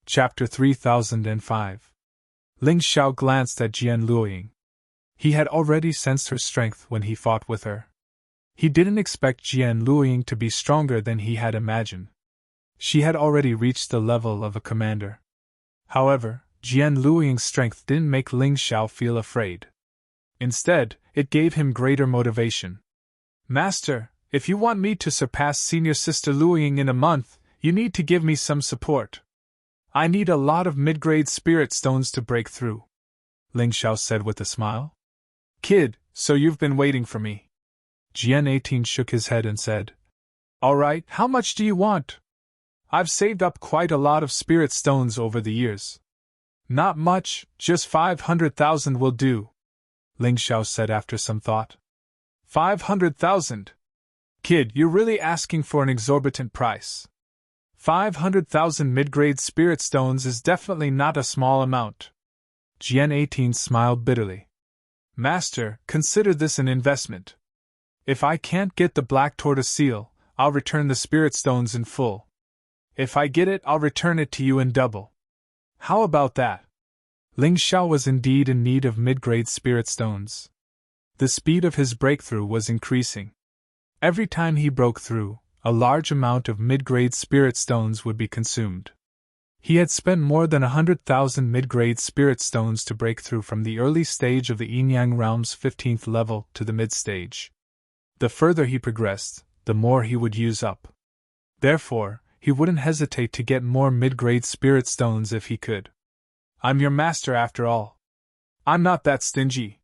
Chapter 3005. Ling Xiao glanced at Jian Luoying. He had already sensed her strength when he fought with her. He didn't expect Jian Luoying to be stronger than he had imagined. She had already reached the level of a commander. However, Jian Luoying's strength didn't make Ling Xiao feel afraid. Instead, it gave him greater motivation. Master, if you want me to surpass Senior Sister Luoying in a month, you need to give me some support. I need a lot of mid-grade spirit stones to break through, Ling Xiao said with a smile. Kid, so you've been waiting for me. Jian 18 shook his head and said, All right, how much do you want? I've saved up quite a lot of spirit stones over the years. Not much, just 500,000 will do, Ling Xiao said after some thought. 500,000? Kid, you're really asking for an exorbitant price. 500,000 mid-grade spirit stones is definitely not a small amount. Jian 18 smiled bitterly. Master, consider this an investment. If I can't get the Black Tortoise seal, I'll return the spirit stones in full. If I get it, I'll return it to you in double. How about that? Ling Xiao was indeed in need of mid-grade spirit stones. The speed of his breakthrough was increasing. Every time he broke through, a large amount of mid-grade spirit stones would be consumed. He had spent more than 100,000 mid-grade spirit stones to break through from the early stage of the Yin-Yang realm's 15th level to the mid-stage. The further he progressed, the more he would use up. Therefore, he wouldn't hesitate to get more mid-grade spirit stones if he could. I'm your master after all. I'm not that stingy.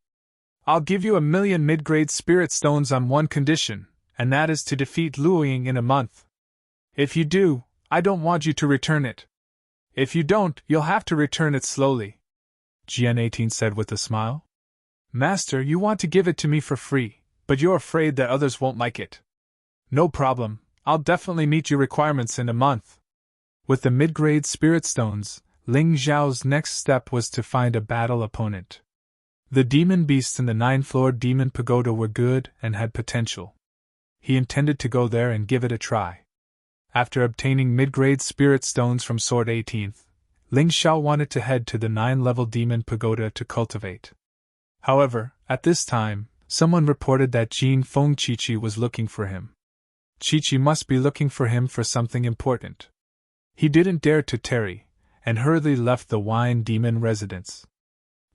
I'll give you 1,000,000 mid-grade spirit stones on one condition, and that is to defeat Luoying in a month. If you do, I don't want you to return it. If you don't, you'll have to return it slowly, Jian 18 said with a smile. Master, you want to give it to me for free, but you're afraid that others won't like it. No problem, I'll definitely meet your requirements in a month. With the mid-grade spirit stones, Ling Xiao's next step was to find a battle opponent. The demon beasts in the 9th-floor demon pagoda were good and had potential. He intended to go there and give it a try. After obtaining mid-grade spirit stones from Sword 18th, Ling Xiao wanted to head to the 9th-level demon pagoda to cultivate. However, at this time, someone reported that Jin Feng Qiqi was looking for him. Qiqi must be looking for him for something important. He didn't dare to tarry, and hurriedly left the Wine Demon residence.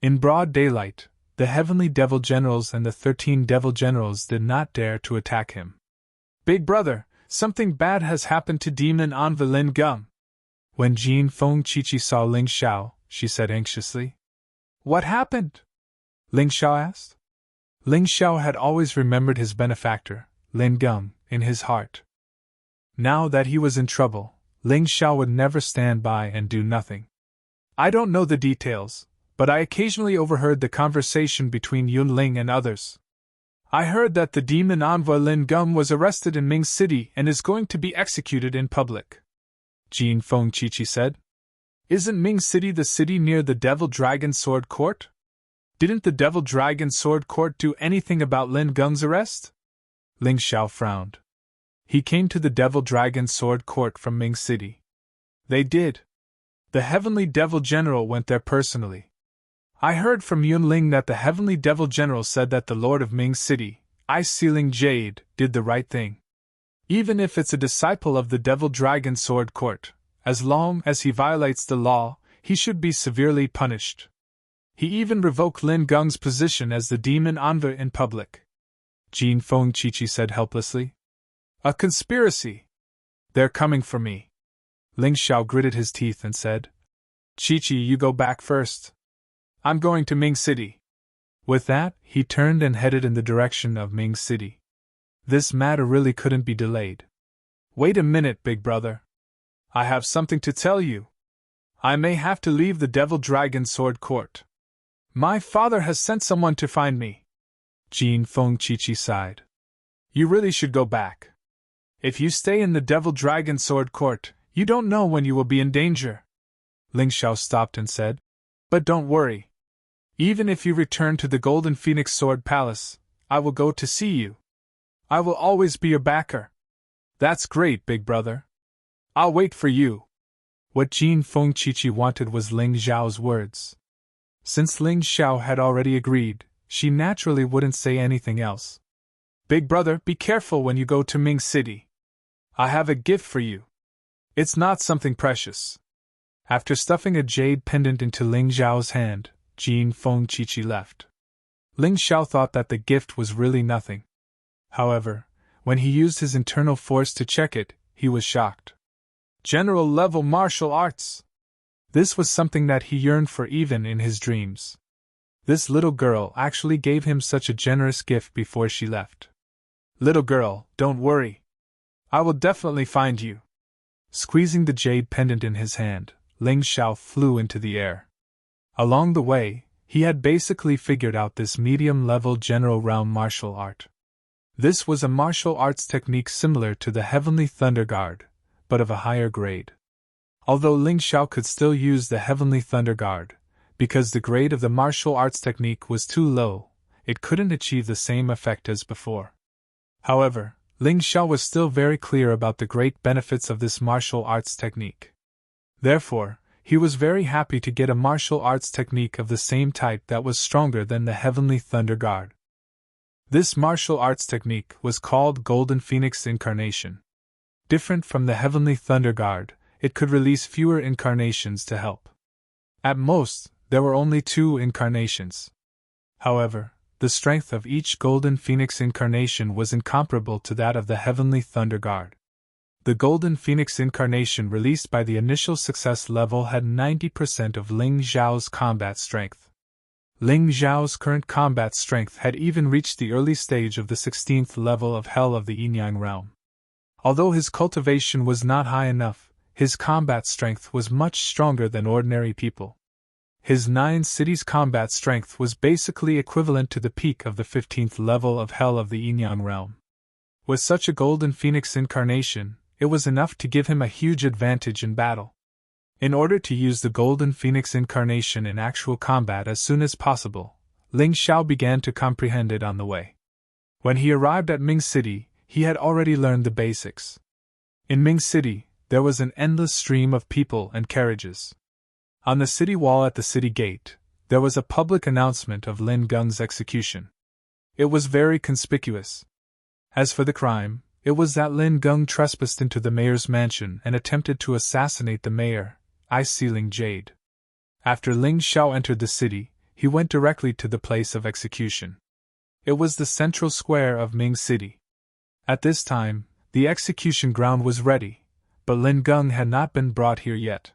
In broad daylight, the Heavenly Devil Generals and the 13 Devil Generals did not dare to attack him. Big brother, something bad has happened to Demon Unveil Lin Gum. When Jin Feng Qiqi saw Ling Xiao, she said anxiously. What happened? Ling Xiao asked. Ling Xiao had always remembered his benefactor, Lin Gum, in his heart. Now that he was in trouble, Ling Xiao would never stand by and do nothing. I don't know the details, but I occasionally overheard the conversation between Yun Ling and others. I heard that the demon envoy Lin Gum was arrested in Ming City and is going to be executed in public, Jin Feng Qiqi said. Isn't Ming City the city near the Devil Dragon Sword Court? Didn't the Devil Dragon Sword Court do anything about Lin Gum's arrest? Ling Xiao frowned. He came to the Devil Dragon Sword Court from Ming City. They did. The Heavenly Devil General went there personally. I heard from Yun Ling that the Heavenly Devil General said that the Lord of Ming City, Ice Sealing Jade, did the right thing. Even if it's a disciple of the Devil Dragon Sword Court, as long as he violates the law, he should be severely punished. He even revoked Lin Gung's position as the demon envoy in public. Jin Feng Qiqi said helplessly. A conspiracy! They're coming for me. Ling Xiao gritted his teeth and said, Qiqi, you go back first. I'm going to Ming City. With that, he turned and headed in the direction of Ming City. This matter really couldn't be delayed. Wait a minute, big brother. I have something to tell you. I may have to leave the Devil Dragon Sword Court. My father has sent someone to find me. Jin Feng Qiqi sighed. You really should go back. If you stay in the Devil Dragon Sword Court, you don't know when you will be in danger. Ling Xiao stopped and said, But don't worry. Even if you return to the Golden Phoenix Sword Palace, I will go to see you. I will always be your backer. That's great, big brother. I'll wait for you. What Jin Fengqiqi wanted was Ling Xiao's words. Since Ling Xiao had already agreed, she naturally wouldn't say anything else. Big brother, be careful when you go to Ming City. I have a gift for you. It's not something precious. After stuffing a jade pendant into Ling Xiao's hand, Jin Fengqiqi left. Ling Xiao thought that the gift was really nothing. However, when he used his internal force to check it, he was shocked. General-level martial arts! This was something that he yearned for even in his dreams. This little girl actually gave him such a generous gift before she left. Little girl, don't worry. I will definitely find you. Squeezing the jade pendant in his hand, Ling Xiao flew into the air. Along the way, he had basically figured out this medium-level general realm martial art. This was a martial arts technique similar to the Heavenly Thunder Guard, but of a higher grade. Although Ling Xiao could still use the Heavenly Thunder Guard, because the grade of the martial arts technique was too low, it couldn't achieve the same effect as before. However, Ling Xiao was still very clear about the great benefits of this martial arts technique. Therefore, he was very happy to get a martial arts technique of the same type that was stronger than the Heavenly Thunder Guard. This martial arts technique was called Golden Phoenix Incarnation. Different from the Heavenly Thunder Guard, it could release fewer incarnations to help. At most, there were only 2 incarnations. However, the strength of each Golden Phoenix incarnation was incomparable to that of the Heavenly Thunder Guard. The Golden Phoenix incarnation released by the initial success level had 90% of Ling Xiao's combat strength. Ling Xiao's current combat strength had even reached the early stage of the 16th level of Hell of the Yin-Yang realm. Although his cultivation was not high enough, his combat strength was much stronger than ordinary people. His 9 cities combat strength was basically equivalent to the peak of the 15th level of Hell of the Yin-Yang realm. With such a Golden Phoenix incarnation, it was enough to give him a huge advantage in battle. In order to use the Golden Phoenix incarnation in actual combat as soon as possible, Ling Xiao began to comprehend it on the way. When he arrived at Ming City, he had already learned the basics. In Ming City, there was an endless stream of people and carriages. On the city wall at the city gate, there was a public announcement of Lin Gung's execution. It was very conspicuous. As for the crime, it was that Lin Gung trespassed into the mayor's mansion and attempted to assassinate the mayor, Ice-Sealing Jade. After Ling Xiao entered the city, he went directly to the place of execution. It was the central square of Ming City. At this time, the execution ground was ready, but Lin Gung had not been brought here yet.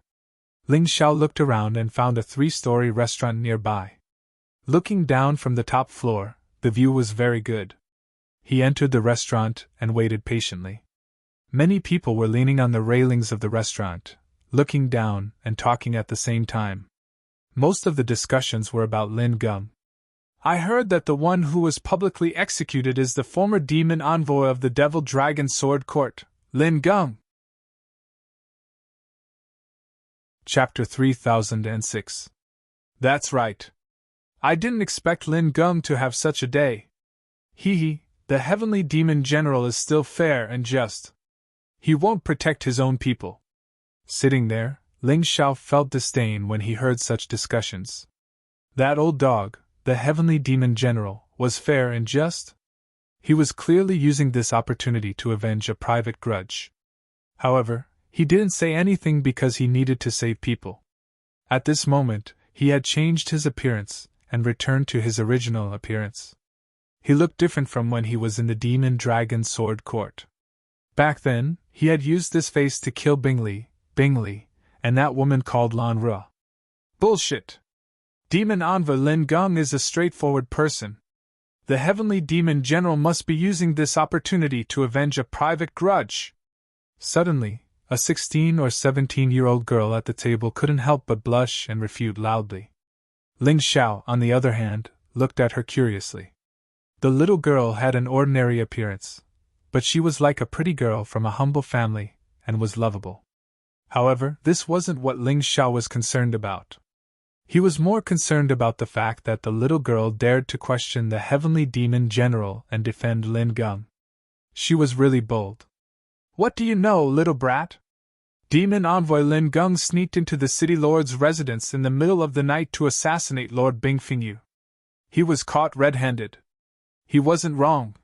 Ling Xiao looked around and found a 3-story restaurant nearby. Looking down from the top floor, the view was very good. He entered the restaurant and waited patiently. Many people were leaning on the railings of the restaurant, looking down and talking at the same time. Most of the discussions were about Lin Gung. I heard that the one who was publicly executed is the former demon envoy of the Devil Dragon Sword Court, Lin Gung. Chapter 3006. That's right. I didn't expect Lin Gung to have such a day. The Heavenly Demon General is still fair and just. He won't protect his own people. Sitting there, Ling Xiao felt disdain when he heard such discussions. That old dog, the Heavenly Demon General, was fair and just? He was clearly using this opportunity to avenge a private grudge. However, he didn't say anything because he needed to save people. At this moment, he had changed his appearance and returned to his original appearance. He looked different from when he was in the Demon Dragon Sword Court. Back then, he had used this face to kill Bingli, and that woman called Lan Re. Bullshit! Demon Envoy Lin Gung is a straightforward person. The Heavenly Demon General must be using this opportunity to avenge a private grudge. Suddenly, a 16 or 17-year-old girl at the table couldn't help but blush and refute loudly. Ling Xiao, on the other hand, looked at her curiously. The little girl had an ordinary appearance, but she was like a pretty girl from a humble family, and was lovable. However, this wasn't what Ling Xiao was concerned about. He was more concerned about the fact that the little girl dared to question the Heavenly Demon General and defend Lin Gung. She was really bold. What do you know, little brat? Demon envoy Lin Geng sneaked into the city lord's residence in the middle of the night to assassinate Lord Bingfengyu. He was caught red-handed. He wasn't wrong.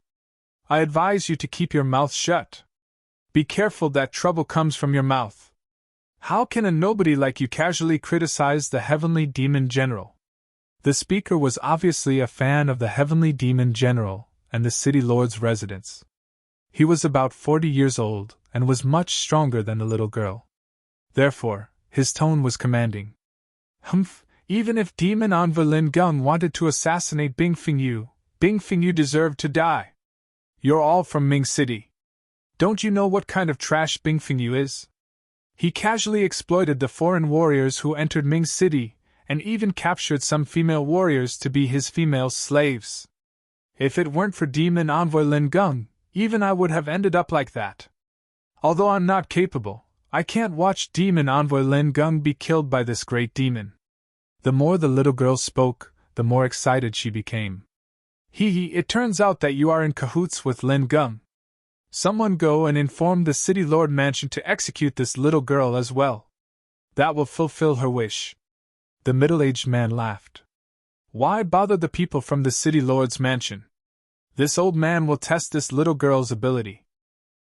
I advise you to keep your mouth shut. Be careful that trouble comes from your mouth. How can a nobody like you casually criticize the heavenly demon general? The speaker was obviously a fan of the heavenly demon general and the city lord's residence. He was about 40 years old and was much stronger than the little girl. Therefore, his tone was commanding. Humph, even if Demon Envoy Lin Geng wanted to assassinate Bingfengyu deserved to die. You're all from Ming City. Don't you know what kind of trash Bingfengyu is? He casually exploited the foreign warriors who entered Ming City and even captured some female warriors to be his female slaves. If it weren't for Demon Envoy Lin Geng, even I would have ended up like that. Although I'm not capable, I can't watch Demon Envoy Lin Geng be killed by this great demon. The more the little girl spoke, the more excited she became. It turns out that you are in cahoots with Lin Geng. Someone go and inform the city lord mansion to execute this little girl as well. That will fulfill her wish. The middle-aged man laughed. Why bother the people from the city lord's mansion? This old man will test this little girl's ability.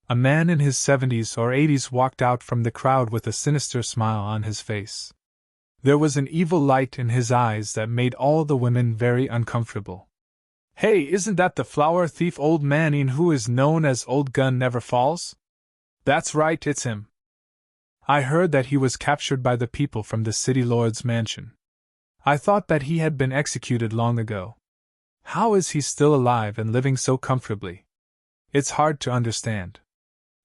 A man in his 70s or 80s walked out from the crowd with a sinister smile on his face. There was an evil light in his eyes that made all the women very uncomfortable. Hey, isn't that the flower thief old man who is known as Old Gun Never Falls? That's right, it's him. I heard that he was captured by the people from the city lord's mansion. I thought that he had been executed long ago. How is he still alive and living so comfortably? It's hard to understand.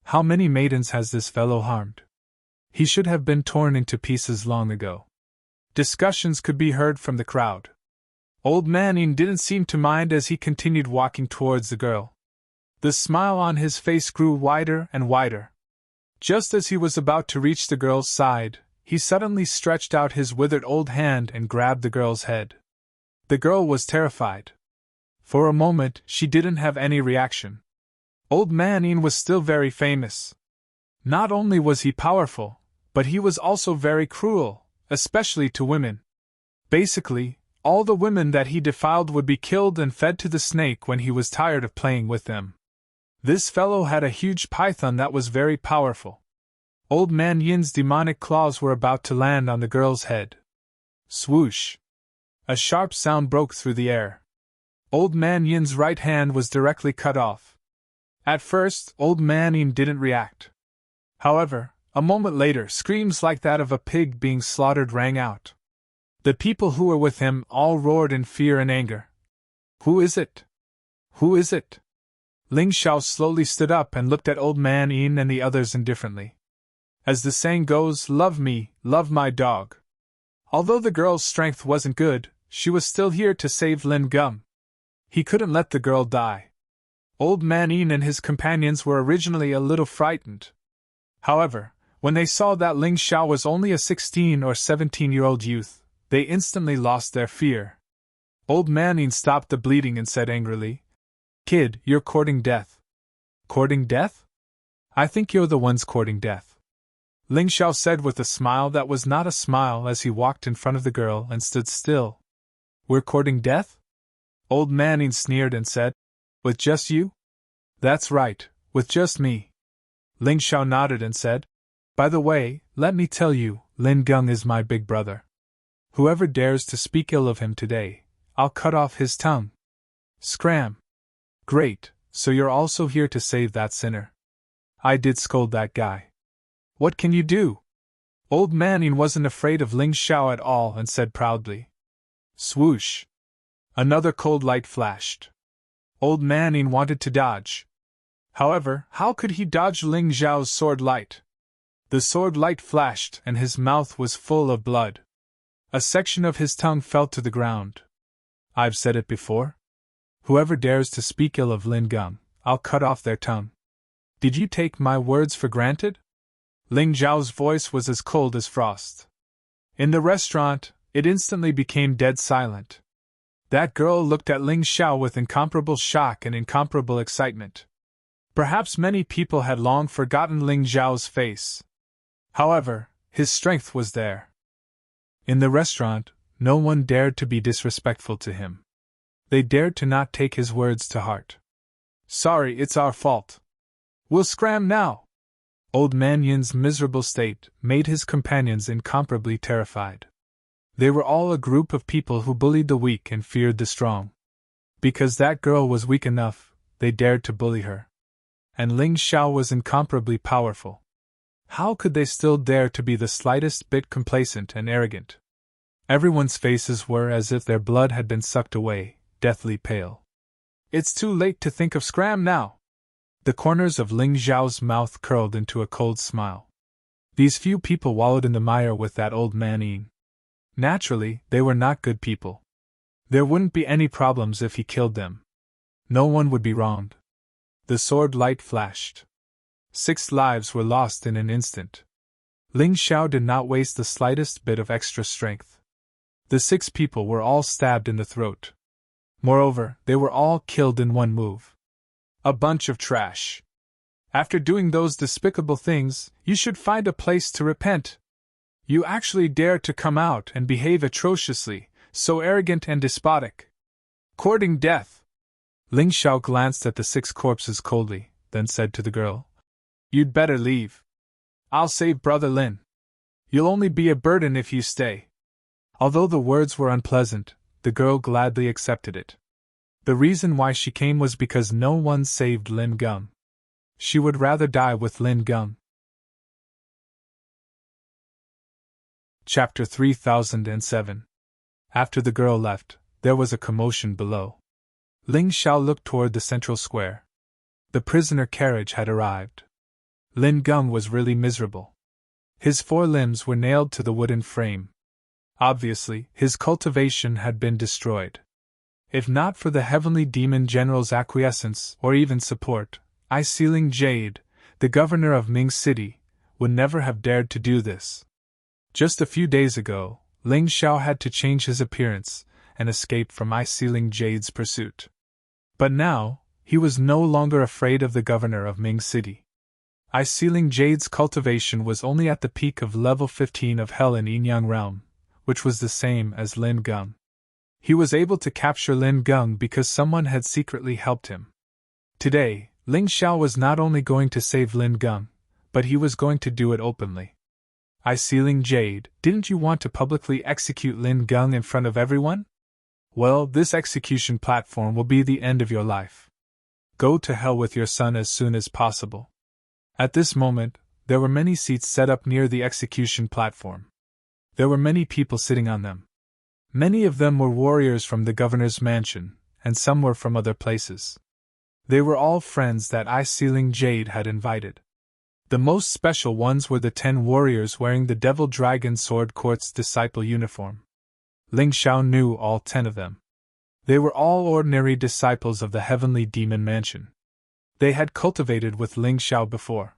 How many maidens has this fellow harmed? He should have been torn into pieces long ago. Discussions could be heard from the crowd. Old Manning didn't seem to mind as he continued walking towards the girl. The smile on his face grew wider and wider. Just as he was about to reach the girl's side, he suddenly stretched out his withered old hand and grabbed the girl's head. The girl was terrified. For a moment, she didn't have any reaction. Old Manning was still very famous. Not only was he powerful, but he was also very cruel, especially to women. Basically, all the women that he defiled would be killed and fed to the snake when he was tired of playing with them. This fellow had a huge python that was very powerful. Old Man Yin's demonic claws were about to land on the girl's head. Swoosh! A sharp sound broke through the air. Old Man Yin's right hand was directly cut off. At first, Old Man Yin didn't react. However, a moment later, screams like that of a pig being slaughtered rang out. The people who were with him all roared in fear and anger. Who is it? Who is it? Ling Xiao slowly stood up and looked at Old Man Yin and the others indifferently. As the saying goes, love me, love my dog. Although the girl's strength wasn't good, she was still here to save Lin Geng. He couldn't let the girl die. Old Man Yin and his companions were originally a little frightened. However, when they saw that Ling Xiao was only a 16 or 17-year-old youth, they instantly lost their fear. Old Man Yin stopped the bleeding and said angrily, Kid, you're courting death. Courting death? I think you're the ones courting death. Ling Xiao said with a smile that was not a smile as he walked in front of the girl and stood still. We're courting death? Old Man Yin sneered and said, With just you? That's right, with just me. Ling Xiao nodded and said, By the way, let me tell you, Lin Geng is my big brother. Whoever dares to speak ill of him today, I'll cut off his tongue. Scram! Great, so you're also here to save that sinner. I did scold that guy. What can you do? Old Manning wasn't afraid of Ling Xiao at all and said proudly. Swoosh! Another cold light flashed. Old Manning wanted to dodge. However, how could he dodge Ling Xiao's sword light? The sword light flashed and his mouth was full of blood. A section of his tongue fell to the ground. I've said it before. Whoever dares to speak ill of Lin Geng, I'll cut off their tongue. Did you take my words for granted? Ling Zhao's voice was as cold as frost. In the restaurant, it instantly became dead silent. That girl looked at Ling Xiao with incomparable shock and incomparable excitement. Perhaps many people had long forgotten Ling Zhao's face. However, his strength was there. In the restaurant, no one dared to be disrespectful to him. They dared to not take his words to heart. Sorry, it's our fault. We'll scram now. Old Man Yin's miserable state made his companions incomparably terrified. They were all a group of people who bullied the weak and feared the strong. Because that girl was weak enough, they dared to bully her. And Ling Xiao was incomparably powerful. How could they still dare to be the slightest bit complacent and arrogant? Everyone's faces were as if their blood had been sucked away, deathly pale. It's too late to think of scram now. The corners of Ling Xiao's mouth curled into a cold smile. These few people wallowed in the mire with that old man Ying. Naturally, they were not good people. There wouldn't be any problems if he killed them. No one would be wronged. The sword light flashed. 6 lives were lost in an instant. Ling Xiao did not waste the slightest bit of extra strength. The 6 people were all stabbed in the throat. Moreover, they were all killed in one move. A bunch of trash. After doing those despicable things, you should find a place to repent. You actually dare to come out and behave atrociously, so arrogant and despotic. Courting death. Ling Xiao glanced at the 6 corpses coldly, then said to the girl, "You'd better leave. I'll save Brother Lin. You'll only be a burden if you stay." Although the words were unpleasant, the girl gladly accepted it. The reason why she came was because no one saved Lin Geng. She would rather die with Lin Geng. Chapter 3007. After the girl left, there was a commotion below. Ling Xiao looked toward the central square. The prisoner carriage had arrived. Lin Geng was really miserable. His 4 limbs were nailed to the wooden frame. Obviously, his cultivation had been destroyed. If not for the Heavenly Demon General's acquiescence or even support, Sealing Jade, the governor of Ming City, would never have dared to do this. Just a few days ago, Ling Xiao had to change his appearance and escape from Sealing Jade's pursuit. But now, he was no longer afraid of the governor of Ming City. Sealing Jade's cultivation was only at the peak of level 15 of Hell in Yinyang Realm, which was the same as Lin Geng. He was able to capture Lin Geng because someone had secretly helped him. Today, Ling Xiao was not only going to save Lin Geng, but he was going to do it openly. Sealing Jade, didn't you want to publicly execute Lin Geng in front of everyone? Well, this execution platform will be the end of your life. Go to hell with your son as soon as possible. At this moment, there were many seats set up near the execution platform. There were many people sitting on them. Many of them were warriors from the governor's mansion, and some were from other places. They were all friends that Sealing Jade had invited. The most special ones were the 10 warriors wearing the Devil Dragon Sword Court's disciple uniform. Ling Xiao knew all 10 of them. They were all ordinary disciples of the Heavenly Demon Mansion. They had cultivated with Ling Xiao before.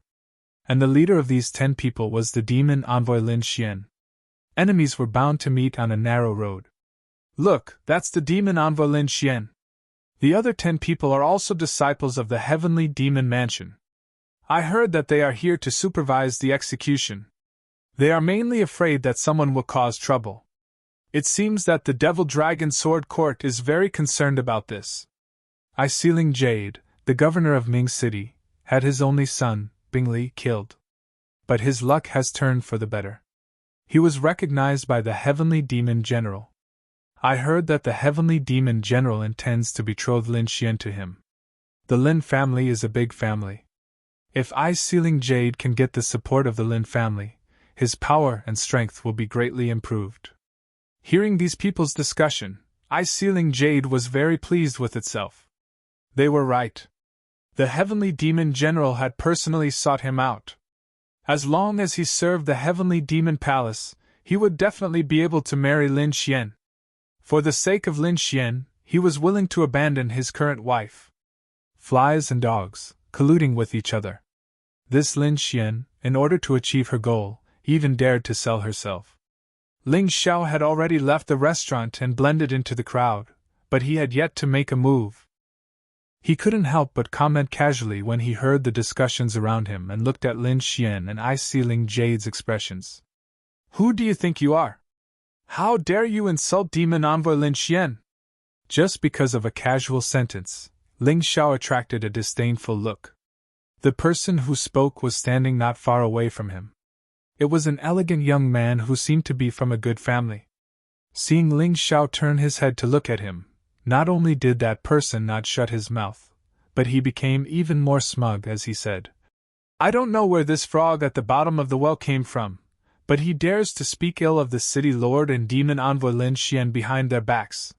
And the leader of these 10 people was the demon envoy Lin Xian. Enemies were bound to meet on a narrow road. Look, that's the demon envoy Lin Xian. The other 10 people are also disciples of the Heavenly Demon Mansion. I heard that they are here to supervise the execution. They are mainly afraid that someone will cause trouble. It seems that the Devil Dragon Sword Court is very concerned about this. Sealing Jade, the governor of Ming City, had his only son, Bingli, killed. But his luck has turned for the better. He was recognized by the Heavenly Demon General. I heard that the Heavenly Demon General intends to betroth Lin Xian to him. The Lin family is a big family. If Sealing Jade can get the support of the Lin family, his power and strength will be greatly improved. Hearing these people's discussion, Sealing Jade was very pleased with itself. They were right. The Heavenly Demon General had personally sought him out. As long as he served the Heavenly Demon Palace, he would definitely be able to marry Lin Xian. For the sake of Lin Xian, he was willing to abandon his current wife. Flies and dogs, colluding with each other. This Lin Xian, in order to achieve her goal, even dared to sell herself. Ling Xiao had already left the restaurant and blended into the crowd, but he had yet to make a move. He couldn't help but comment casually when he heard the discussions around him and looked at Lin Xian and eye-sealing Jade's expressions. Who do you think you are? How dare you insult Demon Envoy Lin Xian? Just because of a casual sentence, Ling Xiao attracted a disdainful look. The person who spoke was standing not far away from him. It was an elegant young man who seemed to be from a good family. Seeing Ling Xiao turn his head to look at him, not only did that person not shut his mouth, but he became even more smug as he said, I don't know where this frog at the bottom of the well came from, but he dares to speak ill of the city lord and demon envoy Lin Xian behind their backs.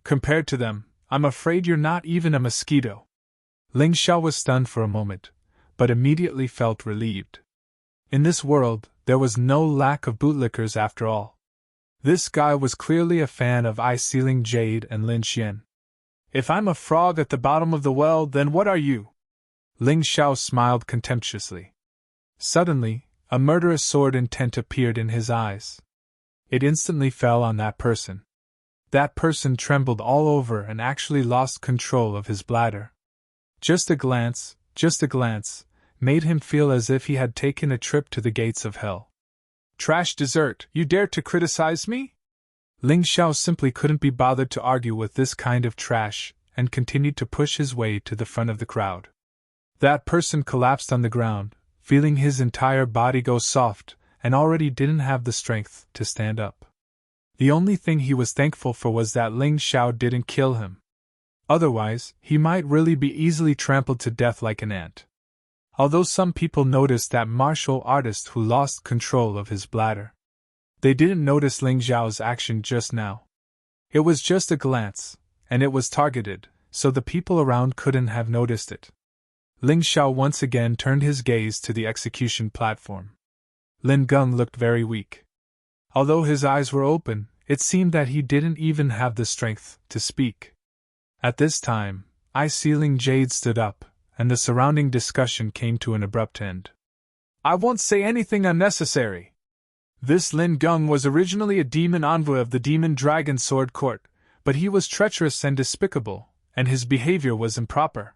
Compared to them, I'm afraid you're not even a mosquito. Ling Xiao was stunned for a moment, but immediately felt relieved. In this world, there was no lack of bootlickers after all. This guy was clearly a fan of eye-sealing Jade and Lin Xian. If I'm a frog at the bottom of the well, then what are you? Ling Xiao smiled contemptuously. Suddenly, a murderous sword intent appeared in his eyes. It instantly fell on that person. That person trembled all over and actually lost control of his bladder. Just a glance, made him feel as if he had taken a trip to the gates of hell. Trash dessert, you dare to criticize me? Ling Xiao simply couldn't be bothered to argue with this kind of trash, and continued to push his way to the front of the crowd. That person collapsed on the ground, feeling his entire body go soft, and already didn't have the strength to stand up. The only thing he was thankful for was that Ling Xiao didn't kill him. Otherwise, he might really be easily trampled to death like an ant. Although some people noticed that martial artist who lost control of his bladder, they didn't notice Ling Xiao's action just now. It was just a glance, and it was targeted, so the people around couldn't have noticed it. Ling Xiao once again turned his gaze to the execution platform. Lin Geng looked very weak. Although his eyes were open, it seemed that he didn't even have the strength to speak. At this time, eye-sealing Jade stood up, and the surrounding discussion came to an abrupt end. I won't say anything unnecessary. This Lin Geng was originally a demon envoy of the Demon Dragon Sword Court, but he was treacherous and despicable, and his behavior was improper.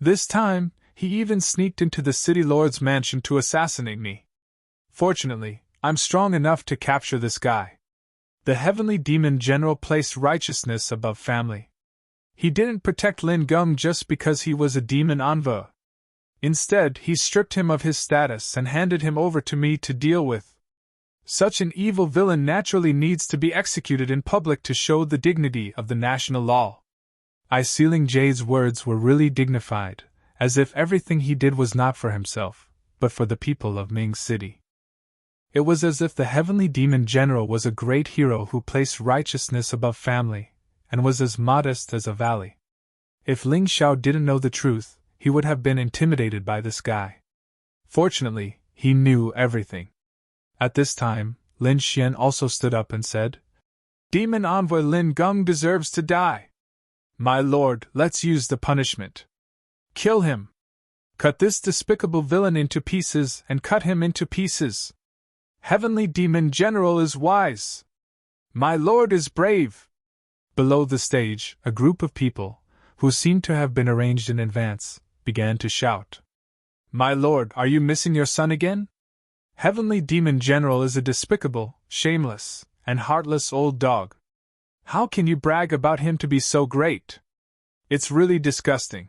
This time, he even sneaked into the city lord's mansion to assassinate me. Fortunately, I'm strong enough to capture this guy. The heavenly demon general placed righteousness above family. He didn't protect Lin Geng just because he was a demon envoy. Instead, he stripped him of his status and handed him over to me to deal with. Such an evil villain naturally needs to be executed in public to show the dignity of the national law. Eye-sealing Jade's words were really dignified, as if everything he did was not for himself, but for the people of Ming City. It was as if the heavenly demon general was a great hero who placed righteousness above family, and was as modest as a valley. If Ling Xiao didn't know the truth, he would have been intimidated by this guy. Fortunately, he knew everything. At this time, Lin Xian also stood up and said, Demon Envoy Lin Geng deserves to die. My lord, let's use the punishment. Kill him. Cut this despicable villain into pieces and cut him into pieces. Heavenly Demon General is wise. My lord is brave. Below the stage, a group of people, who seemed to have been arranged in advance, began to shout. My lord, are you missing your son again? Heavenly Demon General is a despicable, shameless, and heartless old dog. How can you brag about him to be so great? It's really disgusting.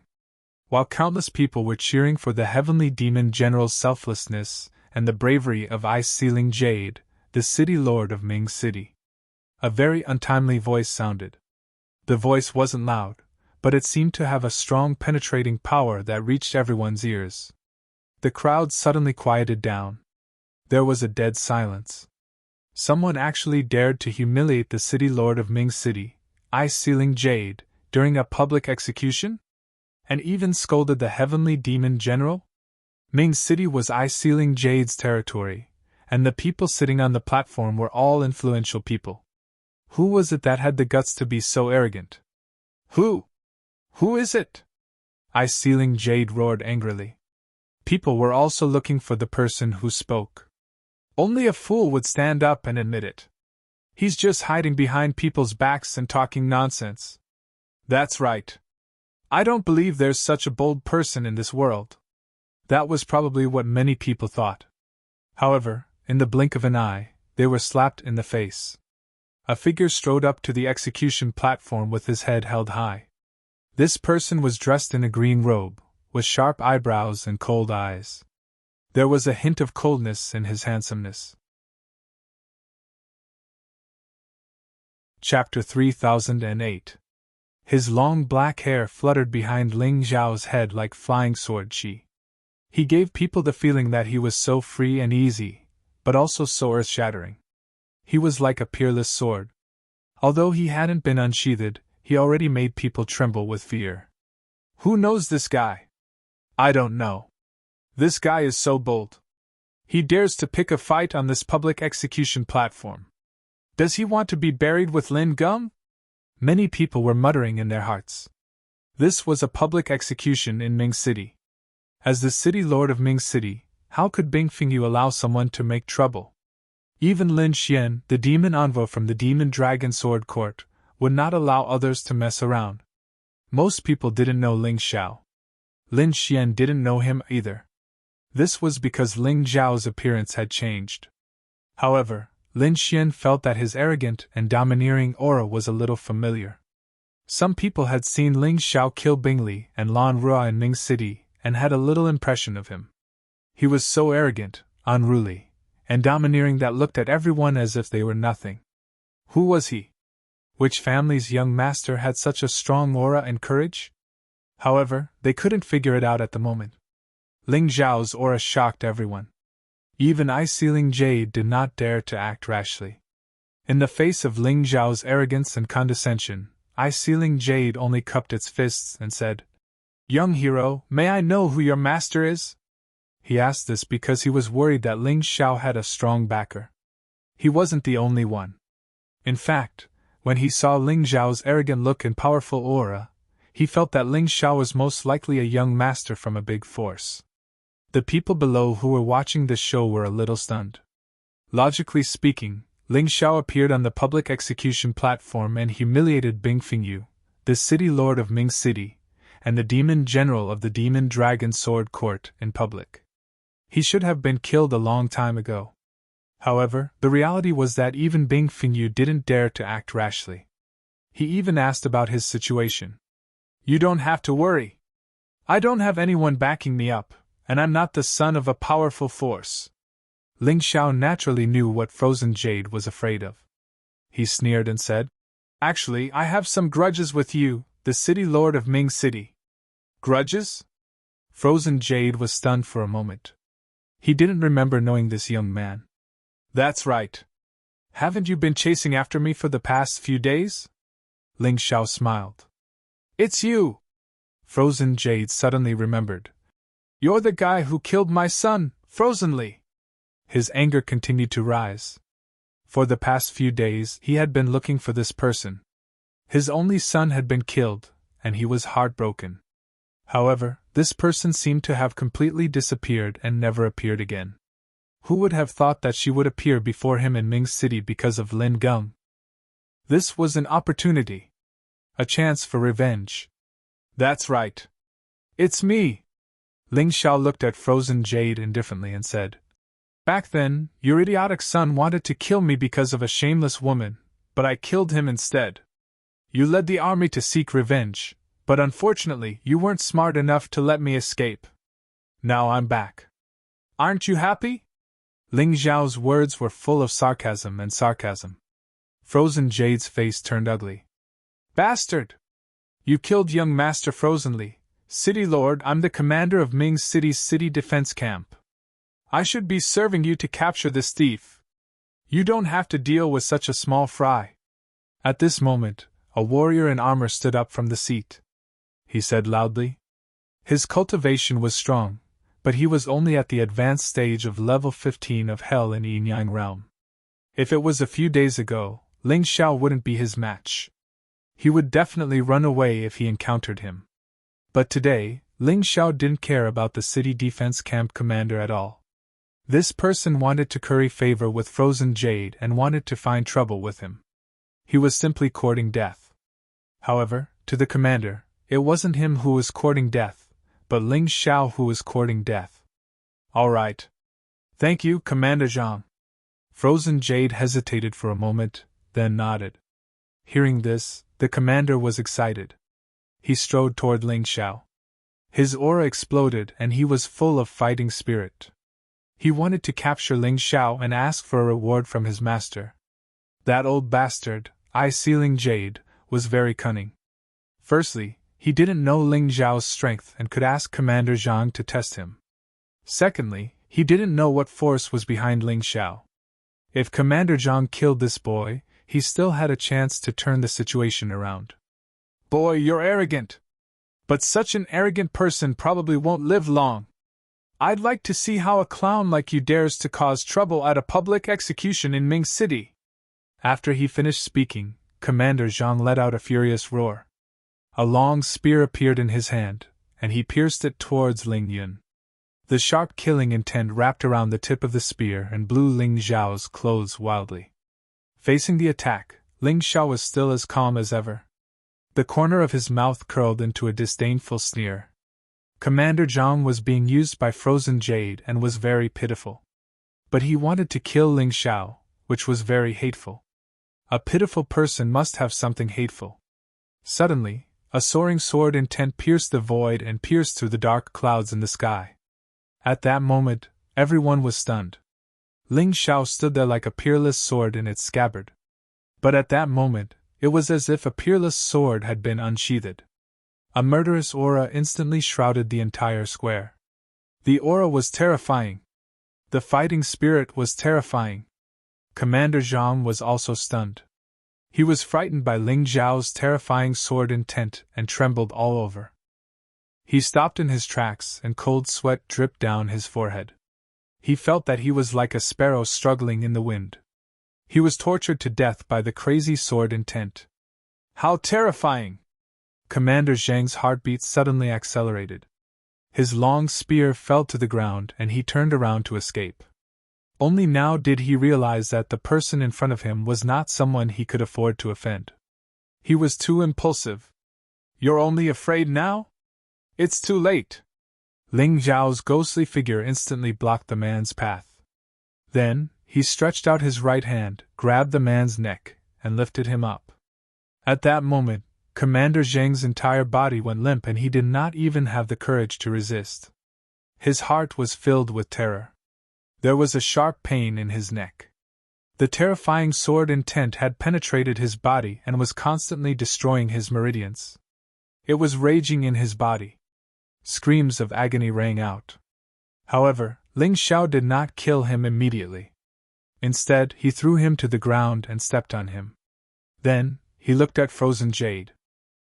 While countless people were cheering for the Heavenly Demon General's selflessness and the bravery of Eye-Sealing Jade, the city lord of Ming City, a very untimely voice sounded. The voice wasn't loud, but it seemed to have a strong penetrating power that reached everyone's ears. The crowd suddenly quieted down. There was a dead silence. Someone actually dared to humiliate the city lord of Ming City, Eye-Sealing Jade, during a public execution? And even scolded the Heavenly Demon General? Ming City was Eye-Sealing Jade's territory, and the people sitting on the platform were all influential people. Who was it that had the guts to be so arrogant? Who? Who is it? Eye-Sealing Jade roared angrily. People were also looking for the person who spoke. Only a fool would stand up and admit it. He's just hiding behind people's backs and talking nonsense. That's right. I don't believe there's such a bold person in this world. That was probably what many people thought. However, in the blink of an eye, they were slapped in the face. A figure strode up to the execution platform with his head held high. This person was dressed in a green robe, with sharp eyebrows and cold eyes. There was a hint of coldness in his handsomeness. Chapter 3008. His long black hair fluttered behind Ling Zhao's head like flying sword chi. He gave people the feeling that he was so free and easy, but also so earth-shattering. He was like a peerless sword. Although he hadn't been unsheathed, he already made people tremble with fear. Who knows this guy? I don't know. This guy is so bold. He dares to pick a fight on this public execution platform. Does he want to be buried with Lin Gum? Many people were muttering in their hearts. This was a public execution in Ming City. As the city lord of Ming City, how could Bing Fengyu allow someone to make trouble? Even Lin Xian, the demon envoy from the Demon Dragon Sword Court, would not allow others to mess around. Most people didn't know Ling Xiao. Lin Xian didn't know him either. This was because Ling Zhao's appearance had changed. However, Lin Xian felt that his arrogant and domineering aura was a little familiar. Some people had seen Ling Xiao kill Bing Li and Lan Rua in Ming City and had a little impression of him. He was so arrogant, unruly, and domineering that looked at everyone as if they were nothing. Who was he? Which family's young master had such a strong aura and courage? However, they couldn't figure it out at the moment. Ling Zhao's aura shocked everyone. Even Icy Ling Jade did not dare to act rashly. In the face of Ling Zhao's arrogance and condescension, Icy Ling Jade only cupped its fists and said, "Young hero, may I know who your master is?" He asked this because he was worried that Ling Xiao had a strong backer. He wasn't the only one. In fact, when he saw Ling Zhao's arrogant look and powerful aura, he felt that Ling Xiao was most likely a young master from a big force. The people below who were watching this show were a little stunned. Logically speaking, Ling Xiao appeared on the public execution platform and humiliated Bing Fengyu, the city lord of Ming City, and the demon general of the Demon Dragon Sword Court, in public. He should have been killed a long time ago. However, the reality was that even Bing Fengyu didn't dare to act rashly. He even asked about his situation. "You don't have to worry. I don't have anyone backing me up, and I'm not the son of a powerful force." Ling Xiao naturally knew what Frozen Jade was afraid of. He sneered and said, "Actually, I have some grudges with you, the city lord of Ming City." Grudges? Frozen Jade was stunned for a moment. He didn't remember knowing this young man. "That's right. Haven't you been chasing after me for the past few days?" Ling Xiao smiled. "It's you!" Frozen Jade suddenly remembered. "You're the guy who killed my son, Frozenly." His anger continued to rise. For the past few days he had been looking for this person. His only son had been killed, and he was heartbroken. However, this person seemed to have completely disappeared and never appeared again. Who would have thought that she would appear before him in Ming City because of Lin Gum? This was an opportunity. A chance for revenge. "That's right. It's me." Ling Xiao looked at Frozen Jade indifferently and said, "Back then, your idiotic son wanted to kill me because of a shameless woman, but I killed him instead. You led the army to seek revenge, but unfortunately you weren't smart enough to let me escape. Now I'm back. Aren't you happy?" Ling Xiao's words were full of sarcasm and sarcasm. Frozen Jade's face turned ugly. "Bastard! You killed young Master Frozenly. City Lord, I'm the commander of Ming City's city defense camp. I should be serving you to capture this thief. You don't have to deal with such a small fry." At this moment, a warrior in armor stood up from the seat. He said loudly. His cultivation was strong, but he was only at the advanced stage of level 15 of Hell in Yin Yang Realm. If it was a few days ago, Ling Xiao wouldn't be his match. He would definitely run away if he encountered him. But today, Ling Xiao didn't care about the city defense camp commander at all. This person wanted to curry favor with Frozen Jade and wanted to find trouble with him. He was simply courting death. However, to the commander, It wasn't him who was courting death, but Ling Xiao who was courting death. All right. Thank you, Commander Zhang. Frozen Jade hesitated for a moment, then nodded. Hearing this, the commander was excited. He strode toward Ling Xiao. His aura exploded and he was full of fighting spirit. He wanted to capture Ling Xiao and ask for a reward from his master. That old bastard, eye-sealing Jade, was very cunning. Firstly, he didn't know Ling Xiao's strength and could ask Commander Zhang to test him. Secondly, he didn't know what force was behind Ling Xiao. If Commander Zhang killed this boy, he still had a chance to turn the situation around. Boy, you're arrogant! But such an arrogant person probably won't live long. I'd like to see how a clown like you dares to cause trouble at a public execution in Ming City. After he finished speaking, Commander Zhang let out a furious roar. A long spear appeared in his hand, and he pierced it towards Ling Yun. The sharp killing intent wrapped around the tip of the spear and blew Ling Xiao's clothes wildly. Facing the attack, Ling Xiao was still as calm as ever. The corner of his mouth curled into a disdainful sneer. Commander Zhang was being used by Frozen Jade and was very pitiful. But he wanted to kill Ling Xiao, which was very hateful. A pitiful person must have something hateful. Suddenly, a soaring sword intent pierced the void and pierced through the dark clouds in the sky. At that moment, everyone was stunned. Ling Xiao stood there like a peerless sword in its scabbard. But at that moment, it was as if a peerless sword had been unsheathed. A murderous aura instantly shrouded the entire square. The aura was terrifying. The fighting spirit was terrifying. Commander Zhang was also stunned. He was frightened by Ling Xiao's terrifying sword intent and trembled all over. He stopped in his tracks and cold sweat dripped down his forehead. He felt that he was like a sparrow struggling in the wind. He was tortured to death by the crazy sword intent. How terrifying! Commander Zhang's heartbeat suddenly accelerated. His long spear fell to the ground and he turned around to escape. Only now did he realize that the person in front of him was not someone he could afford to offend. He was too impulsive. You're only afraid now? It's too late. Ling Xiao's ghostly figure instantly blocked the man's path. Then, he stretched out his right hand, grabbed the man's neck, and lifted him up. At that moment, Commander Zhang's entire body went limp and he did not even have the courage to resist. His heart was filled with terror. There was a sharp pain in his neck. The terrifying sword intent had penetrated his body and was constantly destroying his meridians. It was raging in his body. Screams of agony rang out. However, Ling Xiao did not kill him immediately. Instead, he threw him to the ground and stepped on him. Then, he looked at Frozen Jade.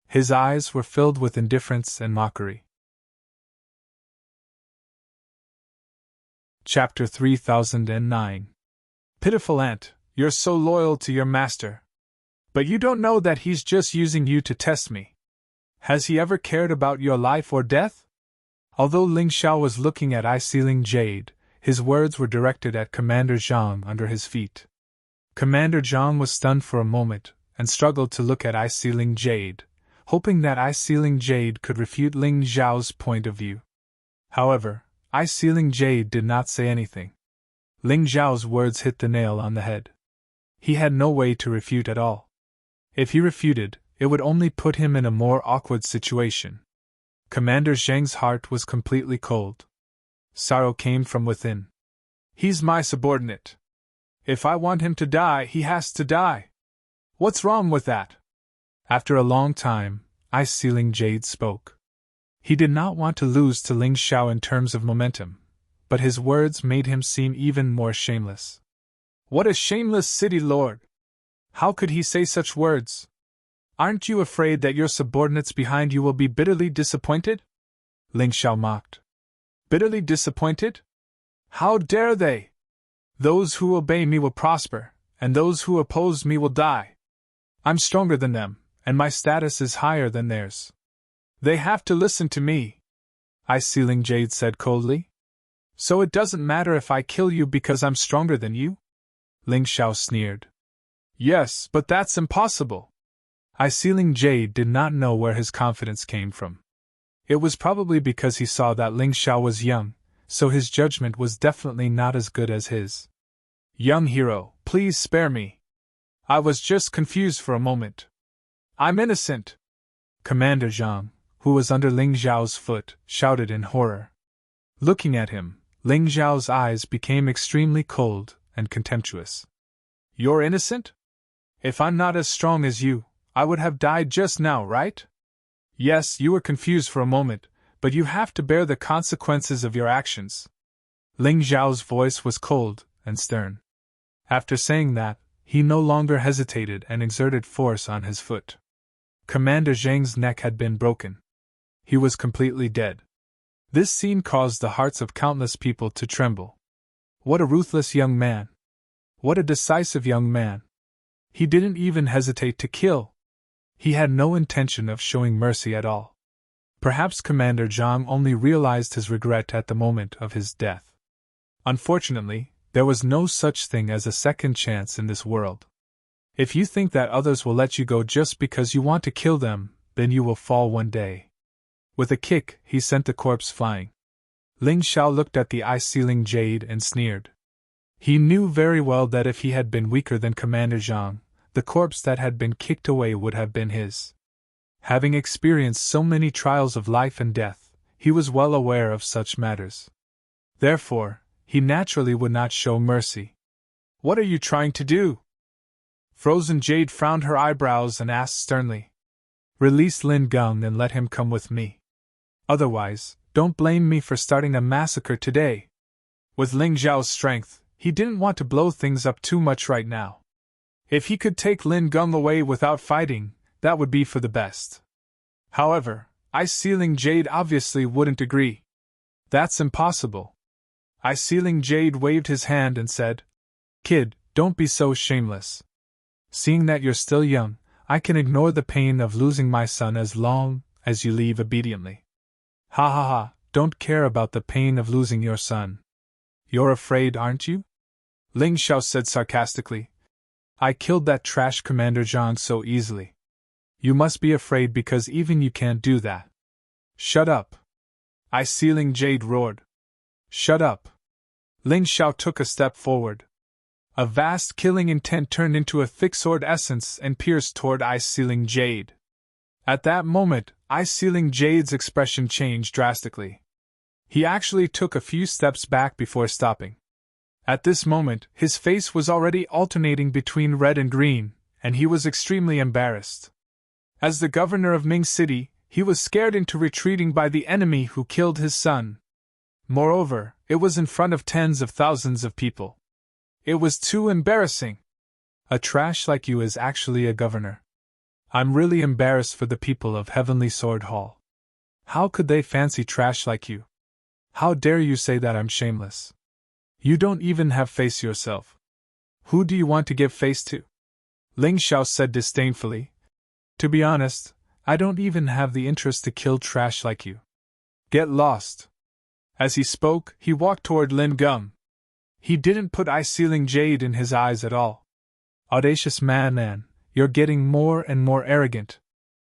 His eyes were filled with indifference and mockery. Chapter 3009. Pitiful Ant, you're so loyal to your master. But you don't know that he's just using you to test me. Has he ever cared about your life or death? Although Ling Xiao was looking at eye-sealing Jade, his words were directed at Commander Zhang under his feet. Commander Zhang was stunned for a moment, and struggled to look at eye-sealing Jade, hoping that eye-sealing Jade could refute Ling Xiao's point of view. However, eye-sealing Jade did not say anything. Ling Xiao's words hit the nail on the head. He had no way to refute at all. If he refuted, it would only put him in a more awkward situation. Commander Zhang's heart was completely cold. Sorrow came from within. He's my subordinate. If I want him to die, he has to die. What's wrong with that? After a long time, eye-sealing Jade spoke. He did not want to lose to Ling Xiao in terms of momentum, but his words made him seem even more shameless. What a shameless city lord! How could he say such words? Aren't you afraid that your subordinates behind you will be bitterly disappointed? Ling Xiao mocked. Bitterly disappointed? How dare they? Those who obey me will prosper, and those who oppose me will die. I'm stronger than them, and my status is higher than theirs. They have to listen to me, eye-sealing Jade said coldly. So it doesn't matter if I kill you because I'm stronger than you? Ling Xiao sneered. Yes, but that's impossible. Eye-sealing Jade did not know where his confidence came from. It was probably because he saw that Ling Xiao was young, so his judgment was definitely not as good as his. Young hero, please spare me. I was just confused for a moment. I'm innocent! Commander Zhang, who was under Ling Xiao's foot, shouted in horror. Looking at him, Ling Xiao's eyes became extremely cold and contemptuous. You're innocent? If I'm not as strong as you, I would have died just now, right? Yes, you were confused for a moment, but you have to bear the consequences of your actions. Ling Xiao's voice was cold and stern. After saying that, he no longer hesitated and exerted force on his foot. Commander Zhang's neck had been broken. He was completely dead. This scene caused the hearts of countless people to tremble. What a ruthless young man! What a decisive young man! He didn't even hesitate to kill. He had no intention of showing mercy at all. Perhaps Commander Zhang only realized his regret at the moment of his death. Unfortunately, there was no such thing as a second chance in this world. If you think that others will let you go just because you want to kill them, then you will fall one day. With a kick, he sent the corpse flying. Ling Xiao looked at the eye-sealing Jade and sneered. He knew very well that if he had been weaker than Commander Zhang, the corpse that had been kicked away would have been his. Having experienced so many trials of life and death, he was well aware of such matters. Therefore, he naturally would not show mercy. What are you trying to do? Frozen Jade frowned her eyebrows and asked sternly. Release Lin Geng and let him come with me. Otherwise, don't blame me for starting a massacre today. With Ling Xiao's strength, he didn't want to blow things up too much right now. If he could take Lin Geng away without fighting, that would be for the best. However, Eye-Sealing Jade obviously wouldn't agree. That's impossible. Eye-Sealing Jade waved his hand and said, Kid, don't be so shameless. Seeing that you're still young, I can ignore the pain of losing my son as long as you leave obediently. Ha ha ha, don't care about the pain of losing your son. You're afraid, aren't you? Ling Xiao said sarcastically. I killed that trash Commander Zhang so easily. You must be afraid because even you can't do that. Shut up! Eye-Sealing Jade roared. Shut up! Ling Xiao took a step forward. A vast killing intent turned into a thick sword essence and pierced toward Eye-Sealing Jade. At that moment, Eye-Sealing Jade's expression changed drastically. He actually took a few steps back before stopping. At this moment, his face was already alternating between red and green, and he was extremely embarrassed. As the governor of Ming City, he was scared into retreating by the enemy who killed his son. Moreover, it was in front of tens of thousands of people. It was too embarrassing. A trash like you is actually a governor. I'm really embarrassed for the people of Heavenly Sword Hall. How could they fancy trash like you? How dare you say that I'm shameless? You don't even have face yourself. Who do you want to give face to? Ling Xiao said disdainfully. To be honest, I don't even have the interest to kill trash like you. Get lost. As he spoke, he walked toward Lin Geng. He didn't put Eye-Sealing Jade in his eyes at all. Audacious man, you're getting more and more arrogant.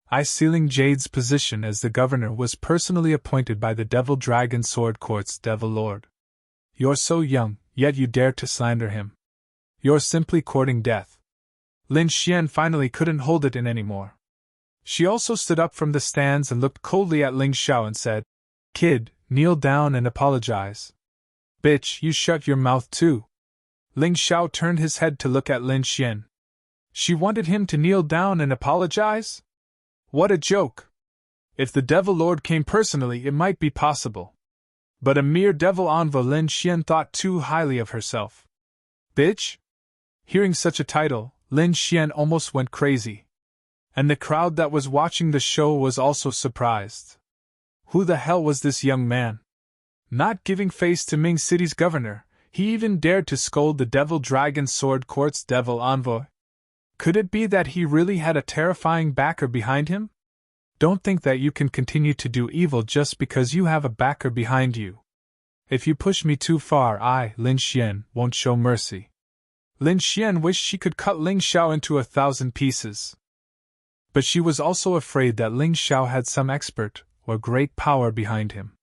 Eye-Sealing Jade's position as the governor was personally appointed by the Devil Dragon Sword Court's Devil Lord. You're so young, yet you dare to slander him. You're simply courting death. Lin Xian finally couldn't hold it in anymore. She also stood up from the stands and looked coldly at Ling Xiao and said, Kid, kneel down and apologize. Bitch, you shut your mouth too. Ling Xiao turned his head to look at Lin Xian. She wanted him to kneel down and apologize? What a joke! If the Devil Lord came personally, it might be possible. But a mere devil envoy, Lin Xian thought too highly of herself. Bitch? Hearing such a title, Lin Xian almost went crazy. And the crowd that was watching the show was also surprised. Who the hell was this young man? Not giving face to Ming City's governor, he even dared to scold the Devil Dragon Sword Court's devil envoy. Could it be that he really had a terrifying backer behind him? Don't think that you can continue to do evil just because you have a backer behind you. If you push me too far, I, Lin Xian, won't show mercy. Lin Xian wished she could cut Ling Xiao into 1,000 pieces. But she was also afraid that Ling Xiao had some expert or great power behind him.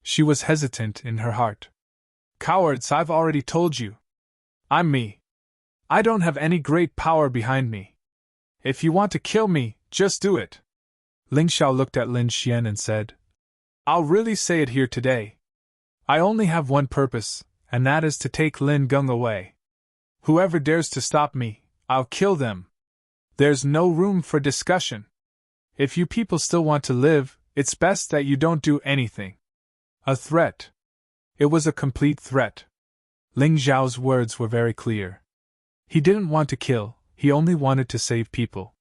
She was hesitant in her heart. Cowards, I've already told you. I'm me. I don't have any great power behind me. If you want to kill me, just do it. Ling Xiao looked at Lin Xian and said, I'll really say it here today. I only have one purpose, and that is to take Lin Geng away. Whoever dares to stop me, I'll kill them. There's no room for discussion. If you people still want to live, it's best that you don't do anything. A threat. It was a complete threat. Ling Xiao's words were very clear. He didn't want to kill, he only wanted to save people.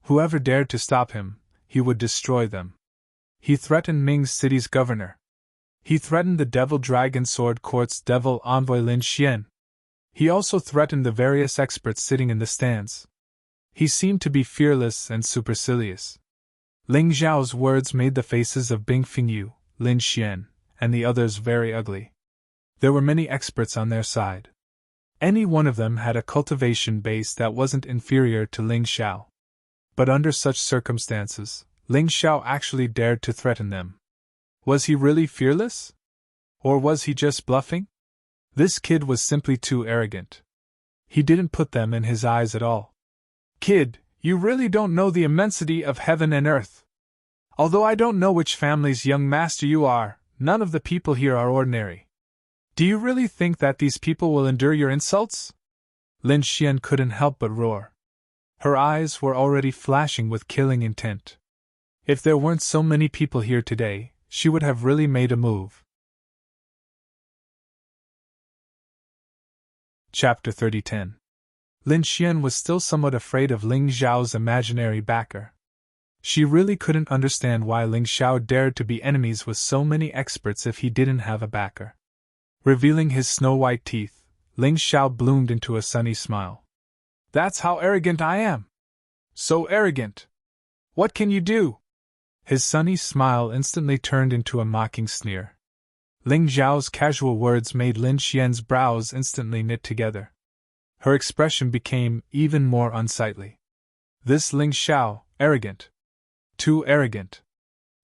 Whoever dared to stop him, he would destroy them. He threatened Ming City's governor. He threatened the Devil Dragon Sword Court's devil envoy Lin Xian. He also threatened the various experts sitting in the stands. He seemed to be fearless and supercilious. Ling Xiao's words made the faces of Bing Fingyu, Lin Xian, and the others very ugly. There were many experts on their side. Any one of them had a cultivation base that wasn't inferior to Ling Xiao. But under such circumstances, Ling Xiao actually dared to threaten them. Was he really fearless? Or was he just bluffing? This kid was simply too arrogant. He didn't put them in his eyes at all. Kid, you really don't know the immensity of heaven and earth. Although I don't know which family's young master you are, none of the people here are ordinary. Do you really think that these people will endure your insults? Lin Xian couldn't help but roar. Her eyes were already flashing with killing intent. If there weren't so many people here today, she would have really made a move. Chapter 30:10. Lin Xian was still somewhat afraid of Ling Xiao's imaginary backer. She really couldn't understand why Ling Xiao dared to be enemies with so many experts if he didn't have a backer. Revealing his snow-white teeth, Ling Xiao bloomed into a sunny smile. That's how arrogant I am. So arrogant. What can you do? His sunny smile instantly turned into a mocking sneer. Ling Xiao's casual words made Lin Xian's brows instantly knit together. Her expression became even more unsightly. This Ling Xiao, arrogant. Too arrogant.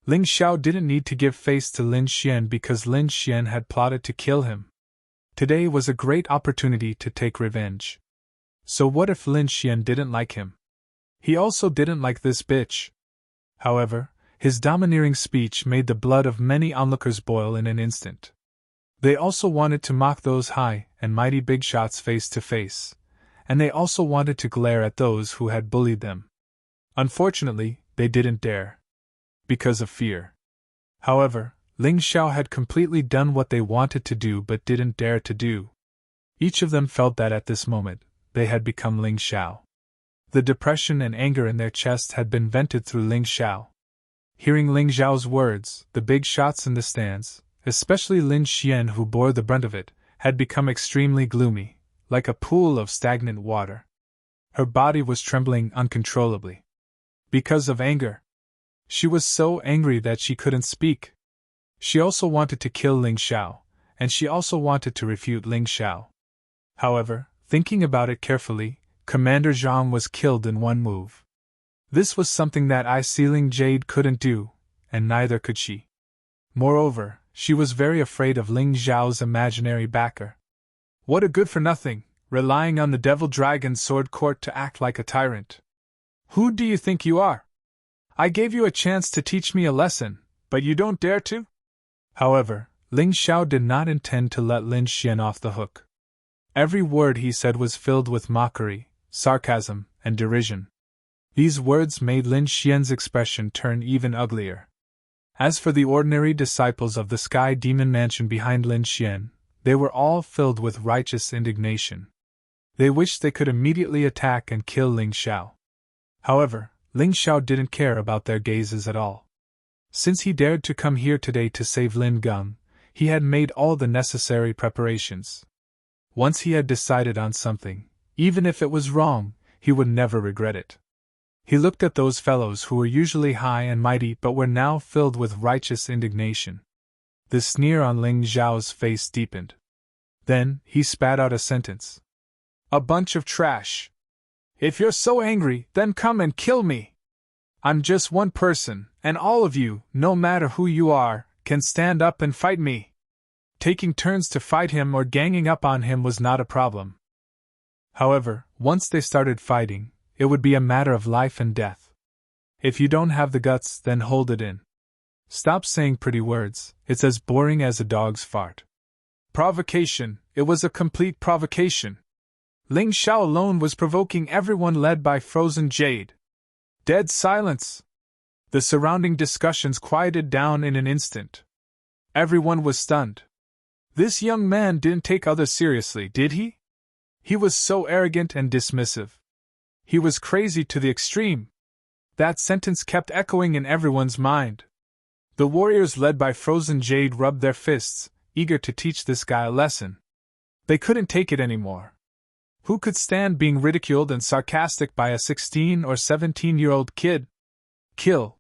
Ling Xiao didn't need to give face to Lin Xian because Lin Xian had plotted to kill him. Today was a great opportunity to take revenge. So what if Lin Xian didn't like him? He also didn't like this bitch. However, his domineering speech made the blood of many onlookers boil in an instant. They also wanted to mock those high and mighty big shots face to face, and they also wanted to glare at those who had bullied them. Unfortunately, they didn't dare. Because of fear. However, Ling Xiao had completely done what they wanted to do but didn't dare to do. Each of them felt that at this moment, they had become Ling Xiao. The depression and anger in their chest had been vented through Ling Xiao. Hearing Ling Xiao's words, the big shots in the stands, especially Lin Xian who bore the brunt of it, had become extremely gloomy, like a pool of stagnant water. Her body was trembling uncontrollably. Because of anger. She was so angry that she couldn't speak. She also wanted to kill Ling Xiao, and she also wanted to refute Ling Xiao. However, thinking about it carefully, Commander Zhang was killed in one move. This was something that Sealing Jade couldn't do, and neither could she. Moreover, she was very afraid of Ling Xiao's imaginary backer. What a good-for-nothing, relying on the Devil Dragon Sword Court to act like a tyrant. Who do you think you are? I gave you a chance to teach me a lesson, but you don't dare to? However, Ling Xiao did not intend to let Lin Xian off the hook. Every word he said was filled with mockery, sarcasm, and derision. These words made Lin Xian's expression turn even uglier. As for the ordinary disciples of the Sky Demon Mansion behind Lin Xian, they were all filled with righteous indignation. They wished they could immediately attack and kill Ling Xiao. However, Ling Xiao didn't care about their gazes at all. Since he dared to come here today to save Lin Geng, he had made all the necessary preparations. Once he had decided on something, even if it was wrong, he would never regret it. He looked at those fellows who were usually high and mighty but were now filled with righteous indignation. The sneer on Ling Xiao's face deepened. Then, he spat out a sentence. A bunch of trash. If you're so angry, then come and kill me. I'm just one person, and all of you, no matter who you are, can stand up and fight me. Taking turns to fight him or ganging up on him was not a problem. However, once they started fighting, it would be a matter of life and death. If you don't have the guts, then hold it in. Stop saying pretty words, it's as boring as a dog's fart. Provocation, it was a complete provocation. Ling Xiao alone was provoking everyone, led by Frozen Jade. Dead silence. The surrounding discussions quieted down in an instant. Everyone was stunned. This young man didn't take others seriously, did he? He was so arrogant and dismissive. He was crazy to the extreme. That sentence kept echoing in everyone's mind. The warriors led by Frozen Jade rubbed their fists, eager to teach this guy a lesson. They couldn't take it anymore. Who could stand being ridiculed and sarcastic by a 16 or 17-year-old kid? Kill.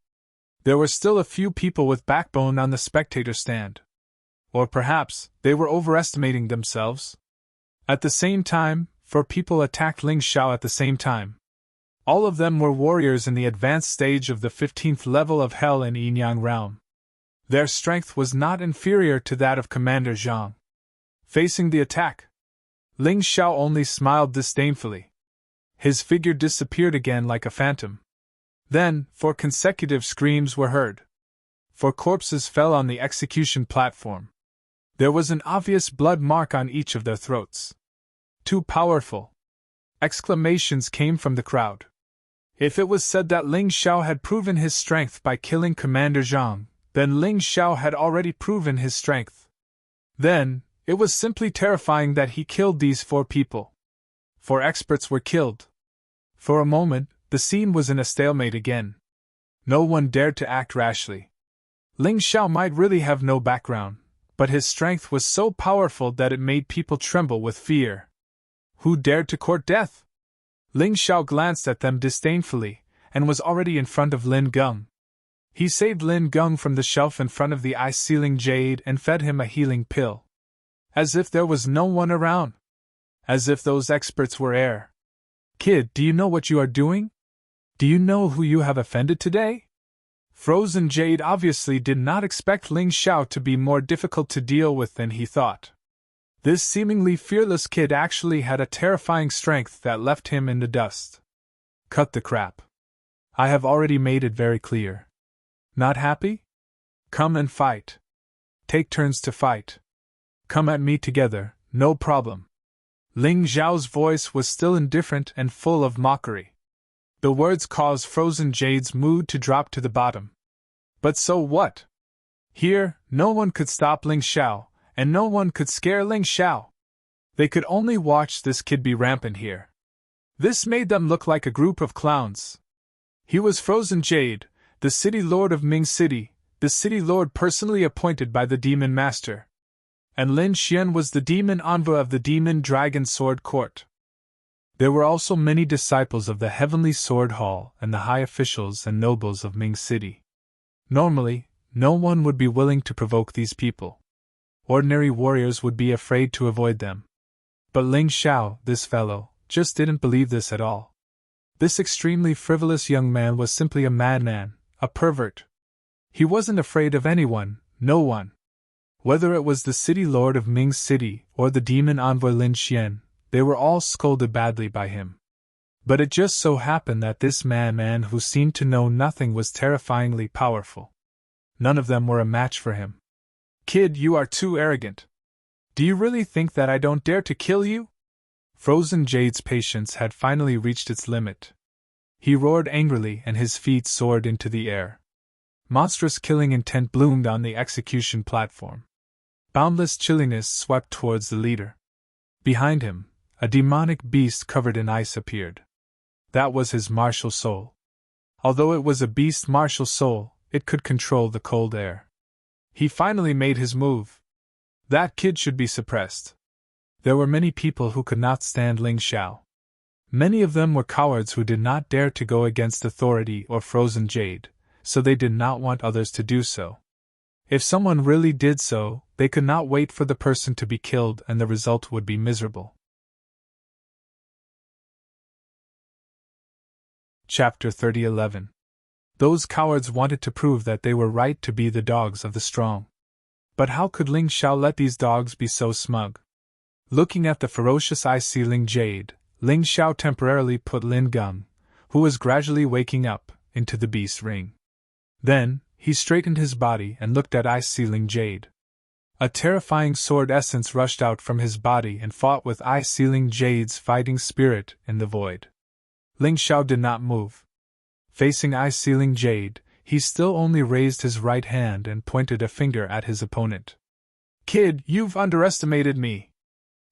There were still a few people with backbone on the spectator stand. Or perhaps they were overestimating themselves. At the same time, 4 people attacked Ling Xiao at the same time. All of them were warriors in the advanced stage of the 15th level of Hell and Yin Yang realm. Their strength was not inferior to that of Commander Zhang. Facing the attack, Ling Xiao only smiled disdainfully. His figure disappeared again like a phantom. Then, 4 consecutive screams were heard. 4 corpses fell on the execution platform. There was an obvious blood mark on each of their throats. Too powerful! Exclamations came from the crowd. If it was said that Ling Xiao had proven his strength by killing Commander Zhang, then Ling Xiao had already proven his strength. Then, it was simply terrifying that he killed these 4 people. 4 experts were killed. For a moment, the scene was in a stalemate again. No one dared to act rashly. Ling Xiao might really have no background, but his strength was so powerful that it made people tremble with fear. Who dared to court death? Ling Xiao glanced at them disdainfully, and was already in front of Lin Geng. He saved Lin Geng from the shelf in front of the eye-sealing Jade and fed him a healing pill. As if there was no one around. As if those experts were air. Kid, do you know what you are doing? Do you know who you have offended today? Frozen Jade obviously did not expect Ling Xiao to be more difficult to deal with than he thought. This seemingly fearless kid actually had a terrifying strength that left him in the dust. Cut the crap. I have already made it very clear. Not happy? Come and fight. Take turns to fight. Come at me together, no problem. Ling Xiao's voice was still indifferent and full of mockery. The words caused Frozen Jade's mood to drop to the bottom. But so what? Here, no one could stop Ling Xiao, and no one could scare Ling Xiao. They could only watch this kid be rampant here. This made them look like a group of clowns. He was Frozen Jade, the city lord of Ming City, the city lord personally appointed by the Demon Master. And Lin Xian was the demon envoy of the Demon Dragon Sword Court. There were also many disciples of the Heavenly Sword Hall and the high officials and nobles of Ming City. Normally, no one would be willing to provoke these people. Ordinary warriors would be afraid to avoid them. But Ling Xiao, this fellow, just didn't believe this at all. This extremely frivolous young man was simply a madman, a pervert. He wasn't afraid of anyone, no one. Whether it was the city lord of Ming City or the demon envoy Lin Xian, they were all scolded badly by him. But it just so happened that this man who seemed to know nothing was terrifyingly powerful. None of them were a match for him. Kid, you are too arrogant. Do you really think that I don't dare to kill you? Frozen Jade's patience had finally reached its limit. He roared angrily and his feet soared into the air. Monstrous killing intent bloomed on the execution platform. Boundless chilliness swept towards the leader. Behind him, a demonic beast covered in ice appeared. That was his martial soul. Although it was a beast martial soul, it could control the cold air. He finally made his move. That kid should be suppressed. There were many people who could not stand Ling Xiao. Many of them were cowards who did not dare to go against authority or Frozen Jade, so they did not want others to do so. If someone really did so, they could not wait for the person to be killed and the result would be miserable. Chapter 30:11. Those cowards wanted to prove that they were right to be the dogs of the strong. But how could Ling Xiao let these dogs be so smug? Looking at the ferocious icy Ling Jade, Ling Xiao temporarily put Lin Geng, who was gradually waking up, into the beast ring. Then, he straightened his body and looked at icy Ling Jade. A terrifying sword essence rushed out from his body and fought with icy Ling Jade's fighting spirit in the void. Ling Xiao did not move. Facing icy Ling Jade, he still only raised his right hand and pointed a finger at his opponent. "Kid, you've underestimated me."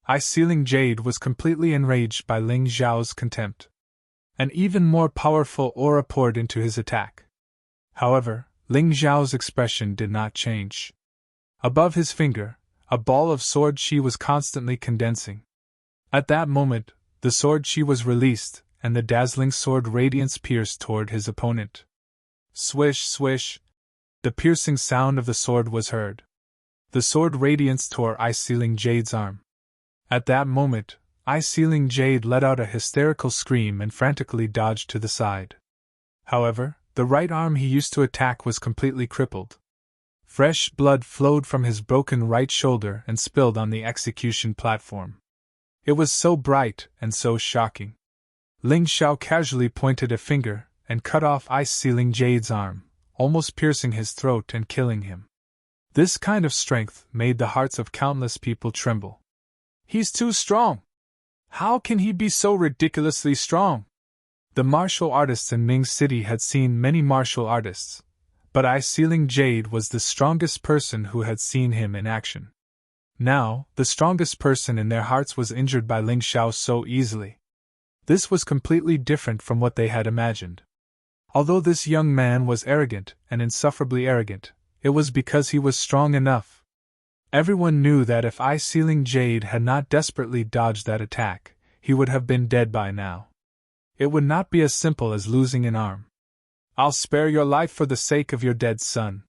Icy Ling Jade was completely enraged by Ling Xiao's contempt. An even more powerful aura poured into his attack. However, Ling Xiao's expression did not change. Above his finger, a ball of sword chi was constantly condensing. At that moment, the sword chi was released, and the dazzling sword radiance pierced toward his opponent. Swish, swish! The piercing sound of the sword was heard. The sword radiance tore icy Ling Jade's arm. At that moment, icy Ling Jade let out a hysterical scream and frantically dodged to the side. However, the right arm he used to attack was completely crippled. Fresh blood flowed from his broken right shoulder and spilled on the execution platform. It was so bright and so shocking. Ling Xiao casually pointed a finger and cut off icy Ling Jade's arm, almost piercing his throat and killing him. This kind of strength made the hearts of countless people tremble. "He's too strong! How can he be so ridiculously strong?" The martial artists in Ming City had seen many martial artists, but icy Ling Jade was the strongest person who had seen him in action. Now, the strongest person in their hearts was injured by Ling Xiao so easily. This was completely different from what they had imagined. Although this young man was arrogant and insufferably arrogant, it was because he was strong enough. Everyone knew that if icy Ling Jade had not desperately dodged that attack, he would have been dead by now. It would not be as simple as losing an arm. "I'll spare your life for the sake of your dead son.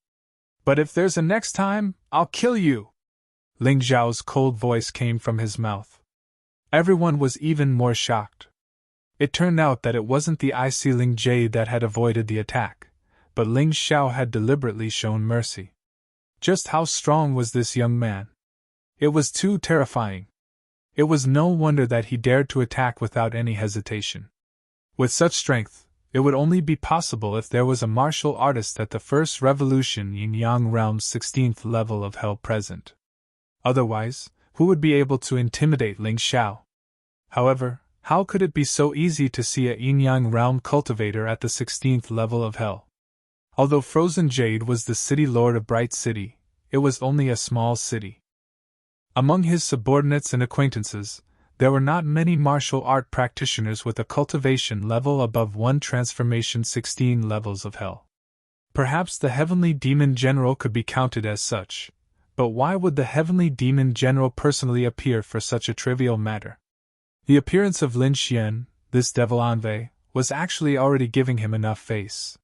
But if there's a next time, I'll kill you!" Ling Xiao's cold voice came from his mouth. Everyone was even more shocked. It turned out that it wasn't the icy Ling Jade that had avoided the attack, but Ling Xiao had deliberately shown mercy. Just how strong was this young man? It was too terrifying. It was no wonder that he dared to attack without any hesitation. With such strength, it would only be possible if there was a martial artist at the first revolution Yin-Yang Realm's 16th level of hell present. Otherwise, who would be able to intimidate Ling Xiao? However, how could it be so easy to see a Yin-Yang Realm cultivator at the 16th level of hell? Although Frozen Jade was the city lord of Bright City, it was only a small city. Among his subordinates and acquaintances, there were not many martial art practitioners with a cultivation level above 1 transformation 16 levels of hell. Perhaps the Heavenly Demon General could be counted as such, but why would the Heavenly Demon General personally appear for such a trivial matter? The appearance of Lin Xian, this devil unveil, was actually already giving him enough face.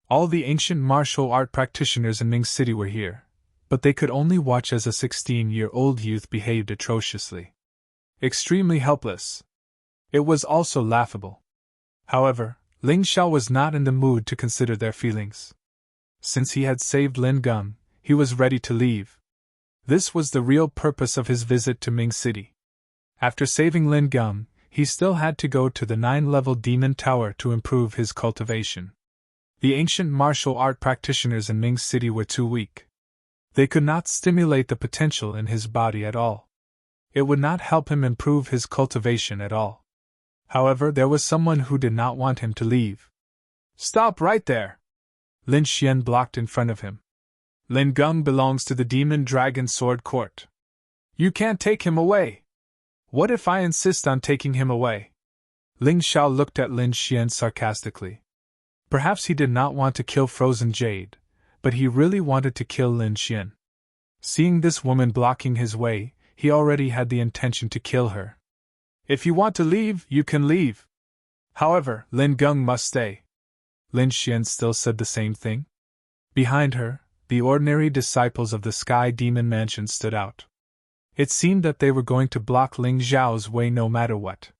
All the ancient martial art practitioners in Ming City were here, but they could only watch as a 16-year-old youth behaved atrociously. Extremely helpless. It was also laughable. However, Ling Xiao was not in the mood to consider their feelings. Since he had saved Lin Geng, he was ready to leave. This was the real purpose of his visit to Ming City. After saving Lin Geng, he still had to go to the 9-level Demon Tower to improve his cultivation. The ancient martial art practitioners in Ming City were too weak. They could not stimulate the potential in his body at all. It would not help him improve his cultivation at all. However, there was someone who did not want him to leave. "Stop right there!" Lin Xian blocked in front of him. "Lin Geng belongs to the Demon Dragon Sword Court. You can't take him away." "What if I insist on taking him away?" Ling Xiao looked at Lin Xian sarcastically. Perhaps he did not want to kill Frozen Jade, but he really wanted to kill Lin Xian. Seeing this woman blocking his way, he already had the intention to kill her. "If you want to leave, you can leave. However, Lin Geng must stay." Lin Xian still said the same thing. Behind her, the ordinary disciples of the Sky Demon Mansion stood out. It seemed that they were going to block Ling Xiao's way no matter what.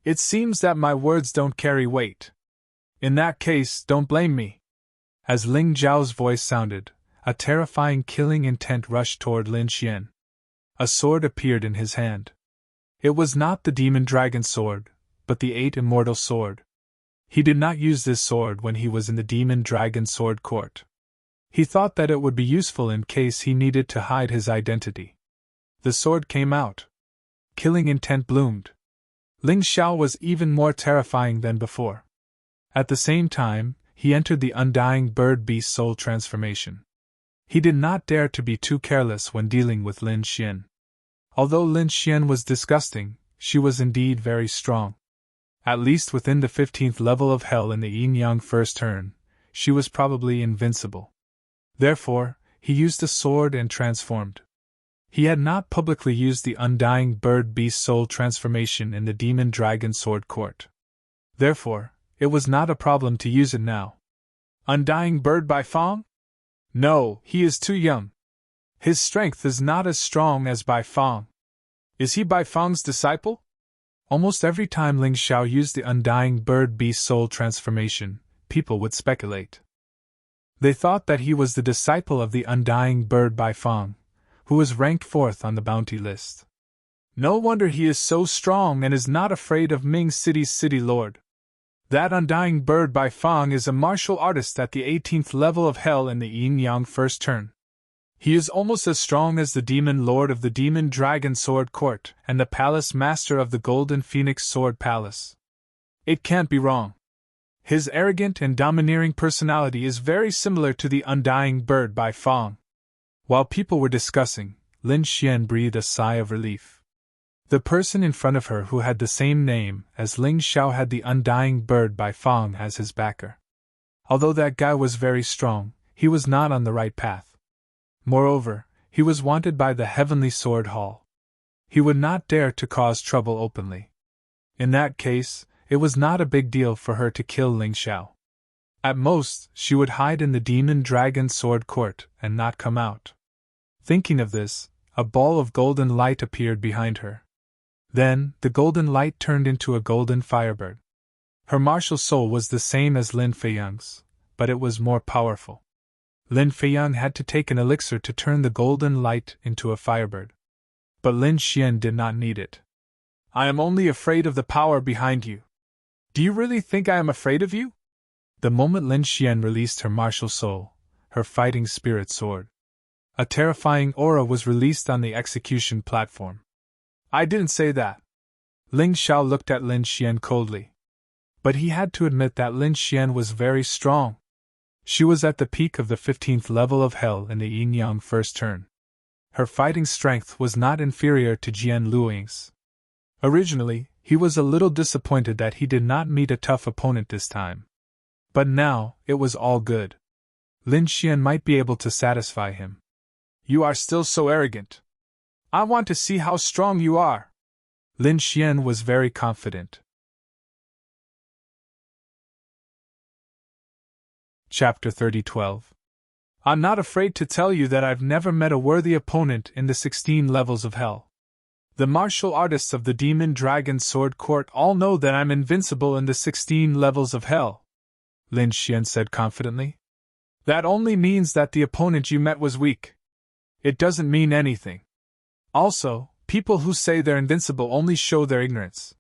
"It seems that my words don't carry weight. In that case, don't blame me," As Ling Zhao's voice sounded, a terrifying killing intent rushed toward Lin Xian. A sword appeared in his hand. It was not the demon dragon sword, but the 8 immortal sword. He did not use this sword when he was in the demon dragon sword court. He thought that it would be useful in case he needed to hide his identity. The sword came out. Killing intent bloomed. Ling Xiao was even more terrifying than before. At the same time, he entered the undying bird-beast soul transformation. He did not dare to be too careless when dealing with Lin Xian. Although Lin Xian was disgusting, she was indeed very strong. At least within the 15th level of hell in the yin-yang first turn, she was probably invincible. Therefore, he used a sword and transformed. He had not publicly used the undying bird-beast soul transformation in the demon dragon sword court. Therefore, it was not a problem to use it now. Undying bird by Fang? No, he is too young. His strength is not as strong as Bai Fang. Is he Bai Fang's disciple? Almost every time Ling Xiao used the undying bird-beast soul transformation, people would speculate. They thought that he was the disciple of the undying bird Bai Fang, who was ranked 4th on the bounty list. No wonder he is so strong and is not afraid of Ming City's city lord. That undying bird Bai Fang is a martial artist at the 18th level of hell in the yin-yang first turn. He is almost as strong as the demon lord of the demon dragon sword court and the palace master of the golden phoenix sword palace. It can't be wrong. His arrogant and domineering personality is very similar to the undying bird Bai Fang. While people were discussing, Lin Xian breathed a sigh of relief. The person in front of her who had the same name as Ling Xiao had the undying bird Bai Fang as his backer. Although that guy was very strong, he was not on the right path. Moreover, he was wanted by the Heavenly Sword Hall. He would not dare to cause trouble openly. In that case, it was not a big deal for her to kill Ling Xiao. At most, she would hide in the demon dragon sword court and not come out. Thinking of this, a ball of golden light appeared behind her. Then, the golden light turned into a golden firebird. Her martial soul was the same as Lin Feiyang's, but it was more powerful. Lin Feiyang had to take an elixir to turn the golden light into a firebird. But Lin Xian did not need it. I am only afraid of the power behind you. Do you really think I am afraid of you? The moment Lin Xian released her martial soul, her fighting spirit soared. A terrifying aura was released on the execution platform. I didn't say that. Ling Xiao looked at Lin Xian coldly. But he had to admit that Lin Xian was very strong. She was at the peak of the 15th level of hell in the yin-yang first turn. Her fighting strength was not inferior to Jian Luoying's. Originally, he was a little disappointed that he did not meet a tough opponent this time. But now, it was all good. Lin Xian might be able to satisfy him. You are still so arrogant. I want to see how strong you are. Lin Xian was very confident. Chapter 30:12. I'm not afraid to tell you that I've never met a worthy opponent in the 16 levels of hell. The martial artists of the Demon Dragon Sword Court all know that I'm invincible in the 16 levels of hell, Lin Xian said confidently. That only means that the opponent you met was weak. It doesn't mean anything. Also, people who say they're invincible only show their ignorance,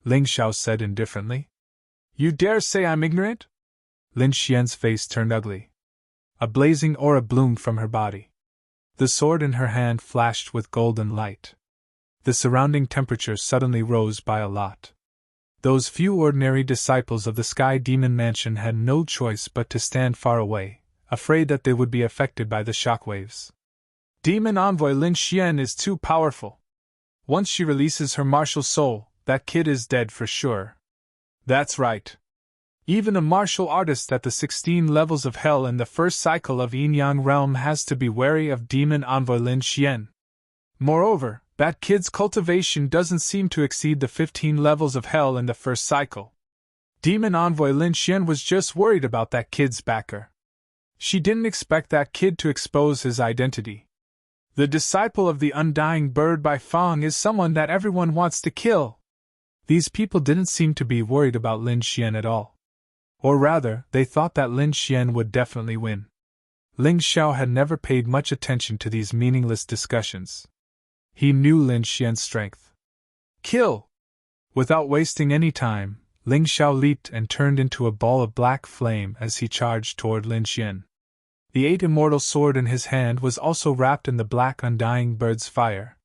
Ling Xiao said indifferently. You dare say I'm ignorant? Lin Xian's face turned ugly. A blazing aura bloomed from her body. The sword in her hand flashed with golden light. The surrounding temperature suddenly rose by a lot. Those few ordinary disciples of the Sky Demon Mansion had no choice but to stand far away, afraid that they would be affected by the shockwaves. Demon Envoy Lin Xian is too powerful. Once she releases her martial soul, that kid is dead for sure. That's right. Even a martial artist at the 16 levels of hell in the first cycle of Yin-Yang realm has to be wary of Demon Envoy Lin Xian. Moreover, that kid's cultivation doesn't seem to exceed the 15 levels of hell in the first cycle. Demon Envoy Lin Xian was just worried about that kid's backer. She didn't expect that kid to expose his identity. The disciple of the Undying Bird by Fang is someone that everyone wants to kill. These people didn't seem to be worried about Lin Xian at all. Or rather, they thought that Lin Xian would definitely win. Ling Xiao had never paid much attention to these meaningless discussions. He knew Lin Xian's strength. Kill! Without wasting any time, Ling Xiao leaped and turned into a ball of black flame as he charged toward Lin Xian. The 8 immortal sword in his hand was also wrapped in the black undying bird's fire.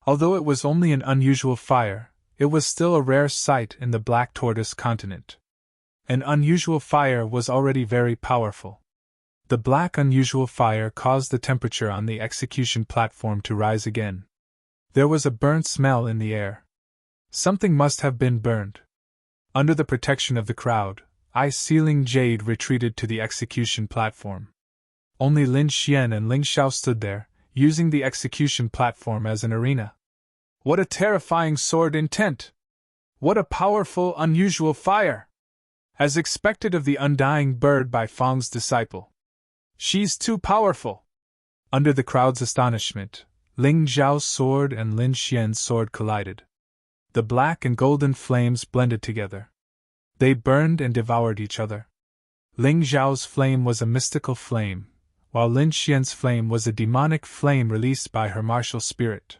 Although it was only an unusual fire, it was still a rare sight in the Black Tortoise continent. An unusual fire was already very powerful. The black unusual fire caused the temperature on the execution platform to rise again. There was a burnt smell in the air. Something must have been burned. Under the protection of the crowd, ice-sealing Jade retreated to the execution platform. Only Lin Xian and Ling Xiao stood there, using the execution platform as an arena. What a terrifying sword intent! What a powerful, unusual fire! As expected of the undying bird by Fang's disciple. She's too powerful! Under the crowd's astonishment, Ling Zhao's sword and Lin Xian's sword collided. The black and golden flames blended together. They burned and devoured each other. Ling Zhao's flame was a mystical flame, while Lin Xian's flame was a demonic flame released by her martial spirit.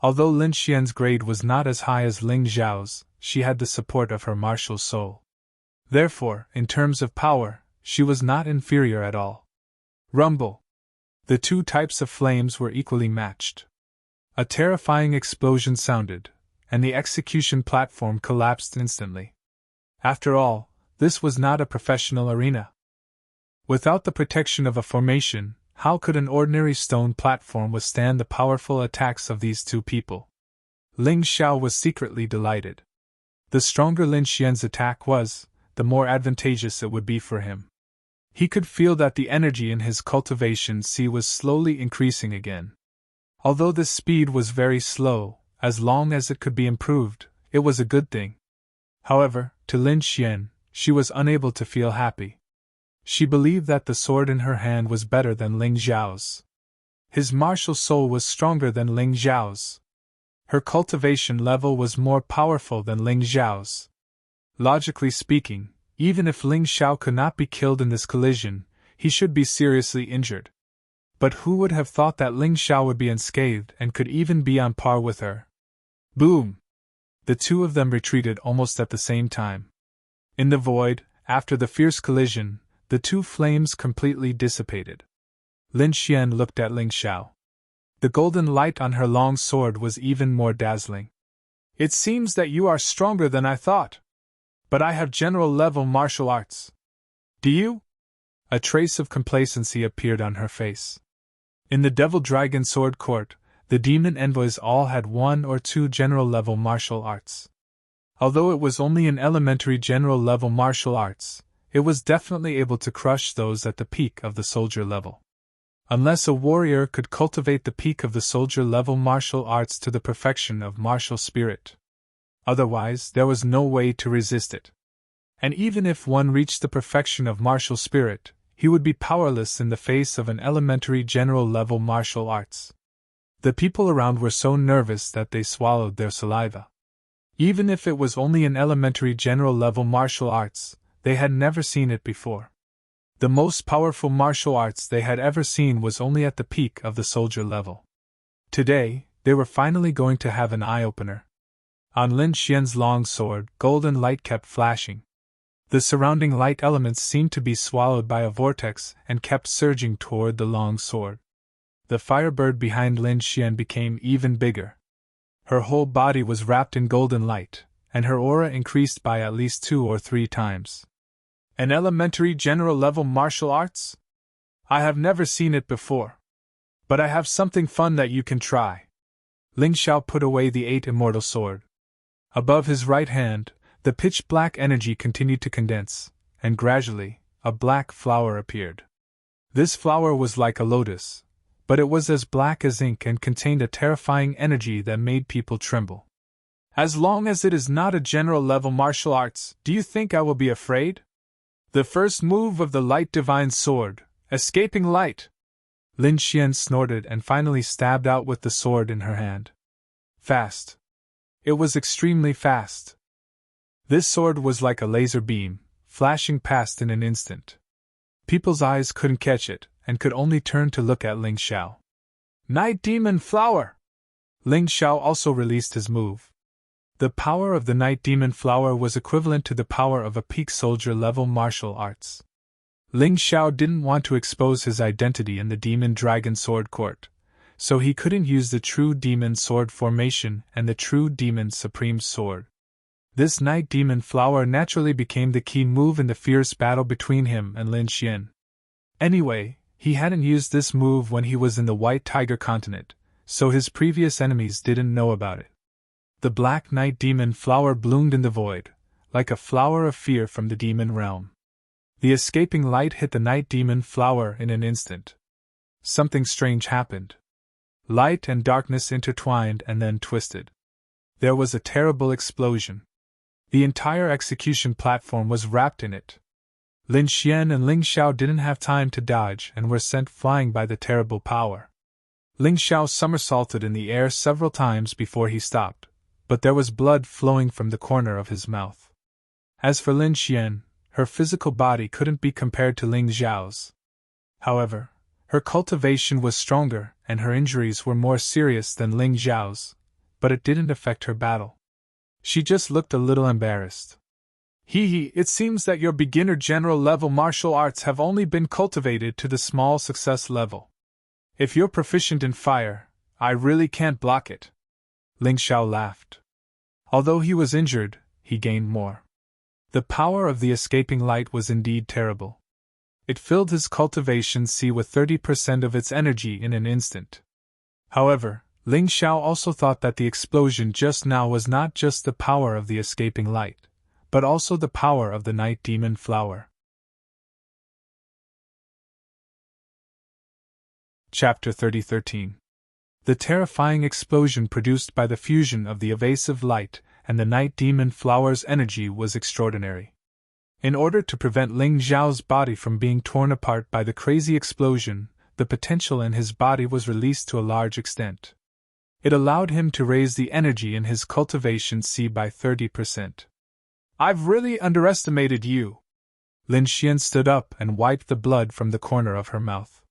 Although Lin Xian's grade was not as high as Ling Zhao's, she had the support of her martial soul. Therefore, in terms of power, she was not inferior at all. Rumble! The two types of flames were equally matched. A terrifying explosion sounded, and the execution platform collapsed instantly. After all, this was not a professional arena. Without the protection of a formation, how could an ordinary stone platform withstand the powerful attacks of these two people? Ling Xiao was secretly delighted. The stronger Lin Xian's attack was, the more advantageous it would be for him. He could feel that the energy in his cultivation sea was slowly increasing again. Although this speed was very slow, as long as it could be improved, it was a good thing. However, to Lin Xian, she was unable to feel happy. She believed that the sword in her hand was better than Ling Zhao's. His martial soul was stronger than Ling Zhao's. Her cultivation level was more powerful than Ling Zhao's. Logically speaking, even if Ling Xiao could not be killed in this collision, he should be seriously injured. But who would have thought that Ling Xiao would be unscathed and could even be on par with her? Boom! The two of them retreated almost at the same time. In the void, after the fierce collision, the two flames completely dissipated. Lin Xian looked at Ling Xiao. The golden light on her long sword was even more dazzling. It seems that you are stronger than I thought. But I have general-level martial arts. Do you? A trace of complacency appeared on her face. In the Devil Dragon Sword Court, the demon envoys all had 1 or 2 general-level martial arts. Although it was only an elementary general-level martial arts, it was definitely able to crush those at the peak of the soldier level. Unless a warrior could cultivate the peak of the soldier level martial arts to the perfection of martial spirit. Otherwise, there was no way to resist it. And even if one reached the perfection of martial spirit, he would be powerless in the face of an elementary general level martial arts. The people around were so nervous that they swallowed their saliva. Even if it was only an elementary general level martial arts, they had never seen it before. The most powerful martial arts they had ever seen was only at the peak of the soldier level. Today, they were finally going to have an eye-opener. On Lin Xian's long sword, golden light kept flashing. The surrounding light elements seemed to be swallowed by a vortex and kept surging toward the long sword. The firebird behind Lin Xian became even bigger. Her whole body was wrapped in golden light, and her aura increased by at least 2 or 3 times. An elementary general-level martial arts? I have never seen it before. But I have something fun that you can try. Ling Xiao put away the 8 immortal sword. Above his right hand, the pitch-black energy continued to condense, and gradually, a black flower appeared. This flower was like a lotus, but it was as black as ink and contained a terrifying energy that made people tremble. As long as it is not a general-level martial arts, do you think I will be afraid? The first move of the light divine sword, escaping light! Lin Xian snorted and finally stabbed out with the sword in her hand. Fast. It was extremely fast. This sword was like a laser beam, flashing past in an instant. People's eyes couldn't catch it, and could only turn to look at Ling Xiao. Night Demon Flower! Ling Xiao also released his move. The power of the Night Demon Flower was equivalent to the power of a peak soldier level martial arts. Ling Xiao didn't want to expose his identity in the Demon Dragon Sword Court, so he couldn't use the True Demon Sword formation and the True Demon Supreme Sword. This Night Demon Flower naturally became the key move in the fierce battle between him and Lin Xian. Anyway, he hadn't used this move when he was in the White Tiger continent, so his previous enemies didn't know about it. The Black Night Demon Flower bloomed in the void, like a flower of fear from the demon realm. The escaping light hit the Night Demon Flower in an instant. Something strange happened. Light and darkness intertwined and then twisted. There was a terrible explosion. The entire execution platform was wrapped in it. Lin Xian and Ling Xiao didn't have time to dodge and were sent flying by the terrible power. Ling Xiao somersaulted in the air several times before he stopped, but there was blood flowing from the corner of his mouth. As for Lin Xian, her physical body couldn't be compared to Ling Xiao's. However, her cultivation was stronger and her injuries were more serious than Ling Xiao's, but it didn't affect her battle. She just looked a little embarrassed. It seems that your beginner general level martial arts have only been cultivated to the small success level. If you're proficient in fire, I really can't block it. Ling Xiao laughed. Although he was injured, he gained more. The power of the escaping light was indeed terrible. It filled his cultivation sea with 30% of its energy in an instant. However, Ling Xiao also thought that the explosion just now was not just the power of the escaping light, but also the power of the Night Demon Flower. Chapter 30:13. The terrifying explosion produced by the fusion of the evasive light and the Night Demon Flower's energy was extraordinary. In order to prevent Ling Xiao's body from being torn apart by the crazy explosion, the potential in his body was released to a large extent. It allowed him to raise the energy in his cultivation sea by 30%. I've really underestimated you. Lin Xian stood up and wiped the blood from the corner of her mouth.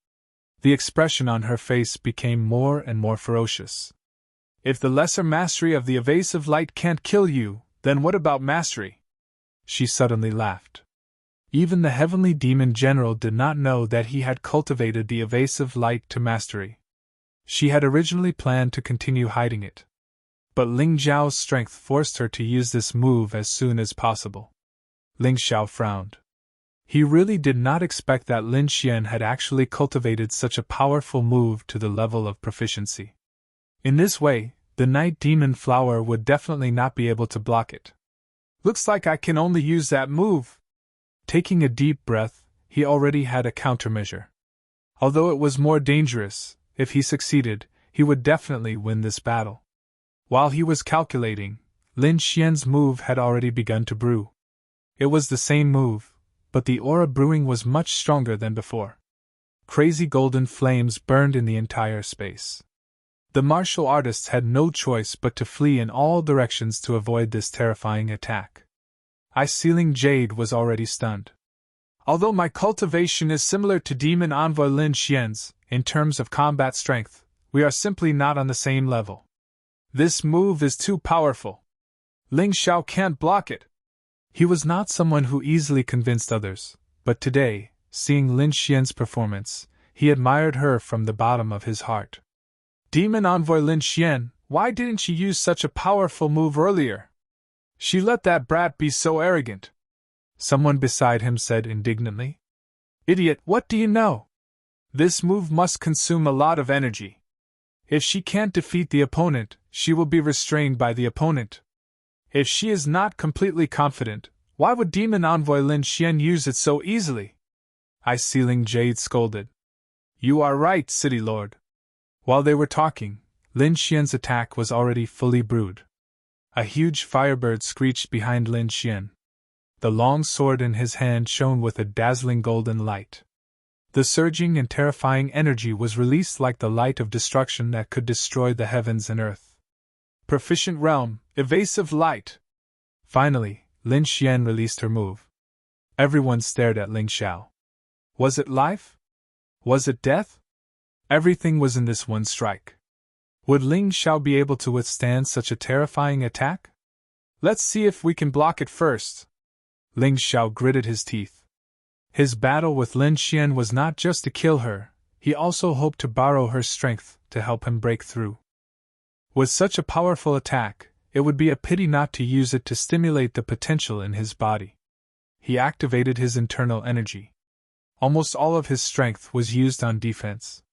The expression on her face became more and more ferocious. If the lesser mastery of the evasive light can't kill you, then what about mastery? She suddenly laughed. Even the heavenly demon general did not know that he had cultivated the evasive light to mastery. She had originally planned to continue hiding it. But Ling Xiao's strength forced her to use this move as soon as possible. Ling Xiao frowned. He really did not expect that Lin Xian had actually cultivated such a powerful move to the level of proficiency. In this way, the Night Demon Flower would definitely not be able to block it. Looks like I can only use that move. Taking a deep breath, he already had a countermeasure. Although it was more dangerous, if he succeeded, he would definitely win this battle. While he was calculating, Lin Xian's move had already begun to brew. It was the same move, but the aura brewing was much stronger than before. Crazy golden flames burned in the entire space. The martial artists had no choice but to flee in all directions to avoid this terrifying attack. Eye-sealing Jade was already stunned. Although my cultivation is similar to Demon Envoy Lin Xian's, in terms of combat strength, we are simply not on the same level. This move is too powerful. Ling Xiao can't block it. He was not someone who easily convinced others, but today, seeing Lin Xian's performance, he admired her from the bottom of his heart. Demon Envoy Lin Xian, why didn't she use such a powerful move earlier? She let that brat be so arrogant. Someone beside him said indignantly. Idiot, what do you know? This move must consume a lot of energy. If she can't defeat the opponent, she will be restrained by the opponent. If she is not completely confident, why would Demon Envoy Lin Xian use it so easily? Eye-sealing Jade scolded. You are right, City Lord. While they were talking, Lin Xian's attack was already fully brewed. A huge firebird screeched behind Lin Xian. The long sword in his hand shone with a dazzling golden light. The surging and terrifying energy was released like the light of destruction that could destroy the heavens and earth. Proficient realm, evasive light. Finally, Lin Xian released her move. Everyone stared at Ling Xiao. Was it life? Was it death? Everything was in this one strike. Would Ling Xiao be able to withstand such a terrifying attack? Let's see if we can block it first. Ling Xiao gritted his teeth. His battle with Lin Xian was not just to kill her, he also hoped to borrow her strength to help him break through. With such a powerful attack, it would be a pity not to use it to stimulate the potential in his body. He activated his internal energy. Almost all of his strength was used on defense.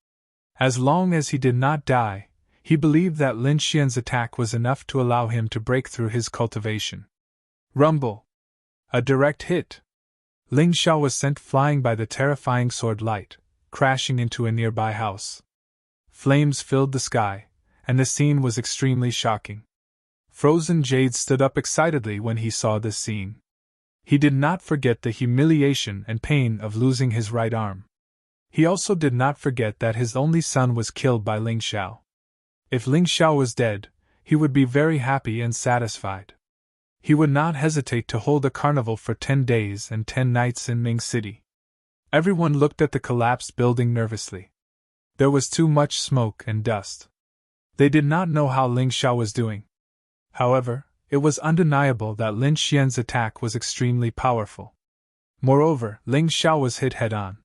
As long as he did not die, he believed that Lin Xian's attack was enough to allow him to break through his cultivation. Rumble! A direct hit! Ling Xiao was sent flying by the terrifying sword light, crashing into a nearby house. Flames filled the sky, and the scene was extremely shocking. Frozen Jade stood up excitedly when he saw this scene. He did not forget the humiliation and pain of losing his right arm. He also did not forget that his only son was killed by Ling Xiao. If Ling Xiao was dead, he would be very happy and satisfied. He would not hesitate to hold a carnival for 10 days and 10 nights in Ming City. Everyone looked at the collapsed building nervously. There was too much smoke and dust. They did not know how Ling Xiao was doing. However, it was undeniable that Lin Xian's attack was extremely powerful. Moreover, Ling Xiao was hit head-on.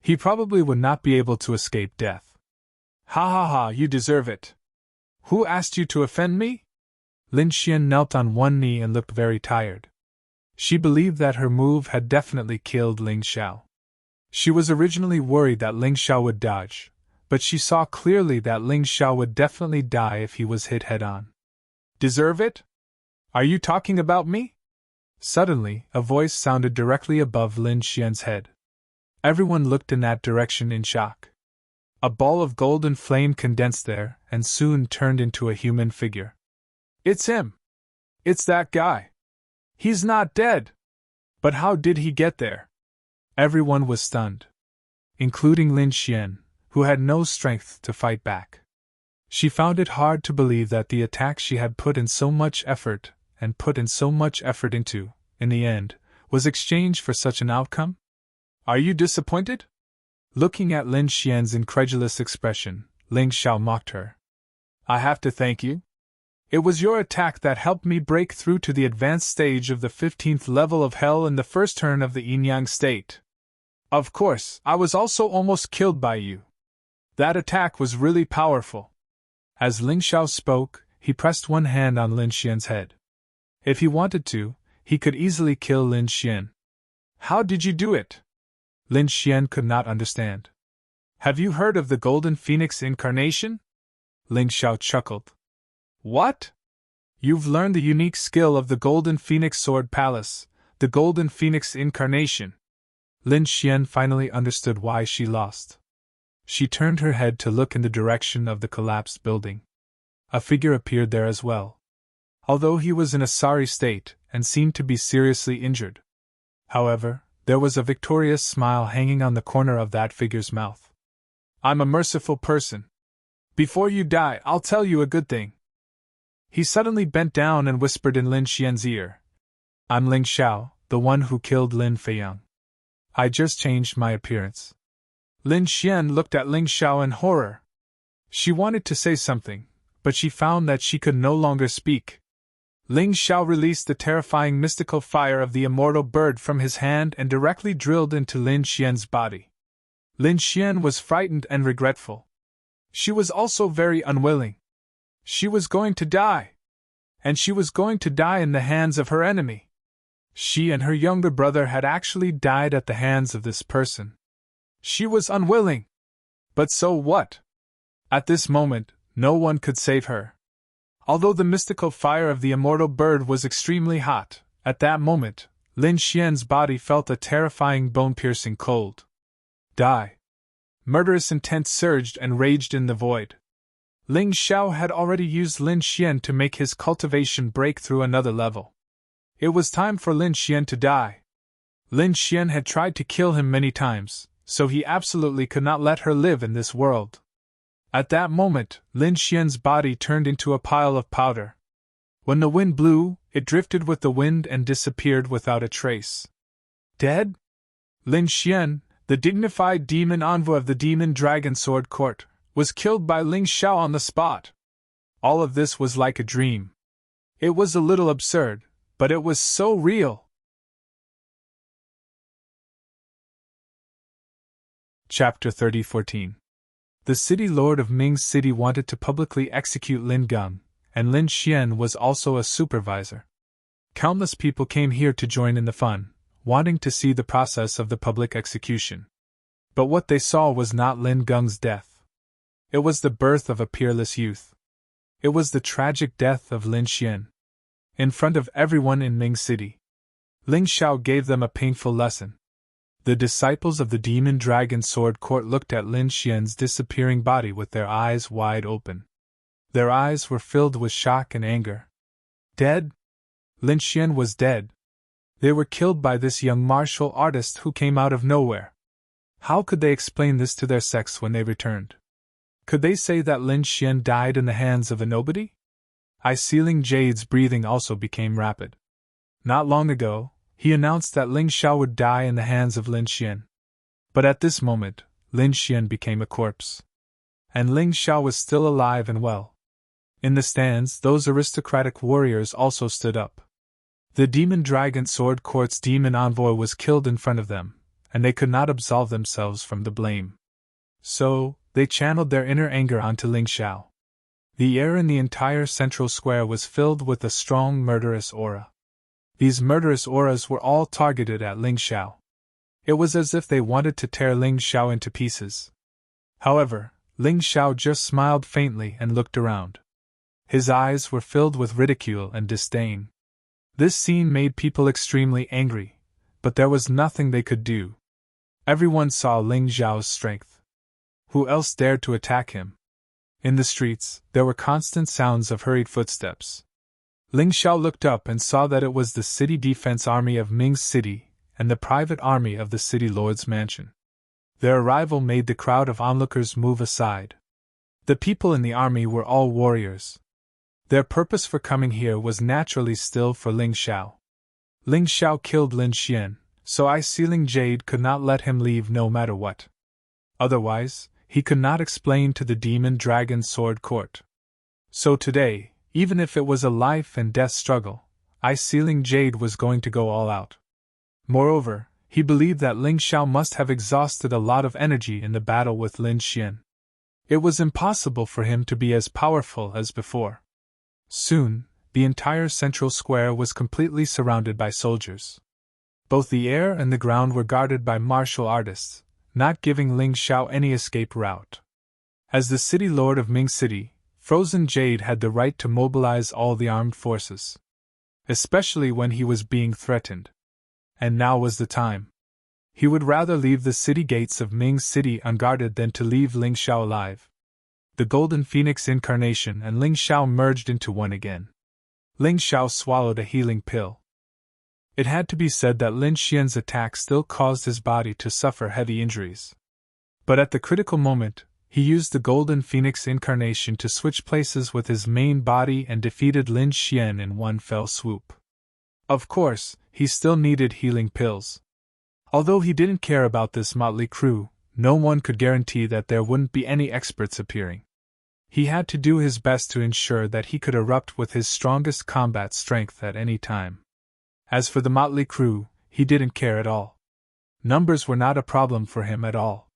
He probably would not be able to escape death. Ha ha ha, you deserve it. Who asked you to offend me? Lin Xian knelt on one knee and looked very tired. She believed that her move had definitely killed Ling Xiao. She was originally worried that Ling Xiao would dodge, but she saw clearly that Ling Xiao would definitely die if he was hit head-on. Deserve it? Are you talking about me? Suddenly, a voice sounded directly above Lin Xian's head. Everyone looked in that direction in shock. A ball of golden flame condensed there and soon turned into a human figure. It's him! It's that guy! He's not dead! But how did he get there? Everyone was stunned, including Lin Xian, who had no strength to fight back. She found it hard to believe that the attack she had put in so much effort into, in the end, was exchanged for such an outcome? Are you disappointed? Looking at Lin Xian's incredulous expression, Ling Xiao mocked her. I have to thank you. It was your attack that helped me break through to the advanced stage of the 15th level of Hell in the first turn of the Yin-Yang state. Of course, I was also almost killed by you. That attack was really powerful. As Ling Xiao spoke, he pressed one hand on Lin Xian's head. If he wanted to, he could easily kill Lin Xian. How did you do it? Lin Xian could not understand. Have you heard of the Golden Phoenix incarnation? Ling Xiao chuckled. What? You've learned the unique skill of the Golden Phoenix Sword Palace, the Golden Phoenix incarnation. Lin Xian finally understood why she lost. She turned her head to look in the direction of the collapsed building. A figure appeared there as well, although he was in a sorry state and seemed to be seriously injured. However, there was a victorious smile hanging on the corner of that figure's mouth. I'm a merciful person. Before you die, I'll tell you a good thing. He suddenly bent down and whispered in Lin Xian's ear. I'm Ling Xiao, the one who killed Lin Feiyang. I just changed my appearance. Lin Xian looked at Ling Xiao in horror. She wanted to say something, but she found that she could no longer speak. Ling Xiao released the terrifying mystical fire of the immortal bird from his hand and directly drilled into Lin Xian's body. Lin Xian was frightened and regretful. She was also very unwilling. She was going to die. And she was going to die in the hands of her enemy. She and her younger brother had actually died at the hands of this person. She was unwilling. But so what? At this moment, no one could save her. Although the mystical fire of the immortal bird was extremely hot, at that moment, Lin Xian's body felt a terrifying bone-piercing cold. Die. Murderous intent surged and raged in the void. Ling Xiao had already used Lin Xian to make his cultivation break through another level. It was time for Lin Xian to die. Lin Xian had tried to kill him many times, so he absolutely could not let her live in this world. At that moment, Lin Xian's body turned into a pile of powder. When the wind blew, it drifted with the wind and disappeared without a trace. Dead? Lin Xian, the dignified demon envoy of the Demon Dragon Sword Court, was killed by Ling Xiao on the spot. All of this was like a dream. It was a little absurd, but it was so real. Chapter 30:14. The city lord of Ming's city wanted to publicly execute Lin Geng, and Lin Xian was also a supervisor. Countless people came here to join in the fun, wanting to see the process of the public execution. But what they saw was not Lin Geng's death. It was the birth of a peerless youth. It was the tragic death of Lin Xian. In front of everyone in Ming City, Ling Xiao gave them a painful lesson. The disciples of the Demon Dragon Sword Court looked at Lin Xian's disappearing body with their eyes wide open. Their eyes were filled with shock and anger. Dead? Lin Xian was dead. They were killed by this young martial artist who came out of nowhere. How could they explain this to their sex when they returned? Could they say that Lin Xian died in the hands of a nobody? Eye-sealing Jade's breathing also became rapid. Not long ago, he announced that Ling Xiao would die in the hands of Lin Xian. But at this moment, Lin Xian became a corpse. And Ling Xiao was still alive and well. In the stands, those aristocratic warriors also stood up. The Demon Dragon Sword Court's demon envoy was killed in front of them, and they could not absolve themselves from the blame. So, they channeled their inner anger onto Ling Xiao. The air in the entire central square was filled with a strong murderous aura. These murderous auras were all targeted at Ling Xiao. It was as if they wanted to tear Ling Xiao into pieces. However, Ling Xiao just smiled faintly and looked around. His eyes were filled with ridicule and disdain. This scene made people extremely angry, but there was nothing they could do. Everyone saw Ling Xiao's strength. Who else dared to attack him? In the streets, there were constant sounds of hurried footsteps. Ling Xiao looked up and saw that it was the city defense army of Ming's city and the private army of the city lord's mansion. Their arrival made the crowd of onlookers move aside. The people in the army were all warriors. Their purpose for coming here was naturally still for Ling Xiao. Ling Xiao killed Lin Xian, so Eye-Sealing Jade could not let him leave no matter what. Otherwise, he could not explain to the Demon Dragon Sword Court. So today, even if it was a life and death struggle, Eye-Sealing Jade was going to go all out. Moreover, he believed that Ling Xiao must have exhausted a lot of energy in the battle with Lin Xian. It was impossible for him to be as powerful as before. Soon, the entire central square was completely surrounded by soldiers. Both the air and the ground were guarded by martial artists, not giving Ling Xiao any escape route. As the city lord of Ming City, Frozen Jade had the right to mobilize all the armed forces. Especially when he was being threatened. And now was the time. He would rather leave the city gates of Ming City unguarded than to leave Ling Xiao alive. The Golden Phoenix Incarnation and Ling Xiao merged into one again. Ling Xiao swallowed a healing pill. It had to be said that Lin Xian's attack still caused his body to suffer heavy injuries. But at the critical moment, he used the Golden Phoenix Incarnation to switch places with his main body and defeated Lin Xian in one fell swoop. Of course, he still needed healing pills. Although he didn't care about this motley crew, no one could guarantee that there wouldn't be any experts appearing. He had to do his best to ensure that he could erupt with his strongest combat strength at any time. As for the motley crew, he didn't care at all. Numbers were not a problem for him at all.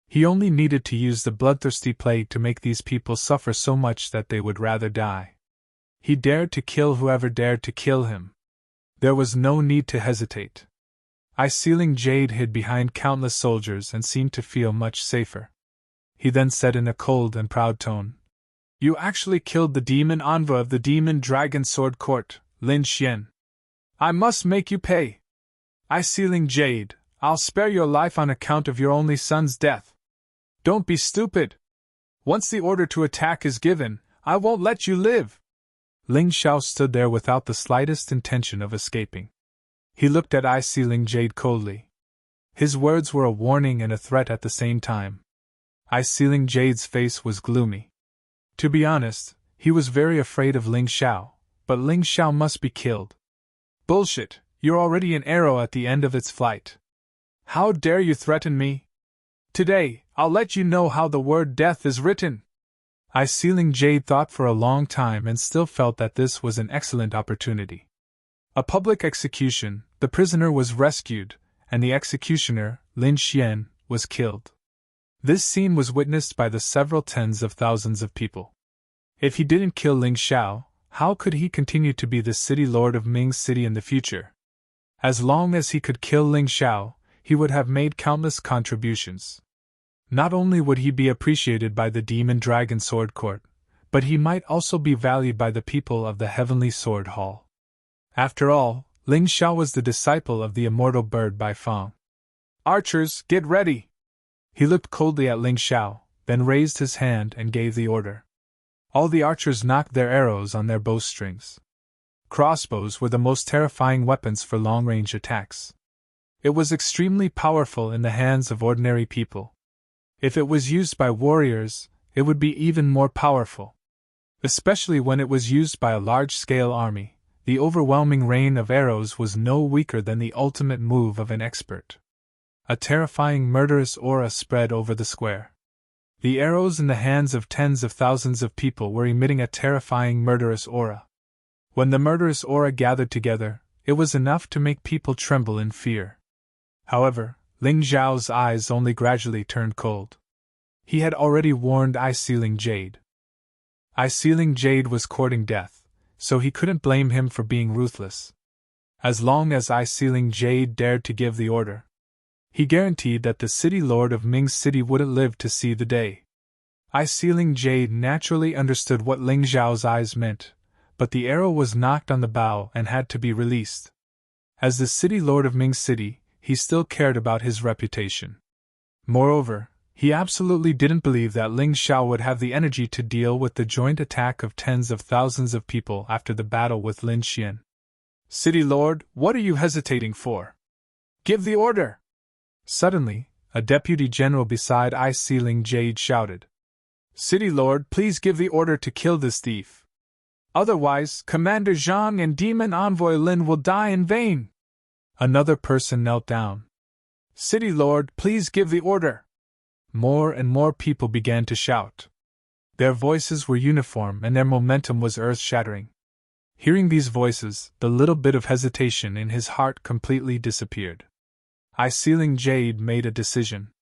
He only needed to use the bloodthirsty plague to make these people suffer so much that they would rather die. He dared to kill whoever dared to kill him. There was no need to hesitate. Eye-Sealing Jade hid behind countless soldiers and seemed to feel much safer. He then said in a cold and proud tone, "You actually killed the demon envoy of the Demon Dragon Sword Court, Lin Xian. I must make you pay. Eye-Sealing Jade, I'll spare your life on account of your only son's death. Don't be stupid. Once the order to attack is given, I won't let you live." Ling Xiao stood there without the slightest intention of escaping. He looked at Eye-Sealing Jade coldly. His words were a warning and a threat at the same time. Eye-Sealing Jade's face was gloomy. To be honest, he was very afraid of Ling Xiao, but Ling Xiao must be killed. "Bullshit, You're already an arrow at the end of its flight. How dare you threaten me? Today, I'll let you know how the word death is written. Eye-sealing Jade thought for a long time and still felt that this was an excellent opportunity. A public execution, the prisoner was rescued, and the executioner, Lin Xian, was killed. This scene was witnessed by the several tens of thousands of people. If he didn't kill Ling Xiao, how could he continue to be the city lord of Ming City in the future? As long as he could kill Ling Xiao, he would have made countless contributions. Not only would he be appreciated by the Demon Dragon Sword Court, but he might also be valued by the people of the Heavenly Sword Hall. After all, Ling Xiao was the disciple of the immortal bird Bai Fang. Archers, get ready! He looked coldly at Ling Xiao, then raised his hand and gave the order. All the archers knocked their arrows on their bowstrings. Crossbows were the most terrifying weapons for long-range attacks. It was extremely powerful in the hands of ordinary people. If it was used by warriors, it would be even more powerful. Especially when it was used by a large-scale army, the overwhelming rain of arrows was no weaker than the ultimate move of an expert. A terrifying murderous aura spread over the square. The arrows in the hands of tens of thousands of people were emitting a terrifying murderous aura. When the murderous aura gathered together, it was enough to make people tremble in fear. However, Ling Xiao's eyes only gradually turned cold. He had already warned Eye-Sealing Jade. Eye-Sealing Jade was courting death, so he couldn't blame him for being ruthless. As long as Eye-Sealing Jade dared to give the order, he guaranteed that the city lord of Ming City wouldn't live to see the day. Eye-Sealing Jade naturally understood what Ling Xiao's eyes meant, but the arrow was knocked on the bow and had to be released. As the city lord of Ming City, he still cared about his reputation. Moreover, he absolutely didn't believe that Ling Xiao would have the energy to deal with the joint attack of tens of thousands of people after the battle with Lin Xian. City Lord, what are you hesitating for? Give the order! Suddenly, a deputy general beside Eye-Sealing Jade shouted. City Lord, please give the order to kill this thief. Otherwise, Commander Zhang and Demon Envoy Lin will die in vain. Another person knelt down. City Lord, please give the order. More and more people began to shout. Their voices were uniform and their momentum was earth-shattering. Hearing these voices, the little bit of hesitation in his heart completely disappeared. Eye-Sealing Jade made a decision.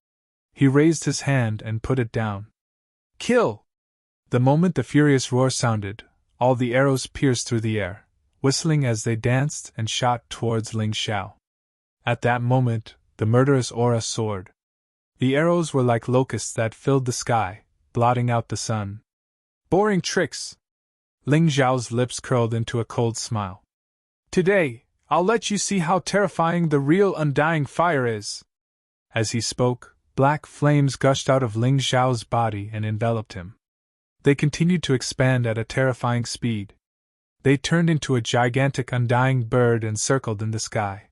He raised his hand and put it down. Kill! The moment the furious roar sounded, all the arrows pierced through the air, whistling as they danced and shot towards Ling Xiao. At that moment, the murderous aura soared. The arrows were like locusts that filled the sky, blotting out the sun. Boring tricks! Ling Xiao's lips curled into a cold smile. Today, I'll let you see how terrifying the real undying fire is. As he spoke, black flames gushed out of Ling Xiao's body and enveloped him. They continued to expand at a terrifying speed. They turned into a gigantic undying bird and circled in the sky.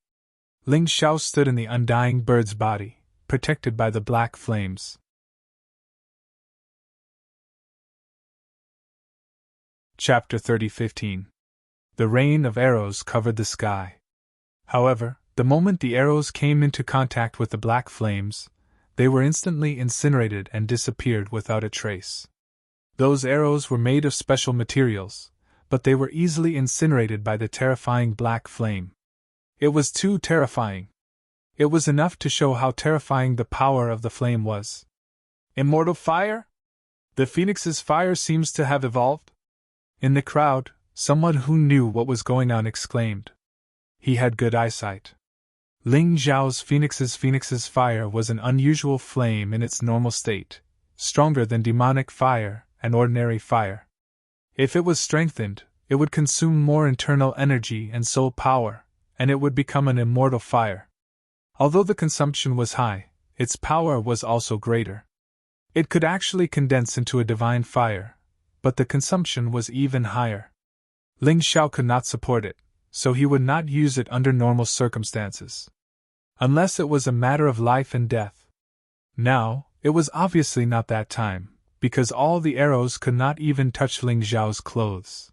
Ling Xiao stood in the undying bird's body, protected by the black flames. Chapter 30:15. The rain of arrows covered the sky. However, the moment the arrows came into contact with the black flames, they were instantly incinerated and disappeared without a trace. Those arrows were made of special materials, but they were easily incinerated by the terrifying black flame. It was too terrifying. It was enough to show how terrifying the power of the flame was. Immortal fire? The Phoenix's fire seems to have evolved? In the crowd, someone who knew what was going on exclaimed. He had good eyesight. Ling Xiao's Phoenix's fire was an unusual flame in its normal state, stronger than demonic fire and ordinary fire. If it was strengthened, it would consume more internal energy and soul power, and it would become an immortal fire. Although the consumption was high, its power was also greater. It could actually condense into a divine fire, but the consumption was even higher. Ling Xiao could not support it, so he would not use it under normal circumstances. Unless it was a matter of life and death. Now, it was obviously not that time, because all the arrows could not even touch Ling Xiao's clothes.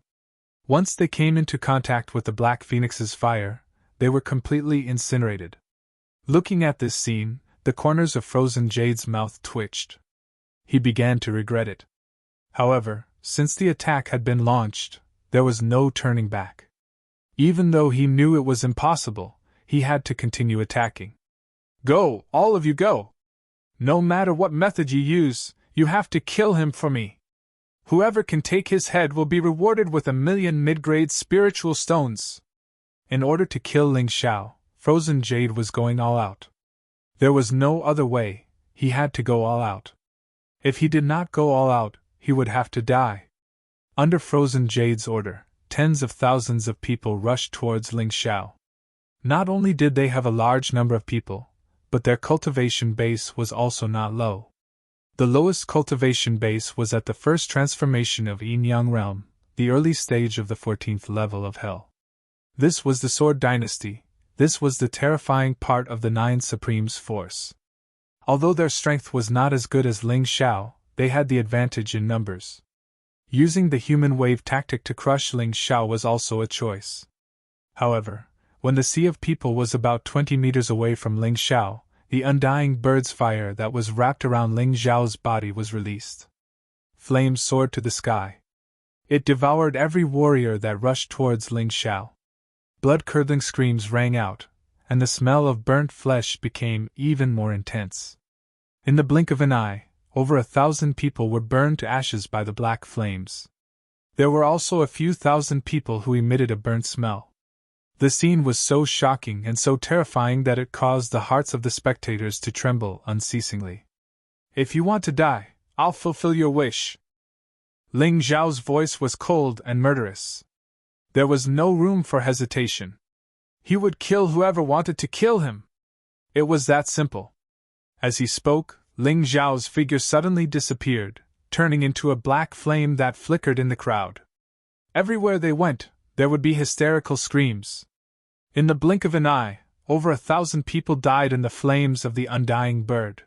Once they came into contact with the Black Phoenix's fire, they were completely incinerated. Looking at this scene, the corners of Frozen Jade's mouth twitched. He began to regret it. However, since the attack had been launched, there was no turning back. Even though he knew it was impossible, he had to continue attacking. Go, all of you go! No matter what method you use, you have to kill him for me. Whoever can take his head will be rewarded with 1,000,000 mid-grade spiritual stones. In order to kill Ling Xiao, Frozen Jade was going all out. There was no other way, he had to go all out. If he did not go all out, he would have to die. Under Frozen Jade's order, tens of thousands of people rushed towards Ling Xiao. Not only did they have a large number of people, but their cultivation base was also not low. The lowest cultivation base was at the first transformation of Yin-Yang realm, the early stage of the 14th level of Hell. This was the Sword Dynasty. This was the terrifying part of the Nine Supremes' force. Although their strength was not as good as Ling Xiao, they had the advantage in numbers. Using the human wave tactic to crush Ling Xiao was also a choice. However, when the sea of people was about 20 meters away from Ling Xiao, the undying bird's fire that was wrapped around Ling Xiao's body was released. Flames soared to the sky. It devoured every warrior that rushed towards Ling Xiao. Blood-curdling screams rang out, and the smell of burnt flesh became even more intense. In the blink of an eye, over 1,000 people were burned to ashes by the black flames. There were also a few thousand people who emitted a burnt smell. The scene was so shocking and so terrifying that it caused the hearts of the spectators to tremble unceasingly. If you want to die, I'll fulfill your wish. Ling Xiao's voice was cold and murderous. There was no room for hesitation. He would kill whoever wanted to kill him. It was that simple. As he spoke, Ling Xiao's figure suddenly disappeared, turning into a black flame that flickered in the crowd. Everywhere they went, there would be hysterical screams. In the blink of an eye, over 1,000 people died in the flames of the undying bird.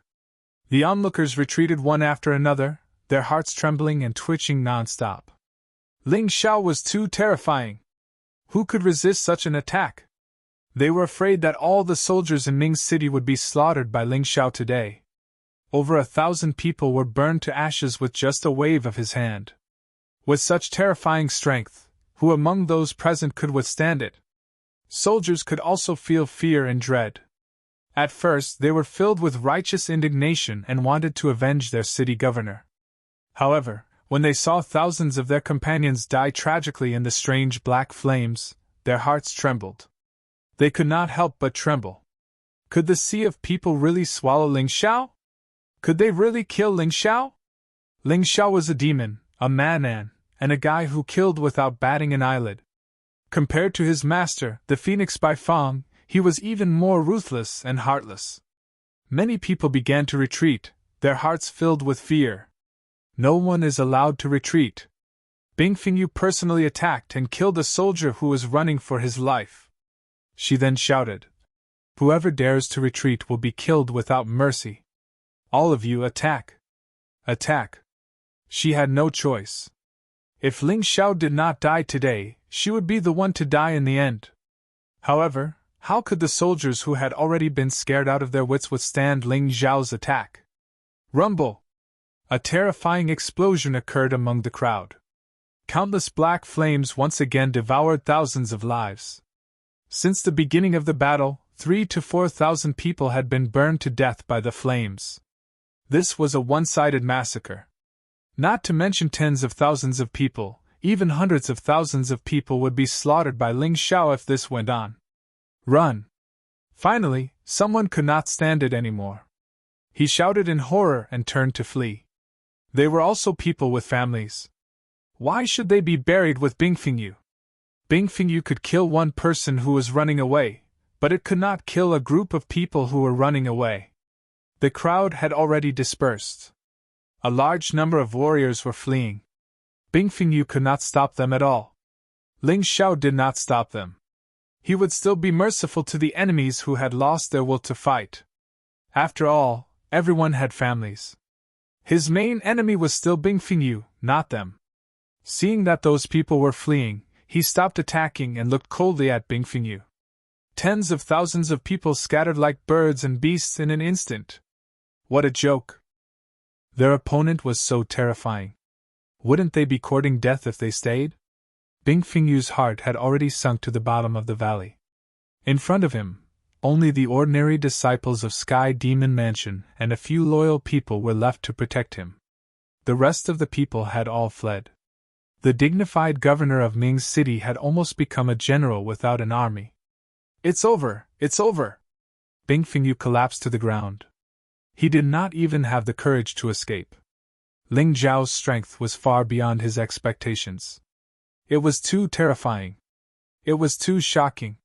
The onlookers retreated one after another, their hearts trembling and twitching non-stop. Ling Xiao was too terrifying. Who could resist such an attack? They were afraid that all the soldiers in Ming's city would be slaughtered by Ling Xiao today. Over 1,000 people were burned to ashes with just a wave of his hand. With such terrifying strength, who among those present could withstand it? Soldiers could also feel fear and dread. At first they were filled with righteous indignation and wanted to avenge their city governor. However, when they saw thousands of their companions die tragically in the strange black flames, their hearts trembled. They could not help but tremble. Could the sea of people really swallow Ling Xiao? Could they really kill Ling Xiao? Ling Xiao was a demon, a madman, and a guy who killed without batting an eyelid. Compared to his master, the Phoenix by Fang, he was even more ruthless and heartless. Many people began to retreat, their hearts filled with fear. No one is allowed to retreat. Bing Fengyu personally attacked and killed a soldier who was running for his life. She then shouted, "Whoever dares to retreat will be killed without mercy. All of you attack! Attack!" She had no choice. If Ling Xiao did not die today, she would be the one to die in the end. However, how could the soldiers who had already been scared out of their wits withstand Ling Xiao's attack? Rumble! A terrifying explosion occurred among the crowd. Countless black flames once again devoured thousands of lives. Since the beginning of the battle, 3,000 to 4,000 people had been burned to death by the flames. This was a one-sided massacre. Not to mention tens of thousands of people, even hundreds of thousands of people would be slaughtered by Ling Xiao if this went on. Run! Finally, someone could not stand it anymore. He shouted in horror and turned to flee. They were also people with families. Why should they be buried with Bing Fengyu? Bing Fengyu could kill one person who was running away, but it could not kill a group of people who were running away. The crowd had already dispersed. A large number of warriors were fleeing. Bing Fengyu could not stop them at all. Ling Xiao did not stop them. He would still be merciful to the enemies who had lost their will to fight. After all, everyone had families. His main enemy was still Bing Fengyu, not them. Seeing that those people were fleeing, he stopped attacking and looked coldly at Bing Fengyu. Tens of thousands of people scattered like birds and beasts in an instant. What a joke! Their opponent was so terrifying. Wouldn't they be courting death if they stayed? Bing Fingyu's heart had already sunk to the bottom of the valley. In front of him, only the ordinary disciples of Sky Demon Mansion and a few loyal people were left to protect him. The rest of the people had all fled. The dignified governor of Ming City had almost become a general without an army. It's over! It's over! Bing Fingyu collapsed to the ground. He did not even have the courage to escape. Ling Zhao's strength was far beyond his expectations. It was too terrifying. It was too shocking.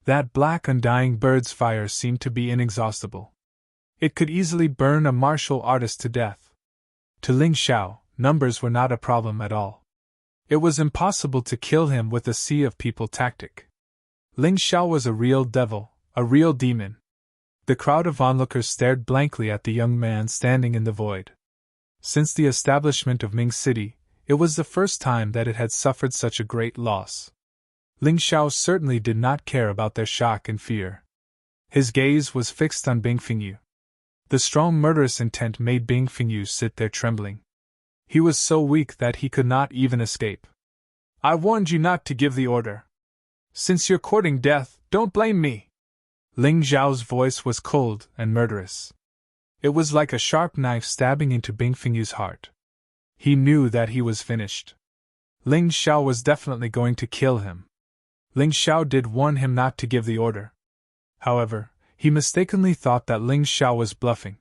That black undying bird's fire seemed to be inexhaustible. It could easily burn a martial artist to death. To Ling Zhao, numbers were not a problem at all. It was impossible to kill him with a sea of people tactic. Ling Zhao was a real devil, a real demon. The crowd of onlookers stared blankly at the young man standing in the void. Since the establishment of Ming City, it was the first time that it had suffered such a great loss. Ling Zhao certainly did not care about their shock and fear. His gaze was fixed on Bing Fingyu. The strong murderous intent made Bing Fingyu sit there trembling. He was so weak that he could not even escape. I warned you not to give the order. Since you're courting death, don't blame me. Ling Zhao's voice was cold and murderous. It was like a sharp knife stabbing into Bing Fingyu's heart. He knew that he was finished. Ling Zhao was definitely going to kill him. Ling Zhao did warn him not to give the order. However, he mistakenly thought that Ling Zhao was bluffing.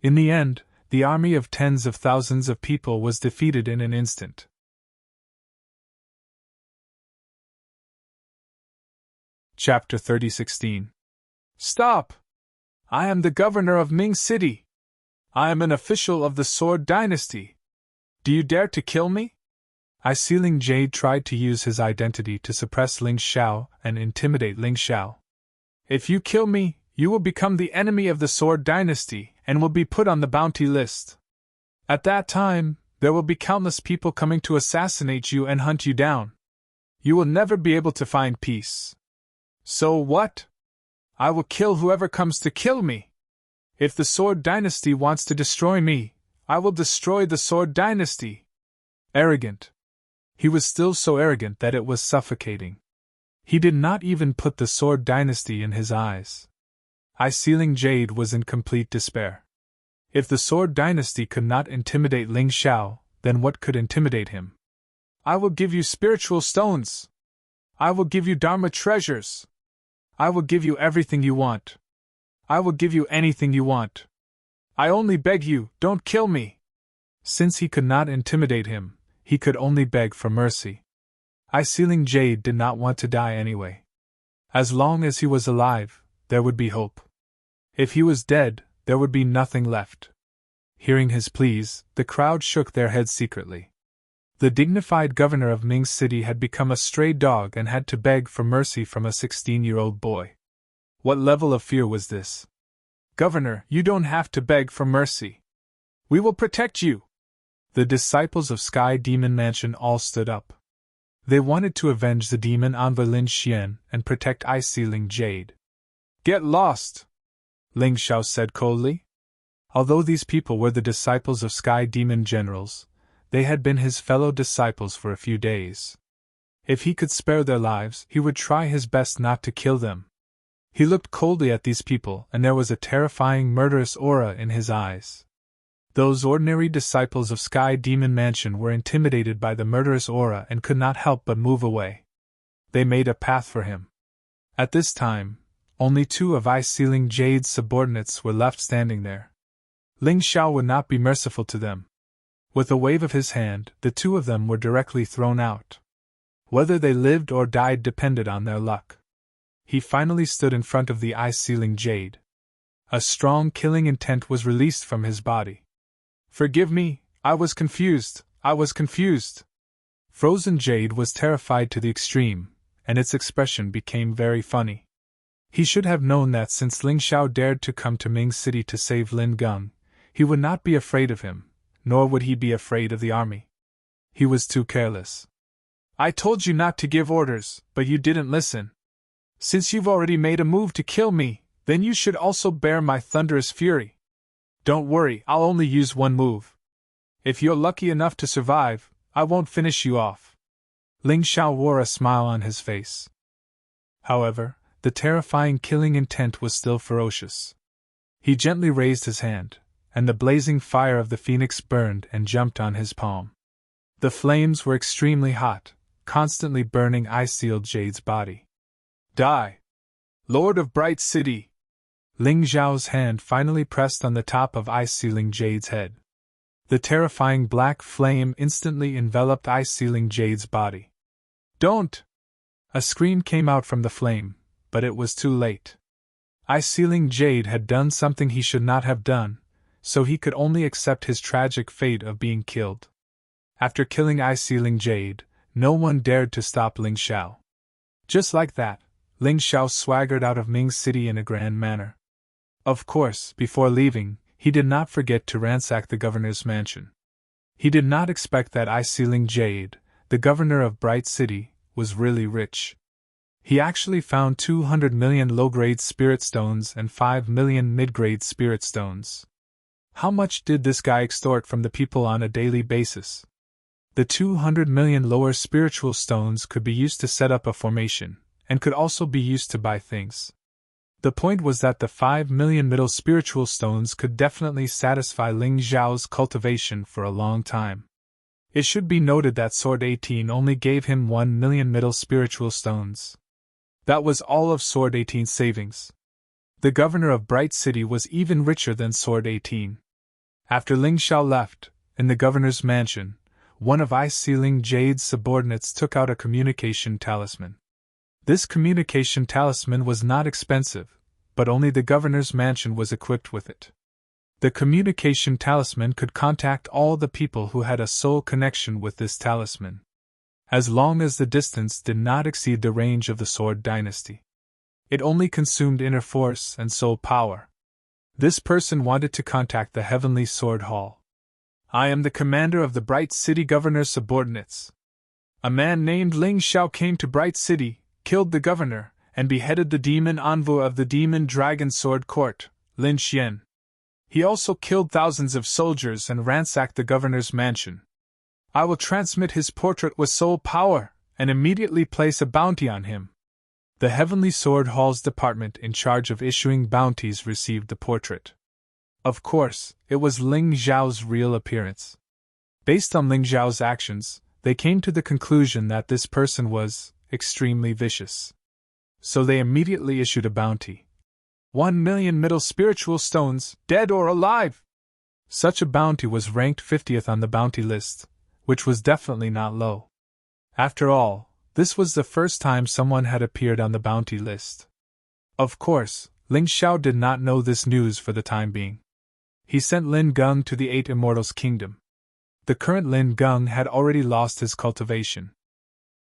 In the end, the army of tens of thousands of people was defeated in an instant. Chapter 30:16. Stop! I am the governor of Ming City. I am an official of the Sword Dynasty. Do you dare to kill me? Ling Jade tried to use his identity to suppress Ling Zhao and intimidate Ling Zhao. If you kill me, you will become the enemy of the Sword Dynasty and will be put on the bounty list. At that time, there will be countless people coming to assassinate you and hunt you down. You will never be able to find peace. So what? I will kill whoever comes to kill me. If the Sword Dynasty wants to destroy me, I will destroy the Sword Dynasty. Arrogant. He was still so arrogant that it was suffocating. He did not even put the Sword Dynasty in his eyes. Ling Jade was in complete despair. If the Sword Dynasty could not intimidate Ling Zhao, then what could intimidate him? I will give you spiritual stones. I will give you Dharma treasures. I will give you everything you want. I will give you anything you want. I only beg you, don't kill me. Since he could not intimidate him, he could only beg for mercy. Ling Jade did not want to die anyway. As long as he was alive, there would be hope. If he was dead, there would be nothing left. Hearing his pleas, the crowd shook their heads secretly. The dignified governor of Ming City had become a stray dog and had to beg for mercy from a 16-year-old boy. What level of fear was this? Governor, you don't have to beg for mercy. We will protect you. The disciples of Sky Demon Mansion all stood up. They wanted to avenge the demon Anva Lin Xian and protect Ling Jade. Get lost! Ling Zhao said coldly. Although these people were the disciples of Sky Demon Generals, they had been his fellow disciples for a few days. If he could spare their lives, he would try his best not to kill them. He looked coldly at these people, and there was a terrifying murderous aura in his eyes. Those ordinary disciples of Sky Demon Mansion were intimidated by the murderous aura and could not help but move away. They made a path for him. At this time, only two of Ling Jade's subordinates were left standing there. Ling Zhao would not be merciful to them. With a wave of his hand, the two of them were directly thrown out. Whether they lived or died depended on their luck. He finally stood in front of the Ling Jade. A strong killing intent was released from his body. Forgive me, I was confused. Frozen Jade was terrified to the extreme, and its expression became very funny. He should have known that since Ling Zhao dared to come to Ming City to save Lin Geng, he would not be afraid of him, nor would he be afraid of the army. He was too careless. I told you not to give orders, but you didn't listen. Since you've already made a move to kill me, then you should also bear my thunderous fury. Don't worry, I'll only use one move. If you're lucky enough to survive, I won't finish you off." Ling Xiao wore a smile on his face. However, the terrifying killing intent was still ferocious. He gently raised his hand, and the blazing fire of the phoenix burned and jumped on his palm. The flames were extremely hot, constantly burning Ice-sealed Jade's body. "Die! Lord of Bright City!" Ling Xiao's hand finally pressed on the top of ice-sealing Jade's head. The terrifying black flame instantly enveloped ice-sealing Jade's body. "Don't!" A scream came out from the flame, but it was too late. Ice-sealing Jade had done something he should not have done, so he could only accept his tragic fate of being killed. After killing Ice-sealing Jade, no one dared to stop Ling Xiao. Just like that, Ling Xiao swaggered out of Ming City in a grand manner. Of course, before leaving, he did not forget to ransack the governor's mansion. He did not expect that Ice-sealing Jade, the governor of Bright City, was really rich. He actually found 200 million low-grade spirit stones and 5 million mid-grade spirit stones. How much did this guy extort from the people on a daily basis? The 200 million lower spiritual stones could be used to set up a formation, and could also be used to buy things. The point was that the 5 million middle spiritual stones could definitely satisfy Ling Xiao's cultivation for a long time. It should be noted that Sword 18 only gave him 1 million middle spiritual stones. That was all of Sword 18's savings. The governor of Bright City was even richer than Sword 18. After Ling Xiao left, in the governor's mansion, one of Ice-sealing Jade's subordinates took out a communication talisman. This communication talisman was not expensive, but only the governor's mansion was equipped with it. The communication talisman could contact all the people who had a soul connection with this talisman, as long as the distance did not exceed the range of the Sword Dynasty. It only consumed inner force and soul power. This person wanted to contact the Heavenly Sword Hall. "I am the commander of the Bright City governor's subordinates. A man named Ling Xiao came to Bright City, killed the governor, and beheaded the demon envoy of the Demon Dragon Sword Court, Lin Xian. He also killed thousands of soldiers and ransacked the governor's mansion. I will transmit his portrait with soul power, and immediately place a bounty on him." The Heavenly Sword Hall's department in charge of issuing bounties received the portrait. Of course, it was Ling Xiao's real appearance. Based on Ling Xiao's actions, they came to the conclusion that this person was extremely vicious. So they immediately issued a bounty. 1 million middle spiritual stones, dead or alive! Such a bounty was ranked 50th on the bounty list, which was definitely not low. After all, this was the first time someone had appeared on the bounty list. Of course, Ling Xiao did not know this news for the time being. He sent Lin Geng to the 8 Immortals' kingdom. The current Lin Geng had already lost his cultivation.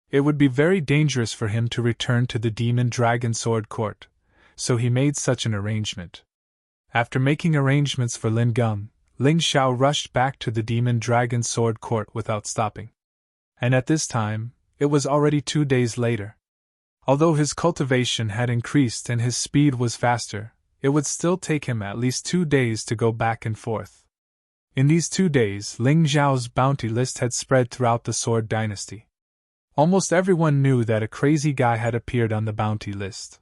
It would be very dangerous for him to return to the Demon Dragon Sword Court, so he made such an arrangement. After making arrangements for Lin Geng, Ling Xiao rushed back to the Demon Dragon Sword Court without stopping. And at this time, it was already 2 days later. Although his cultivation had increased and his speed was faster, it would still take him at least 2 days to go back and forth. In these 2 days, Ling Xiao's bounty list had spread throughout the Sword Dynasty. Almost everyone knew that a crazy guy had appeared on the bounty list.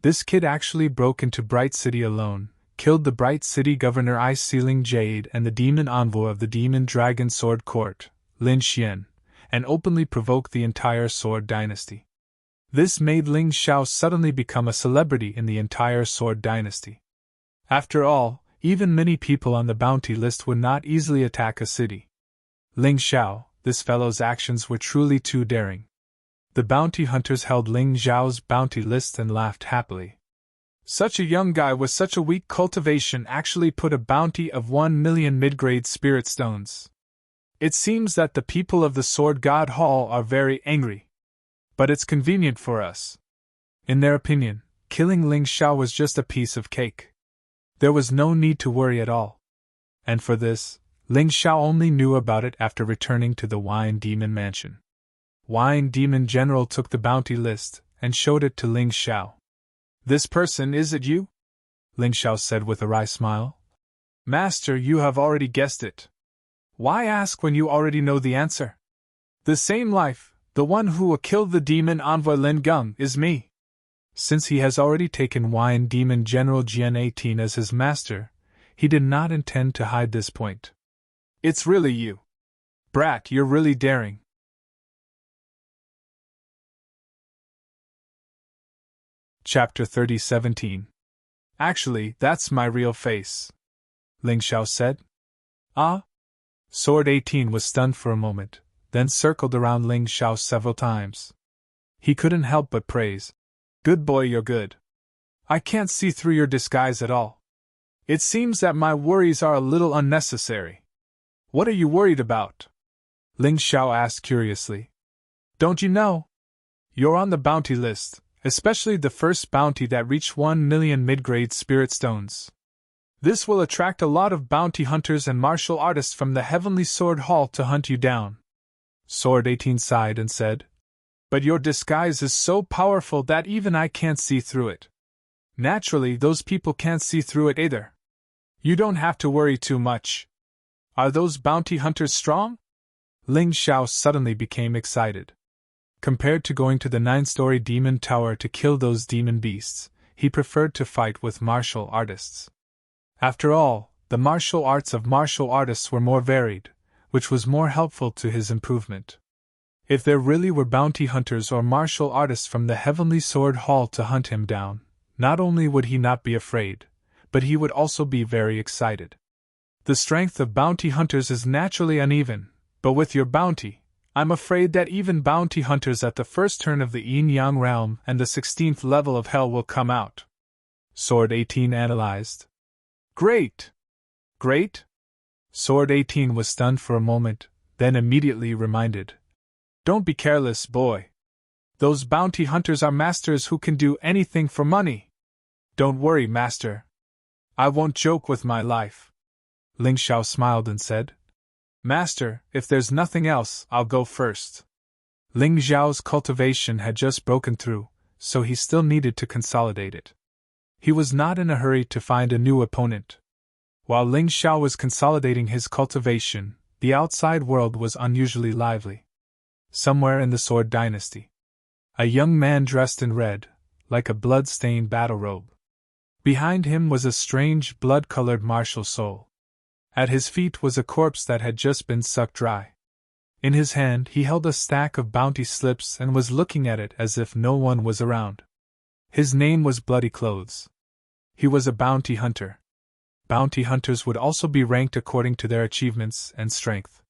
This kid actually broke into Bright City alone, killed the Bright City governor Ice-sealing Jade and the demon envoy of the Demon Dragon Sword Court, Lin Xian, and openly provoked the entire Sword Dynasty. This made Ling Xiao suddenly become a celebrity in the entire Sword Dynasty. After all, even many people on the bounty list would not easily attack a city. Ling Xiao, this fellow's actions were truly too daring. The bounty hunters held Ling Xiao's bounty list and laughed happily. Such a young guy with such a weak cultivation actually put a bounty of 1 million mid-grade spirit stones. It seems that the people of the Sword God Hall are very angry. But it's convenient for us. In their opinion, killing Ling Xiao was just a piece of cake. There was no need to worry at all. And for this, Ling Xiao only knew about it after returning to the Wine Demon Mansion. Wine Demon General took the bounty list and showed it to Ling Xiao. "This person, is it you?" Ling Xiao said with a wry smile. "Master, you have already guessed it. Why ask when you already know the answer? The same life, the one who will kill the demon envoy Lin Geng, is me." Since he has already taken Wine Demon General Jian 18 as his master, he did not intend to hide this point. "It's really you. Brat, you're really daring." Chapter 30:17. "Actually, that's my real face," Ling Xiao said. "Ah?" Sword 18 was stunned for a moment, then circled around Ling Xiao several times. He couldn't help but praise. "Good boy, you're good. I can't see through your disguise at all. It seems that my worries are a little unnecessary." "What are you worried about?" Ling Xiao asked curiously. "Don't you know? You're on the bounty list, especially the first bounty that reached 1 million mid-grade spirit stones. This will attract a lot of bounty hunters and martial artists from the Heavenly Sword Hall to hunt you down." Sword 18 sighed and said, "But your disguise is so powerful that even I can't see through it. Naturally, those people can't see through it either. You don't have to worry too much. Are those bounty hunters strong?" Ling Xiao suddenly became excited. Compared to going to the 9-story demon tower to kill those demon beasts, he preferred to fight with martial artists. After all, the martial arts of martial artists were more varied, which was more helpful to his improvement. If there really were bounty hunters or martial artists from the Heavenly Sword Hall to hunt him down, not only would he not be afraid, but he would also be very excited. The strength of bounty hunters is naturally uneven, but with your bounty, I'm afraid that even bounty hunters at the first turn of the Yin-Yang realm and the 16th level of Hell will come out." Sword 18 analyzed. "Great! Great?" Sword 18 was stunned for a moment, then immediately reminded. "Don't be careless, boy. Those bounty hunters are masters who can do anything for money. Don't worry, master. I won't joke with my life." Ling Xiao smiled and said, "Master, if there's nothing else, I'll go first." Ling Xiao's cultivation had just broken through, so he still needed to consolidate it. He was not in a hurry to find a new opponent. While Ling Xiao was consolidating his cultivation, the outside world was unusually lively. Somewhere in the Sword Dynasty, a young man dressed in red, like a blood-stained battle robe. Behind him was a strange blood-colored martial soul. At his feet was a corpse that had just been sucked dry. In his hand he held a stack of bounty slips and was looking at it as if no one was around. His name was Bloody Clothes. He was a bounty hunter. Bounty hunters would also be ranked according to their achievements and strength.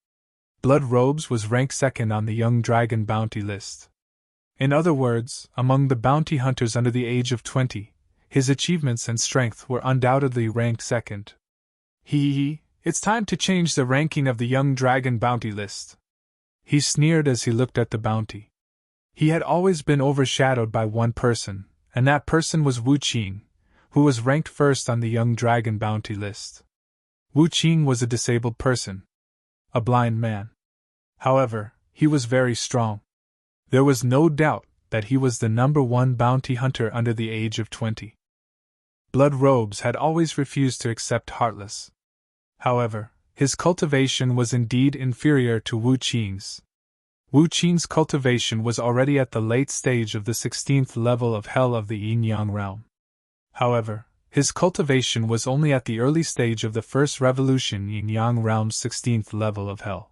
Blood Robes was ranked second on the Young Dragon bounty list. In other words, among the bounty hunters under the age of 20, his achievements and strength were undoubtedly ranked second. It's time to change the ranking of the Young Dragon bounty list." He sneered as he looked at the bounty. He had always been overshadowed by one person, and that person was Wu Qing, who was ranked first on the Young Dragon bounty list. Wu Qing was a disabled person, a blind man. However, he was very strong. There was no doubt that he was the #1 bounty hunter under the age of 20. Blood Robes had always refused to accept Heartless. However, his cultivation was indeed inferior to Wu Qing's. Wu Qing's cultivation was already at the late stage of the 16th level of Hell of the Yin-Yang realm. However, his cultivation was only at the early stage of the First Revolution Yin-Yang realm's 16th level of Hell.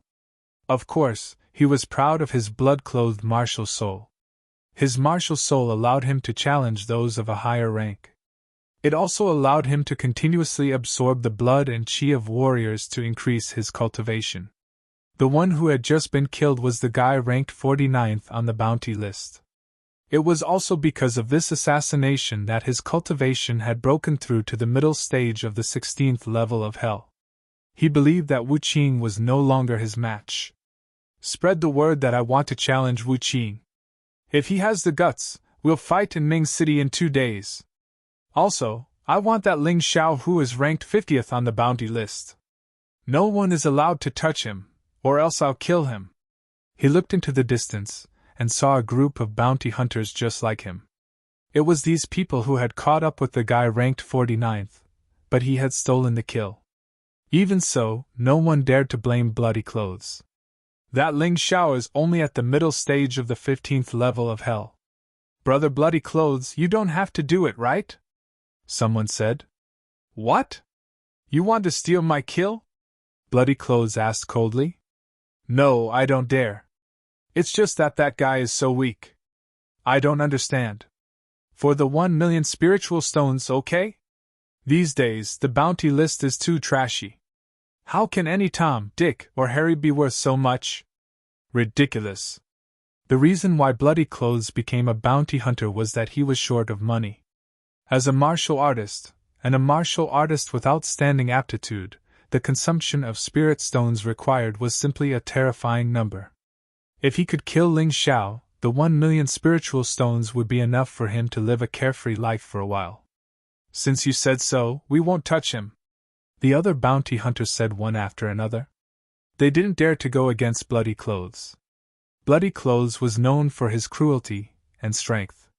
Of course, he was proud of his blood-clothed martial soul. His martial soul allowed him to challenge those of a higher rank. It also allowed him to continuously absorb the blood and chi of warriors to increase his cultivation. The one who had just been killed was the guy ranked 49th on the bounty list. It was also because of this assassination that his cultivation had broken through to the middle stage of the 16th level of Hell. He believed that Wu Qing was no longer his match. "Spread the word that I want to challenge Wu Qing. If he has the guts, we'll fight in Ming City in 2 days. Also, I want that Ling Xiao who is ranked 50th on the bounty list. No one is allowed to touch him, or else I'll kill him." He looked into the distance, and saw a group of bounty hunters just like him. It was these people who had caught up with the guy ranked 49th, but he had stolen the kill. Even so, no one dared to blame Bloody Clothes. That Ling Xiao is only at the middle stage of the 15th level of hell. Brother Bloody Clothes, you don't have to do it, right? Someone said. What? You want to steal my kill? Bloody Clothes asked coldly. No, I don't dare. It's just that guy is so weak. I don't understand. For the 1,000,000 spiritual stones, okay? These days, the bounty list is too trashy. How can any Tom, Dick, or Harry be worth so much? Ridiculous. The reason why Bloody Clothes became a bounty hunter was that he was short of money. As a martial artist, and a martial artist with outstanding aptitude, the consumption of spirit stones required was simply a terrifying number. If he could kill Ling Xiao, the 1,000,000 spiritual stones would be enough for him to live a carefree life for a while. Since you said so, we won't touch him, the other bounty hunters said one after another. They didn't dare to go against Bloody Clothes. Bloody Clothes was known for his cruelty and strength.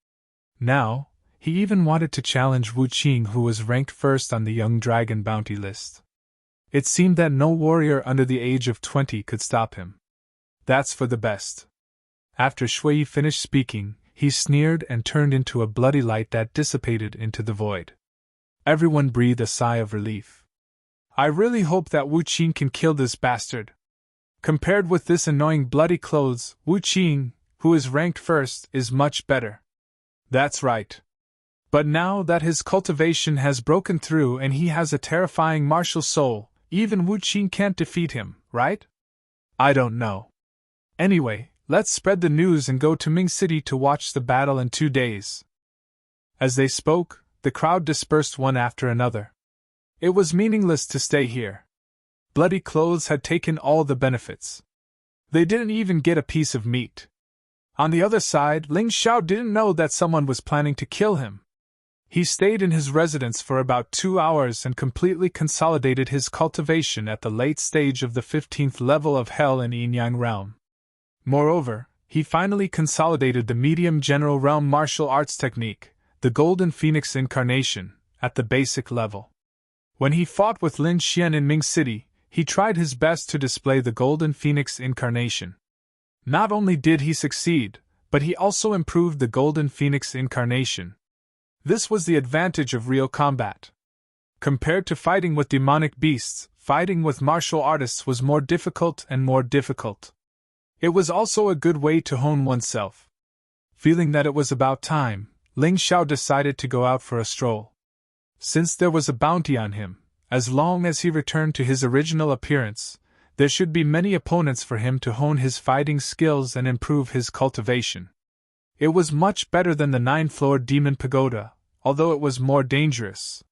Now, he even wanted to challenge Wu Qing, who was ranked first on the Young Dragon bounty list. It seemed that no warrior under the age of 20 could stop him. That's for the best. After Shui finished speaking, he sneered and turned into a bloody light that dissipated into the void. Everyone breathed a sigh of relief. I really hope that Wu Qing can kill this bastard. Compared with this annoying Bloody Clothes, Wu Qing, who is ranked first, is much better. That's right. But now that his cultivation has broken through and he has a terrifying martial soul, even Wu Qing can't defeat him, right? I don't know. Anyway, let's spread the news and go to Ming City to watch the battle in 2 days. As they spoke, the crowd dispersed one after another. It was meaningless to stay here. Bloody Clothes had taken all the benefits. They didn't even get a piece of meat. On the other side, Ling Xiao didn't know that someone was planning to kill him. He stayed in his residence for about 2 hours and completely consolidated his cultivation at the late stage of the 15th level of Hell in Yin Yang Realm. Moreover, he finally consolidated the medium general realm martial arts technique, the Golden Phoenix Incarnation, at the basic level. When he fought with Lin Xian in Ming City, he tried his best to display the Golden Phoenix Incarnation. Not only did he succeed, but he also improved the Golden Phoenix Incarnation. This was the advantage of real combat. Compared to fighting with demonic beasts, fighting with martial artists was more difficult and more difficult. It was also a good way to hone oneself. Feeling that it was about time, Ling Xiao decided to go out for a stroll. Since there was a bounty on him, as long as he returned to his original appearance, there should be many opponents for him to hone his fighting skills and improve his cultivation. It was much better than the 9th-floor demon pagoda, although it was more dangerous.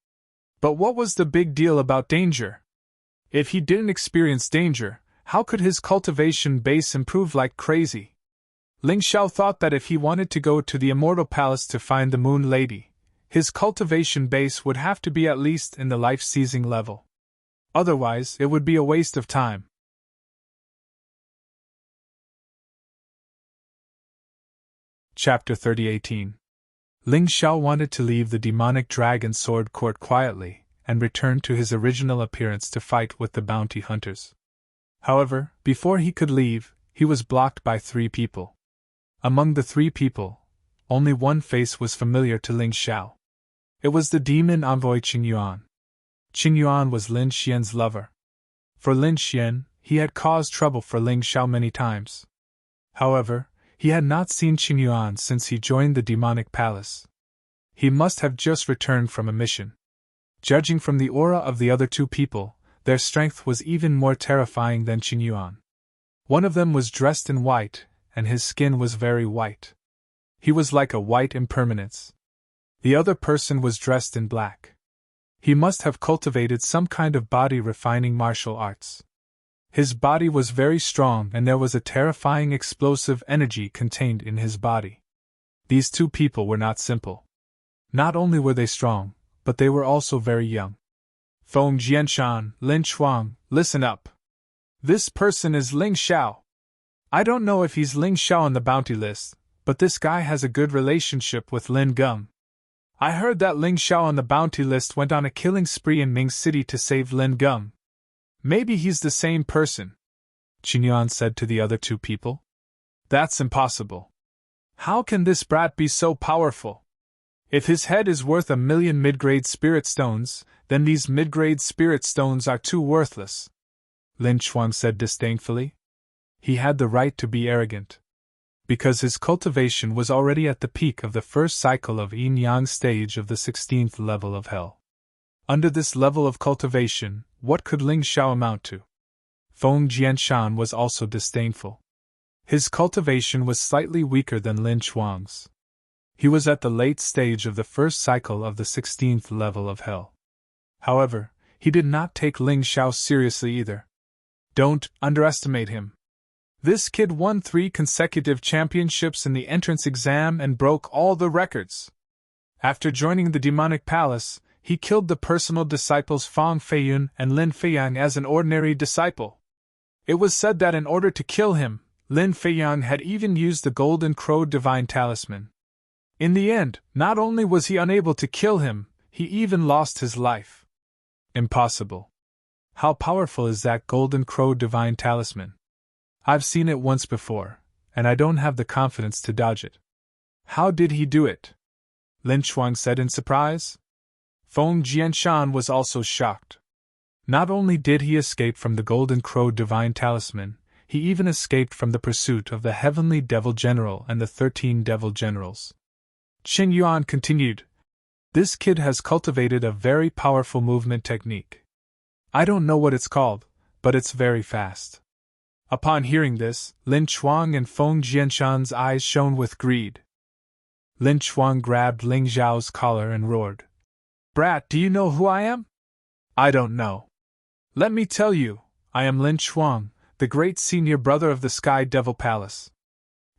But what was the big deal about danger? If he didn't experience danger, how could his cultivation base improve like crazy? Ling Xiao thought that if he wanted to go to the Immortal Palace to find the Moon Lady, his cultivation base would have to be at least in the life-seizing level. Otherwise, it would be a waste of time. Chapter 30:18. Ling Xiao wanted to leave the demonic dragon sword court quietly, and return to his original appearance to fight with the bounty hunters. However, before he could leave, he was blocked by 3 people. Among the 3 people, only one face was familiar to Ling Xiao. It was the demon envoy Qing Yuan. Qing Yuan was Lin Xian's lover. For Lin Xian, he had caused trouble for Ling Xiao many times. However, he had not seen Qing Yuan since he joined the demonic palace. He must have just returned from a mission. Judging from the aura of the other 2 people, their strength was even more terrifying than Qing Yuan. One of them was dressed in white, and his skin was very white. He was like a white impermanence. The other person was dressed in black. He must have cultivated some kind of body-refining martial arts. His body was very strong and there was a terrifying explosive energy contained in his body. These 2 people were not simple. Not only were they strong, but they were also very young. Feng Jianshan, Lin Chuang, listen up. This person is Ling Xiao. I don't know if he's Ling Xiao on the bounty list, but this guy has a good relationship with Lin Gum. I heard that Ling Xiao on the bounty list went on a killing spree in Ming City to save Lin Gum. Maybe he's the same person, Qin Yuan said to the other two people. That's impossible. How can this brat be so powerful? If his head is worth 1,000,000 mid-grade spirit stones, then these mid-grade spirit stones are too worthless, Lin Chuang said disdainfully. He had the right to be arrogant, because his cultivation was already at the peak of the first cycle of yin-yang stage of the 16th level of hell. Under this level of cultivation, what could Ling Xiao amount to? Feng Jianshan was also disdainful. His cultivation was slightly weaker than Lin Chuang's. He was at the late stage of the first cycle of the 16th level of hell. However, he did not take Ling Xiao seriously either. Don't underestimate him. This kid won 3 consecutive championships in the entrance exam and broke all the records. After joining the demonic palace, he killed the personal disciples Fang Feiyun and Lin Feiyang as an ordinary disciple. It was said that in order to kill him, Lin Feiyang had even used the Golden Crow Divine Talisman. In the end, not only was he unable to kill him, he even lost his life. Impossible. How powerful is that Golden Crow Divine Talisman? I've seen it once before, and I don't have the confidence to dodge it. How did he do it? Lin Chuang said in surprise. Feng Jianshan was also shocked. Not only did he escape from the Golden Crow Divine Talisman, he even escaped from the pursuit of the Heavenly Devil General and the 13 Devil Generals. Qin Yuan continued, "This kid has cultivated a very powerful movement technique. I don't know what it's called, but it's very fast." Upon hearing this, Lin Chuang and Feng Jianshan's eyes shone with greed. Lin Chuang grabbed Ling Xiao's collar and roared, "Brat, do you know who I am?" "I don't know." "Let me tell you, I am Lin Chuang, the great senior brother of the Sky Devil Palace.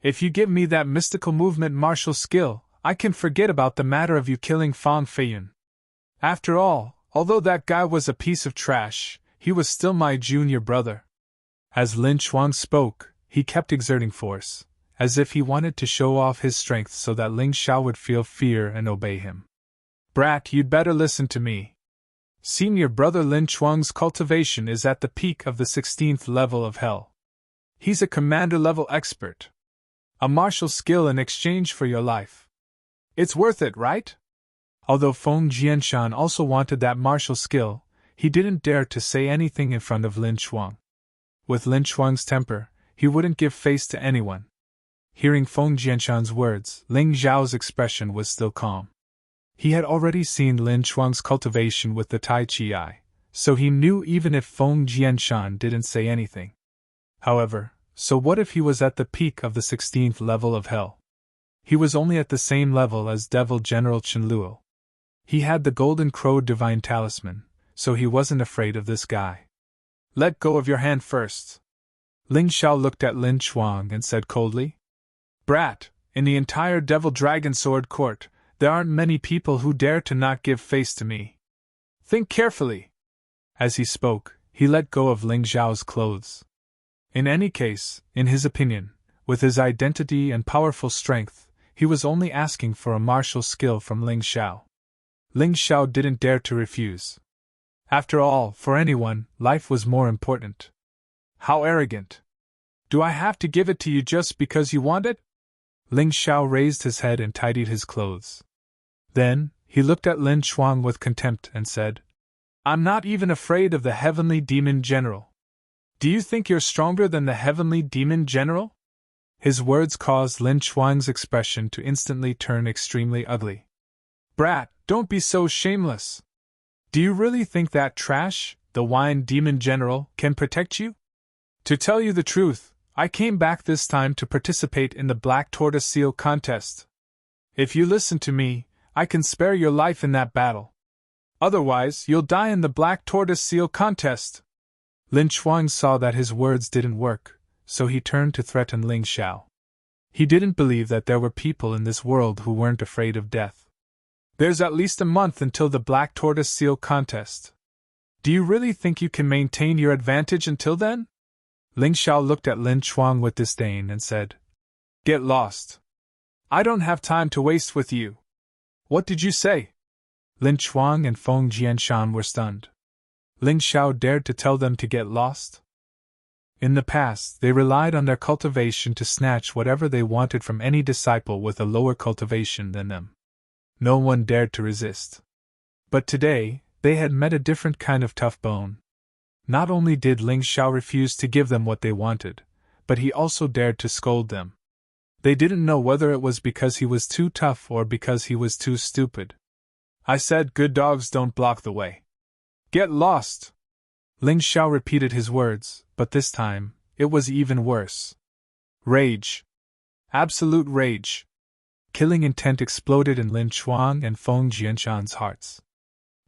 If you give me that mystical movement martial skill, I can forget about the matter of you killing Fang Feiyun. After all, although that guy was a piece of trash, he was still my junior brother." As Lin Chuang spoke, he kept exerting force, as if he wanted to show off his strength so that Ling Xiao would feel fear and obey him. "Brat, you'd better listen to me. Senior brother Lin Chuang's cultivation is at the peak of the 16th level of hell. He's a commander-level expert. A martial skill in exchange for your life. It's worth it, right?" Although Feng Jianshan also wanted that martial skill, he didn't dare to say anything in front of Lin Chuang. With Lin Chuang's temper, he wouldn't give face to anyone. Hearing Feng Jianshan's words, Ling Xiao's expression was still calm. He had already seen Lin Chuang's cultivation with the Tai Chi eye, so he knew even if Feng Jianshan didn't say anything. However, so what if he was at the peak of the 16th level of hell? He was only at the same level as Devil General Chen Luo. He had the Golden Crow Divine Talisman, so he wasn't afraid of this guy. "Let go of your hand first." Ling Xiao looked at Lin Chuang and said coldly, "Brat, in the entire Devil Dragon Sword Court, there aren't many people who dare to not give face to me. Think carefully." As he spoke, he let go of Ling Xiao's clothes. In any case, in his opinion, with his identity and powerful strength, he was only asking for a martial skill from Ling Xiao. Ling Xiao didn't dare to refuse. After all, for anyone, life was more important. How arrogant! Do I have to give it to you just because you want it? Ling Xiao raised his head and tidied his clothes. Then, he looked at Lin Chuang with contempt and said, "I'm not even afraid of the Heavenly Demon General. Do you think you're stronger than the Heavenly Demon General?" His words caused Lin Chuang's expression to instantly turn extremely ugly. "Brat, don't be so shameless. Do you really think that trash, the Wine Demon General, can protect you? To tell you the truth, I came back this time to participate in the Black Tortoise Seal contest. If you listen to me, I can spare your life in that battle. Otherwise, you'll die in the Black Tortoise Seal contest." Lin Chuang saw that his words didn't work, so he turned to threaten Ling Xiao. He didn't believe that there were people in this world who weren't afraid of death. "There's at least a month until the Black Tortoise Seal contest. Do you really think you can maintain your advantage until then?" Ling Xiao looked at Lin Chuang with disdain and said, "Get lost. I don't have time to waste with you." "What did you say?" Lin Chuang and Feng Jianshan were stunned. Ling Xiao dared to tell them to get lost? In the past, they relied on their cultivation to snatch whatever they wanted from any disciple with a lower cultivation than them. No one dared to resist. But today, they had met a different kind of tough bone. Not only did Ling Xiao refuse to give them what they wanted, but he also dared to scold them. They didn't know whether it was because he was too tough or because he was too stupid. "I said good dogs don't block the way. Get lost!" Ling Xiao repeated his words, but this time, it was even worse. Rage. Absolute rage. Killing intent exploded in Lin Chuang and Feng Jianshan's hearts.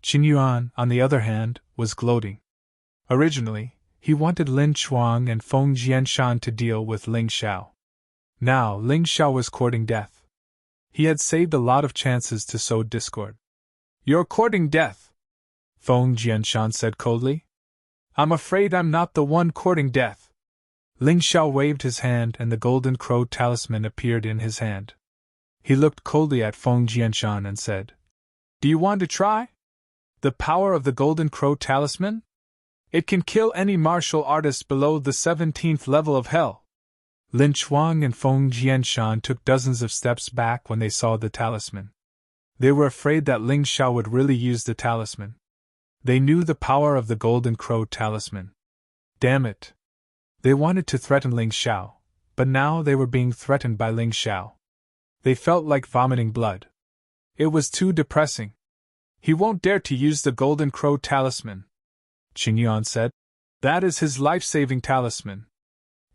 Qin Yuan, on the other hand, was gloating. Originally, he wanted Lin Chuang and Feng Jianshan to deal with Ling Xiao. Now Ling Xiao was courting death. He had saved a lot of chances to sow discord. "You're courting death," Feng Jianshan said coldly. "I'm afraid I'm not the one courting death." Ling Xiao waved his hand and the golden crow talisman appeared in his hand. He looked coldly at Feng Jianshan and said, "Do you want to try? The power of the golden crow talisman? It can kill any martial artist below the 17th level of hell." Lin Chuang and Feng Jianshan took dozens of steps back when they saw the talisman. They were afraid that Ling Xiao would really use the talisman. They knew the power of the golden crow talisman. Damn it! They wanted to threaten Ling Xiao, but now they were being threatened by Ling Xiao. They felt like vomiting blood. It was too depressing. "He won't dare to use the golden crow talisman," Qin Yuan said. "That is his life-saving talisman.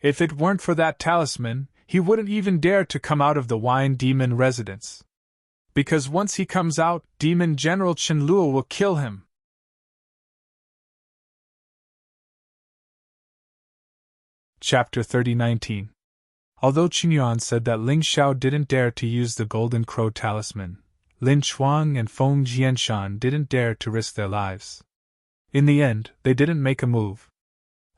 If it weren't for that talisman, he wouldn't even dare to come out of the Wine Demon residence. Because once he comes out, Demon General Chen Luo will kill him." Chapter 30-19. Although Qin Yuan said that Ling Xiao didn't dare to use the golden crow talisman, Lin Chuang and Feng Jianshan didn't dare to risk their lives. In the end, they didn't make a move.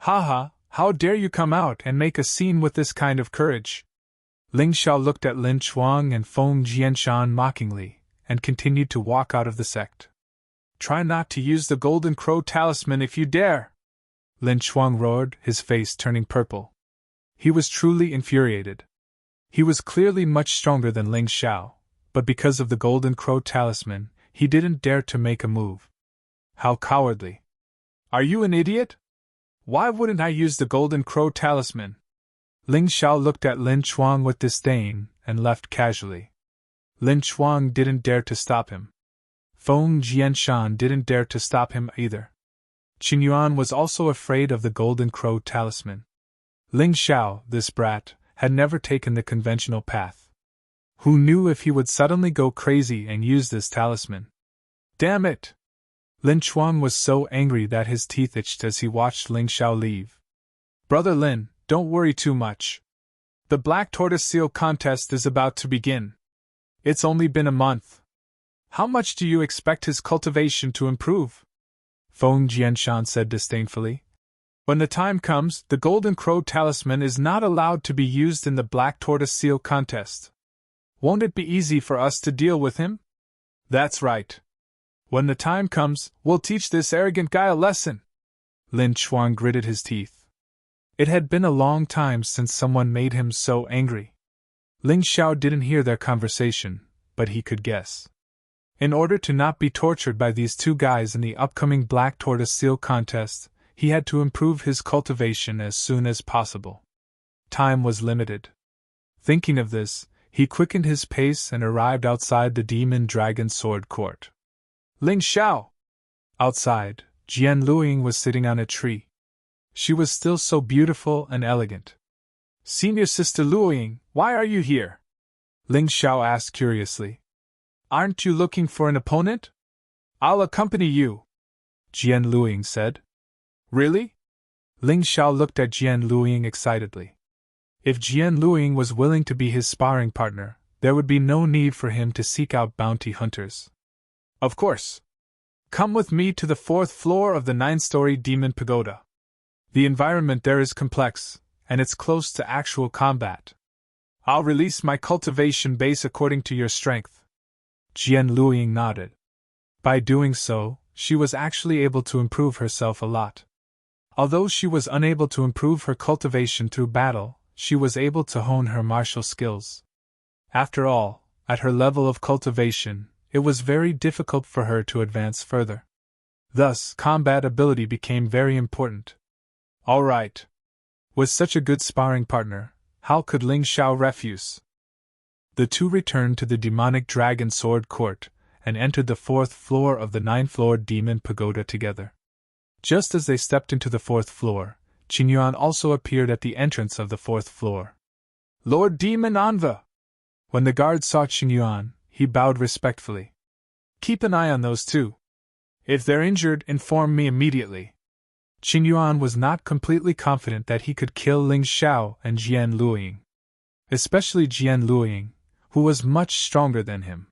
"Haha, how dare you come out and make a scene with this kind of courage?" Ling Xiao looked at Lin Chuang and Feng Jianshan mockingly, and continued to walk out of the sect. "Try not to use the golden crow talisman if you dare!" Lin Chuang roared, his face turning purple. He was truly infuriated. He was clearly much stronger than Ling Xiao, but because of the golden crow talisman, he didn't dare to make a move. How cowardly! "Are you an idiot? Why wouldn't I use the golden crow talisman?" Ling Xiao looked at Lin Chuang with disdain and left casually. Lin Chuang didn't dare to stop him. Feng Jianshan didn't dare to stop him either. Qin Yuan was also afraid of the golden crow talisman. Ling Xiao, this brat, had never taken the conventional path. Who knew if he would suddenly go crazy and use this talisman? Damn it! Lin Chuang was so angry that his teeth itched as he watched Ling Xiao leave. "Brother Lin, don't worry too much. The Black Tortoise Seal contest is about to begin. It's only been a month. How much do you expect his cultivation to improve?" Feng Jianshan said disdainfully. "When the time comes, the Golden Crow Talisman is not allowed to be used in the Black Tortoise Seal contest. Won't it be easy for us to deal with him?" "That's right. When the time comes, we'll teach this arrogant guy a lesson." Lin Chuang gritted his teeth. It had been a long time since someone made him so angry. Ling Xiao didn't hear their conversation, but he could guess. In order to not be tortured by these two guys in the upcoming Black Tortoise Seal contest, he had to improve his cultivation as soon as possible. Time was limited. Thinking of this, he quickened his pace and arrived outside the Demon Dragon Sword Court. "Ling Xiao!" Outside, Jian Luiying was sitting on a tree. She was still so beautiful and elegant. "Senior Sister Luiying, why are you here?" Ling Xiao asked curiously. "Aren't you looking for an opponent?" "I'll accompany you," Jian Luiying said. "Really?" Ling Xiao looked at Jian Luiying excitedly. If Jian Luiying was willing to be his sparring partner, there would be no need for him to seek out bounty hunters. "Of course. Come with me to the 4th floor of the 9-story Demon Pagoda." The environment there is complex, and it's close to actual combat. I'll release my cultivation base according to your strength. Jian Luiying nodded. By doing so, she was actually able to improve herself a lot. Although she was unable to improve her cultivation through battle, she was able to hone her martial skills. After all, at her level of cultivation, it was very difficult for her to advance further. Thus, combat ability became very important. All right. With such a good sparring partner, how could Ling Xiao refuse? The two returned to the demonic dragon sword court and entered the 4th floor of the 9th-floored demon pagoda together. Just as they stepped into the 4th floor, Qingyuan also appeared at the entrance of the 4th floor. Lord Demon Anva! When the guard saw Qingyuan, he bowed respectfully. Keep an eye on those two. If they're injured, inform me immediately. Qingyuan was not completely confident that he could kill Ling Xiao and Jian Luiying. Especially Jian Luiying, who was much stronger than him.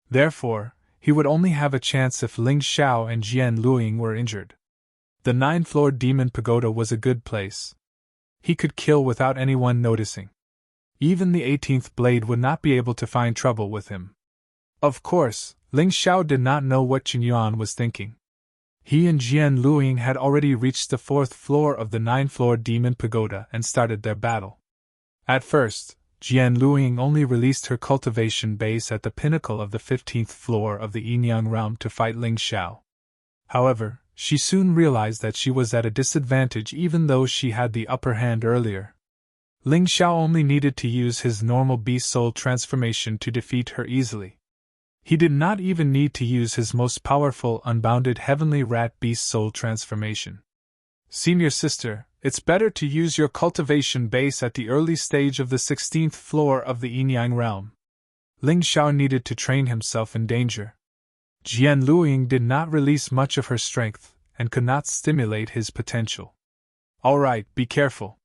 Therefore, he would only have a chance if Ling Xiao and Jian Luiying were injured. The 9th-floored demon pagoda was a good place. He could kill without anyone noticing. Even the 18th blade would not be able to find trouble with him. Of course, Ling Xiao did not know what Qingyuan was thinking. He and Jian Luiying had already reached the 4th floor of the 9th-floored demon pagoda and started their battle. At first, Jian Luiying only released her cultivation base at the pinnacle of the 15th floor of the Yinyang realm to fight Ling Xiao. However, she soon realized that she was at a disadvantage even though she had the upper hand earlier. Ling Xiao only needed to use his normal beast soul transformation to defeat her easily. He did not even need to use his most powerful unbounded heavenly rat beast soul transformation. Senior sister, it's better to use your cultivation base at the early stage of the 16th floor of the Yinyang realm. Ling Xiao needed to train himself in danger. Jian Luiying did not release much of her strength and could not stimulate his potential. All right, be careful.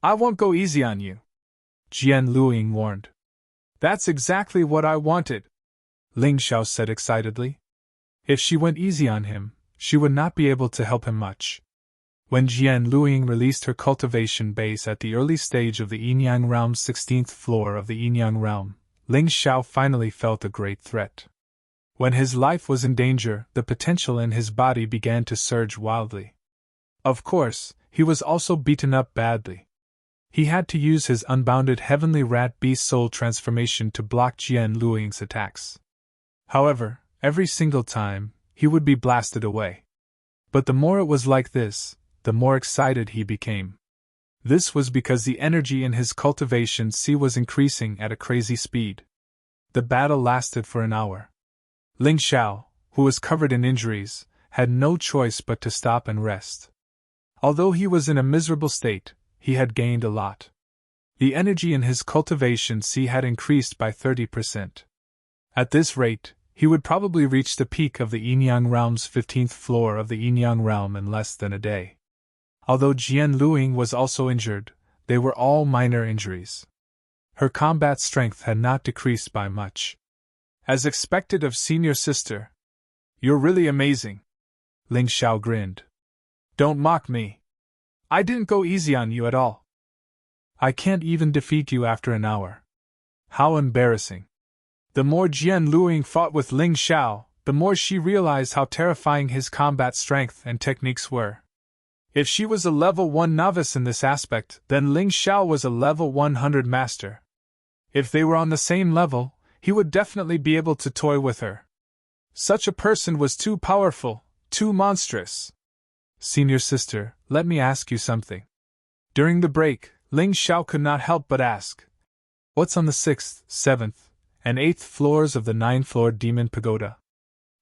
I won't go easy on you, Jian Luiying warned. That's exactly what I wanted, Ling Xiao said excitedly. If she went easy on him, she would not be able to help him much. When Jian Luiying released her cultivation base at the early stage of the Yinyang realm's 16th floor of the Yinyang realm, Ling Xiao finally felt a great threat. When his life was in danger, the potential in his body began to surge wildly. Of course, he was also beaten up badly. He had to use his unbounded heavenly rat beast soul transformation to block Jian Luiying's attacks. However, every single time, he would be blasted away. But the more it was like this, the more excited he became. This was because the energy in his cultivation sea was increasing at a crazy speed. The battle lasted for an hour. Ling Xiao, who was covered in injuries, had no choice but to stop and rest. Although he was in a miserable state, he had gained a lot. The energy in his cultivation sea had increased by 30%. At this rate, he would probably reach the peak of the Yinyang realm's 15th floor of the Yinyang realm in less than a day. Although Jian Luiying was also injured, they were all minor injuries. Her combat strength had not decreased by much. As expected of senior sister. You're really amazing. Ling Xiao grinned. Don't mock me. I didn't go easy on you at all. I can't even defeat you after an hour. How embarrassing. The more Jian Luiying fought with Ling Xiao, the more she realized how terrifying his combat strength and techniques were. If she was a level 1 novice in this aspect, then Ling Xiao was a level 100 master. If they were on the same level, he would definitely be able to toy with her. Such a person was too powerful, too monstrous. Senior sister, let me ask you something. During the break, Ling Xiao could not help but ask, what's on the 6th, 7th, and 8th floors of the 9th-floored demon pagoda?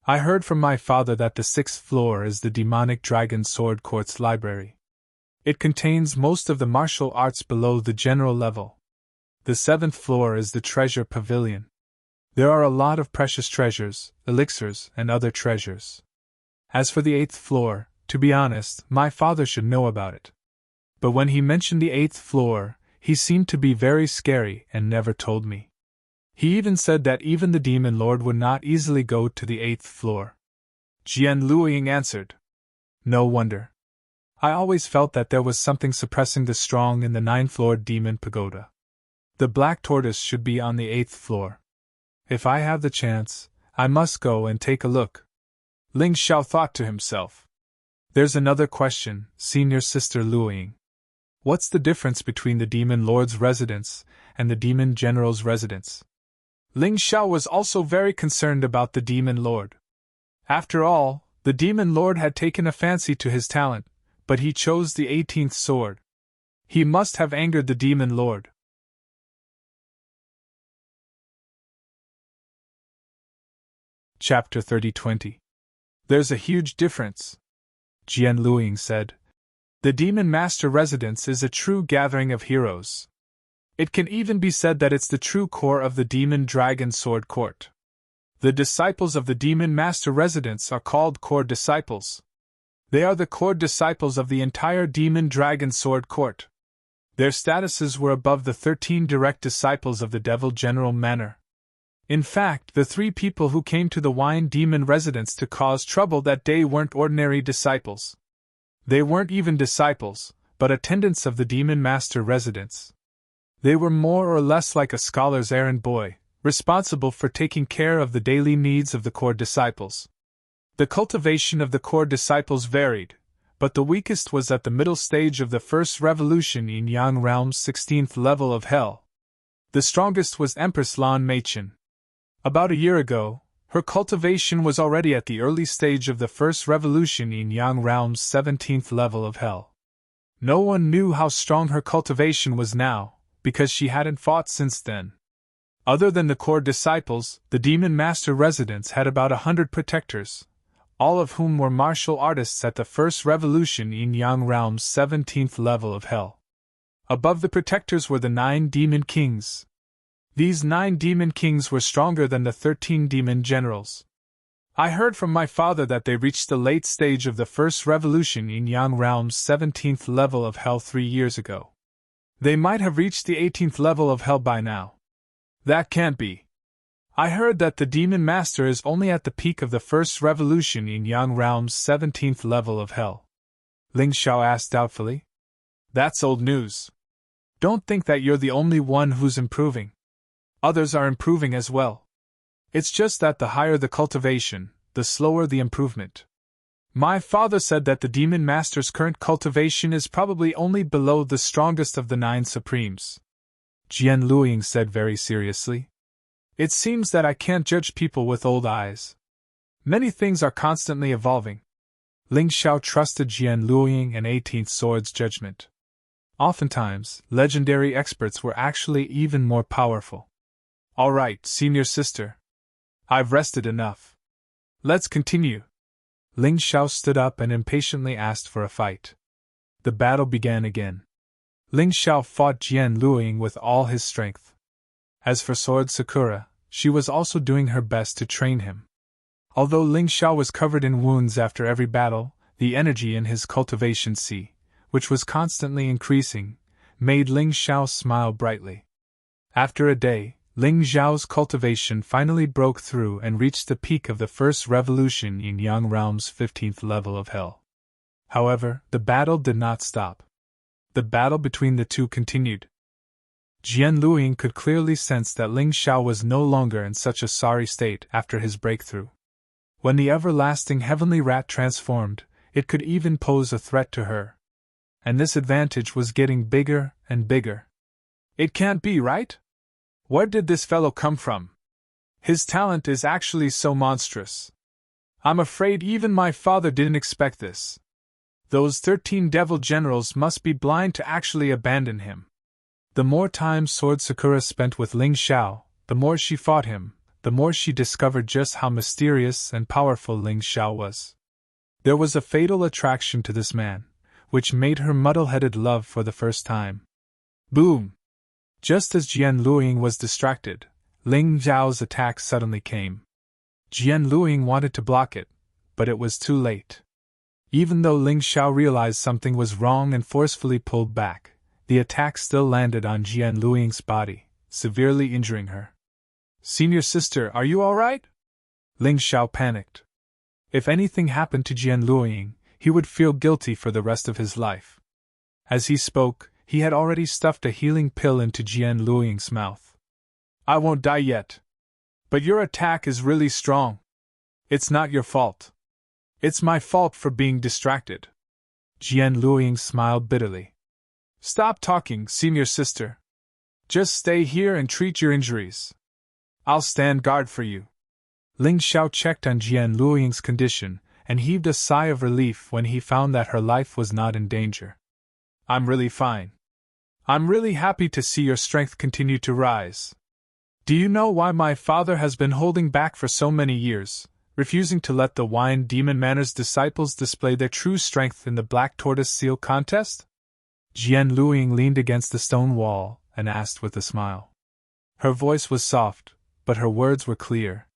I heard from my father that the 6th floor is the demonic dragon sword court's library. It contains most of the martial arts below the general level. The 7th floor is the treasure pavilion. There are a lot of precious treasures, elixirs, and other treasures. As for the 8th floor, to be honest, my father should know about it. But when he mentioned the 8th floor, he seemed to be very scary and never told me. He even said that even the demon lord would not easily go to the 8th floor. Jian Luiying answered. No wonder. I always felt that there was something suppressing the strong in the 9th-floor demon pagoda. The black tortoise should be on the 8th floor. If I have the chance, I must go and take a look. Ling Xiao thought to himself. There's another question, Senior Sister Luoying. What's the difference between the Demon Lord's residence and the Demon General's residence? Ling Xiao was also very concerned about the Demon Lord. After all, the Demon Lord had taken a fancy to his talent, but he chose the 18th sword. He must have angered the Demon Lord. Chapter 30:20. There's a huge difference, Jian Luoying said. The Demon Master Residence is a true gathering of heroes. It can even be said that it's the true core of the Demon Dragon Sword Court. The disciples of the Demon Master Residence are called core disciples. They are the core disciples of the entire Demon Dragon Sword Court. Their statuses were above the 13 direct disciples of the Devil General Manor. In fact, the 3 people who came to the Wine Demon Residence to cause trouble that day weren't ordinary disciples. They weren't even disciples, but attendants of the Demon Master Residence. They were more or less like a scholar's errand boy, responsible for taking care of the daily needs of the core disciples. The cultivation of the core disciples varied, but the weakest was at the middle stage of the first revolution in Yang Realm's 16th level of hell. The strongest was Empress Lan Meichen. About a year ago, her cultivation was already at the early stage of the first revolution in Yang Realm's 17th level of hell. No one knew how strong her cultivation was now, because she hadn't fought since then. Other than the core disciples, the Demon Master Residence had about 100 protectors, all of whom were martial artists at the first revolution in Yang Realm's 17th level of hell. Above the protectors were the 9 demon kings. These 9 demon kings were stronger than the 13 demon generals. I heard from my father that they reached the late stage of the first revolution in Yang Realm's 17th level of hell 3 years ago. They might have reached the 18th level of hell by now. That can't be. I heard that the Demon Master is only at the peak of the first revolution in Yang Realm's 17th level of hell. Ling Xiao asked doubtfully. That's old news. Don't think that you're the only one who's improving. Others are improving as well. It's just that the higher the cultivation, the slower the improvement. My father said that the Demon Master's current cultivation is probably only below the strongest of the 9 Supremes. Jian Luoying said very seriously. It seems that I can't judge people with old eyes. Many things are constantly evolving. Ling Xiao trusted Jian Luoying and 18th Sword's judgment. Oftentimes, legendary experts were actually even more powerful. All right, Senior Sister. I've rested enough. Let's continue. Ling Xiao stood up and impatiently asked for a fight. The battle began again. Ling Xiao fought Jian Luoying with all his strength. As for Sword Sakura, she was also doing her best to train him. Although Ling Xiao was covered in wounds after every battle, the energy in his cultivation sea, which was constantly increasing, made Ling Xiao smile brightly. After a day, Ling Xiao's cultivation finally broke through and reached the peak of the first revolution in Yang Realm's 15th level of hell. However, the battle did not stop. The battle between the two continued. Jian Luoying could clearly sense that Ling Xiao was no longer in such a sorry state after his breakthrough. When the everlasting heavenly rat transformed, it could even pose a threat to her. And this advantage was getting bigger and bigger. It can't be, right? Where did this fellow come from? His talent is actually so monstrous. I'm afraid even my father didn't expect this. Those 13 devil generals must be blind to actually abandon him. The more time Sword Sakura spent with Ling Xiao, the more she fought him, the more she discovered just how mysterious and powerful Ling Xiao was. There was a fatal attraction to this man, which made her muddle-headed love for the first time. Boom! Just as Jian Luoying was distracted, Ling Xiao's attack suddenly came. Jian Luoying wanted to block it, but it was too late. Even though Ling Xiao realized something was wrong and forcefully pulled back, the attack still landed on Jian Luoying's body, severely injuring her. Senior Sister, are you all right? Ling Xiao panicked. If anything happened to Jian Luoying, he would feel guilty for the rest of his life. As he spoke, he had already stuffed a healing pill into Jian Luoying's mouth. I won't die yet. But your attack is really strong. It's not your fault. It's my fault for being distracted. Jian Luoying smiled bitterly. Stop talking, senior sister. Just stay here and treat your injuries. I'll stand guard for you. Ling Xiao checked on Jian Luoying's condition and heaved a sigh of relief when he found that her life was not in danger. I'm really fine. I'm really happy to see your strength continue to rise. Do you know why my father has been holding back for so many years, refusing to let the Wine Demon Manor's disciples display their true strength in the Black Tortoise Seal contest? Jian Luoying leaned against the stone wall and asked with a smile. Her voice was soft, but her words were clear.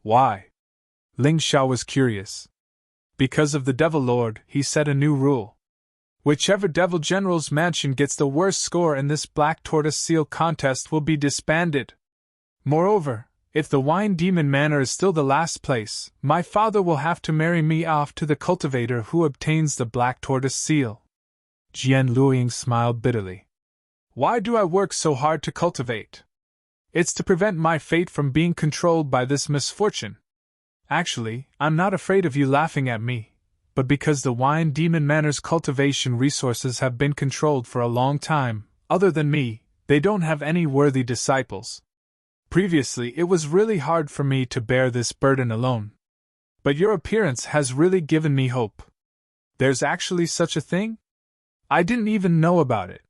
Why? Ling Xiao was curious. Because of the Devil Lord, he set a new rule. Whichever Devil General's mansion gets the worst score in this Black Tortoise Seal contest will be disbanded. Moreover, if the Wine Demon Manor is still the last place, my father will have to marry me off to the cultivator who obtains the Black Tortoise Seal. Jian Luoying smiled bitterly. Why do I work so hard to cultivate? It's to prevent my fate from being controlled by this misfortune. Actually, I'm not afraid of you laughing at me, but because the Wine Demon Manor's cultivation resources have been controlled for a long time, other than me, they don't have any worthy disciples. Previously, it was really hard for me to bear this burden alone. But your appearance has really given me hope. There's actually such a thing? I didn't even know about it.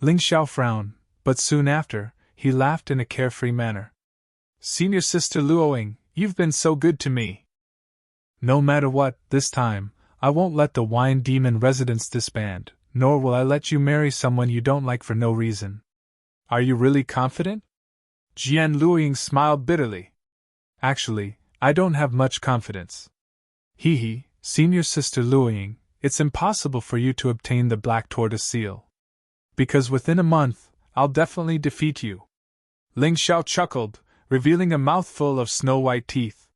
Ling Xiao frowned, but soon after, he laughed in a carefree manner. Senior Sister Luoying, you've been so good to me. No matter what, this time, I won't let the Wine Demon residence disband, nor will I let you marry someone you don't like for no reason. Are you really confident? Jian Luoying smiled bitterly. Actually, I don't have much confidence. Hee, Senior Sister Luoying, it's impossible for you to obtain the Black Tortoise Seal. Because within a month, I'll definitely defeat you. Ling Xiao chuckled, revealing a mouthful of snow-white teeth.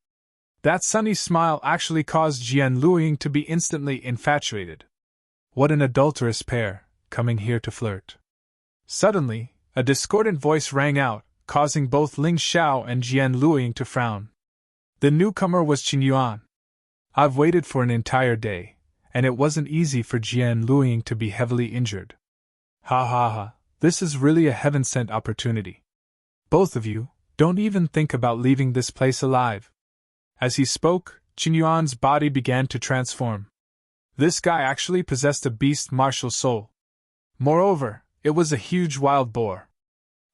That sunny smile actually caused Jian Luoying to be instantly infatuated. What an adulterous pair, coming here to flirt. Suddenly, a discordant voice rang out, causing both Ling Xiao and Jian Luoying to frown. The newcomer was Qin Yuan. I've waited for an entire day, and it wasn't easy for Jian Luoying to be heavily injured. Ha ha ha, this is really a heaven-sent opportunity. Both of you, don't even think about leaving this place alive. As he spoke, Qin Yuan's body began to transform. This guy actually possessed a beast martial soul. Moreover, it was a huge wild boar.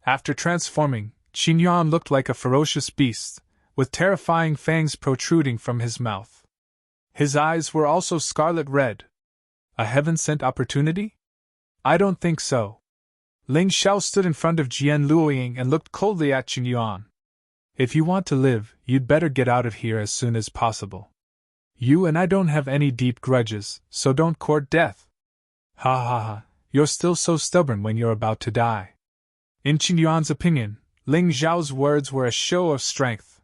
After transforming, Qin Yuan looked like a ferocious beast, with terrifying fangs protruding from his mouth. His eyes were also scarlet red. A heaven-sent opportunity? I don't think so. Ling Xiao stood in front of Jian Luoying and looked coldly at Qin Yuan. If you want to live, you'd better get out of here as soon as possible. You and I don't have any deep grudges, so don't court death. Ha ha ha, you're still so stubborn when you're about to die. In Qin Yuan's opinion, Ling Xiao's words were a show of strength.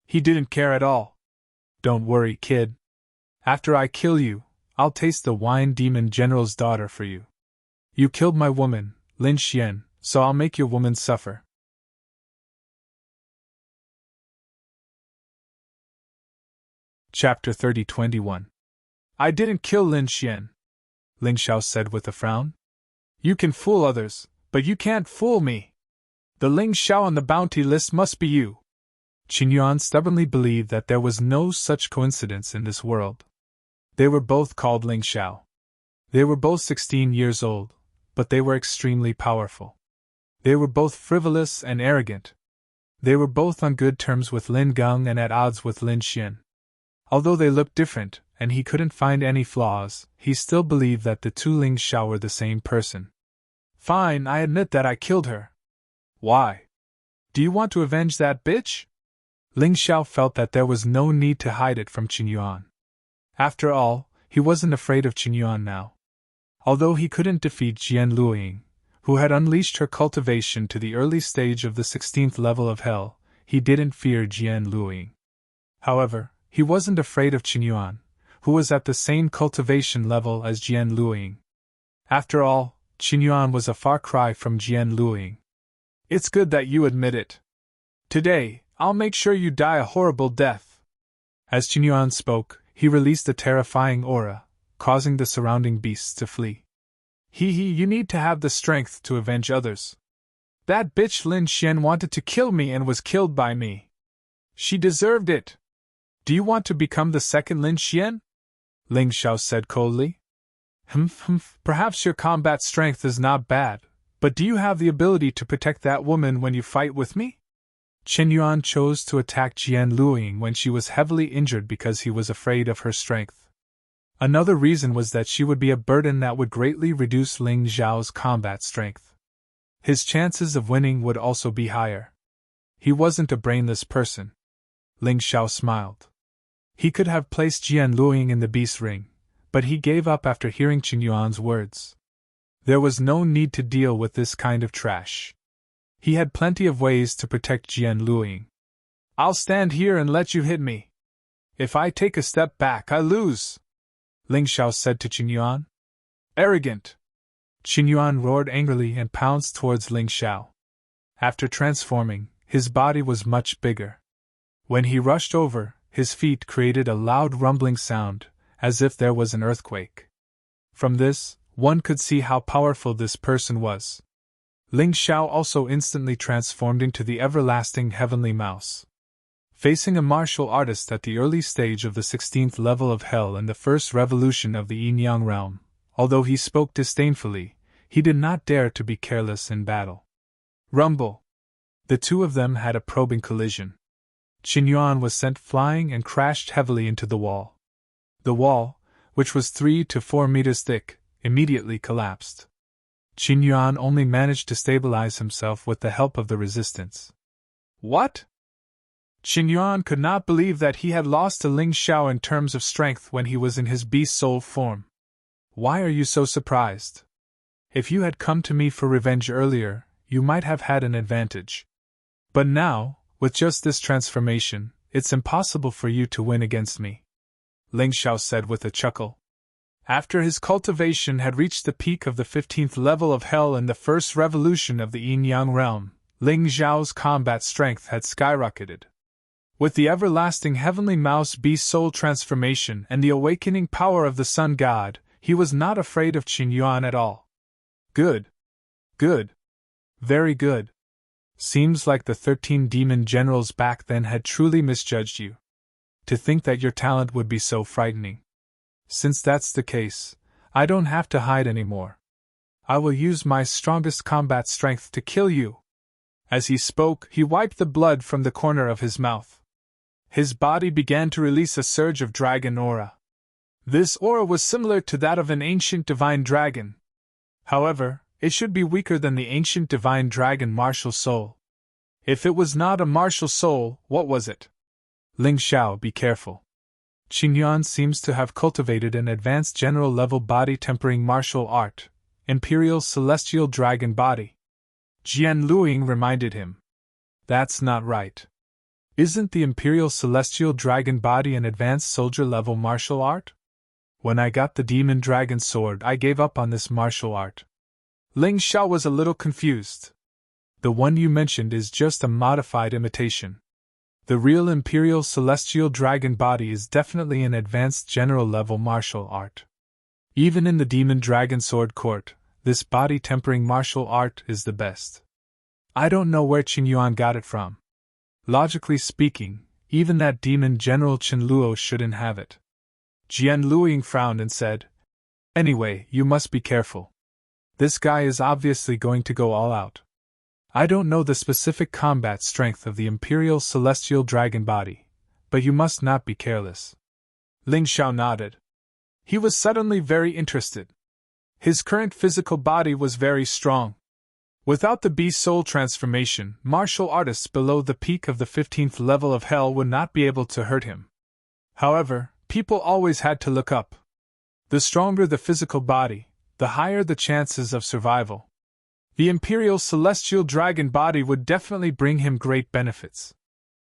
He didn't care at all. Don't worry, kid. After I kill you, I'll taste the Wine Demon General's daughter for you. You killed my woman, Lin Xian, so I'll make your woman suffer. Chapter 30-21. I didn't kill Lin Xian, Ling Xiao said with a frown. You can fool others, but you can't fool me. The Ling Xiao on the bounty list must be you. Qin Yuan stubbornly believed that there was no such coincidence in this world. They were both called Ling Xiao. They were both 16 years old, but they were extremely powerful. They were both frivolous and arrogant. They were both on good terms with Lin Geng and at odds with Lin Xian. Although they looked different, and he couldn't find any flaws, he still believed that the two Ling Xiao were the same person. Fine, I admit that I killed her. Why? Do you want to avenge that bitch? Ling Xiao felt that there was no need to hide it from Qin Yuan. After all, he wasn't afraid of Qin Yuan now. Although he couldn't defeat Jian Luoying, who had unleashed her cultivation to the early stage of the 16th level of hell, he didn't fear Jian Luoying. However, he wasn't afraid of Qin Yuan, who was at the same cultivation level as Jian Luoying. After all, Qingyuan was a far cry from Jian Luoying. It's good that you admit it. Today, I'll make sure you die a horrible death. As Qingyuan spoke, he released a terrifying aura, causing the surrounding beasts to flee. You need to have the strength to avenge others. That bitch Lin Xian wanted to kill me and was killed by me. She deserved it. Do you want to become the second Lin Xian? Ling Xiao said coldly. Perhaps your combat strength is not bad, but do you have the ability to protect that woman when you fight with me? Qingyuan chose to attack Jian Luoying when she was heavily injured because he was afraid of her strength. Another reason was that she would be a burden that would greatly reduce Ling Xiao's combat strength. His chances of winning would also be higher. He wasn't a brainless person. Ling Xiao smiled. He could have placed Jian Luoying in the beast ring, but he gave up after hearing Qingyuan's words. There was no need to deal with this kind of trash. He had plenty of ways to protect Jian Luoying. I'll stand here and let you hit me. If I take a step back, I lose, Ling Xiao said to Qingyuan. Arrogant! Qingyuan roared angrily and pounced towards Ling Xiao. After transforming, his body was much bigger. When he rushed over, his feet created a loud rumbling sound, as if there was an earthquake. From this, one could see how powerful this person was. Ling Xiao also instantly transformed into the everlasting heavenly mouse. Facing a martial artist at the early stage of the 16th level of hell and the first revolution of the yin-yang realm, although he spoke disdainfully, he did not dare to be careless in battle. Rumble! The two of them had a probing collision. Qingyuan was sent flying and crashed heavily into the wall. The wall, which was 3 to 4 meters thick, immediately collapsed. Qingyuan only managed to stabilize himself with the help of the resistance. What? Qingyuan could not believe that he had lost to Ling Xiao in terms of strength when he was in his beast soul form. Why are you so surprised? If you had come to me for revenge earlier, you might have had an advantage. But now, with just this transformation, it's impossible for you to win against me, Ling Xiao said with a chuckle. After his cultivation had reached the peak of the 15th level of hell and the first revolution of the yin-yang realm, Ling Xiao's combat strength had skyrocketed. With the everlasting heavenly mouse beast soul transformation and the awakening power of the sun god, he was not afraid of Qingyuan at all. Good. Good. Very good. Seems like the 13 demon generals back then had truly misjudged you. To think that your talent would be so frightening. Since that's the case, I don't have to hide anymore. I will use my strongest combat strength to kill you. As he spoke, he wiped the blood from the corner of his mouth. His body began to release a surge of dragon aura. This aura was similar to that of an ancient divine dragon. However, it should be weaker than the ancient divine dragon martial soul. If it was not a martial soul, what was it? Ling Xiao, be careful. Qingyuan seems to have cultivated an advanced general-level body-tempering martial art, Imperial Celestial Dragon Body. Jian Luoying reminded him. That's not right. Isn't the Imperial Celestial Dragon Body an advanced soldier-level martial art? When I got the Demon Dragon Sword, I gave up on this martial art. Ling Xiao was a little confused. The one you mentioned is just a modified imitation. The real Imperial Celestial Dragon Body is definitely an advanced general-level martial art. Even in the Demon Dragon Sword Court, this body-tempering martial art is the best. I don't know where Qingyuan got it from. Logically speaking, even that demon General Chen Luo shouldn't have it. Jian Luoying frowned and said, Anyway, you must be careful. This guy is obviously going to go all out. I don't know the specific combat strength of the Imperial Celestial Dragon Body, but you must not be careless. Ling Xiao nodded. He was suddenly very interested. His current physical body was very strong. Without the beast soul transformation, martial artists below the peak of the 15th level of hell would not be able to hurt him. However, people always had to look up. The stronger the physical body, the higher the chances of survival. The Imperial Celestial Dragon Body would definitely bring him great benefits.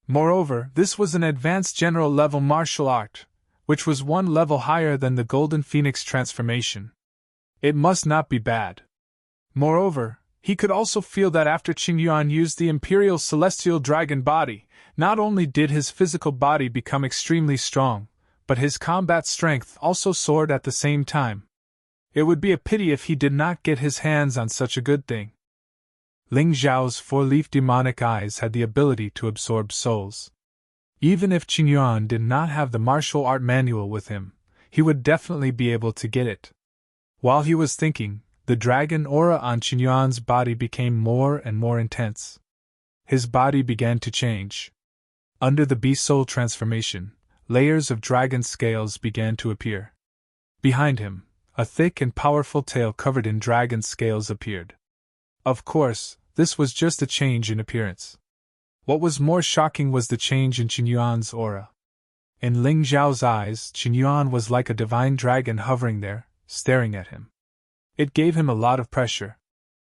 Moreover, this was an advanced general-level martial art, which was one level higher than the Golden Phoenix transformation. It must not be bad. Moreover, he could also feel that after Qingyuan used the Imperial Celestial Dragon body, not only did his physical body become extremely strong, but his combat strength also soared at the same time. It would be a pity if he did not get his hands on such a good thing. Ling Zhao's four-leaf demonic eyes had the ability to absorb souls. Even if Qingyuan did not have the martial art manual with him, he would definitely be able to get it. While he was thinking, the dragon aura on Qingyuan's body became more and more intense. His body began to change. Under the beast soul transformation, layers of dragon scales began to appear. Behind him, a thick and powerful tail covered in dragon scales appeared. Of course, this was just a change in appearance. What was more shocking was the change in Qingyuan's aura. In Ling Zhao's eyes, Qingyuan was like a divine dragon hovering there, staring at him. It gave him a lot of pressure.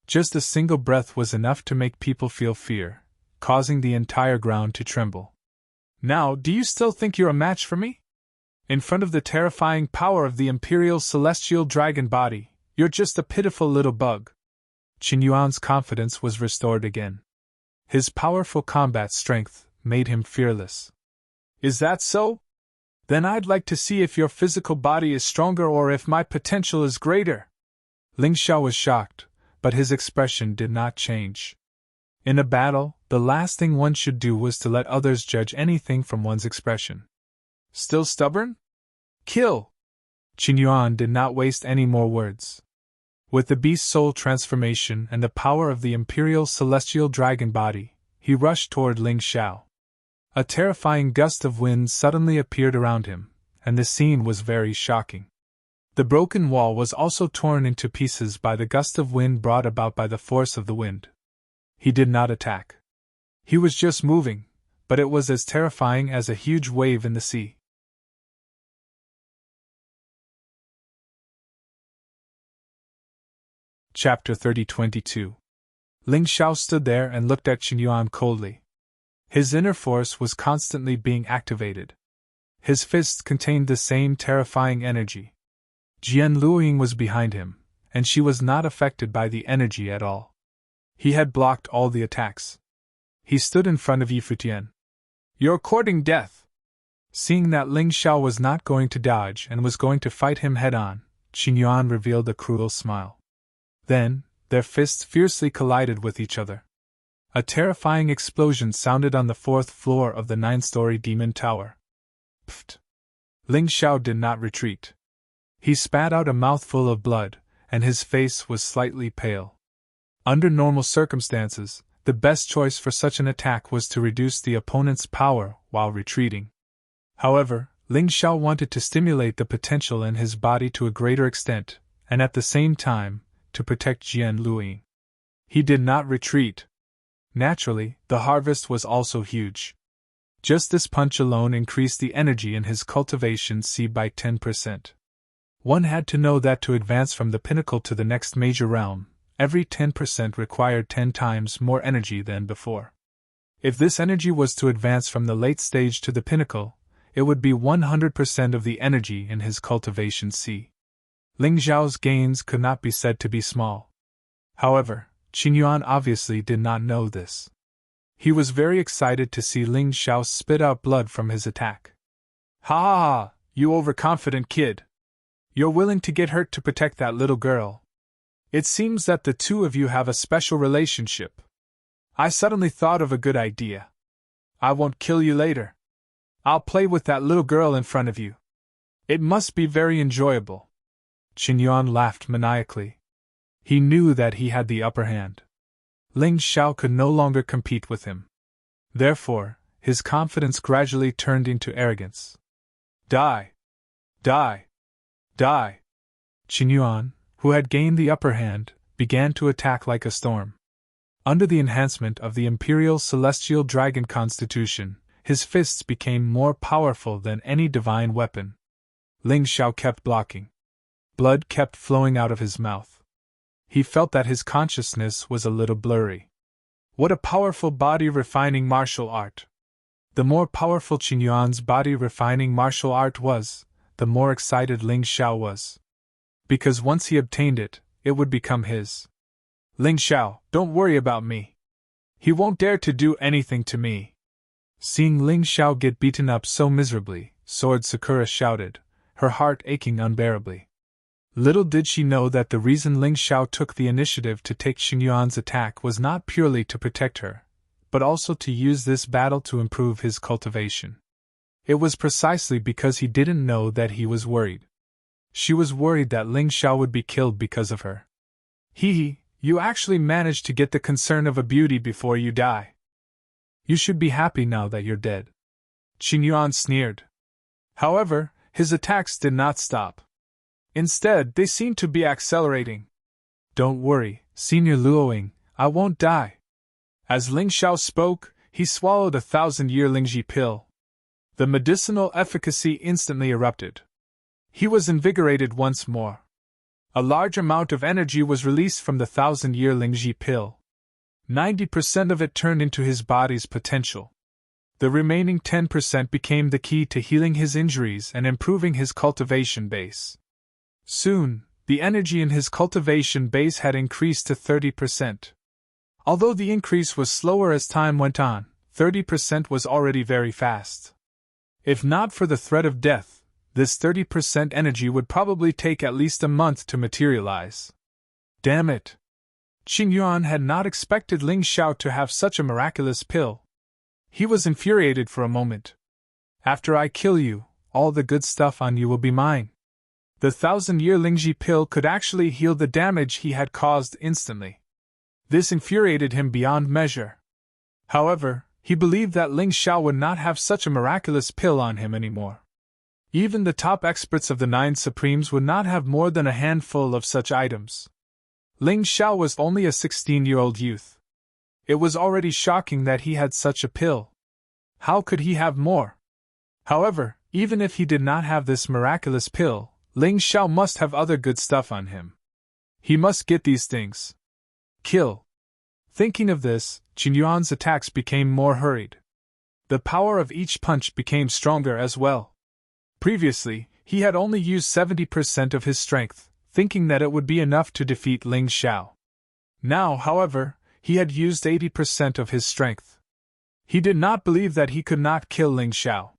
Just a single breath was enough to make people feel fear, causing the entire ground to tremble. Now, do you still think you're a match for me? In front of the terrifying power of the Imperial Celestial Dragon body, you're just a pitiful little bug. Qingyuan's confidence was restored again. His powerful combat strength made him fearless. Is that so? Then I'd like to see if your physical body is stronger or if my potential is greater. Ling Xiao was shocked, but his expression did not change. In a battle, the last thing one should do was to let others judge anything from one's expression. Still stubborn? Kill! Qingyuan did not waste any more words. With the beast soul transformation and the power of the Imperial Celestial Dragon body, he rushed toward Ling Xiao. A terrifying gust of wind suddenly appeared around him, and the scene was very shocking. The broken wall was also torn into pieces by the gust of wind brought about by the force of the wind. He did not attack. He was just moving, but it was as terrifying as a huge wave in the sea. Chapter 30-22. Ling Xiao stood there and looked at Qingyuan coldly. His inner force was constantly being activated. His fists contained the same terrifying energy. Jian Luoying was behind him, and she was not affected by the energy at all. He had blocked all the attacks. He stood in front of Yi Futian. You're courting death. Seeing that Ling Xiao was not going to dodge and was going to fight him head-on, Qingyuan revealed a cruel smile. Then, their fists fiercely collided with each other. A terrifying explosion sounded on the 4th floor of the 9-story demon tower. Pfft! Ling Xiao did not retreat. He spat out a mouthful of blood, and his face was slightly pale. Under normal circumstances, the best choice for such an attack was to reduce the opponent's power while retreating. However, Ling Xiao wanted to stimulate the potential in his body to a greater extent, and at the same time, to protect Jian Luoying. He did not retreat. Naturally, the harvest was also huge. Just this punch alone increased the energy in his cultivation seed by 10%. One had to know that to advance from the pinnacle to the next major realm, every 10% required 10 times more energy than before. If this energy was to advance from the late stage to the pinnacle, it would be 100% of the energy in his cultivation seed. Ling Zhao's gains could not be said to be small. However, Qingyuan obviously did not know this. He was very excited to see Ling Xiao spit out blood from his attack. Ha ha ha, you overconfident kid! You're willing to get hurt to protect that little girl. It seems that the two of you have a special relationship. I suddenly thought of a good idea. I won't kill you later. I'll play with that little girl in front of you. It must be very enjoyable. Qingyuan laughed maniacally. He knew that he had the upper hand. Ling Xiao could no longer compete with him. Therefore, his confidence gradually turned into arrogance. Die! Die! Die! Qingyuan, who had gained the upper hand, began to attack like a storm. Under the enhancement of the Imperial Celestial Dragon Constitution, his fists became more powerful than any divine weapon. Ling Xiao kept blocking. Blood kept flowing out of his mouth. He felt that his consciousness was a little blurry. What a powerful body-refining martial art! The more powerful Qin Yuan's body-refining martial art was, the more excited Ling Xiao was. Because once he obtained it, it would become his. Ling Xiao, don't worry about me. He won't dare to do anything to me. Seeing Ling Xiao get beaten up so miserably, Sword Sakura shouted, her heart aching unbearably. Little did she know that the reason Ling Xiao took the initiative to take Qin Yuan's attack was not purely to protect her, but also to use this battle to improve his cultivation. It was precisely because he didn't know that he was worried. She was worried that Ling Xiao would be killed because of her. You actually managed to get the concern of a beauty before you die. You should be happy now that you're dead. Qin Yuan sneered. However, his attacks did not stop. Instead, they seemed to be accelerating. Don't worry, Senior Luoying, I won't die. As Ling Xiao spoke, he swallowed a 1,000-year Lingji pill. The medicinal efficacy instantly erupted. He was invigorated once more. A large amount of energy was released from the 1,000-year Lingji pill. 90% of it turned into his body's potential. The remaining 10% became the key to healing his injuries and improving his cultivation base. Soon, the energy in his cultivation base had increased to 30%. Although the increase was slower as time went on, 30% was already very fast. If not for the threat of death, this 30% energy would probably take at least a month to materialize. Damn it! Qin Yuan had not expected Ling Xiao to have such a miraculous pill. He was infuriated for a moment. After I kill you, all the good stuff on you will be mine. The 1,000-year Lingji pill could actually heal the damage he had caused instantly. This infuriated him beyond measure. However, he believed that Ling Xiao would not have such a miraculous pill on him anymore. Even the top experts of the 9 Supremes would not have more than a handful of such items. Ling Xiao was only a 16-year-old youth. It was already shocking that he had such a pill. How could he have more? However, even if he did not have this miraculous pill, Ling Xiao must have other good stuff on him. He must get these things. Kill. Thinking of this, Qin Yuan's attacks became more hurried. The power of each punch became stronger as well. Previously, he had only used 70% of his strength, thinking that it would be enough to defeat Ling Xiao. Now, however, he had used 80% of his strength. He did not believe that he could not kill Ling Xiao.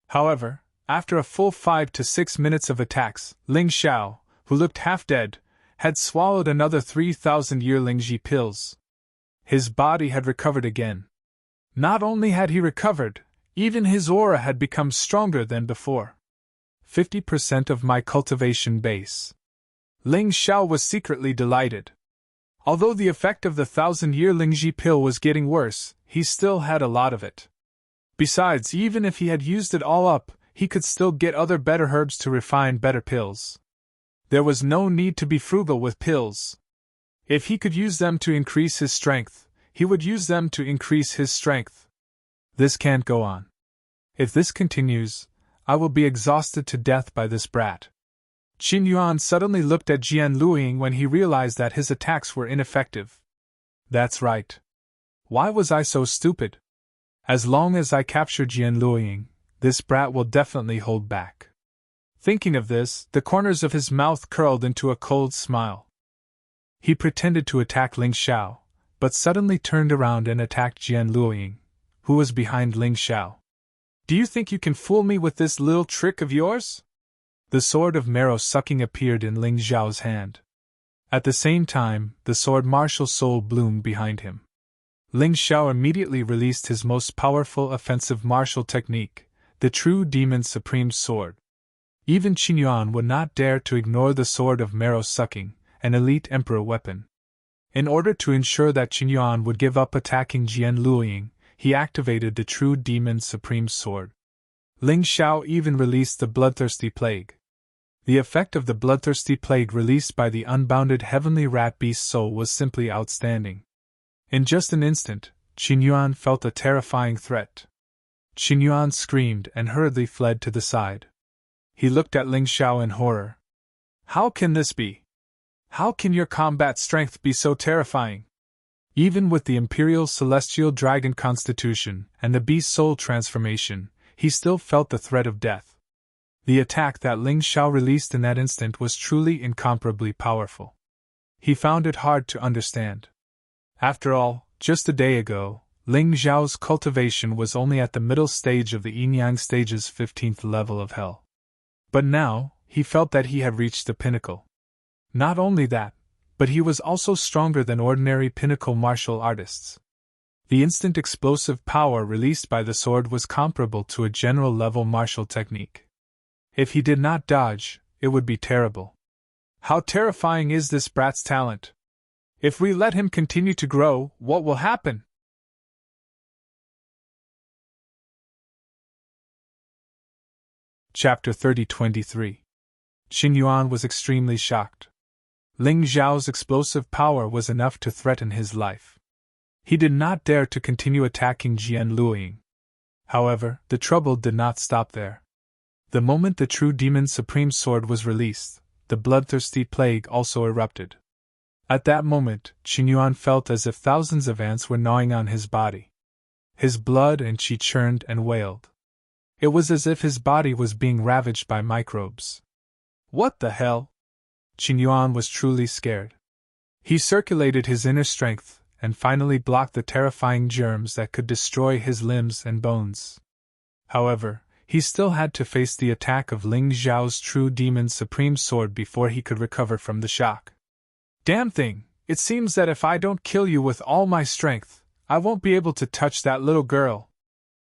However, after a full 5 to 6 minutes of attacks, Ling Xiao, who looked half dead, had swallowed another 3,000-year Lingji pills. His body had recovered again. Not only had he recovered, even his aura had become stronger than before. 50% of my cultivation base. Ling Xiao was secretly delighted. Although the effect of the 1,000-year Lingji pill was getting worse, he still had a lot of it. Besides, even if he had used it all up, he could still get other better herbs to refine better pills. There was no need to be frugal with pills. If he could use them to increase his strength, he would use them to increase his strength. This can't go on. If this continues, I will be exhausted to death by this brat. Qin Yuan suddenly looked at Jian Luoying when he realized that his attacks were ineffective. That's right. Why was I so stupid? As long as I capture Jian Luoying, this brat will definitely hold back. Thinking of this, the corners of his mouth curled into a cold smile. He pretended to attack Ling Xiao, but suddenly turned around and attacked Jian Luoying, who was behind Ling Xiao. Do you think you can fool me with this little trick of yours? The sword of marrow sucking appeared in Ling Xiao's hand. At the same time, the sword martial soul bloomed behind him. Ling Xiao immediately released his most powerful offensive martial technique, the true demon supreme sword. Even Qin Yuan would not dare to ignore the sword of marrow sucking, an elite emperor weapon. In order to ensure that Qin Yuan would give up attacking Jian Luoying, he activated the true demon supreme sword. Ling Xiao even released the bloodthirsty plague. The effect of the bloodthirsty plague released by the unbounded heavenly rat beast soul was simply outstanding. In just an instant, Qin Yuan felt a terrifying threat. Qin Yuan screamed and hurriedly fled to the side. He looked at Ling Xiao in horror. How can this be? How can your combat strength be so terrifying? Even with the Imperial Celestial Dragon Constitution and the Beast Soul transformation, he still felt the threat of death. The attack that Ling Xiao released in that instant was truly incomparably powerful. He found it hard to understand. After all, just a day ago, Ling Xiao's cultivation was only at the middle stage of the Yin-Yang stage's 15th level of hell. But now, he felt that he had reached the pinnacle. Not only that, but he was also stronger than ordinary pinnacle martial artists. The instant explosive power released by the sword was comparable to a general-level martial technique. If he did not dodge, it would be terrible. How terrifying is this brat's talent? If we let him continue to grow, what will happen? Chapter 30-23. Qin Yuan was extremely shocked. Ling Xiao's explosive power was enough to threaten his life. He did not dare to continue attacking Jian Luoying. However, the trouble did not stop there. The moment the true demon's supreme sword was released, the bloodthirsty plague also erupted. At that moment, Qin Yuan felt as if thousands of ants were gnawing on his body. His blood and qi churned and wailed. It was as if his body was being ravaged by microbes. What the hell? Qin Yuan was truly scared. He circulated his inner strength and finally blocked the terrifying germs that could destroy his limbs and bones. However, he still had to face the attack of Ling Xiao's true demon's supreme sword before he could recover from the shock. Damn thing, it seems that if I don't kill you with all my strength, I won't be able to touch that little girl.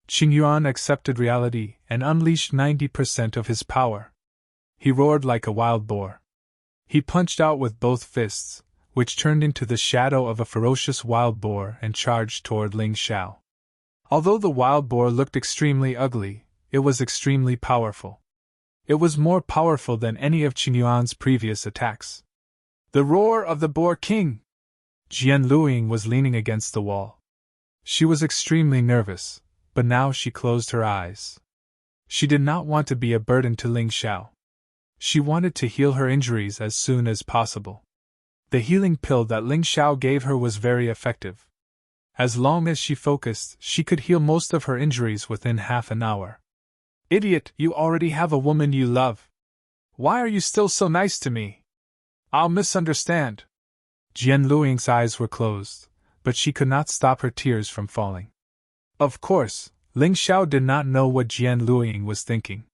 Qin Yuan accepted reality and unleashed 90% of his power. He roared like a wild boar. He punched out with both fists, which turned into the shadow of a ferocious wild boar and charged toward Ling Xiao. Although the wild boar looked extremely ugly, it was extremely powerful. It was more powerful than any of Qin Yuan's previous attacks. The roar of the Boar King! Jian Luoying was leaning against the wall. She was extremely nervous, but now she closed her eyes. She did not want to be a burden to Ling Xiao. She wanted to heal her injuries as soon as possible. The healing pill that Ling Xiao gave her was very effective. As long as she focused, she could heal most of her injuries within half an hour. Idiot, you already have a woman you love. Why are you still so nice to me? I'll misunderstand. Jian Luoying's eyes were closed, but she could not stop her tears from falling. Of course, Ling Xiao did not know what Jian Luoying was thinking.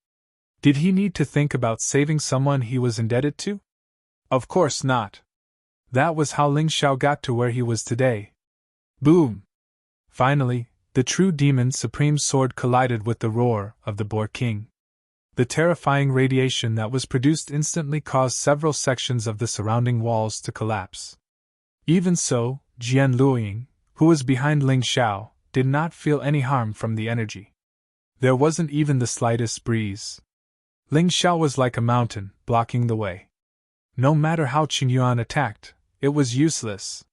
Did he need to think about saving someone he was indebted to? Of course not. That was how Ling Xiao got to where he was today. Boom! Finally, the true demon's supreme sword collided with the roar of the Boar King. The terrifying radiation that was produced instantly caused several sections of the surrounding walls to collapse. Even so, Jian Luoying, who was behind Ling Xiao, did not feel any harm from the energy. There wasn't even the slightest breeze. Ling Xiao was like a mountain, blocking the way. No matter how Qin Yuan attacked, it was useless.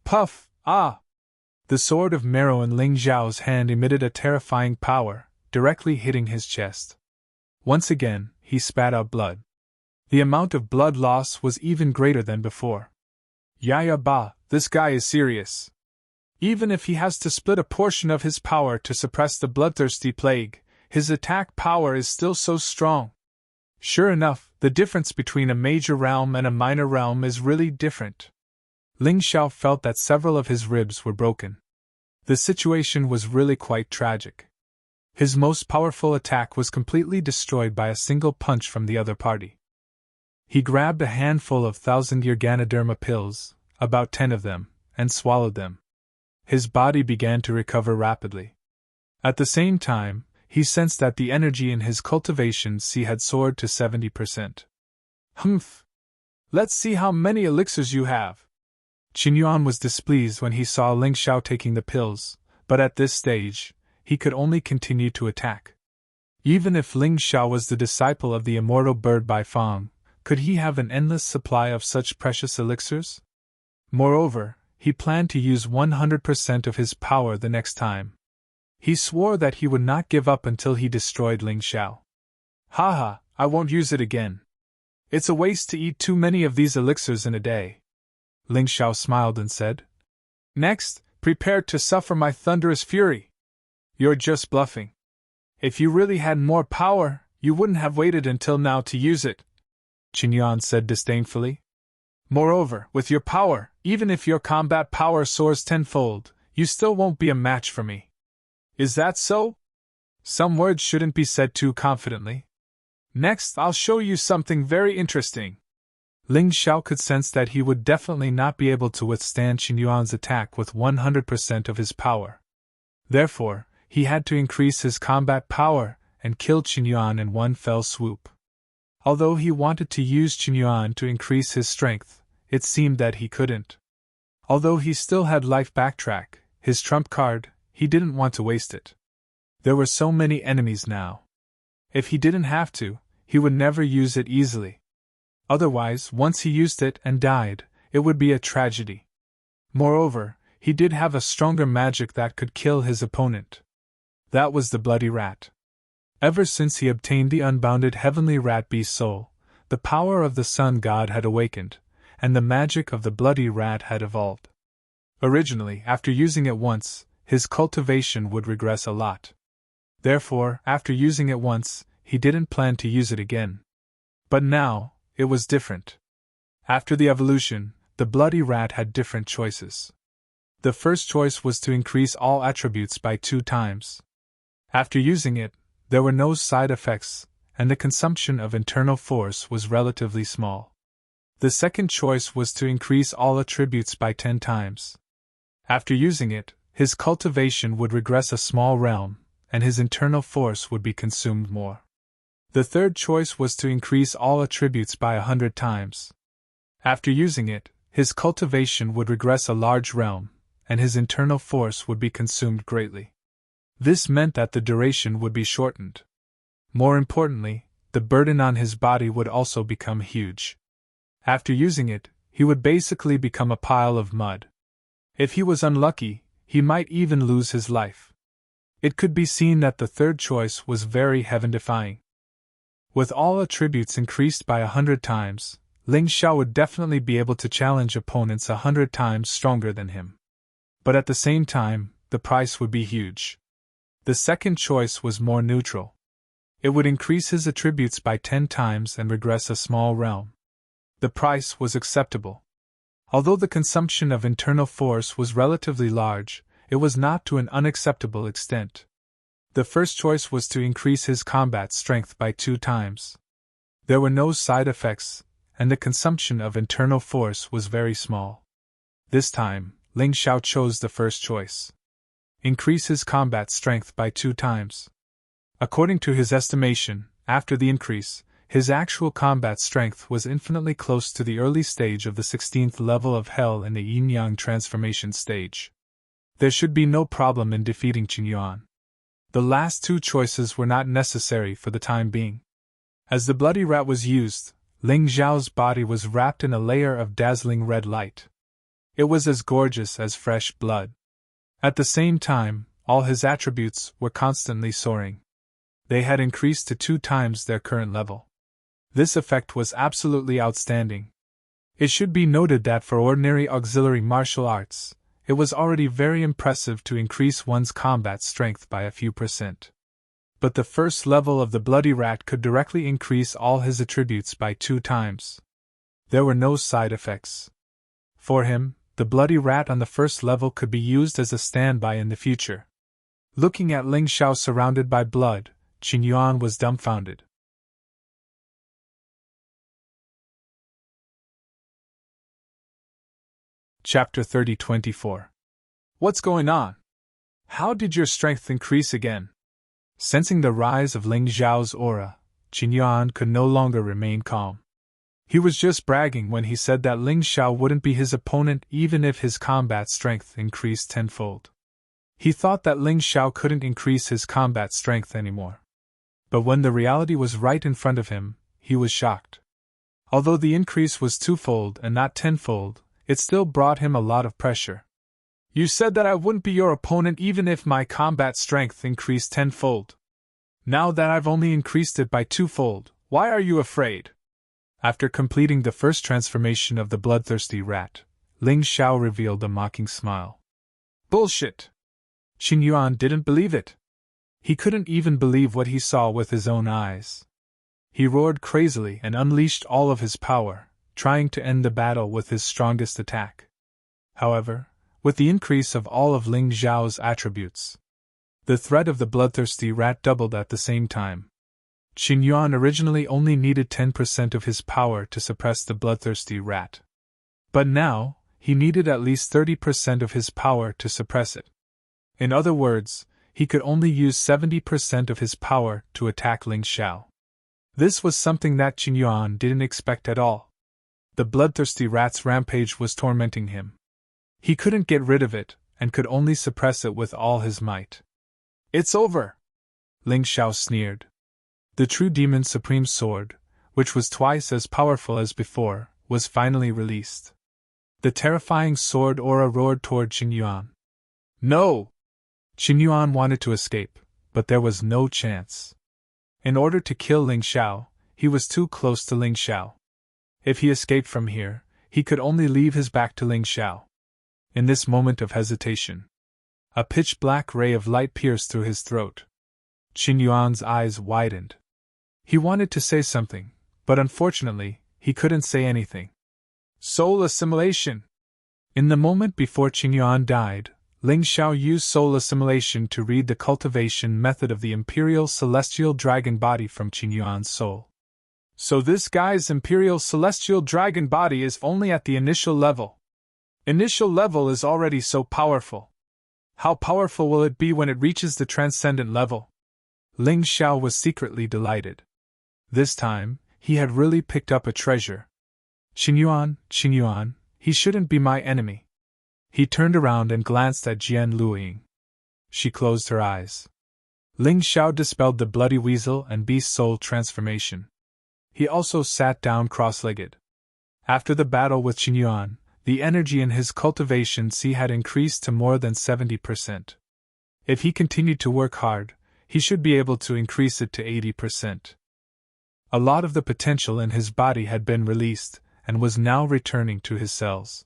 Puff! Ah! The sword of marrow in Ling Xiao's hand emitted a terrifying power, directly hitting his chest. Once again, he spat out blood. The amount of blood loss was even greater than before. Yaya ba, this guy is serious. Even if he has to split a portion of his power to suppress the bloodthirsty plague, his attack power is still so strong. Sure enough, the difference between a major realm and a minor realm is really different. Ling Xiao felt that several of his ribs were broken. The situation was really quite tragic. His most powerful attack was completely destroyed by a single punch from the other party. He grabbed a handful of 1,000-year Ganoderma pills, about 10 of them, and swallowed them. His body began to recover rapidly. At the same time, he sensed that the energy in his cultivation C had soared to 70%. Humph! Let's see how many elixirs you have. Qin Yuan was displeased when he saw Ling Xiao taking the pills, but at this stage, he could only continue to attack. Even if Ling Xiao was the disciple of the immortal bird Bai Fang, could he have an endless supply of such precious elixirs? Moreover, he planned to use 100% of his power the next time. He swore that he would not give up until he destroyed Ling Xiao. Haha, I won't use it again. It's a waste to eat too many of these elixirs in a day. Ling Xiao smiled and said. Next, prepare to suffer my thunderous fury. You're just bluffing. If you really had more power, you wouldn't have waited until now to use it, Qingyuan said disdainfully. Moreover, with your power, even if your combat power soars tenfold, you still won't be a match for me. Is that so? Some words shouldn't be said too confidently. Next, I'll show you something very interesting. Ling Xiao could sense that he would definitely not be able to withstand Qingyuan's attack with 100% of his power. Therefore, he had to increase his combat power and kill Qingyuan in one fell swoop. Although he wanted to use Qingyuan to increase his strength, it seemed that he couldn't. Although he still had life backtrack, his trump card, he didn't want to waste it. There were so many enemies now. If he didn't have to, he would never use it easily. Otherwise, once he used it and died, it would be a tragedy. Moreover, he did have a stronger magic that could kill his opponent. That was the bloody rat. Ever since he obtained the unbounded heavenly rat beast soul, the power of the sun god had awakened, and the magic of the bloody rat had evolved. Originally, after using it once, his cultivation would regress a lot. Therefore, after using it once, he didn't plan to use it again. But now, it was different. After the evolution, the bloody rat had different choices. The first choice was to increase all attributes by 2 times. After using it, there were no side effects, and the consumption of internal force was relatively small. The second choice was to increase all attributes by 10 times. After using it, his cultivation would regress a small realm, and his internal force would be consumed more. The third choice was to increase all attributes by 100 times. After using it, his cultivation would regress a large realm, and his internal force would be consumed greatly. This meant that the duration would be shortened. More importantly, the burden on his body would also become huge. After using it, he would basically become a pile of mud. If he was unlucky, he might even lose his life. It could be seen that the third choice was very heaven-defying. With all attributes increased by 100 times, Ling Xiao would definitely be able to challenge opponents 100 times stronger than him. But at the same time, the price would be huge. The second choice was more neutral. It would increase his attributes by 10 times and regress a small realm. The price was acceptable. Although the consumption of internal force was relatively large, it was not to an unacceptable extent. The first choice was to increase his combat strength by 2 times. There were no side effects, and the consumption of internal force was very small. This time, Ling Xiao chose the first choice. Increase his combat strength by 2 times. According to his estimation, after the increase, his actual combat strength was infinitely close to the early stage of the 16th level of Hell in the Yin-Yang transformation stage. There should be no problem in defeating Qingyuan. The last 2 choices were not necessary for the time being. As the bloody rat was used, Ling Xiao's body was wrapped in a layer of dazzling red light. It was as gorgeous as fresh blood. At the same time, all his attributes were constantly soaring. They had increased to 2 times their current level. This effect was absolutely outstanding. It should be noted that for ordinary auxiliary martial arts, it was already very impressive to increase one's combat strength by a few %. But the first level of the bloody rat could directly increase all his attributes by 2 times. There were no side effects. For him, the bloody rat on the first level could be used as a standby in the future. Looking at Ling Xiao surrounded by blood, Qingyuan was dumbfounded. Chapter 30-24. What's going on? How did your strength increase again? Sensing the rise of Ling Xiao's aura, Qingyuan could no longer remain calm. He was just bragging when he said that Ling Xiao wouldn't be his opponent even if his combat strength increased tenfold. He thought that Ling Xiao couldn't increase his combat strength anymore. But when the reality was right in front of him, he was shocked. Although the increase was 2-fold and not 10-fold, it still brought him a lot of pressure. You said that I wouldn't be your opponent even if my combat strength increased 10-fold. Now that I've only increased it by 2-fold, why are you afraid? After completing the first transformation of the bloodthirsty rat, Ling Xiao revealed a mocking smile. Bullshit! Qin Yuan didn't believe it. He couldn't even believe what he saw with his own eyes. He roared crazily and unleashed all of his power, trying to end the battle with his strongest attack. However, with the increase of all of Ling Xiao's attributes, the threat of the bloodthirsty rat doubled at the same time. Qin Yuan originally only needed 10% of his power to suppress the bloodthirsty rat. But now, he needed at least 30% of his power to suppress it. In other words, he could only use 70% of his power to attack Ling Xiao. This was something that Qin Yuan didn't expect at all. The bloodthirsty rat's rampage was tormenting him. He couldn't get rid of it, and could only suppress it with all his might. It's over! Ling Xiao sneered. The true demon's supreme sword, which was twice as powerful as before, was finally released. The terrifying sword aura roared toward Qin Yuan. No! Qin Yuan wanted to escape, but there was no chance. In order to kill Ling Xiao, he was too close to Ling Xiao. If he escaped from here, he could only leave his back to Ling Xiao. In this moment of hesitation, a pitch-black ray of light pierced through his throat. Qin Yuan's eyes widened. He wanted to say something, but unfortunately, he couldn't say anything. Soul assimilation! In the moment before Qin Yuan died, Ling Xiao used soul assimilation to read the cultivation method of the Imperial Celestial Dragon Body from Qin Yuan's soul. So this guy's Imperial Celestial Dragon Body is only at the initial level. Initial level is already so powerful. How powerful will it be when it reaches the transcendent level? Ling Xiao was secretly delighted. This time, he had really picked up a treasure. Qin Yuan, he shouldn't be my enemy. He turned around and glanced at Jian Luoying. She closed her eyes. Ling Xiao dispelled the bloody weasel and beast soul transformation. He also sat down cross-legged. After the battle with Qin Yuan, the energy in his cultivation sea had increased to more than 70%. If he continued to work hard, he should be able to increase it to 80%. A lot of the potential in his body had been released, and was now returning to his cells.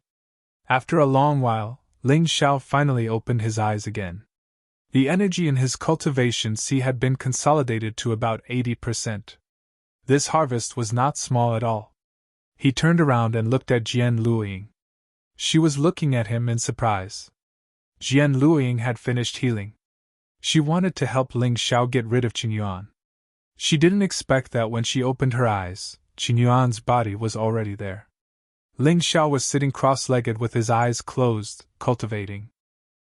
After a long while, Ling Xiao finally opened his eyes again. The energy in his cultivation sea had been consolidated to about 80%. This harvest was not small at all. He turned around and looked at Jian Luoying. She was looking at him in surprise. Jian Luoying had finished healing. She wanted to help Ling Xiao get rid of Qin Yuan. She didn't expect that when she opened her eyes, Qin Yuan's body was already there. Ling Xiao was sitting cross-legged with his eyes closed, cultivating.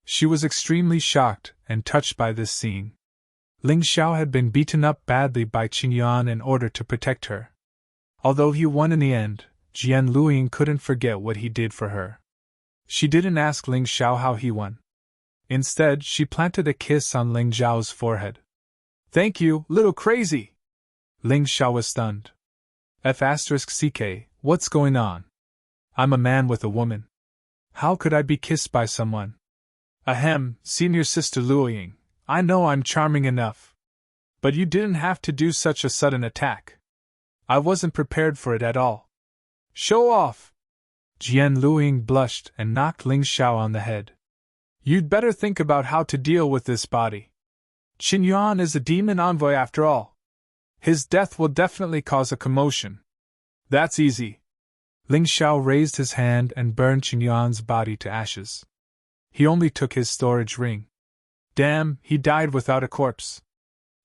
She was extremely shocked and touched by this scene. Ling Xiao had been beaten up badly by Qin Yuan in order to protect her. Although he won in the end, Jian Luoying couldn't forget what he did for her. She didn't ask Ling Xiao how he won. Instead, she planted a kiss on Ling Xiao's forehead. Thank you, little crazy! Ling Xiao was stunned. F***ck, what's going on? I'm a man with a woman. How could I be kissed by someone? Ahem, senior sister Luoying, I know I'm charming enough. But you didn't have to do such a sudden attack. I wasn't prepared for it at all. Show off! Jian Luoying blushed and knocked Ling Xiao on the head. You'd better think about how to deal with this body. Qin Yuan is a demon envoy after all. His death will definitely cause a commotion. That's easy. Ling Xiao raised his hand and burned Qin Yuan's body to ashes. He only took his storage ring. Damn, he died without a corpse.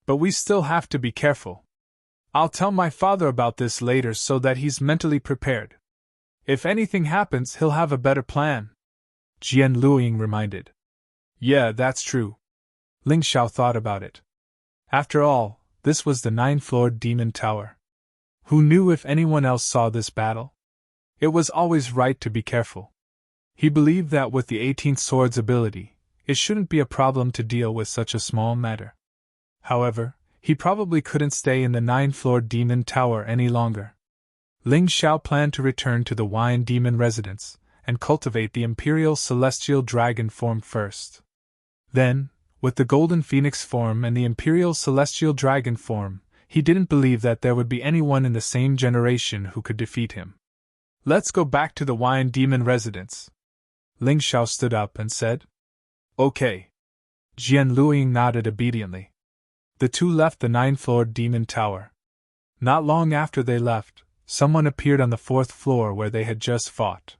But we still have to be careful. I'll tell my father about this later so that he's mentally prepared. If anything happens, he'll have a better plan. Jian Luoying reminded. Yeah, that's true. Ling Xiao thought about it. After all, this was the 9th-floored demon tower. Who knew if anyone else saw this battle? It was always right to be careful. He believed that with the 18th sword's ability, it shouldn't be a problem to deal with such a small matter. However, he probably couldn't stay in the 9th-floored demon tower any longer. Ling Xiao planned to return to the Wine Demon residence and cultivate the Imperial Celestial Dragon form first. Then, with the Golden Phoenix form and the Imperial Celestial Dragon form, he didn't believe that there would be anyone in the same generation who could defeat him. Let's go back to the Wine Demon residence. Ling Xiao stood up and said. Okay. Jian Luiying nodded obediently. The two left the 9th-floored demon tower. Not long after they left, someone appeared on the 4th floor where they had just fought.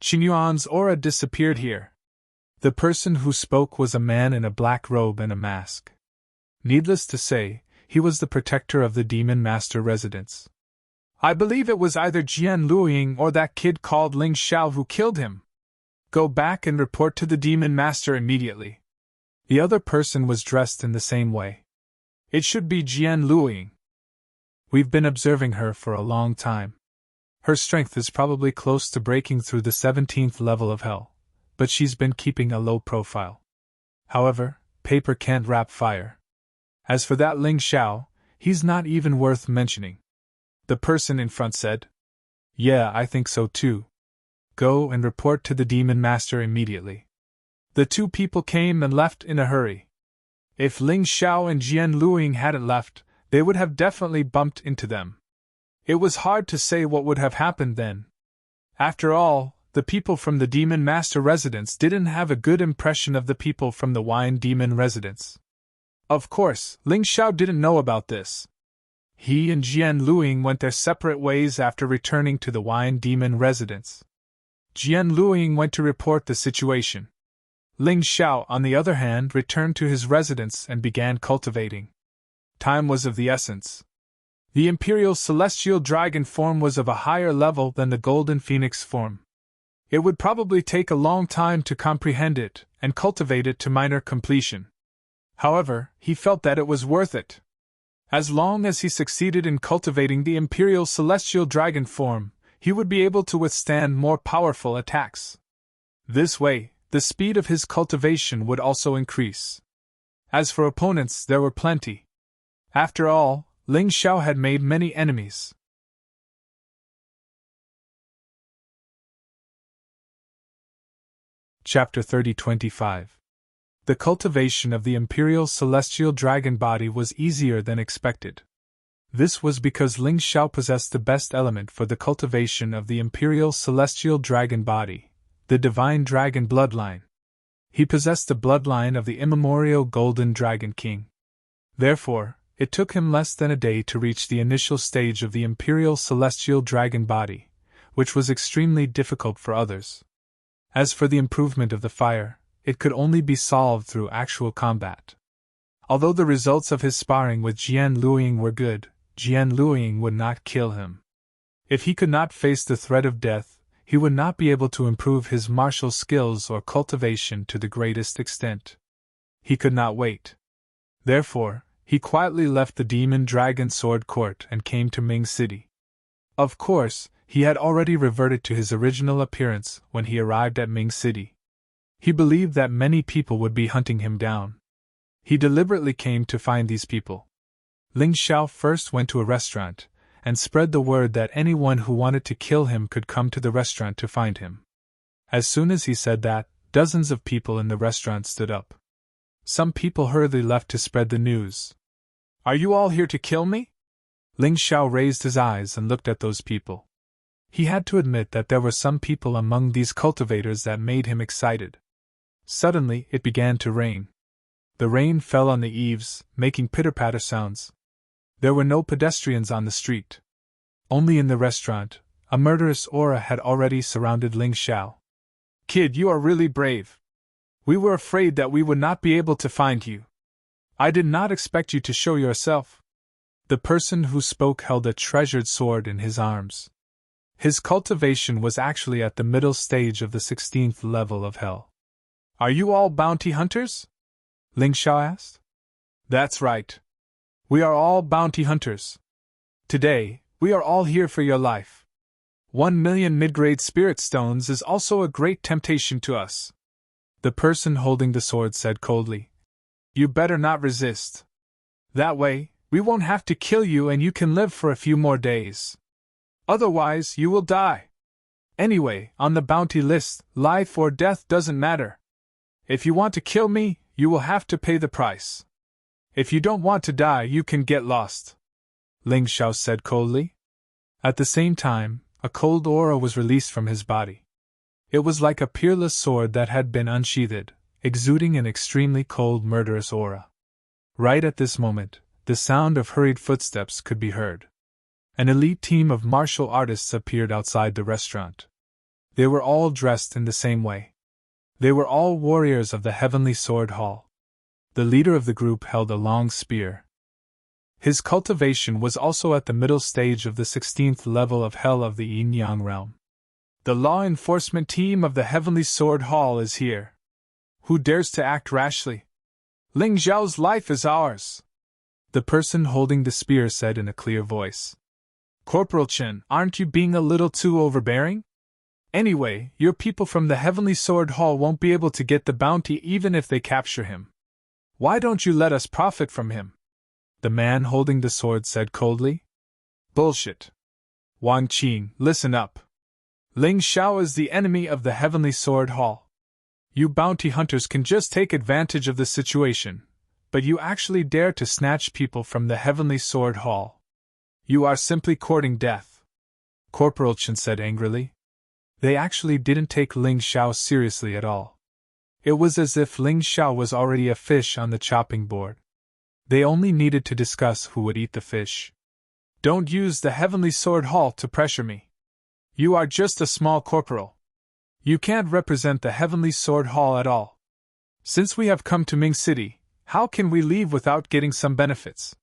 Qingyuan's aura disappeared here. The person who spoke was a man in a black robe and a mask. Needless to say, he was the protector of the Demon Master residence. I believe it was either Jian Luiying or that kid called Ling Xiao who killed him. Go back and report to the Demon Master immediately. The other person was dressed in the same way. It should be Jian Luiying. We've been observing her for a long time. Her strength is probably close to breaking through the 17th level of hell, but she's been keeping a low profile. However, paper can't wrap fire. As for that Ling Xiao, he's not even worth mentioning. The person in front said. Yeah, I think so too. Go and report to the Demon Master immediately. The two people came and left in a hurry. If Ling Xiao and Jian Luiying hadn't left, they would have definitely bumped into them. It was hard to say what would have happened then. After all, the people from the Demon Master residence didn't have a good impression of the people from the Wine Demon residence. Of course, Ling Xiao didn't know about this. He and Jian Luiying went their separate ways after returning to the Wine Demon residence. Jian Luiying went to report the situation. Ling Xiao, on the other hand, returned to his residence and began cultivating. Time was of the essence. The Imperial Celestial Dragon form was of a higher level than the Golden Phoenix form. It would probably take a long time to comprehend it and cultivate it to minor completion. However, he felt that it was worth it. As long as he succeeded in cultivating the Imperial Celestial Dragon form, he would be able to withstand more powerful attacks. This way, the speed of his cultivation would also increase. As for opponents, there were plenty. After all, Ling Xiao had made many enemies. Chapter 30-25. The cultivation of the Imperial Celestial Dragon body was easier than expected. This was because Ling Xiao possessed the best element for the cultivation of the Imperial Celestial Dragon body, the Divine Dragon bloodline. He possessed the bloodline of the immemorial Golden Dragon King. Therefore, it took him less than a day to reach the initial stage of the Imperial Celestial Dragon body, which was extremely difficult for others. As for the improvement of the fire, it could only be solved through actual combat. Although the results of his sparring with Jian Luiying were good, Jian Luiying would not kill him. If he could not face the threat of death, he would not be able to improve his martial skills or cultivation to the greatest extent. He could not wait. Therefore, he quietly left the Demon Dragon Sword Court and came to Ming City. Of course, he had already reverted to his original appearance when he arrived at Ming City. He believed that many people would be hunting him down. He deliberately came to find these people. Ling Xiao first went to a restaurant, and spread the word that anyone who wanted to kill him could come to the restaurant to find him. As soon as he said that, dozens of people in the restaurant stood up. Some people hurriedly left to spread the news. Are you all here to kill me? Ling Xiao raised his eyes and looked at those people. He had to admit that there were some people among these cultivators that made him excited. Suddenly, it began to rain. The rain fell on the eaves, making pitter-patter sounds. There were no pedestrians on the street. Only in the restaurant, a murderous aura had already surrounded Ling Xiao. Kid, you are really brave. We were afraid that we would not be able to find you. I did not expect you to show yourself. The person who spoke held a treasured sword in his arms. His cultivation was actually at the middle stage of the 16th level of hell. Are you all bounty hunters? Ling Xiao asked. That's right. We are all bounty hunters. Today, we are all here for your life. 1,000,000 mid-grade spirit stones is also a great temptation to us. The person holding the sword said coldly. You better not resist. That way, we won't have to kill you and you can live for a few more days. Otherwise, you will die. Anyway, on the bounty list, life or death doesn't matter. If you want to kill me, you will have to pay the price. If you don't want to die, you can get lost. Ling Xiao said coldly. At the same time, a cold aura was released from his body. It was like a peerless sword that had been unsheathed, exuding an extremely cold, murderous aura. Right at this moment, the sound of hurried footsteps could be heard. An elite team of martial artists appeared outside the restaurant. They were all dressed in the same way. They were all warriors of the Heavenly Sword Hall. The leader of the group held a long spear. His cultivation was also at the middle stage of the 16th level of Hell of the Yin-Yang realm. The law enforcement team of the Heavenly Sword Hall is here. Who dares to act rashly? Ling Zhao's life is ours, the person holding the spear said in a clear voice. Corporal Chen, aren't you being a little too overbearing? Anyway, your people from the Heavenly Sword Hall won't be able to get the bounty even if they capture him. Why don't you let us profit from him? The man holding the sword said coldly. Bullshit. Wang Qing, listen up. Ling Xiao is the enemy of the Heavenly Sword Hall. You bounty hunters can just take advantage of the situation, but you actually dare to snatch people from the Heavenly Sword Hall. You are simply courting death, Corporal Chen said angrily. They actually didn't take Ling Xiao seriously at all. It was as if Ling Xiao was already a fish on the chopping board. They only needed to discuss who would eat the fish. Don't use the Heavenly Sword Hall to pressure me. You are just a small corporal. You can't represent the Heavenly Sword Hall at all. Since we have come to Ming City, how can we leave without getting some benefits?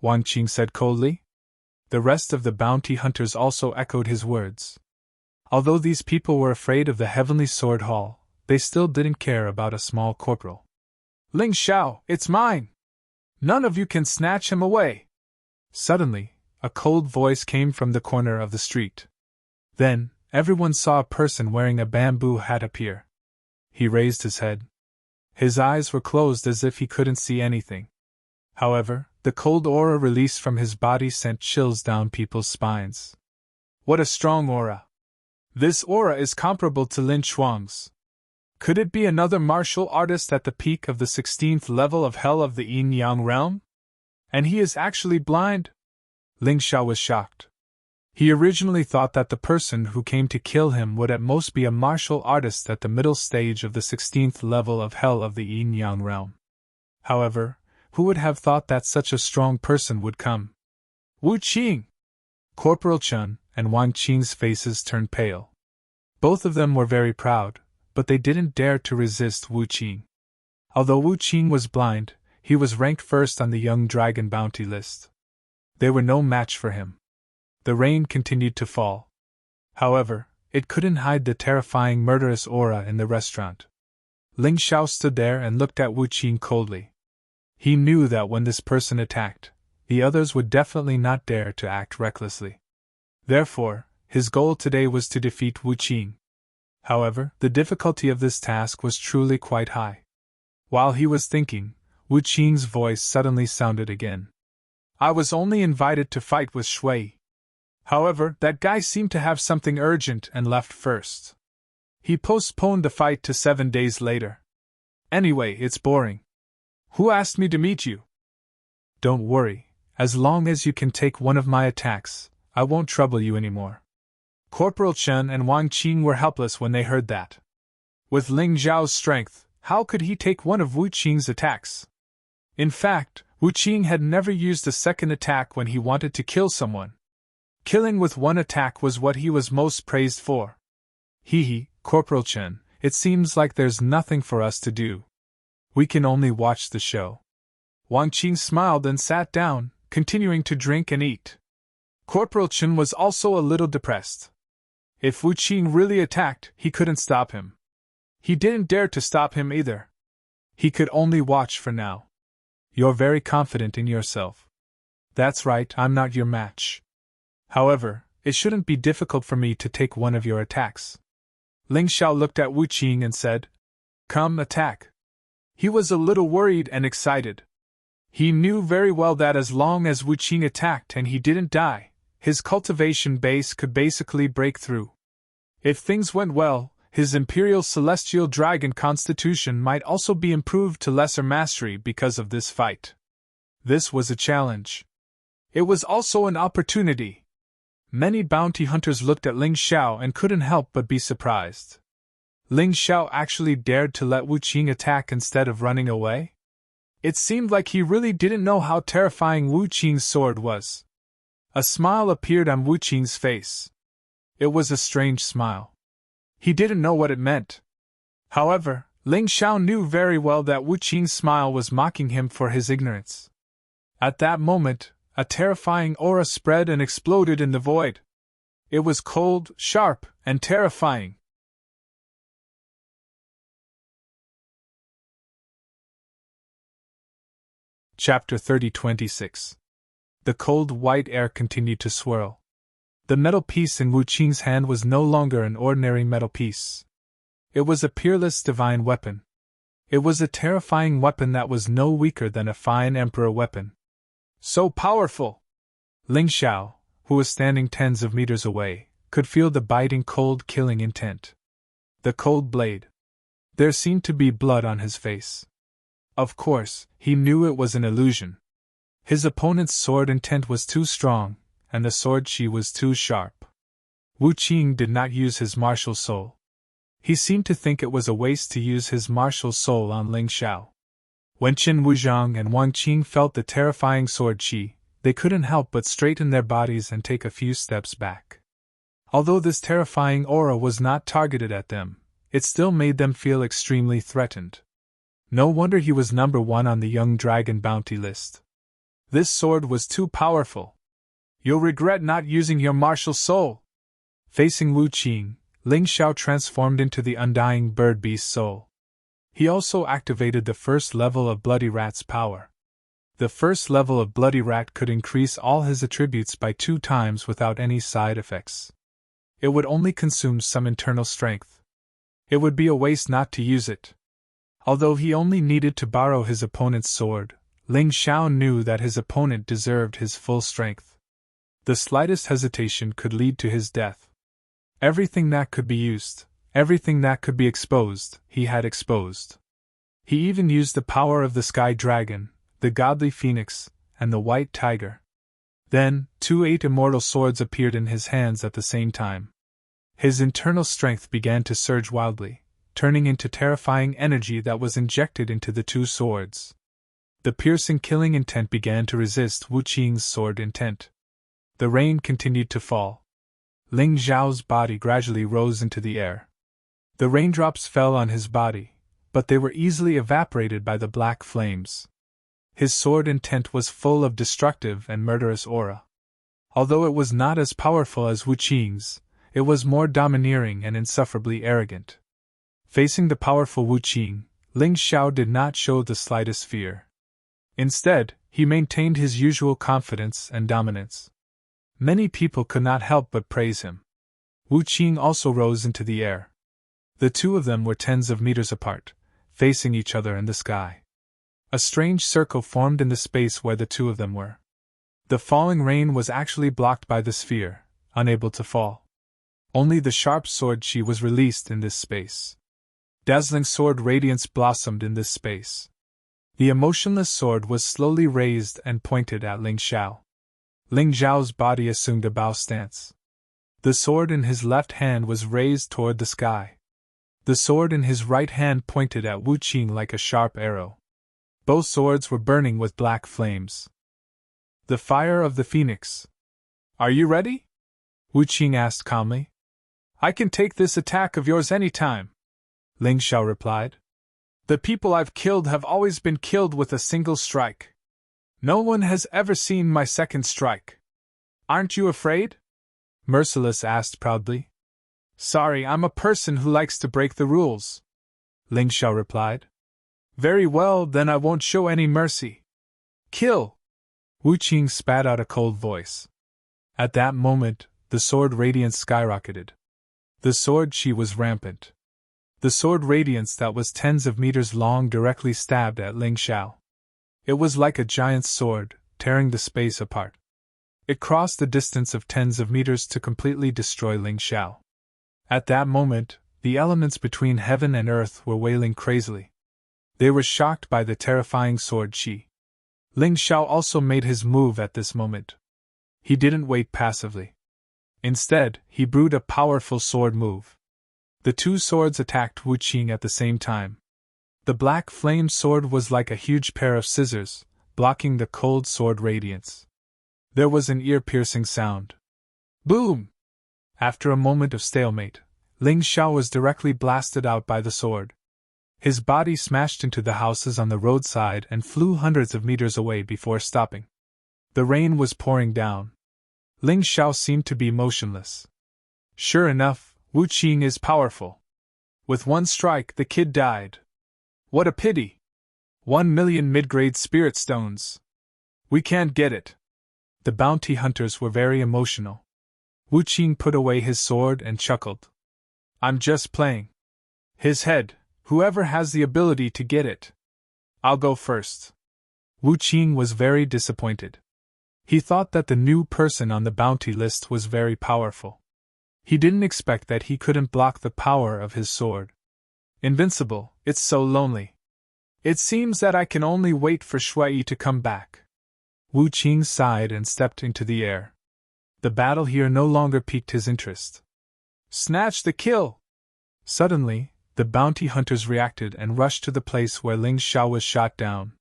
Wang Qing said coldly. The rest of the bounty hunters also echoed his words. Although these people were afraid of the Heavenly Sword Hall, they still didn't care about a small corporal. Ling Xiao, it's mine! None of you can snatch him away! Suddenly, a cold voice came from the corner of the street. Then, everyone saw a person wearing a bamboo hat appear. He raised his head. His eyes were closed as if he couldn't see anything. However, the cold aura released from his body sent chills down people's spines. What a strong aura! This aura is comparable to Lin Chuang's. Could it be another martial artist at the peak of the 16th level of Hell of the Yin-Yang realm? And he is actually blind? Ling Xiao was shocked. He originally thought that the person who came to kill him would at most be a martial artist at the middle stage of the 16th level of Hell of the Yin-Yang realm. However, who would have thought that such a strong person would come? Wu Qing! Corporal Chen and Wang Qing's faces turned pale. Both of them were very proud, but they didn't dare to resist Wu Qing. Although Wu Qing was blind, he was ranked first on the Young Dragon bounty list. They were no match for him. The rain continued to fall. However, it couldn't hide the terrifying murderous aura in the restaurant. Ling Xiao stood there and looked at Wu Qing coldly. He knew that when this person attacked, the others would definitely not dare to act recklessly. Therefore, his goal today was to defeat Wu Qing. However, the difficulty of this task was truly quite high. While he was thinking, Wu Qing's voice suddenly sounded again. I was only invited to fight with Shui. However, that guy seemed to have something urgent and left first. He postponed the fight to 7 days later. Anyway, it's boring. Who asked me to meet you? Don't worry, as long as you can take one of my attacks, I won't trouble you anymore. Corporal Chen and Wang Qing were helpless when they heard that. With Ling Zhao's strength, how could he take one of Wu Qing's attacks? In fact, Wu Qing had never used a second attack when he wanted to kill someone. Killing with one attack was what he was most praised for. Hee, Corporal Chen, it seems like there's nothing for us to do. We can only watch the show. Wang Qing smiled and sat down, continuing to drink and eat. Corporal Chen was also a little depressed. If Wu Qing really attacked, he couldn't stop him. He didn't dare to stop him either. He could only watch for now. You're very confident in yourself. That's right, I'm not your match. However, it shouldn't be difficult for me to take one of your attacks. Ling Xiao looked at Wu Qing and said, Come, attack. He was a little worried and excited. He knew very well that as long as Wu Qing attacked and he didn't die, his cultivation base could basically break through. If things went well, his Imperial Celestial Dragon constitution might also be improved to lesser mastery because of this fight. This was a challenge. It was also an opportunity. Many bounty hunters looked at Ling Xiao and couldn't help but be surprised. Ling Xiao actually dared to let Wu Qing attack instead of running away? It seemed like he really didn't know how terrifying Wu Qing's sword was. A smile appeared on Wu Qing's face. It was a strange smile. He didn't know what it meant. However, Ling Xiao knew very well that Wu Qing's smile was mocking him for his ignorance. At that moment, a terrifying aura spread and exploded in the void. It was cold, sharp, and terrifying. Chapter 30:26. The cold white air continued to swirl. The metal piece in Wu Qing's hand was no longer an ordinary metal piece. It was a peerless divine weapon. It was a terrifying weapon that was no weaker than a fine emperor weapon. So powerful! Ling Xiao, who was standing tens of meters away, could feel the biting cold killing intent. The cold blade. There seemed to be blood on his face. Of course, he knew it was an illusion. His opponent's sword intent was too strong, and the sword qi was too sharp. Wu Qing did not use his martial soul. He seemed to think it was a waste to use his martial soul on Ling Xiao. When Qin Wuzhang and Wang Qing felt the terrifying sword qi, they couldn't help but straighten their bodies and take a few steps back. Although this terrifying aura was not targeted at them, it still made them feel extremely threatened. No wonder he was number 1 on the young dragon bounty list. This sword was too powerful. You'll regret not using your martial soul. Facing Wu Qing, Ling Xiao transformed into the undying bird beast soul. He also activated the first level of Bloody Rat's power. The first level of Bloody Rat could increase all his attributes by 2 times without any side effects. It would only consume some internal strength. It would be a waste not to use it. Although he only needed to borrow his opponent's sword, Ling Xiao knew that his opponent deserved his full strength. The slightest hesitation could lead to his death. Everything that could be used, everything that could be exposed, he had exposed. He even used the power of the Sky Dragon, the Godly Phoenix, and the White Tiger. Then, 2 immortal swords appeared in his hands at the same time. His internal strength began to surge wildly, turning into terrifying energy that was injected into the 2 swords. The piercing killing intent began to resist Wu Qing's sword intent. The rain continued to fall. Ling Xiao's body gradually rose into the air. The raindrops fell on his body, but they were easily evaporated by the black flames. His sword intent was full of destructive and murderous aura. Although it was not as powerful as Wu Qing's, it was more domineering and insufferably arrogant. Facing the powerful Wu Qing, Ling Xiao did not show the slightest fear. Instead, he maintained his usual confidence and dominance. Many people could not help but praise him. Wu Qing also rose into the air. The 2 of them were tens of meters apart, facing each other in the sky. A strange circle formed in the space where the 2 of them were. The falling rain was actually blocked by the sphere, unable to fall. Only the sharp sword qi was released in this space. Dazzling sword radiance blossomed in this space. The emotionless sword was slowly raised and pointed at Ling Xiao. Ling Xiao's body assumed a bow stance. The sword in his left hand was raised toward the sky. The sword in his right hand pointed at Wu Qing like a sharp arrow. Both swords were burning with black flames. The fire of the phoenix. Are you ready? Wu Qing asked calmly. I can take this attack of yours any time, Ling Xiao replied. The people I've killed have always been killed with a single strike. No one has ever seen my second strike. Aren't you afraid? Merciless asked proudly. Sorry, I'm a person who likes to break the rules, Ling Xiao replied. Very well, then I won't show any mercy. Kill! Wu Qing spat out a cold voice. At that moment, the sword radiance skyrocketed. The sword qi was rampant. The sword radiance that was tens of meters long directly stabbed at Ling Xiao. It was like a giant's sword, tearing the space apart. It crossed the distance of tens of meters to completely destroy Ling Xiao. At that moment, the elements between heaven and earth were wailing crazily. They were shocked by the terrifying sword qi. Ling Xiao also made his move at this moment. He didn't wait passively. Instead, he brewed a powerful sword move. The two swords attacked Wu Qing at the same time. The black flame sword was like a huge pair of scissors, blocking the cold sword radiance. There was an ear-piercing sound. Boom! After a moment of stalemate, Ling Xiao was directly blasted out by the sword. His body smashed into the houses on the roadside and flew hundreds of meters away before stopping. The rain was pouring down. Ling Xiao seemed to be motionless. Sure enough, Wu Qing is powerful. With one strike, the kid died. What a pity! 1,000,000 mid-grade spirit stones. We can't get it. The bounty hunters were very emotional. Wu Qing put away his sword and chuckled. I'm just playing. His head, whoever has the ability to get it. I'll go first. Wu Qing was very disappointed. He thought that the new person on the bounty list was very powerful. He didn't expect that he couldn't block the power of his sword. Invincible, it's so lonely. It seems that I can only wait for Shui to come back. Wu Qing sighed and stepped into the air. The battle here no longer piqued his interest. Snatch the kill! Suddenly, the bounty hunters reacted and rushed to the place where Ling Xiao was shot down.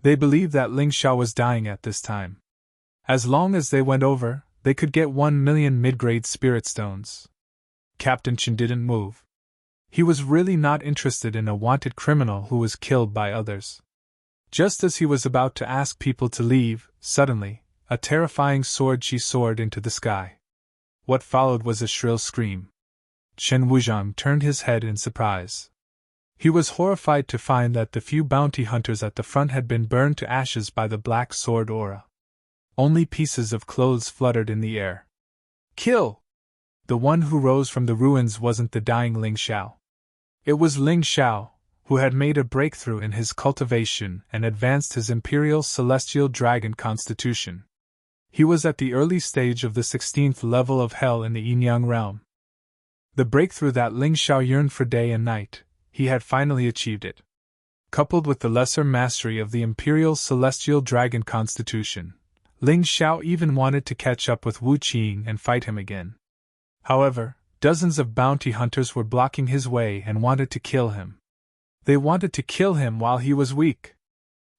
They believed that Ling Xiao was dying at this time. As long as they went over, they could get 1,000,000 mid-grade spirit stones. Captain Chen didn't move. He was really not interested in a wanted criminal who was killed by others. Just as he was about to ask people to leave, suddenly, a terrifying sword soared into the sky. What followed was a shrill scream. Chen Wuzhang turned his head in surprise. He was horrified to find that the few bounty hunters at the front had been burned to ashes by the black sword aura. Only pieces of clothes fluttered in the air. Kill! The one who rose from the ruins wasn't the dying Ling Xiao. It was Ling Xiao, who had made a breakthrough in his cultivation and advanced his imperial celestial dragon constitution. He was at the early stage of the 16th level of hell in the Yin-Yang realm. The breakthrough that Ling Xiao yearned for day and night, he had finally achieved it. Coupled with the lesser mastery of the imperial celestial dragon constitution, Ling Xiao even wanted to catch up with Wu Qing and fight him again. However, dozens of bounty hunters were blocking his way and wanted to kill him. They wanted to kill him while he was weak.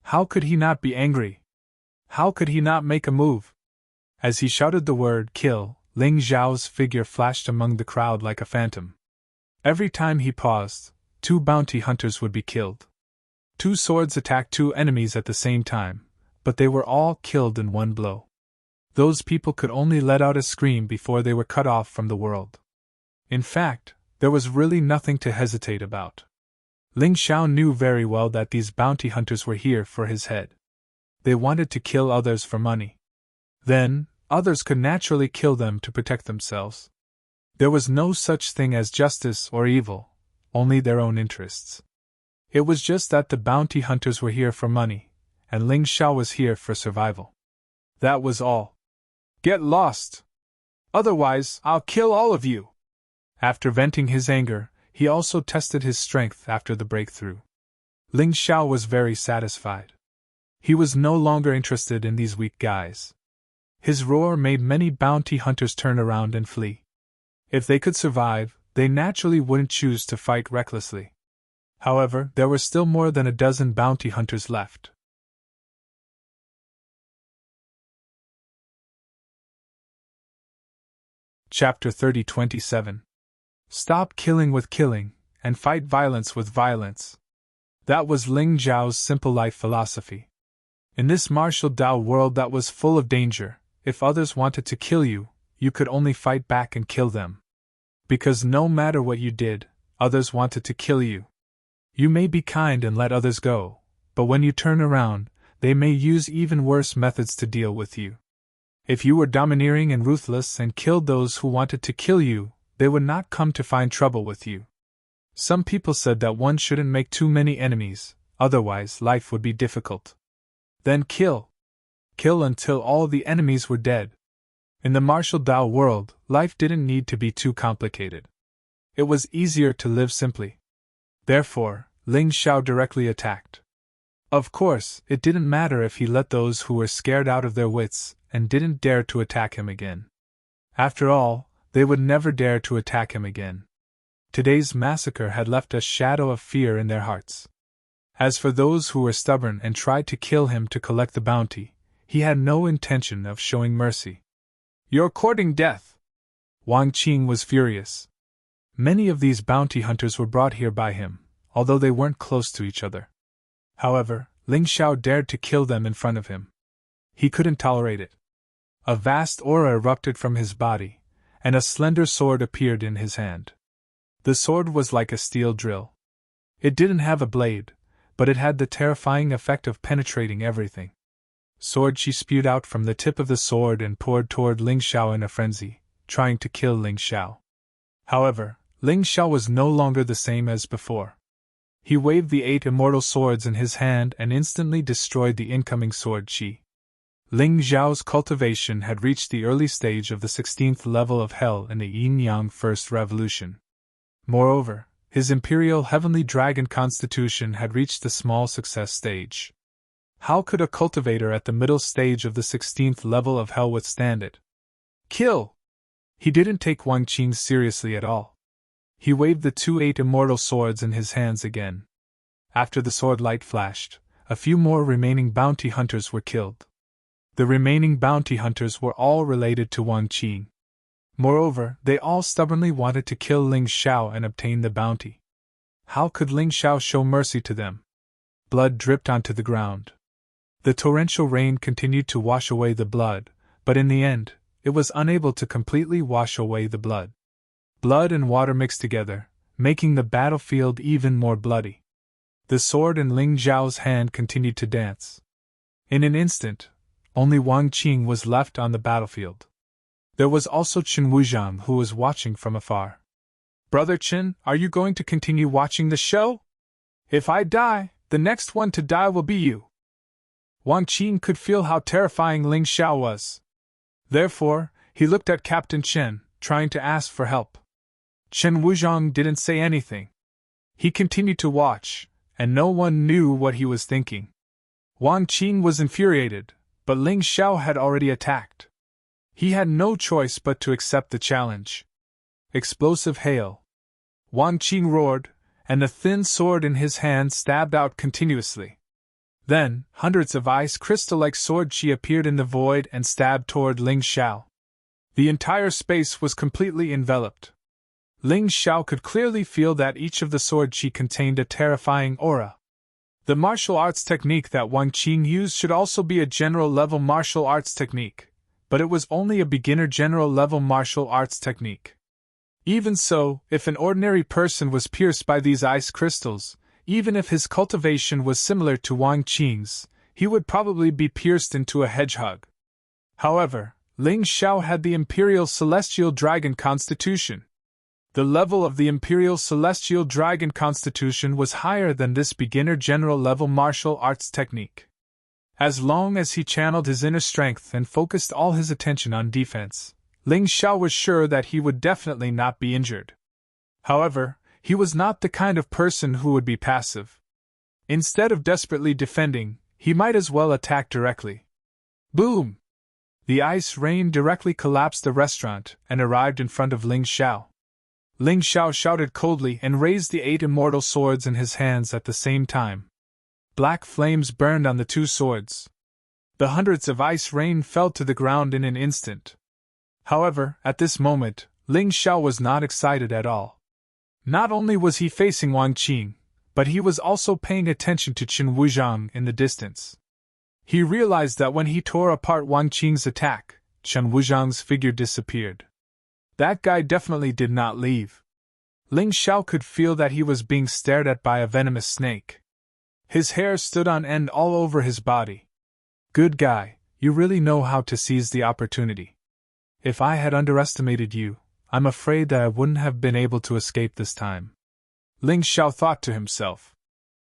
How could he not be angry? How could he not make a move? As he shouted the word kill, Ling Xiao's figure flashed among the crowd like a phantom. Every time he paused, 2 bounty hunters would be killed. 2 swords attacked 2 enemies at the same time, but they were all killed in one blow. Those people could only let out a scream before they were cut off from the world. In fact, there was really nothing to hesitate about. Ling Xiao knew very well that these bounty hunters were here for his head. They wanted to kill others for money. Then, others could naturally kill them to protect themselves. There was no such thing as justice or evil, only their own interests. It was just that the bounty hunters were here for money, and Ling Xiao was here for survival. That was all. Get lost! Otherwise, I'll kill all of you! After venting his anger, he also tested his strength after the breakthrough. Ling Xiao was very satisfied. He was no longer interested in these weak guys. His roar made many bounty hunters turn around and flee. If they could survive, they naturally wouldn't choose to fight recklessly. However, there were still more than a dozen bounty hunters left. Chapter 30:27. Stop killing with killing, and fight violence with violence. That was Ling Zhao's simple life philosophy. In this martial Dao world that was full of danger, if others wanted to kill you, you could only fight back and kill them. Because no matter what you did, others wanted to kill you. You may be kind and let others go, but when you turn around, they may use even worse methods to deal with you. If you were domineering and ruthless and killed those who wanted to kill you, they would not come to find trouble with you. Some people said that one shouldn't make too many enemies, otherwise life would be difficult. Then kill. Kill until all the enemies were dead. In the martial Dao world, life didn't need to be too complicated. It was easier to live simply. Therefore, Ling Xiao directly attacked. Of course, it didn't matter if he let those who were scared out of their wits and didn't dare to attack him again. After all, they would never dare to attack him again. Today's massacre had left a shadow of fear in their hearts. As for those who were stubborn and tried to kill him to collect the bounty, he had no intention of showing mercy. "You're courting death!" Wang Qing was furious. Many of these bounty hunters were brought here by him, although they weren't close to each other. However, Ling Xiao dared to kill them in front of him. He couldn't tolerate it. A vast aura erupted from his body, and a slender sword appeared in his hand. The sword was like a steel drill. It didn't have a blade, but it had the terrifying effect of penetrating everything. Sword she spewed out from the tip of the sword and poured toward Ling Xiao in a frenzy, trying to kill Ling Xiao. However, Ling Xiao was no longer the same as before. He waved the 8 immortal swords in his hand and instantly destroyed the incoming sword chi. Ling Xiao's cultivation had reached the early stage of the 16th level of hell in the Yin-Yang First Revolution. Moreover, his imperial heavenly dragon constitution had reached the small success stage. How could a cultivator at the middle stage of the 16th level of hell withstand it? Kill! He didn't take Wang Qing seriously at all. He waved the 2 8 immortal swords in his hands again. After the sword light flashed, a few more remaining bounty hunters were killed. The remaining bounty hunters were all related to Wang Qing. Moreover, they all stubbornly wanted to kill Ling Xiao and obtain the bounty. How could Ling Xiao show mercy to them? Blood dripped onto the ground. The torrential rain continued to wash away the blood, but in the end, it was unable to completely wash away the blood. Blood and water mixed together, making the battlefield even more bloody. The sword in Ling Xiao's hand continued to dance. In an instant, only Wang Qing was left on the battlefield. There was also Chen Wuzhang, who was watching from afar. "Brother Chen, are you going to continue watching the show? If I die, the next one to die will be you." Wang Qing could feel how terrifying Ling Xiao was. Therefore, he looked at Captain Chen, trying to ask for help. Chen Wuzhang didn't say anything. He continued to watch, and no one knew what he was thinking. Wang Qing was infuriated, but Ling Xiao had already attacked. He had no choice but to accept the challenge. Explosive hail. Wang Qing roared, and the thin sword in his hand stabbed out continuously. Then, hundreds of ice crystal-like sword chi appeared in the void and stabbed toward Ling Xiao. The entire space was completely enveloped. Ling Xiao could clearly feel that each of the sword chi contained a terrifying aura. The martial arts technique that Wang Qing used should also be a general-level martial arts technique, but it was only a beginner general-level martial arts technique. Even so, if an ordinary person was pierced by these ice crystals, even if his cultivation was similar to Wang Qing's, he would probably be pierced into a hedgehog. However, Ling Xiao had the Imperial Celestial Dragon Constitution. The level of the Imperial Celestial Dragon Constitution was higher than this beginner general-level martial arts technique. As long as he channeled his inner strength and focused all his attention on defense, Ling Xiao was sure that he would definitely not be injured. However, he was not the kind of person who would be passive. Instead of desperately defending, he might as well attack directly. Boom! The ice rain directly collapsed the restaurant and arrived in front of Ling Xiao. Ling Xiao shouted coldly and raised the 8 immortal swords in his hands at the same time. Black flames burned on the 2 swords. The hundreds of ice rain fell to the ground in an instant. However, at this moment, Ling Xiao was not excited at all. Not only was he facing Wang Qing, but he was also paying attention to Chen Wuzhang in the distance. He realized that when he tore apart Wang Qing's attack, Chen Wuzhang's figure disappeared. That guy definitely did not leave. Ling Xiao could feel that he was being stared at by a venomous snake. His hair stood on end all over his body. Good guy, you really know how to seize the opportunity. If I had underestimated you, I'm afraid that I wouldn't have been able to escape this time. Ling Xiao thought to himself.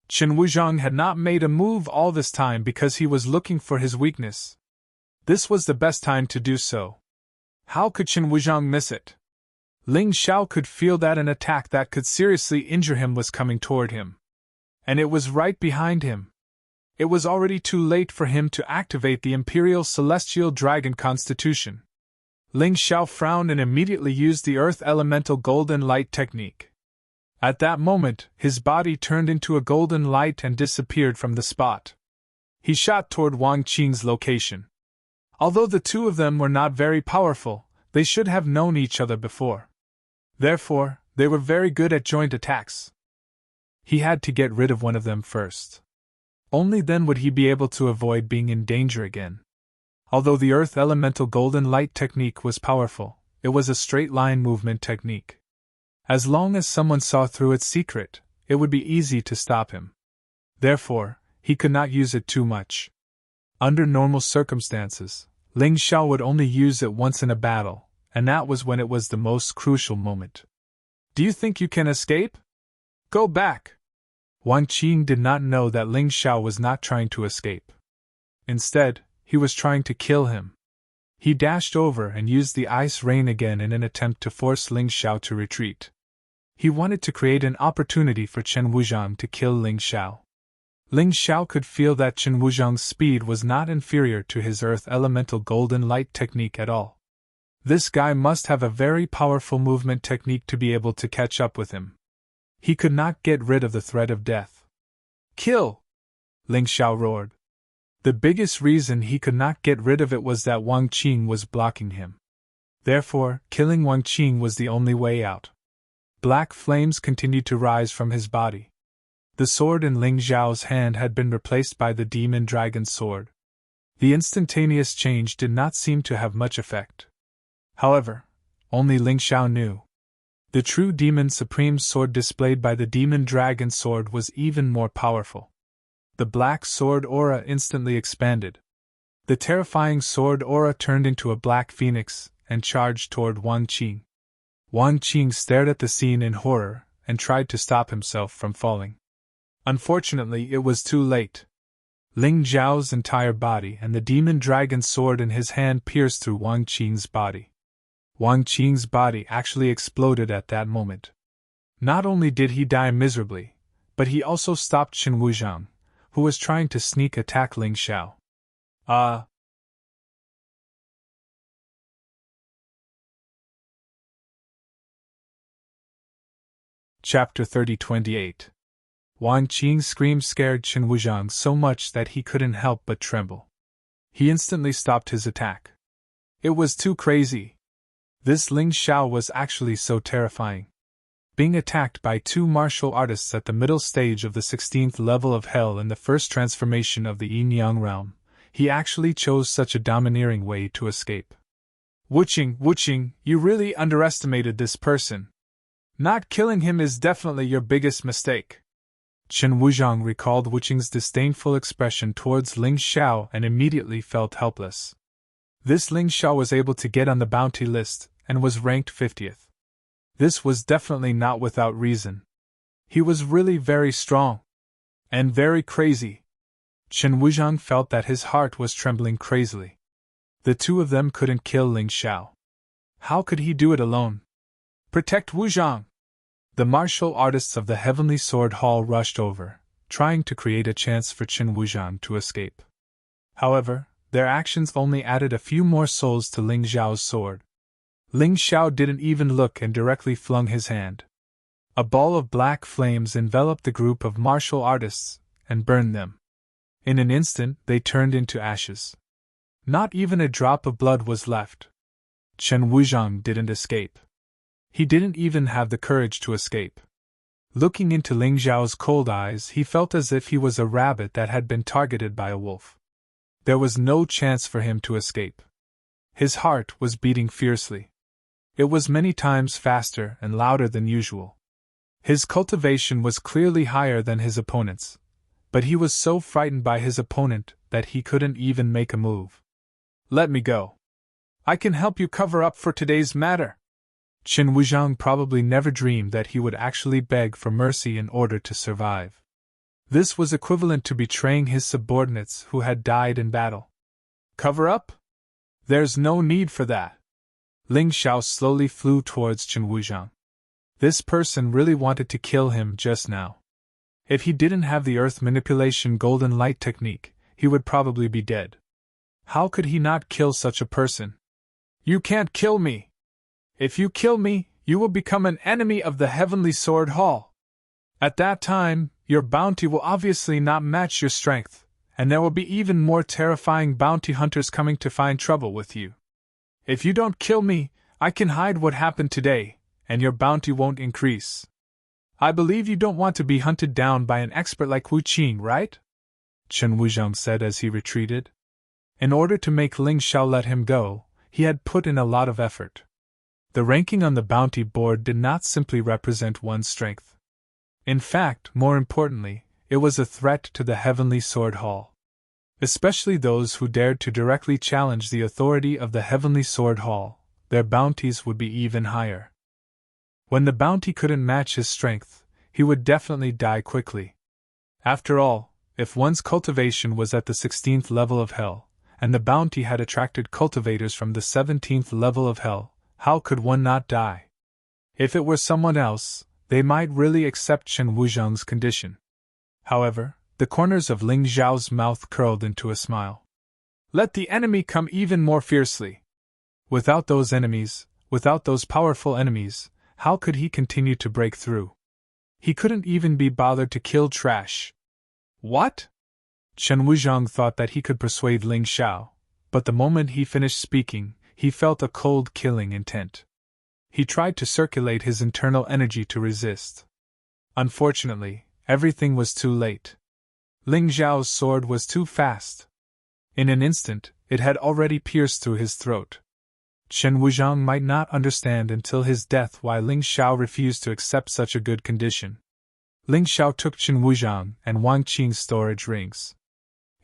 Chen Wuzhang had not made a move all this time because he was looking for his weakness. This was the best time to do so. How could Chen Wuzhang miss it? Ling Xiao could feel that an attack that could seriously injure him was coming toward him. And it was right behind him. It was already too late for him to activate the Imperial Celestial Dragon Constitution. Ling Xiao frowned and immediately used the Earth Elemental Golden Light technique. At that moment, his body turned into a golden light and disappeared from the spot. He shot toward Wang Qing's location. Although the two of them were not very powerful, they should have known each other before. Therefore, they were very good at joint attacks. He had to get rid of one of them first. Only then would he be able to avoid being in danger again. Although the Earth Elemental Golden Light technique was powerful, it was a straight-line movement technique. As long as someone saw through its secret, it would be easy to stop him. Therefore, he could not use it too much. Under normal circumstances, Ling Xiao would only use it once in a battle, and that was when it was the most crucial moment. Do you think you can escape? Go back! Wang Qing did not know that Ling Xiao was not trying to escape. Instead, he was trying to kill him. He dashed over and used the ice rain again in an attempt to force Ling Xiao to retreat. He wanted to create an opportunity for Chen Wuzhang to kill Ling Xiao. Ling Xiao could feel that Chen Wuzhang's speed was not inferior to his Earth Elemental Golden Light technique at all. This guy must have a very powerful movement technique to be able to catch up with him. He could not get rid of the threat of death. Kill! Ling Xiao roared. The biggest reason he could not get rid of it was that Wang Qing was blocking him. Therefore, killing Wang Qing was the only way out. Black flames continued to rise from his body. The sword in Ling Xiao's hand had been replaced by the demon dragon's sword. The instantaneous change did not seem to have much effect. However, only Ling Xiao knew. The true demon supreme sword displayed by the demon dragon sword was even more powerful. The black sword aura instantly expanded. The terrifying sword aura turned into a black phoenix and charged toward Wang Qing. Wang Qing stared at the scene in horror and tried to stop himself from falling. Unfortunately, it was too late. Ling Xiao's entire body and the demon dragon sword in his hand pierced through Wang Qing's body. Wang Qing's body actually exploded at that moment. Not only did he die miserably, but he also stopped Chen Wuzhang, who was trying to sneak attack Ling Xiao. Chapter 30-28. Wang Qing's scream scared Chen Wuzhang so much that he couldn't help but tremble. He instantly stopped his attack. It was too crazy. This Ling Xiao was actually so terrifying. Being attacked by two martial artists at the middle stage of the 16th level of hell in the first transformation of the yin-yang realm, he actually chose such a domineering way to escape. Wuqing, you really underestimated this person. Not killing him is definitely your biggest mistake. Chen Wuzhang recalled Wuqing's disdainful expression towards Ling Xiao and immediately felt helpless. This Ling Xiao was able to get on the bounty list and was ranked 50th. This was definitely not without reason. He was really very strong. And very crazy. Chen Wuzhang felt that his heart was trembling crazily. The two of them couldn't kill Ling Xiao. How could he do it alone? Protect Wuzhang! The martial artists of the Heavenly Sword Hall rushed over, trying to create a chance for Chen Wuzhang to escape. However, their actions only added a few more souls to Ling Xiao's sword. Ling Xiao didn't even look and directly flung his hand. A ball of black flames enveloped the group of martial artists and burned them. In an instant, they turned into ashes. Not even a drop of blood was left. Chen Wuzhang didn't escape. He didn't even have the courage to escape. Looking into Ling Xiao's cold eyes, he felt as if he was a rabbit that had been targeted by a wolf. There was no chance for him to escape. His heart was beating fiercely. It was many times faster and louder than usual. His cultivation was clearly higher than his opponent's, but he was so frightened by his opponent that he couldn't even make a move. Let me go. I can help you cover up for today's matter. Chen Wuzhang probably never dreamed that he would actually beg for mercy in order to survive. This was equivalent to betraying his subordinates who had died in battle. Cover up? There's no need for that. Ling Xiao slowly flew towards Chen Wuzhang. This person really wanted to kill him just now. If he didn't have the earth manipulation golden light technique, he would probably be dead. How could he not kill such a person? You can't kill me! If you kill me, you will become an enemy of the Heavenly Sword Hall. At that time, your bounty will obviously not match your strength, and there will be even more terrifying bounty hunters coming to find trouble with you. If you don't kill me, I can hide what happened today, and your bounty won't increase. I believe you don't want to be hunted down by an expert like Wu Qing, right? Chen Wuzhong said as he retreated. In order to make Ling Xiao let him go, he had put in a lot of effort. The ranking on the bounty board did not simply represent one's strength. In fact, more importantly, it was a threat to the Heavenly Sword Hall. Especially those who dared to directly challenge the authority of the Heavenly Sword Hall, their bounties would be even higher. When the bounty couldn't match his strength, he would definitely die quickly. After all, if one's cultivation was at the 16th level of Hell, and the bounty had attracted cultivators from the 17th level of Hell, how could one not die? If it were someone else, they might really accept Chen Wuzhong's condition. However, the corners of Ling Xiao's mouth curled into a smile. Let the enemy come even more fiercely. Without those enemies, without those powerful enemies, how could he continue to break through? He couldn't even be bothered to kill trash. What? Chen Wuzhong thought that he could persuade Ling Xiao, but the moment he finished speaking, he felt a cold killing intent. He tried to circulate his internal energy to resist. Unfortunately, everything was too late. Ling Xiao's sword was too fast. In an instant, it had already pierced through his throat. Chen Wuzhong might not understand until his death why Ling Xiao refused to accept such a good condition. Ling Xiao took Chen Wuzhong and Wang Qing's storage rings.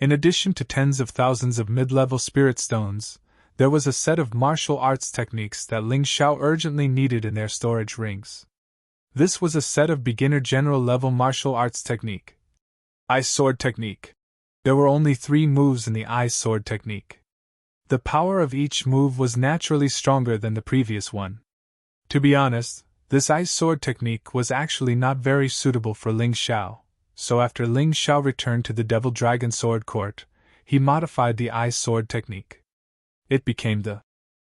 In addition to tens of thousands of mid-level spirit stones, there was a set of martial arts techniques that Ling Xiao urgently needed in their storage rings. This was a set of beginner general level martial arts technique. Ice sword technique. There were only 3 moves in the ice sword technique. The power of each move was naturally stronger than the previous one. To be honest, this ice sword technique was actually not very suitable for Ling Xiao, so after Ling Xiao returned to the Devil Dragon Sword Court, he modified the ice sword technique. It became the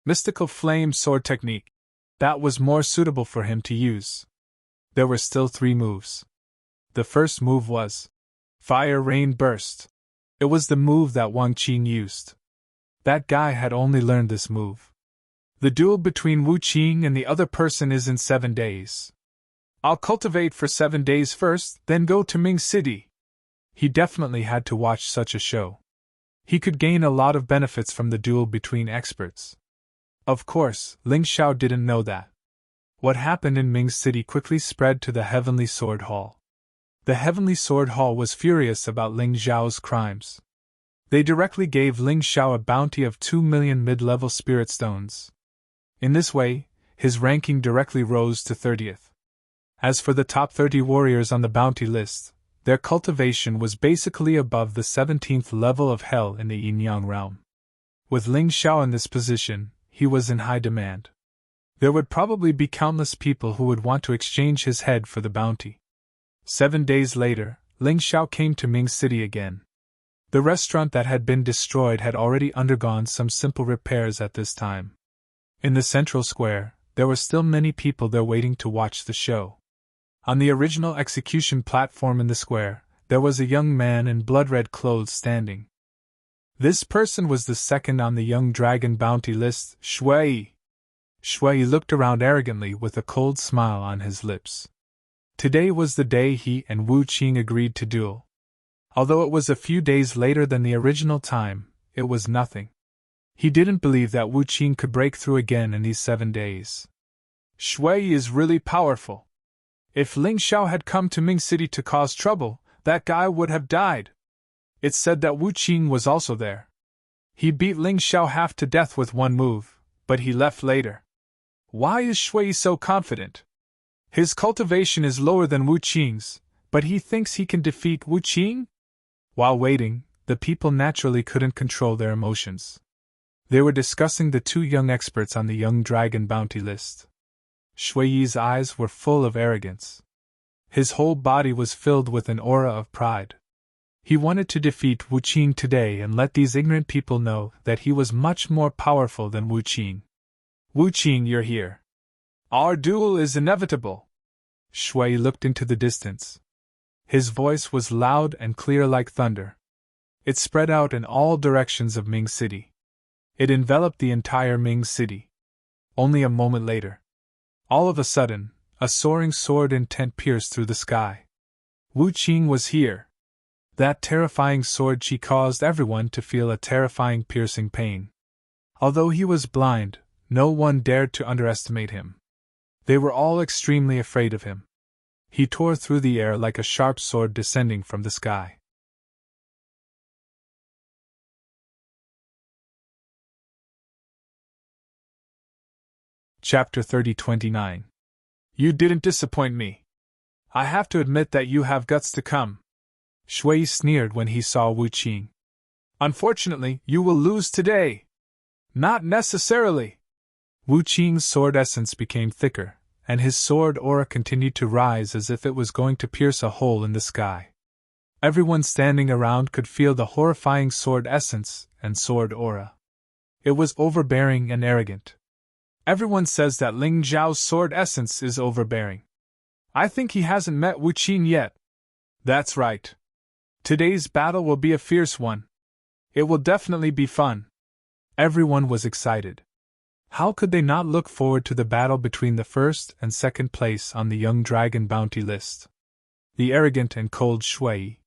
mystical flame sword technique. That was more suitable for him to use. There were still 3 moves. The first move was Fire Rain Burst. It was the move that Wang Qing used. That guy had only learned this move. The duel between Wu Qing and the other person is in 7 days. I'll cultivate for 7 days first, then go to Ming City. He definitely had to watch such a show. He could gain a lot of benefits from the duel between experts. Of course, Ling Xiao didn't know that. What happened in Ming City quickly spread to the Heavenly Sword Hall. The Heavenly Sword Hall was furious about Ling Xiao's crimes. They directly gave Ling Xiao a bounty of 2 million mid-level spirit stones. In this way, his ranking directly rose to 30th. As for the top 30 warriors on the bounty list, their cultivation was basically above the 17th level of Hell in the Yin-Yang realm. With Ling Xiao in this position, he was in high demand. There would probably be countless people who would want to exchange his head for the bounty. 7 days later, Ling Xiao came to Ming City again. The restaurant that had been destroyed had already undergone some simple repairs at this time. In the central square, there were still many people there waiting to watch the show. On the original execution platform in the square, there was a young man in blood-red clothes standing. This person was the second on the young dragon bounty list, Shui. Shui looked around arrogantly with a cold smile on his lips. Today was the day he and Wu Qing agreed to duel. Although it was a few days later than the original time, it was nothing. He didn't believe that Wu Qing could break through again in these 7 days. Shui is really powerful. If Ling Xiao had come to Ming City to cause trouble, that guy would have died. It's said that Wu Qing was also there. He beat Ling Xiao half to death with 1 move, but he left later. Why is Shui so confident? His cultivation is lower than Wu Qing's, but he thinks he can defeat Wu Qing? While waiting, the people naturally couldn't control their emotions. They were discussing the 2 young experts on the young dragon bounty list. Shui's eyes were full of arrogance. His whole body was filled with an aura of pride. He wanted to defeat Wu Qing today and let these ignorant people know that he was much more powerful than Wu Qing. Wu Qing, you're here. Our duel is inevitable. Shui looked into the distance. His voice was loud and clear like thunder. It spread out in all directions of Ming City. It enveloped the entire Ming City. Only a moment later, all of a sudden, a soaring sword intent pierced through the sky. Wu Qing was here. That terrifying sword chi caused everyone to feel a terrifying piercing pain. Although he was blind, no one dared to underestimate him. They were all extremely afraid of him. He tore through the air like a sharp sword descending from the sky. Chapter 30-29. You didn't disappoint me. I have to admit that you have guts to come. Shui sneered when he saw Wu Qing. Unfortunately, you will lose today. Not necessarily. Wu Qing's sword essence became thicker, and his sword aura continued to rise as if it was going to pierce a hole in the sky. Everyone standing around could feel the horrifying sword essence and sword aura. It was overbearing and arrogant. Everyone says that Ling Zhao's sword essence is overbearing. I think he hasn't met Wu Qing yet. That's right. Today's battle will be a fierce one. It will definitely be fun. Everyone was excited. How could they not look forward to the battle between the first and second place on the Young Dragon bounty list? The arrogant and cold Shui.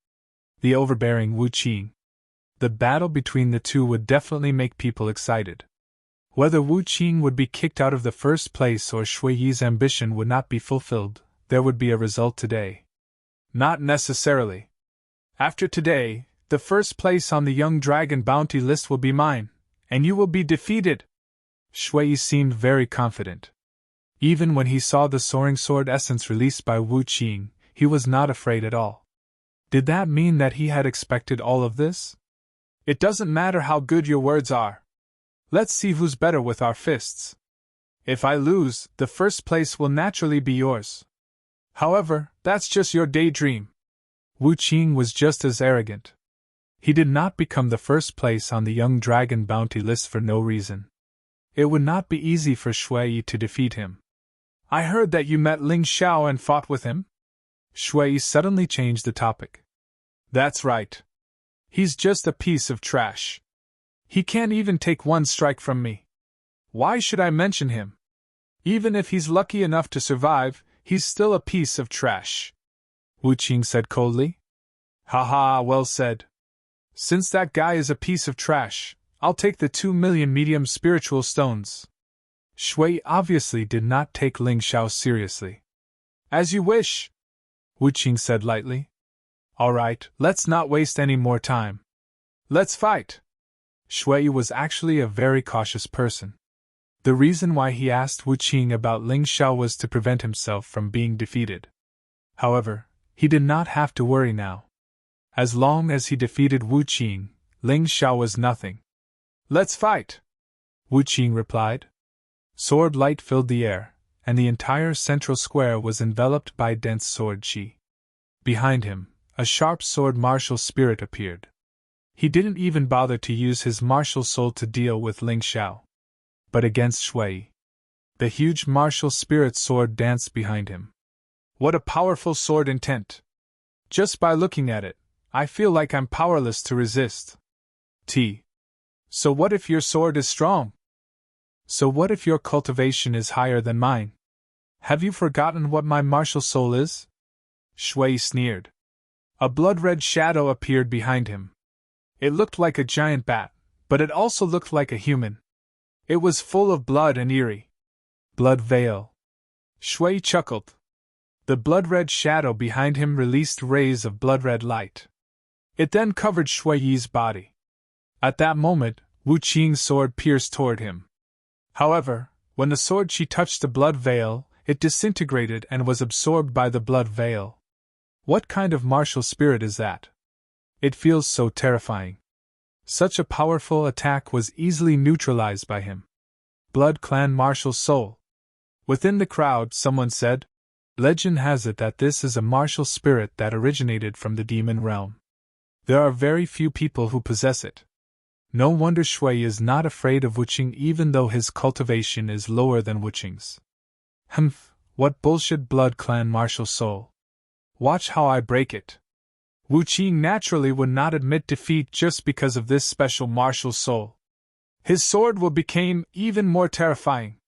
The overbearing Wu Qing. The battle between the two would definitely make people excited. Whether Wu Qing would be kicked out of the first place or Shui Yi's ambition would not be fulfilled, there would be a result today. Not necessarily. After today, the first place on the Young Dragon bounty list will be mine, and you will be defeated. Shui Yi seemed very confident. Even when he saw the soaring sword essence released by Wu Qing, he was not afraid at all. Did that mean that he had expected all of this? It doesn't matter how good your words are. Let's see who's better with our fists. If I lose, the first place will naturally be yours. However, that's just your daydream. Wu Qing was just as arrogant. He did not become the first place on the Young Dragon bounty list for no reason. It would not be easy for Shui Yi to defeat him. I heard that you met Ling Xiao and fought with him? Shui Yi suddenly changed the topic. That's right. He's just a piece of trash. He can't even take one strike from me. Why should I mention him? Even if he's lucky enough to survive, he's still a piece of trash. Wu Qing said coldly. Ha, well said. Since that guy is a piece of trash, I'll take the 2 million medium spiritual stones. Shui obviously did not take Ling Xiao seriously. As you wish, Wu Qing said lightly. Alright, let's not waste any more time. Let's fight. Shui was actually a very cautious person. The reason why he asked Wu Qing about Ling Xiao was to prevent himself from being defeated. However, he did not have to worry now. As long as he defeated Wu Qing, Ling Xiao was nothing. Let's fight, Wu Qing replied. Sword light filled the air, and the entire central square was enveloped by dense sword chi. Behind him, a sharp sword martial spirit appeared. He didn't even bother to use his martial soul to deal with Ling Xiao. But against Shui, the huge martial spirit sword danced behind him. What a powerful sword intent! Just by looking at it, I feel like I'm powerless to resist. So what if your sword is strong? So what if your cultivation is higher than mine? Have you forgotten what my martial soul is? Shui sneered. A blood-red shadow appeared behind him. It looked like a giant bat, but it also looked like a human. It was full of blood and eerie. Blood veil. Shui chuckled. The blood-red shadow behind him released rays of blood-red light. It then covered Shui Yi's body. At that moment, Wu Qing's sword pierced toward him. However, when the sword chi touched the blood veil, it disintegrated and was absorbed by the blood veil. What kind of martial spirit is that? It feels so terrifying. Such a powerful attack was easily neutralized by him. Blood Clan martial soul. Within the crowd, someone said, Legend has it that this is a martial spirit that originated from the demon realm. There are very few people who possess it. No wonder Shui is not afraid of Wu Qing even though his cultivation is lower than Wu Qing's. What bullshit, Blood Clan martial soul. Watch how I break it. Wu Qing naturally would not admit defeat just because of this special martial soul. His sword will become even more terrifying.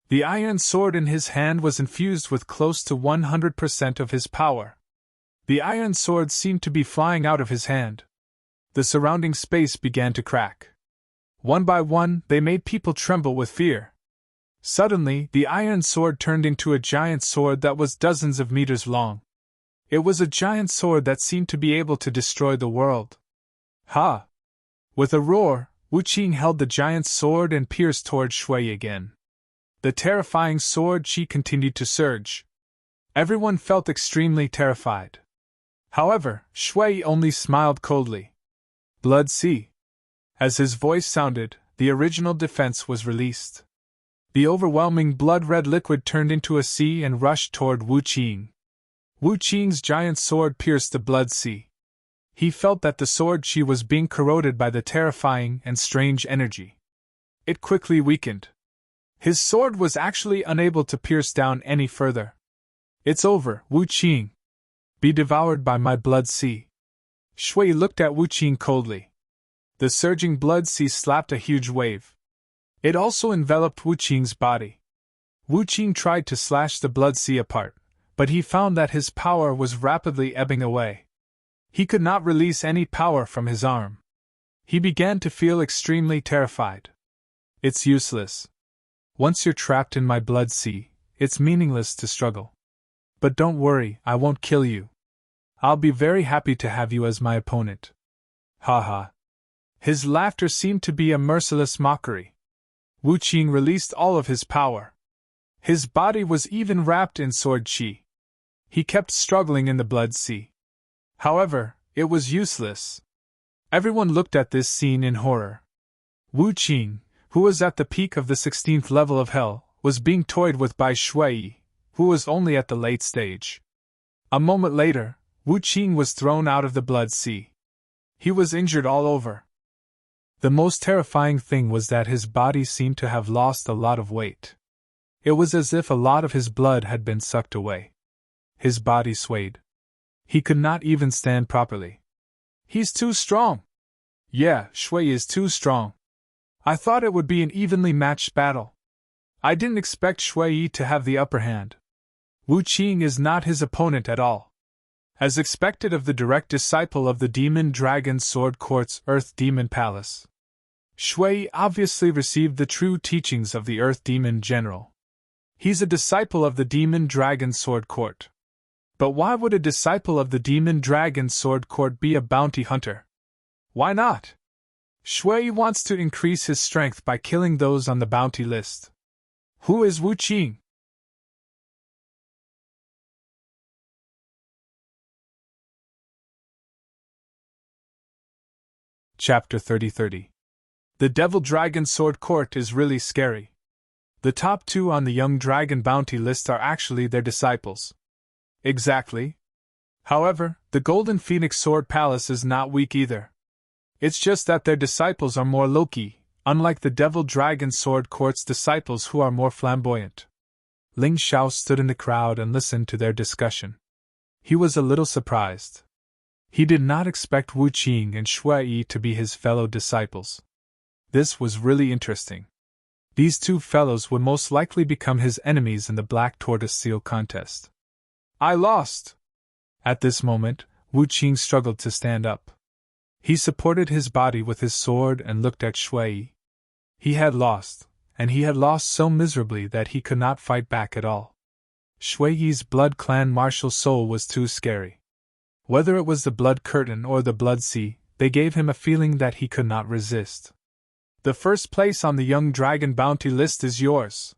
The iron sword in his hand was infused with close to 100% of his power. The iron sword seemed to be flying out of his hand. The surrounding space began to crack. One by one, they made people tremble with fear. Suddenly, the iron sword turned into a giant sword that was dozens of meters long. It was a giant sword that seemed to be able to destroy the world. Ha! With a roar, Wu Qing held the giant sword and pierced toward Shui again. The terrifying sword qi continued to surge. Everyone felt extremely terrified. However, Shui only smiled coldly. Blood Sea. As his voice sounded, the original defense was released. The overwhelming blood-red liquid turned into a sea and rushed toward Wu Qing. Wu Qing's giant sword pierced the blood sea. He felt that the sword qi was being corroded by the terrifying and strange energy. It quickly weakened. His sword was actually unable to pierce down any further. It's over, Wu Qing. Be devoured by my blood sea. Shui looked at Wu Qing coldly. The surging blood sea slapped a huge wave. It also enveloped Wu Qing's body. Wu Qing tried to slash the blood sea apart, but he found that his power was rapidly ebbing away. He could not release any power from his arm. He began to feel extremely terrified. It's useless. Once you're trapped in my blood sea, it's meaningless to struggle. But don't worry, I won't kill you. I'll be very happy to have you as my opponent. Ha ha. His laughter seemed to be a merciless mockery. Wu Qing released all of his power. His body was even wrapped in sword qi. He kept struggling in the blood sea. However, it was useless. Everyone looked at this scene in horror. Wu Qing, who was at the peak of the 16th level of hell, was being toyed with by Shui, who was only at the late stage. A moment later, Wu Qing was thrown out of the blood sea. He was injured all over. The most terrifying thing was that his body seemed to have lost a lot of weight. It was as if a lot of his blood had been sucked away. His body swayed. He could not even stand properly. He's too strong. Yeah, Shui is too strong. I thought it would be an evenly matched battle. I didn't expect Shui to have the upper hand. Wu Qing is not his opponent at all. As expected of the direct disciple of the Demon Dragon Sword Court's Earth Demon Palace, Shui obviously received the true teachings of the Earth Demon General. He's a disciple of the Demon Dragon Sword Court. But why would a disciple of the Demon Dragon Sword Court be a bounty hunter? Why not? Shui wants to increase his strength by killing those on the bounty list. Who is Wu Qing? Chapter 30. The Devil Dragon Sword Court is really scary. The top two on the Young Dragon bounty list are actually their disciples. Exactly. However, the Golden Phoenix Sword Palace is not weak either. It's just that their disciples are more low-key, unlike the Devil Dragon Sword Court's disciples who are more flamboyant. Ling Xiao stood in the crowd and listened to their discussion. He was a little surprised. He did not expect Wu Qing and Shui to be his fellow disciples. This was really interesting. These two fellows would most likely become his enemies in the Black Tortoise Seal contest. I lost! At this moment, Wu Qing struggled to stand up. He supported his body with his sword and looked at Shui. He had lost, and he had lost so miserably that he could not fight back at all. Shui's Blood Clan martial soul was too scary. Whether it was the blood curtain or the blood sea, they gave him a feeling that he could not resist. The first place on the Young Dragon bounty list is yours.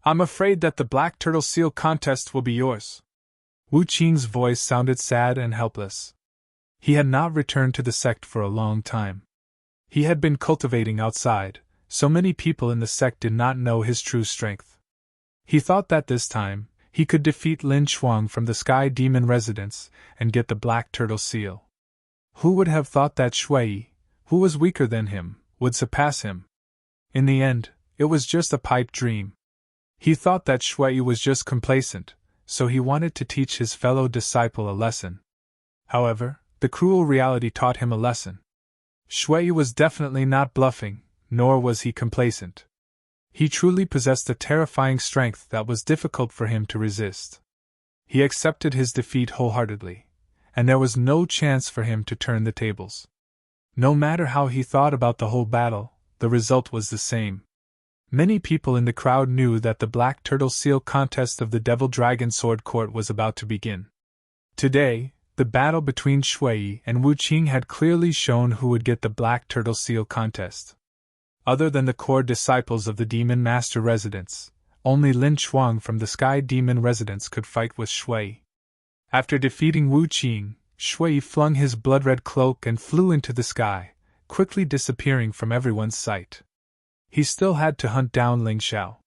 I'm afraid that the Black Turtle Seal contest will be yours. Wu Qing's voice sounded sad and helpless. He had not returned to the sect for a long time. He had been cultivating outside, so many people in the sect did not know his true strength. He thought that this time, he could defeat Lin Shuang from the Sky Demon residence and get the Black Turtle Seal. Who would have thought that Shui, who was weaker than him, would surpass him? In the end, it was just a pipe dream. He thought that Shui was just complacent, so he wanted to teach his fellow disciple a lesson. However, the cruel reality taught him a lesson. Shui was definitely not bluffing, nor was he complacent. He truly possessed a terrifying strength that was difficult for him to resist. He accepted his defeat wholeheartedly, and there was no chance for him to turn the tables. No matter how he thought about the whole battle, the result was the same. Many people in the crowd knew that the Black Turtle Seal contest of the Devil Dragon Sword Court was about to begin. Today, the battle between Shui and Wu Qing had clearly shown who would get the Black Turtle Seal contest. Other than the core disciples of the Demon Master Residence, only Lin Chuang from the Sky Demon Residence could fight with Shui. After defeating Wu Qing, Shui flung his blood-red cloak and flew into the sky, quickly disappearing from everyone's sight. He still had to hunt down Ling Xiao.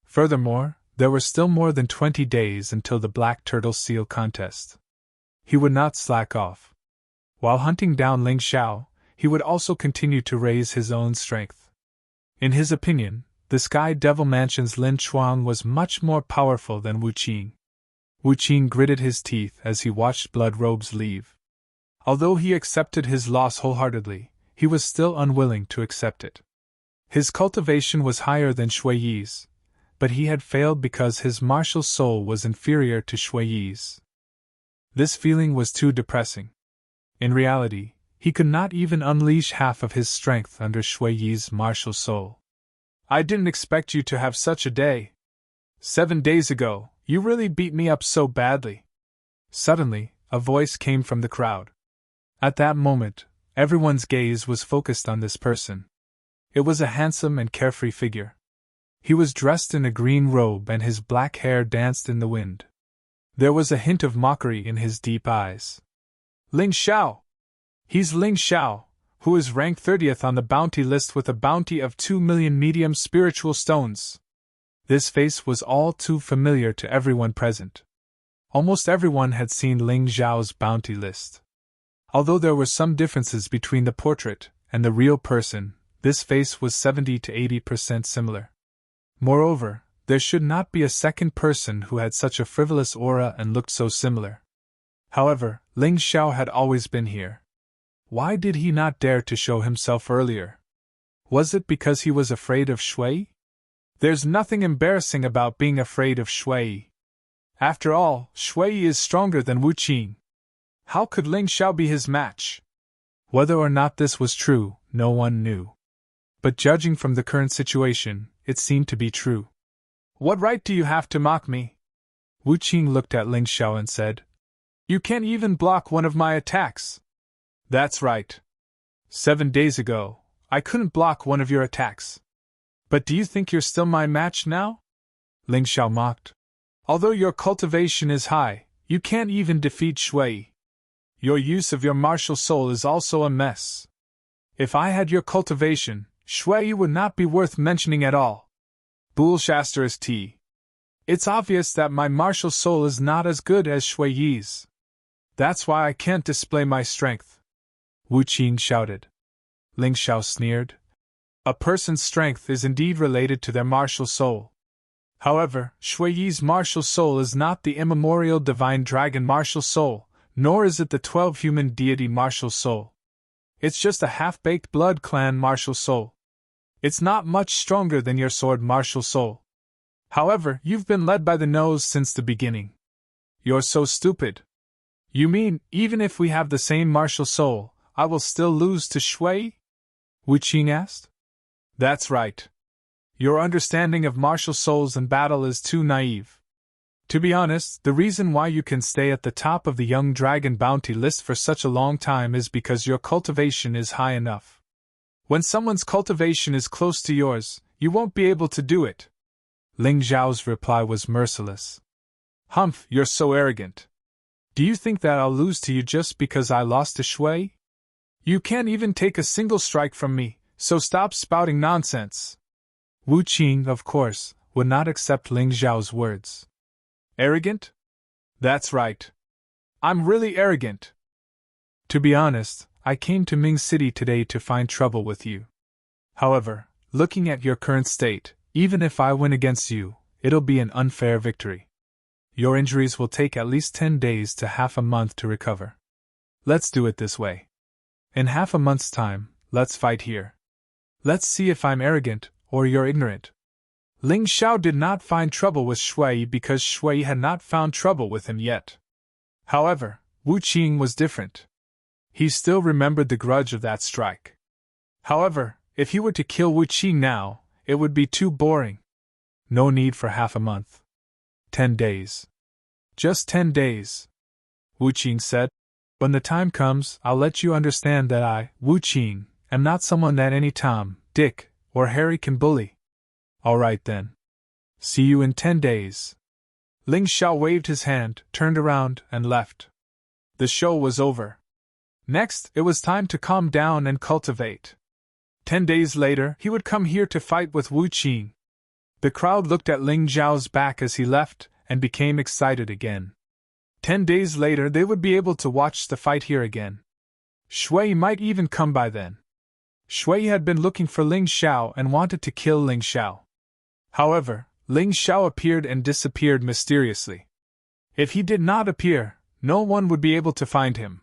Furthermore, there were still more than 20 days until the Black Turtle Seal contest. He would not slack off. While hunting down Ling Xiao, he would also continue to raise his own strength. In his opinion, the Sky Devil Mansion's Lin Chuang was much more powerful than Wu Qing. Wu Qing gritted his teeth as he watched Blood Robes leave. Although he accepted his loss wholeheartedly, he was still unwilling to accept it. His cultivation was higher than Shui Yi's, but he had failed because his martial soul was inferior to Shui Yi's. This feeling was too depressing. In reality, he could not even unleash half of his strength under Shui Yi's martial soul. I didn't expect you to have such a day. 7 days ago, you really beat me up so badly. Suddenly, a voice came from the crowd. At that moment, everyone's gaze was focused on this person. It was a handsome and carefree figure. He was dressed in a green robe and his black hair danced in the wind. There was a hint of mockery in his deep eyes. Ling Xiao! He's Ling Xiao, who is ranked 30th on the bounty list with a bounty of 2 million medium spiritual stones. This face was all too familiar to everyone present. Almost everyone had seen Ling Xiao's bounty list. Although there were some differences between the portrait and the real person, this face was 70 to 80% similar. Moreover, there should not be a second person who had such a frivolous aura and looked so similar. However, Ling Xiao had always been here. Why did he not dare to show himself earlier? Was it because he was afraid of Shui? There's nothing embarrassing about being afraid of Shui. After all, Shui is stronger than Wu Qing. How could Ling Xiao be his match? Whether or not this was true, no one knew. But judging from the current situation, it seemed to be true. What right do you have to mock me? Wu Qing looked at Ling Xiao and said, You can't even block one of my attacks. That's right. 7 days ago, I couldn't block one of your attacks. But do you think you're still my match now? Ling Xiao mocked. Although your cultivation is high, you can't even defeat Shui. Your use of your martial soul is also a mess. If I had your cultivation, Shui would not be worth mentioning at all. Bullshit. It's obvious that my martial soul is not as good as Shui Yi's. That's why I can't display my strength. Wu Qing shouted. Ling Xiao sneered. A person's strength is indeed related to their martial soul. However, Shui Yi's martial soul is not the immemorial divine dragon martial soul, nor is it the 12 human deity martial soul. It's just a half-baked blood clan martial soul. It's not much stronger than your sword martial soul. However, you've been led by the nose since the beginning. You're so stupid. You mean, even if we have the same martial soul, I will still lose to Shui? Wu Qing asked. That's right. Your understanding of martial souls and battle is too naive. To be honest, the reason why you can stay at the top of the Young Dragon bounty list for such a long time is because your cultivation is high enough. When someone's cultivation is close to yours, you won't be able to do it. Ling Xiao's reply was merciless. Humph, you're so arrogant. Do you think that I'll lose to you just because I lost to Shui? You can't even take a single strike from me, so stop spouting nonsense. Wu Qing, of course, would not accept Ling Xiao's words. Arrogant? That's right. I'm really arrogant. To be honest, I came to Ming City today to find trouble with you. However, looking at your current state, even if I win against you, It'll be an unfair victory. Your injuries will take at least 10 days to half a month to recover. Let's do it this way. In half a month's time, let's fight here. Let's see if I'm arrogant, or you're ignorant. Ling Xiao did not find trouble with Shui because Shui had not found trouble with him yet. However, Wu Qing was different. He still remembered the grudge of that strike. However, if he were to kill Wu Qing now, it would be too boring. No need for half a month. 10 days. Just 10 days. Wu Qing said. When the time comes, I'll let you understand that I, Wu Qing, am not someone that any Tom, Dick, or Harry can bully. All right then. See you in 10 days. Ling Xiao waved his hand, turned around, and left. The show was over. Next, it was time to calm down and cultivate. 10 days later, he would come here to fight with Wu Qing. The crowd looked at Ling Xiao's back as he left, and became excited again. 10 days later, they would be able to watch the fight here again. Shui might even come by then. Shui had been looking for Ling Xiao and wanted to kill Ling Xiao. However, Ling Xiao appeared and disappeared mysteriously. If he did not appear, no one would be able to find him.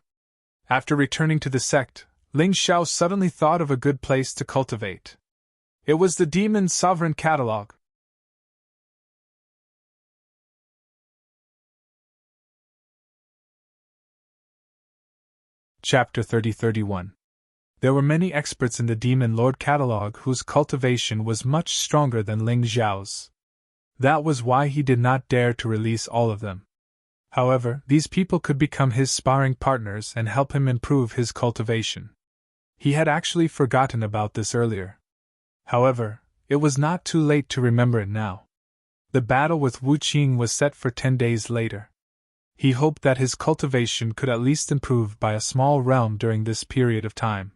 After returning to the sect, Ling Xiao suddenly thought of a good place to cultivate. It was the Demon's Sovereign Catalog. Chapter 30-31. There were many experts in the Demon Lord catalog whose cultivation was much stronger than Ling Xiao's. That was why he did not dare to release all of them. However, these people could become his sparring partners and help him improve his cultivation. He had actually forgotten about this earlier. However, it was not too late to remember it now. The battle with Wu Qing was set for 10 days later. He hoped that his cultivation could at least improve by a small realm during this period of time.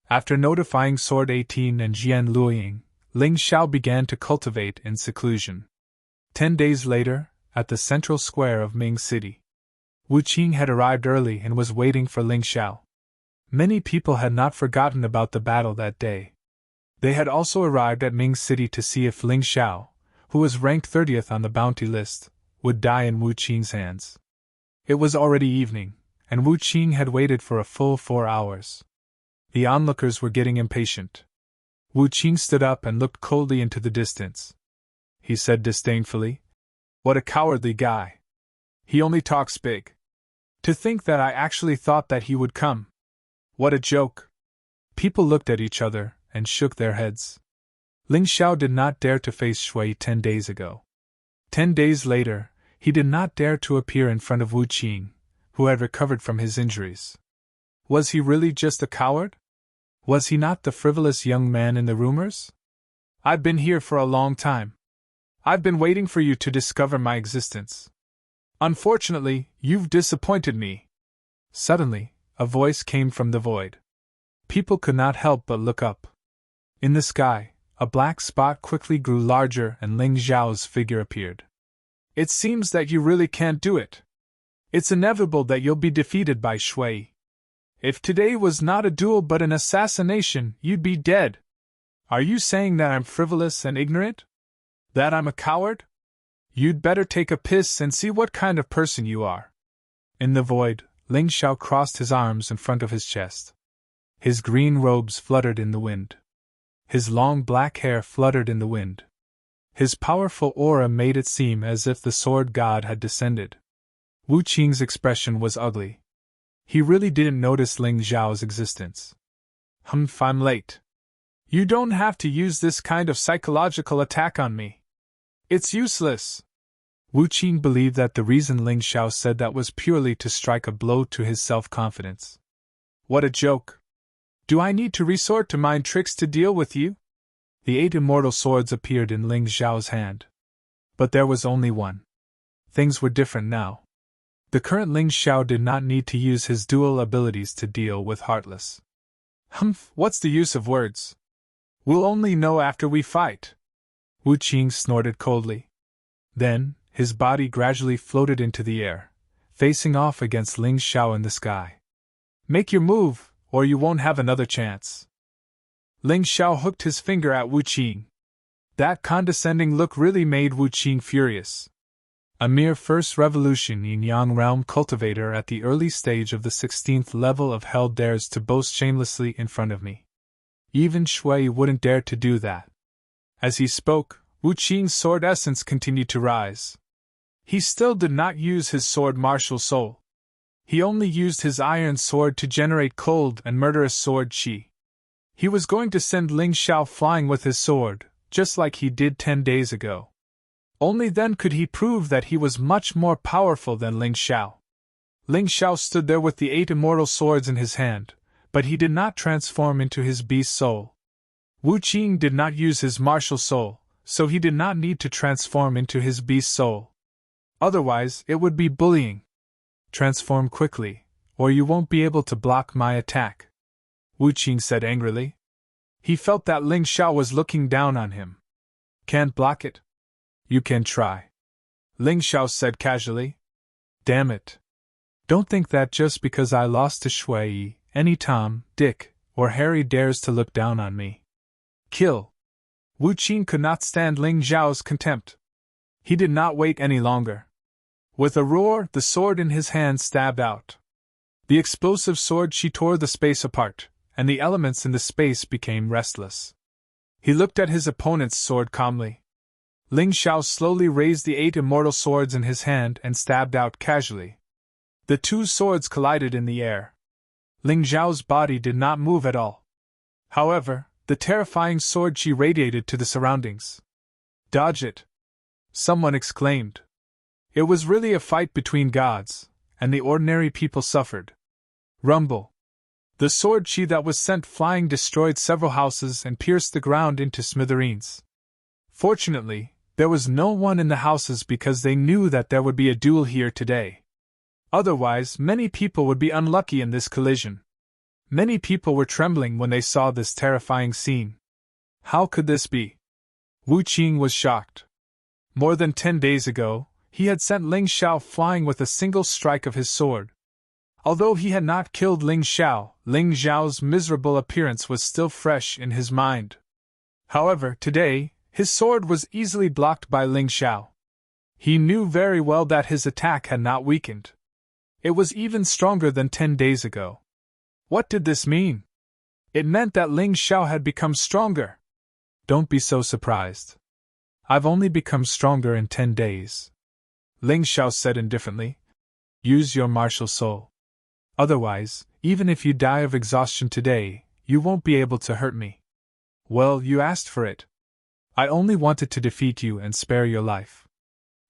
After notifying Sword 18 and Jian Luoying, Ling Xiao began to cultivate in seclusion. 10 days later, at the central square of Ming City, Wu Qing had arrived early and was waiting for Ling Xiao. Many people had not forgotten about the battle that day. They had also arrived at Ming City to see if Ling Xiao, who was ranked 30th on the bounty list, would die in Wu Qing's hands. It was already evening, and Wu Qing had waited for a full 4 hours. The onlookers were getting impatient. Wu Qing stood up and looked coldly into the distance. He said disdainfully, "What a cowardly guy. He only talks big. To think that I actually thought that he would come. What a joke." People looked at each other and shook their heads. Ling Xiao did not dare to face Shui 10 days ago. 10 days later, he did not dare to appear in front of Wu Qing, who had recovered from his injuries. Was he really just a coward? Was he not the frivolous young man in the rumors? I've been here for a long time. I've been waiting for you to discover my existence. Unfortunately, you've disappointed me. Suddenly, a voice came from the void. People could not help but look up. In the sky, a black spot quickly grew larger and Ling Xiao's figure appeared. It seems that you really can't do it. It's inevitable that you'll be defeated by Shui. If today was not a duel but an assassination, you'd be dead. Are you saying that I'm frivolous and ignorant? That I'm a coward? You'd better take a piss and see what kind of person you are. In the void, Ling Xiao crossed his arms in front of his chest. His green robes fluttered in the wind. His long black hair fluttered in the wind. His powerful aura made it seem as if the sword god had descended. Wu Qing's expression was ugly. He really didn't notice Ling Xiao's existence. I'm late. You don't have to use this kind of psychological attack on me. It's useless. Wu Qing believed that the reason Ling Xiao said that was purely to strike a blow to his self-confidence. What a joke. Do I need to resort to mind tricks to deal with you? The 8 immortal swords appeared in Ling Xiao's hand. But there was only one. Things were different now. The current Ling Xiao did not need to use his dual abilities to deal with Heartless. What's the use of words? We'll only know after we fight. Wu Qing snorted coldly. Then, his body gradually floated into the air, facing off against Ling Xiao in the sky. Make your move, or you won't have another chance. Ling Xiao hooked his finger at Wu Qing. That condescending look really made Wu Qing furious. A mere first revolution yin-yang realm cultivator at the early stage of the 16th level of hell dares to boast shamelessly in front of me. Even Shui wouldn't dare to do that. As he spoke, Wu Qing's sword essence continued to rise. He still did not use his sword martial soul. He only used his iron sword to generate cold and murderous sword qi. He was going to send Ling Xiao flying with his sword, just like he did 10 days ago. Only then could he prove that he was much more powerful than Ling Xiao. Ling Xiao stood there with the 8 immortal swords in his hand, but he did not transform into his beast soul. Wu Qing did not use his martial soul, so he did not need to transform into his beast soul. Otherwise, it would be bullying. Transform quickly, or you won't be able to block my attack, Wu Qing said angrily. He felt that Ling Xiao was looking down on him. Can't block it? You can try, Ling Xiao said casually. Damn it. Don't think that just because I lost to Shui, any Tom, Dick, or Harry dares to look down on me. Kill. Wu Qing could not stand Ling Xiao's contempt. He did not wait any longer. With a roar, the sword in his hand stabbed out. The explosive sword she tore the space apart, and the elements in the space became restless. He looked at his opponent's sword calmly. Ling Xiao slowly raised the 8 immortal swords in his hand and stabbed out casually. The 2 swords collided in the air. Ling Xiao's body did not move at all. However, the terrifying sword qi radiated to the surroundings. Dodge it! Someone exclaimed. It was really a fight between gods, and the ordinary people suffered. Rumble! The sword qi that was sent flying destroyed several houses and pierced the ground into smithereens. Fortunately, there was no one in the houses because they knew that there would be a duel here today. Otherwise, many people would be unlucky in this collision. Many people were trembling when they saw this terrifying scene. How could this be? Wu Qing was shocked. More than 10 days ago, he had sent Ling Xiao flying with a single strike of his sword. Although he had not killed Ling Xiao, Ling Xiao's miserable appearance was still fresh in his mind. However, today, his sword was easily blocked by Ling Xiao. He knew very well that his attack had not weakened. It was even stronger than 10 days ago. What did this mean? It meant that Ling Xiao had become stronger. Don't be so surprised. I've only become stronger in 10 days. Ling Xiao said indifferently. Use your martial soul. Otherwise, even if you die of exhaustion today, you won't be able to hurt me. Well, you asked for it. I only wanted to defeat you and spare your life.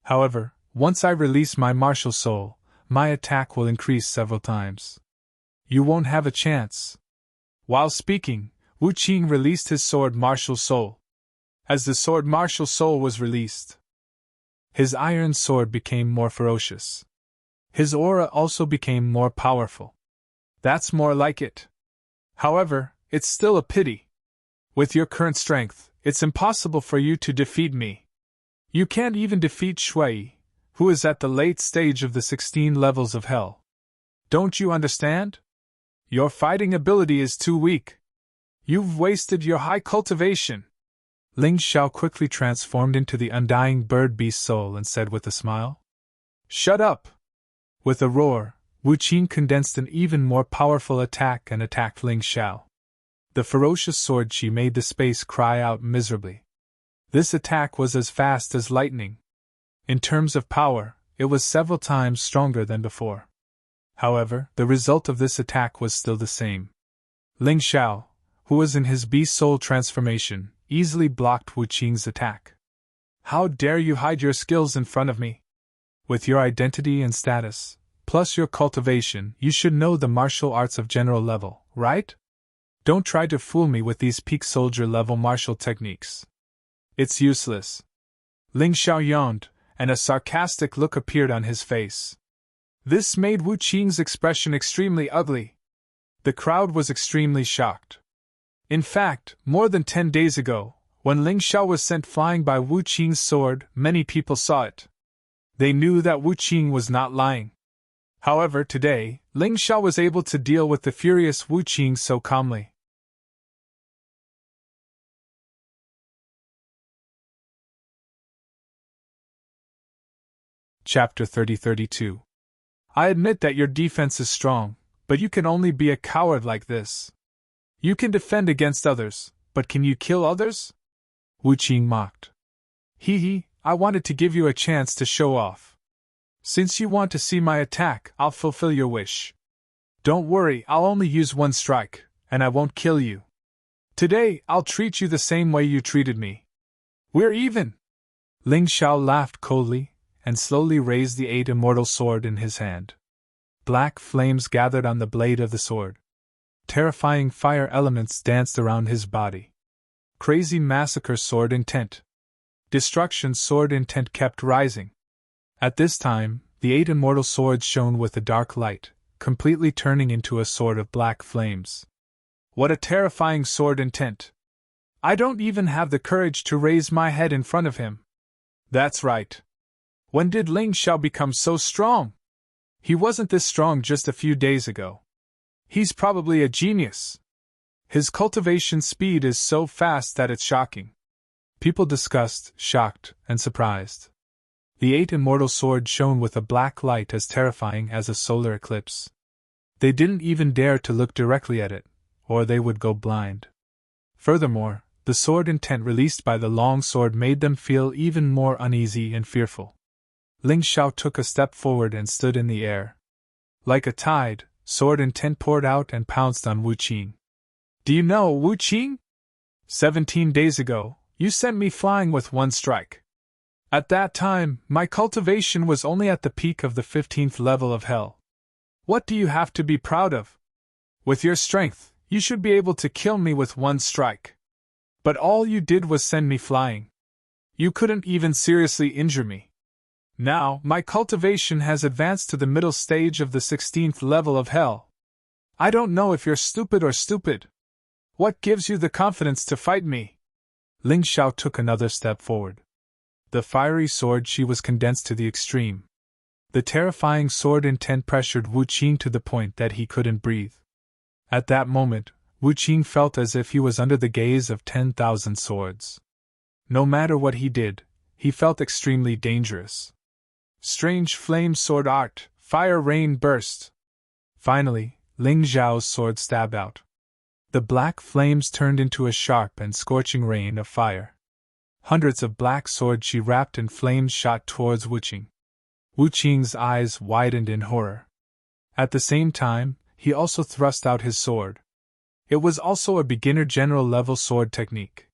However, once I release my martial soul, my attack will increase several times. You won't have a chance. While speaking, Wu Qing released his sword martial soul. As the sword martial soul was released, his iron sword became more ferocious. His aura also became more powerful. That's more like it. However, it's still a pity. With your current strength, it's impossible for you to defeat me. You can't even defeat Shui, who is at the late stage of the 16 levels of hell. Don't you understand? Your fighting ability is too weak. You've wasted your high cultivation. Ling Xiao quickly transformed into the undying bird-beast soul and said with a smile. Shut up! With a roar, Wu Qing condensed an even more powerful attack and attacked Ling Xiao. The ferocious sword qi made the space cry out miserably. This attack was as fast as lightning. In terms of power, it was several times stronger than before. However, the result of this attack was still the same. Ling Xiao, who was in his beast soul transformation, easily blocked Wu Qing's attack. How dare you hide your skills in front of me? With your identity and status, plus your cultivation, you should know the martial arts of general level, right? Don't try to fool me with these peak soldier level martial techniques. It's useless. Ling Xiao yawned, and a sarcastic look appeared on his face. This made Wu Qing's expression extremely ugly. The crowd was extremely shocked. In fact, more than 10 days ago, when Ling Xiao was sent flying by Wu Qing's sword, many people saw it. They knew that Wu Qing was not lying. However, today, Ling Xiao was able to deal with the furious Wu Qing so calmly. Chapter 30-32. I admit that your defense is strong, but you can only be a coward like this. You can defend against others, but can you kill others? Wu Qing mocked. I wanted to give you a chance to show off. Since you want to see my attack, I'll fulfill your wish. Don't worry, I'll only use one strike, and I won't kill you. Today, I'll treat you the same way you treated me. We're even! Ling Xiao laughed coldly, and slowly raised the 8 immortal sword in his hand. Black flames gathered on the blade of the sword. Terrifying fire elements danced around his body. Crazy massacre sword intent. Destruction sword intent kept rising. At this time, the 8 immortal swords shone with a dark light, completely turning into a sword of black flames. What a terrifying sword intent! I don't even have the courage to raise my head in front of him. That's right. When did Ling Xiao become so strong? He wasn't this strong just a few days ago. He's probably a genius. His cultivation speed is so fast that it's shocking. People discussed, shocked, and surprised. The 8 immortal sword shone with a black light as terrifying as a solar eclipse. They didn't even dare to look directly at it, or they would go blind. Furthermore, the sword intent released by the long sword made them feel even more uneasy and fearful. Ling Xiao took a step forward and stood in the air. Like a tide, sword intent poured out and pounced on Wu Qing. Do you know, Wu Qing? 17 days ago, you sent me flying with one strike. At that time, my cultivation was only at the peak of the 15th level of hell. What do you have to be proud of? With your strength, you should be able to kill me with one strike. But all you did was send me flying. You couldn't even seriously injure me. Now, my cultivation has advanced to the middle stage of the 16th level of hell. I don't know if you're stupid or stupid. What gives you the confidence to fight me? Ling Xiao took another step forward. The fiery sword she was condensed to the extreme. The terrifying sword intent pressured Wu Qing to the point that he couldn't breathe. At that moment, Wu Qing felt as if he was under the gaze of 10,000 swords. No matter what he did, he felt extremely dangerous. Strange flame sword art, fire rain burst. Finally, Ling Xiao's sword stabbed out. The black flames turned into a sharp and scorching rain of fire. Hundreds of black swords she wrapped in flames shot towards Wu Qing. Wu Qing's eyes widened in horror. At the same time, he also thrust out his sword. It was also a beginner general level sword technique.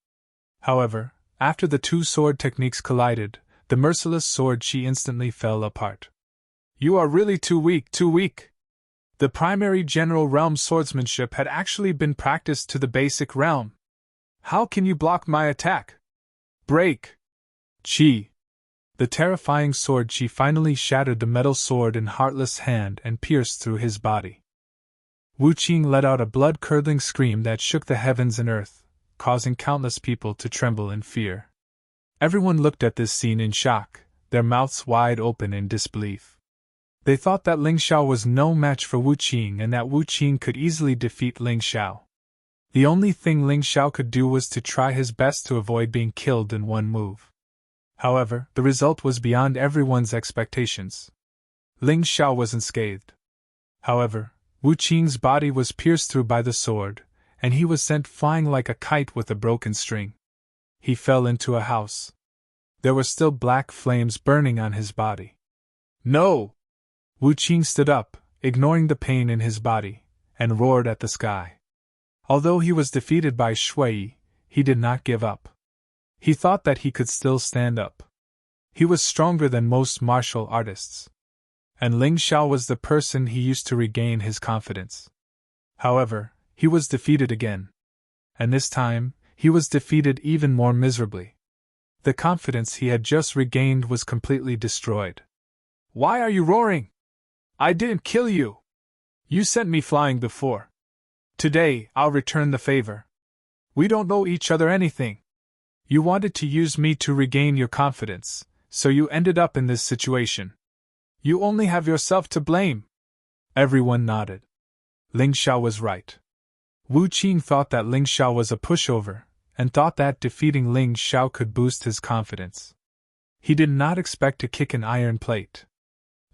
However, after the two sword techniques collided, the merciless sword she instantly fell apart. You are really too weak, too weak. The primary general realm swordsmanship had actually been practiced to the basic realm. How can you block my attack? Break! Chi! The terrifying sword Chi finally shattered the metal sword in Heartless' hand and pierced through his body. Wu Qing let out a blood-curdling scream that shook the heavens and earth, causing countless people to tremble in fear. Everyone looked at this scene in shock, their mouths wide open in disbelief. They thought that Ling Xiao was no match for Wu Qing and that Wu Qing could easily defeat Ling Xiao. The only thing Ling Xiao could do was to try his best to avoid being killed in one move. However, the result was beyond everyone's expectations. Ling Xiao was unscathed. However, Wu Qing's body was pierced through by the sword, and he was sent flying like a kite with a broken string. He fell into a house. There were still black flames burning on his body. No! Wu Qing stood up, ignoring the pain in his body, and roared at the sky. Although he was defeated by Shui, he did not give up. He thought that he could still stand up. He was stronger than most martial artists. And Ling Xiao was the person he used to regain his confidence. However, he was defeated again. And this time, he was defeated even more miserably. The confidence he had just regained was completely destroyed. Why are you roaring? I didn't kill you. You sent me flying before. Today, I'll return the favor. We don't owe each other anything. You wanted to use me to regain your confidence, so you ended up in this situation. You only have yourself to blame. Everyone nodded. Ling Xiao was right. Wu Qing thought that Ling Xiao was a pushover, and thought that defeating Ling Xiao could boost his confidence. He did not expect to kick an iron plate.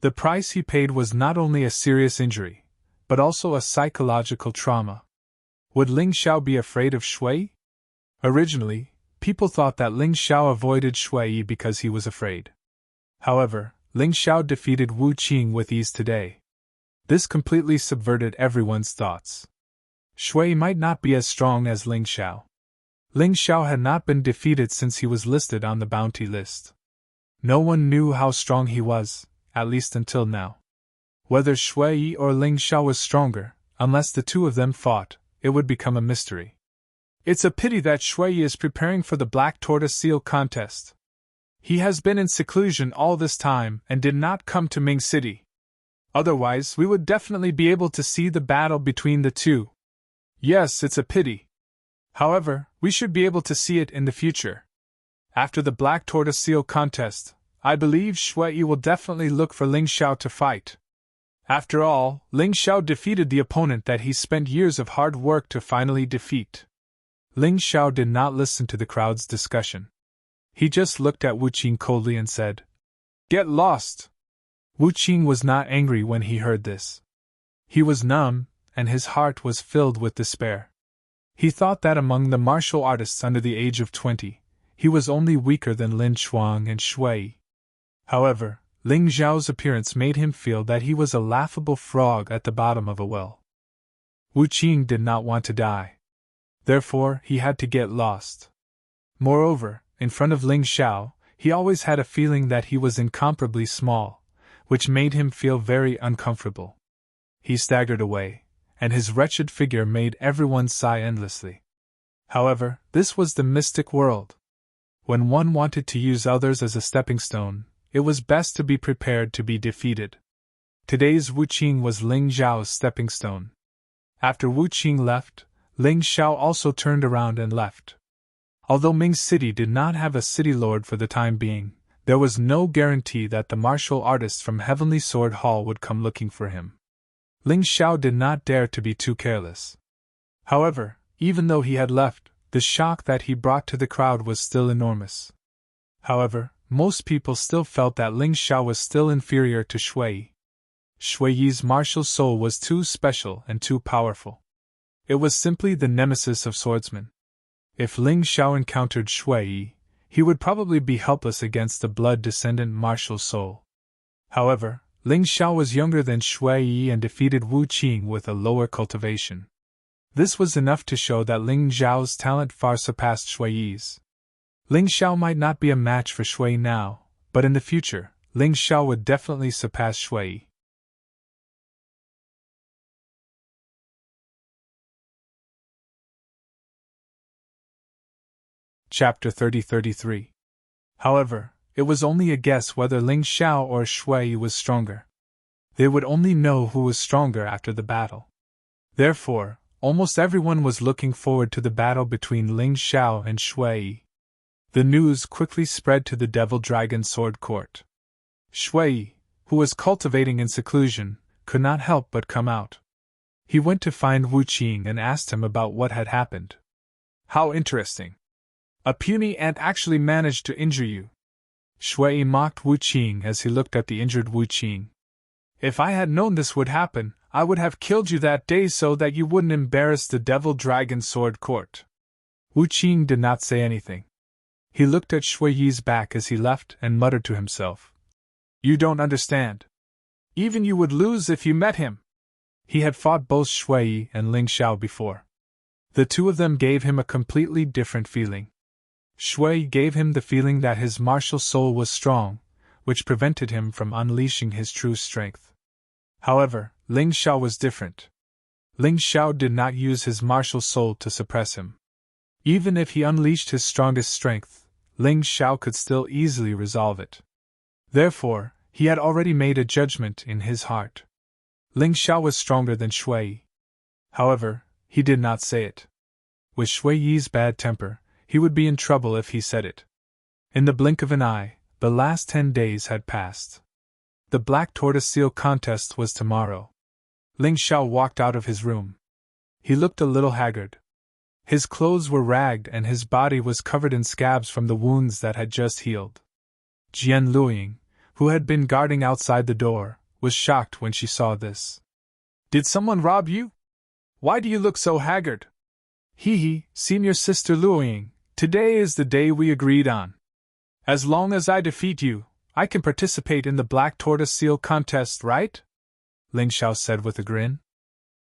The price he paid was not only a serious injury, but also a psychological trauma. Would Ling Xiao be afraid of Shui? Originally, people thought that Ling Xiao avoided Shui because he was afraid. However, Ling Xiao defeated Wu Qing with ease today. This completely subverted everyone's thoughts. Shui might not be as strong as Ling Xiao. Ling Xiao had not been defeated since he was listed on the bounty list. No one knew how strong he was, at least until now. Whether Shui or Ling Xiao was stronger, unless the two of them fought, it would become a mystery. It's a pity that Shui is preparing for the Black Tortoise Seal contest. He has been in seclusion all this time and did not come to Ming City. Otherwise, we would definitely be able to see the battle between the two. Yes, it's a pity. However, we should be able to see it in the future. After the Black Tortoise Seal contest, I believe Shui will definitely look for Ling Xiao to fight. After all, Ling Xiao defeated the opponent that he spent years of hard work to finally defeat. Ling Xiao did not listen to the crowd's discussion. He just looked at Wu Qing coldly and said, "Get lost!" Wu Qing was not angry when he heard this. He was numb, and his heart was filled with despair. He thought that among the martial artists under the age of 20, he was only weaker than Lin Chuang and Shui. However, Ling Xiao's appearance made him feel that he was a laughable frog at the bottom of a well. Wu Qing did not want to die. Therefore, he had to get lost. Moreover, in front of Ling Xiao, he always had a feeling that he was incomparably small, which made him feel very uncomfortable. He staggered away, and his wretched figure made everyone sigh endlessly. However, this was the mystic world. When one wanted to use others as a stepping stone, it was best to be prepared to be defeated. Today's Wu Qing was Ling Xiao's stepping stone. After Wu Qing left, Ling Xiao also turned around and left. Although Ming City did not have a city lord for the time being, there was no guarantee that the martial artists from Heavenly Sword Hall would come looking for him. Ling Xiao did not dare to be too careless. However, even though he had left, the shock that he brought to the crowd was still enormous. However, most people still felt that Ling Xiao was still inferior to Shui. Shui's martial soul was too special and too powerful. It was simply the nemesis of swordsmen. If Ling Xiao encountered Shui, he would probably be helpless against the blood-descendant martial soul. However, Ling Xiao was younger than Shui and defeated Wu Qing with a lower cultivation. This was enough to show that Ling Xiao's talent far surpassed Shui's. Ling Xiao might not be a match for Shui now, but in the future, Ling Xiao would definitely surpass Shui. Chapter 30-33. However, it was only a guess whether Ling Xiao or Shui was stronger. They would only know who was stronger after the battle. Therefore, almost everyone was looking forward to the battle between Ling Xiao and Shui. The news quickly spread to the Devil Dragon Sword Court. Shui, who was cultivating in seclusion, could not help but come out. He went to find Wu Qing and asked him about what had happened. "How interesting! A puny ant actually managed to injure you." Shui mocked Wu Qing as he looked at the injured Wu Qing. "If I had known this would happen, I would have killed you that day so that you wouldn't embarrass the Devil Dragon Sword Court." Wu Qing did not say anything. He looked at Shui's back as he left and muttered to himself, "You don't understand. Even you would lose if you met him." He had fought both Shui and Ling Xiao before. The two of them gave him a completely different feeling. Shui gave him the feeling that his martial soul was strong, which prevented him from unleashing his true strength. However, Ling Xiao was different. Ling Xiao did not use his martial soul to suppress him. Even if he unleashed his strongest strength, Ling Xiao could still easily resolve it. Therefore, he had already made a judgment in his heart. Ling Xiao was stronger than Shui. However, he did not say it. With Shui's bad temper, he would be in trouble if he said it. In the blink of an eye, the last 10 days had passed. The Black Tortoise Seal contest was tomorrow. Ling Xiao walked out of his room. He looked a little haggard. His clothes were ragged and his body was covered in scabs from the wounds that had just healed. Jian Luiying, who had been guarding outside the door, was shocked when she saw this. Did someone rob you? Why do you look so haggard? Hee, senior sister Luiying, today is the day we agreed on. As long as I defeat you, I can participate in the Black Tortoise Seal contest, right? Ling Xiao said with a grin.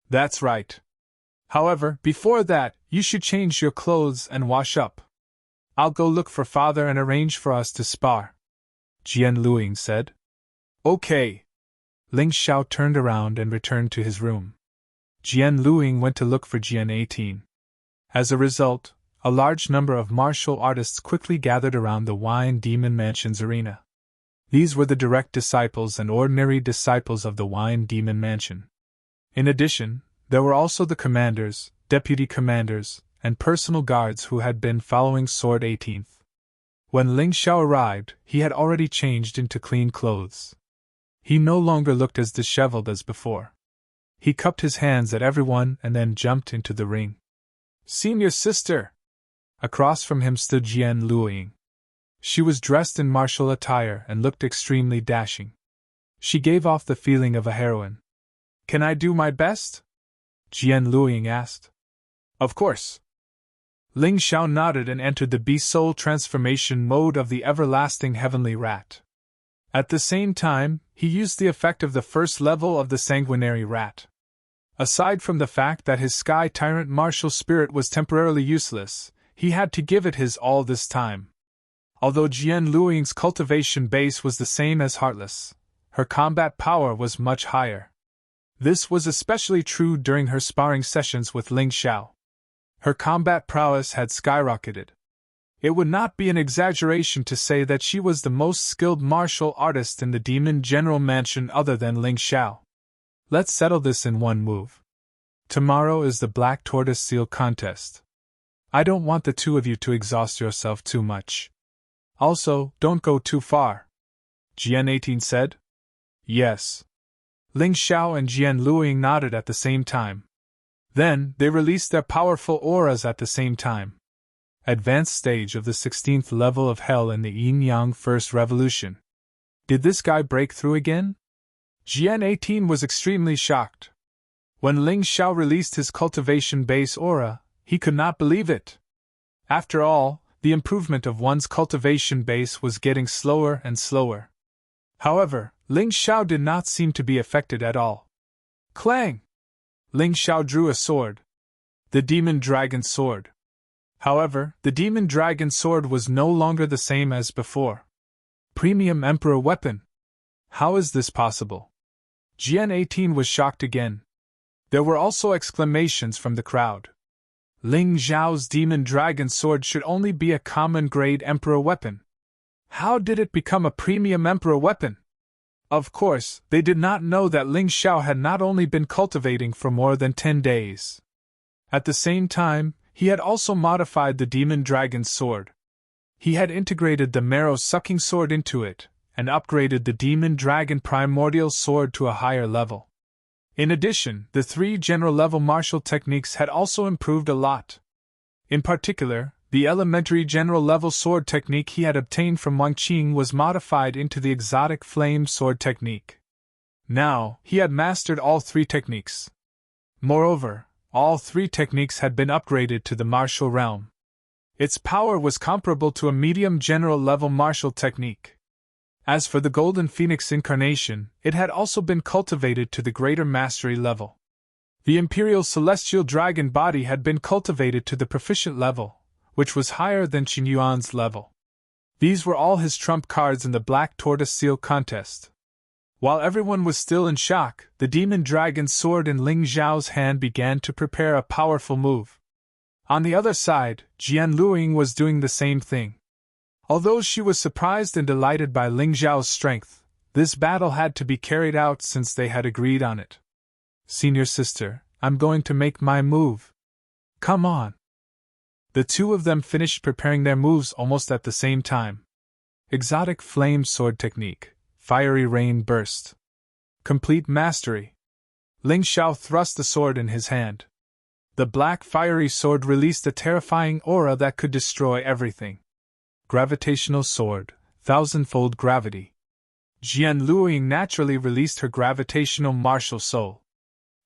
That's right. However, before that, you should change your clothes and wash up. I'll go look for father and arrange for us to spar, Jian Luiying said. Okay. Ling Xiao turned around and returned to his room. Jian Luiying went to look for Jian 18. As a result, a large number of martial artists quickly gathered around the Wine Demon Mansion's arena. These were the direct disciples and ordinary disciples of the Wine Demon Mansion. In addition, there were also the commanders, deputy commanders, and personal guards who had been following Sword 18th. When Ling Xiao arrived, he had already changed into clean clothes. He no longer looked as disheveled as before. He cupped his hands at everyone and then jumped into the ring. Senior sister! Across from him stood Jian Luiying. She was dressed in martial attire and looked extremely dashing. She gave off the feeling of a heroine. Can I do my best? Jian Luiying asked. Of course. Ling Xiao nodded and entered the Beast Soul transformation mode of the everlasting heavenly rat. At the same time, he used the effect of the first level of the sanguinary rat. Aside from the fact that his Sky Tyrant martial spirit was temporarily useless, he had to give it his all this time. Although Jian Luiying's cultivation base was the same as Heartless, her combat power was much higher. This was especially true during her sparring sessions with Ling Xiao. Her combat prowess had skyrocketed. It would not be an exaggeration to say that she was the most skilled martial artist in the Demon General Mansion other than Ling Xiao. Let's settle this in one move. Tomorrow is the Black Tortoise Seal contest. I don't want the two of you to exhaust yourself too much. Also, don't go too far. Jian 18 said. Yes. Ling Xiao and Jian Luiying nodded at the same time. Then, they released their powerful auras at the same time. Advanced stage of the 16th level of Hell in the Yin-Yang First Revolution. Did this guy break through again? Jian 18 was extremely shocked. When Ling Xiao released his cultivation base aura, he could not believe it. After all, the improvement of one's cultivation base was getting slower and slower. However, Ling Xiao did not seem to be affected at all. Clang! Ling Xiao drew a sword. The Demon Dragon Sword. However, the Demon Dragon Sword was no longer the same as before. Premium Emperor Weapon. How is this possible? Jian 18 was shocked again. There were also exclamations from the crowd. Ling Xiao's Demon Dragon Sword should only be a common grade Emperor weapon. How did it become a premium Emperor weapon? Of course, they did not know that Ling Xiao had not only been cultivating for more than 10 days. At the same time, he had also modified the Demon Dragon Sword. He had integrated the Marrow-Sucking Sword into it, and upgraded the Demon Dragon Primordial Sword to a higher level. In addition, the 3 general-level martial techniques had also improved a lot. In particular, the elementary general-level sword technique he had obtained from Wang Qing was modified into the exotic flame sword technique. Now, he had mastered all 3 techniques. Moreover, all 3 techniques had been upgraded to the martial realm. Its power was comparable to a medium general-level martial technique. As for the Golden Phoenix Incarnation, it had also been cultivated to the greater mastery level. The Imperial Celestial Dragon Body had been cultivated to the proficient level, which was higher than Qin Yuan's level. These were all his trump cards in the Black Tortoise Seal contest. While everyone was still in shock, the Demon Dragon Sword in Ling Xiao's hand began to prepare a powerful move. On the other side, Jian Luiying was doing the same thing. Although she was surprised and delighted by Ling Xiao's strength, this battle had to be carried out since they had agreed on it. Senior sister, I'm going to make my move. Come on. The two of them finished preparing their moves almost at the same time. Exotic Flame Sword Technique, Fiery Rain Burst. Complete Mastery. Ling Xiao thrust the sword in his hand. The black fiery sword released a terrifying aura that could destroy everything. Gravitational Sword, thousandfold gravity. Jian Luoying naturally released her gravitational martial soul.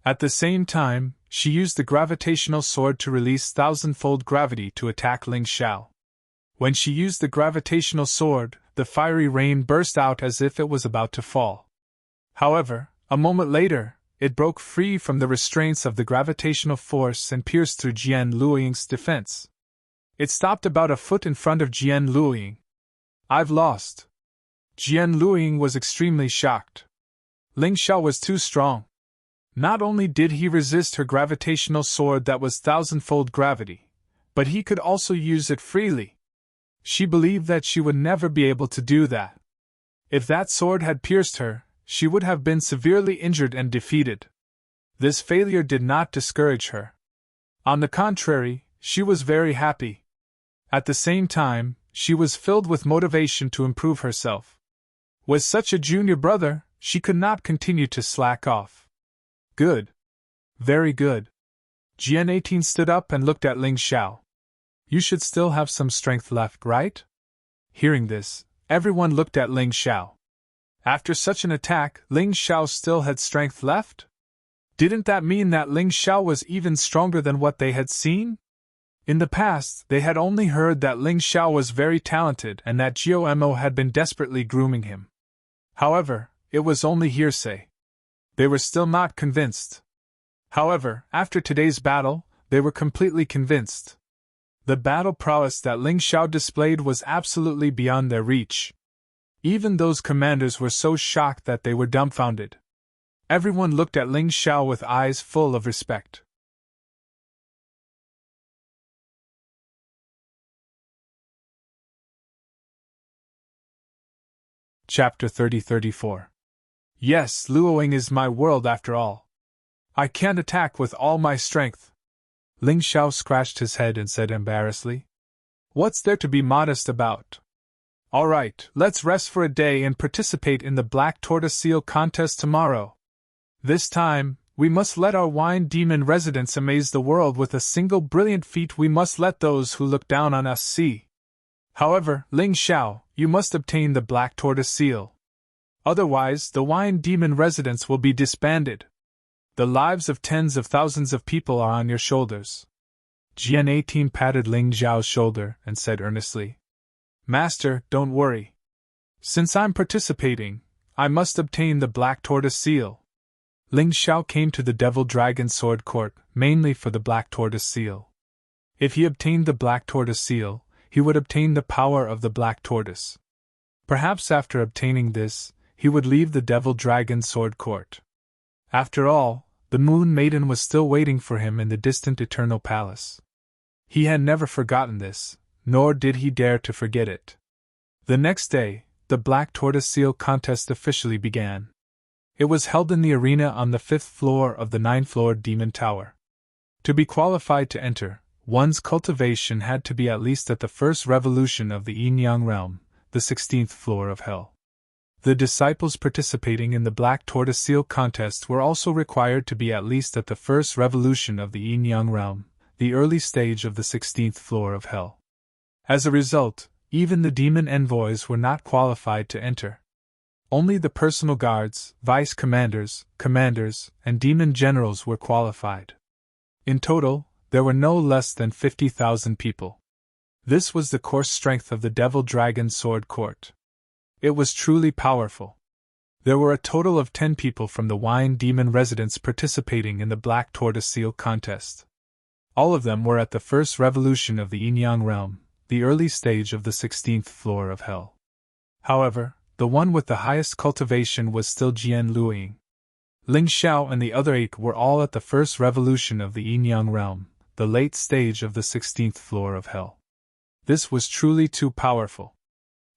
At the same time, she used the gravitational sword to release thousandfold gravity to attack Ling Xiao. When she used the gravitational sword, the fiery rain burst out as if it was about to fall. However, a moment later, it broke free from the restraints of the gravitational force and pierced through Jian Luoying's defense. It stopped about a foot in front of Jian Luoying. "I've lost." Jian Luoying was extremely shocked. Ling Xiao was too strong. Not only did he resist her gravitational sword that was thousandfold gravity, but he could also use it freely. She believed that she would never be able to do that. If that sword had pierced her, she would have been severely injured and defeated. This failure did not discourage her. On the contrary, she was very happy. At the same time, she was filled with motivation to improve herself. With such a junior brother, she could not continue to slack off. "Good. Very good." Jian 18 stood up and looked at Ling Xiao. "You should still have some strength left, right?" Hearing this, everyone looked at Ling Xiao. After such an attack, Ling Xiao still had strength left? Didn't that mean that Ling Xiao was even stronger than what they had seen? In the past, they had only heard that Ling Xiao was very talented and that Jiao Mo had been desperately grooming him. However, it was only hearsay. They were still not convinced. However, after today's battle, they were completely convinced. The battle prowess that Ling Xiao displayed was absolutely beyond their reach. Even those commanders were so shocked that they were dumbfounded. Everyone looked at Ling Xiao with eyes full of respect. Chapter 30-34. Yes, Luoying is my world after all. I can't attack with all my strength. Ling Xiao scratched his head and said embarrassedly. What's there to be modest about? All right, let's rest for a day and participate in the Black Tortoise Seal contest tomorrow. This time, we must let our wine demon residents amaze the world with a single brilliant feat we must let those who look down on us see. However, Ling Xiao, you must obtain the Black Tortoise Seal. Otherwise, the wine demon residents will be disbanded. The lives of tens of thousands of people are on your shoulders. Jian 18 patted Ling Xiao's shoulder and said earnestly, Master, don't worry. Since I'm participating, I must obtain the Black Tortoise Seal. Ling Xiao came to the Devil Dragon Sword Court mainly for the Black Tortoise Seal. If he obtained the Black Tortoise Seal, he would obtain the power of the Black Tortoise. Perhaps after obtaining this, he would leave the Devil Dragon Sword Court. After all, the Moon Maiden was still waiting for him in the distant Eternal Palace. He had never forgotten this, nor did he dare to forget it. The next day, the Black Tortoise Seal contest officially began. It was held in the arena on the 5th floor of the 9th-floor Demon Tower. To be qualified to enter, one's cultivation had to be at least at the first revolution of the Yin-Yang realm, the 16th floor of Hell. The disciples participating in the Black Tortoise Seal contest were also required to be at least at the first revolution of the Yin-Yang realm, the early stage of the 16th floor of Hell. As a result, even the demon envoys were not qualified to enter. Only the personal guards, vice commanders, commanders, and demon generals were qualified. In total, there were no less than 50,000 people. This was the course strength of the Devil Dragon Sword Court. It was truly powerful. There were a total of 10 people from the Wine Demon residents participating in the Black Tortoise Seal contest. All of them were at the first revolution of the Yin-Yang realm, the early stage of the 16th floor of Hell. However, the one with the highest cultivation was still Jian Luoying. Ling Xiao and the other 8 were all at the first revolution of the Yin-Yang realm, the late stage of the 16th floor of Hell. This was truly too powerful.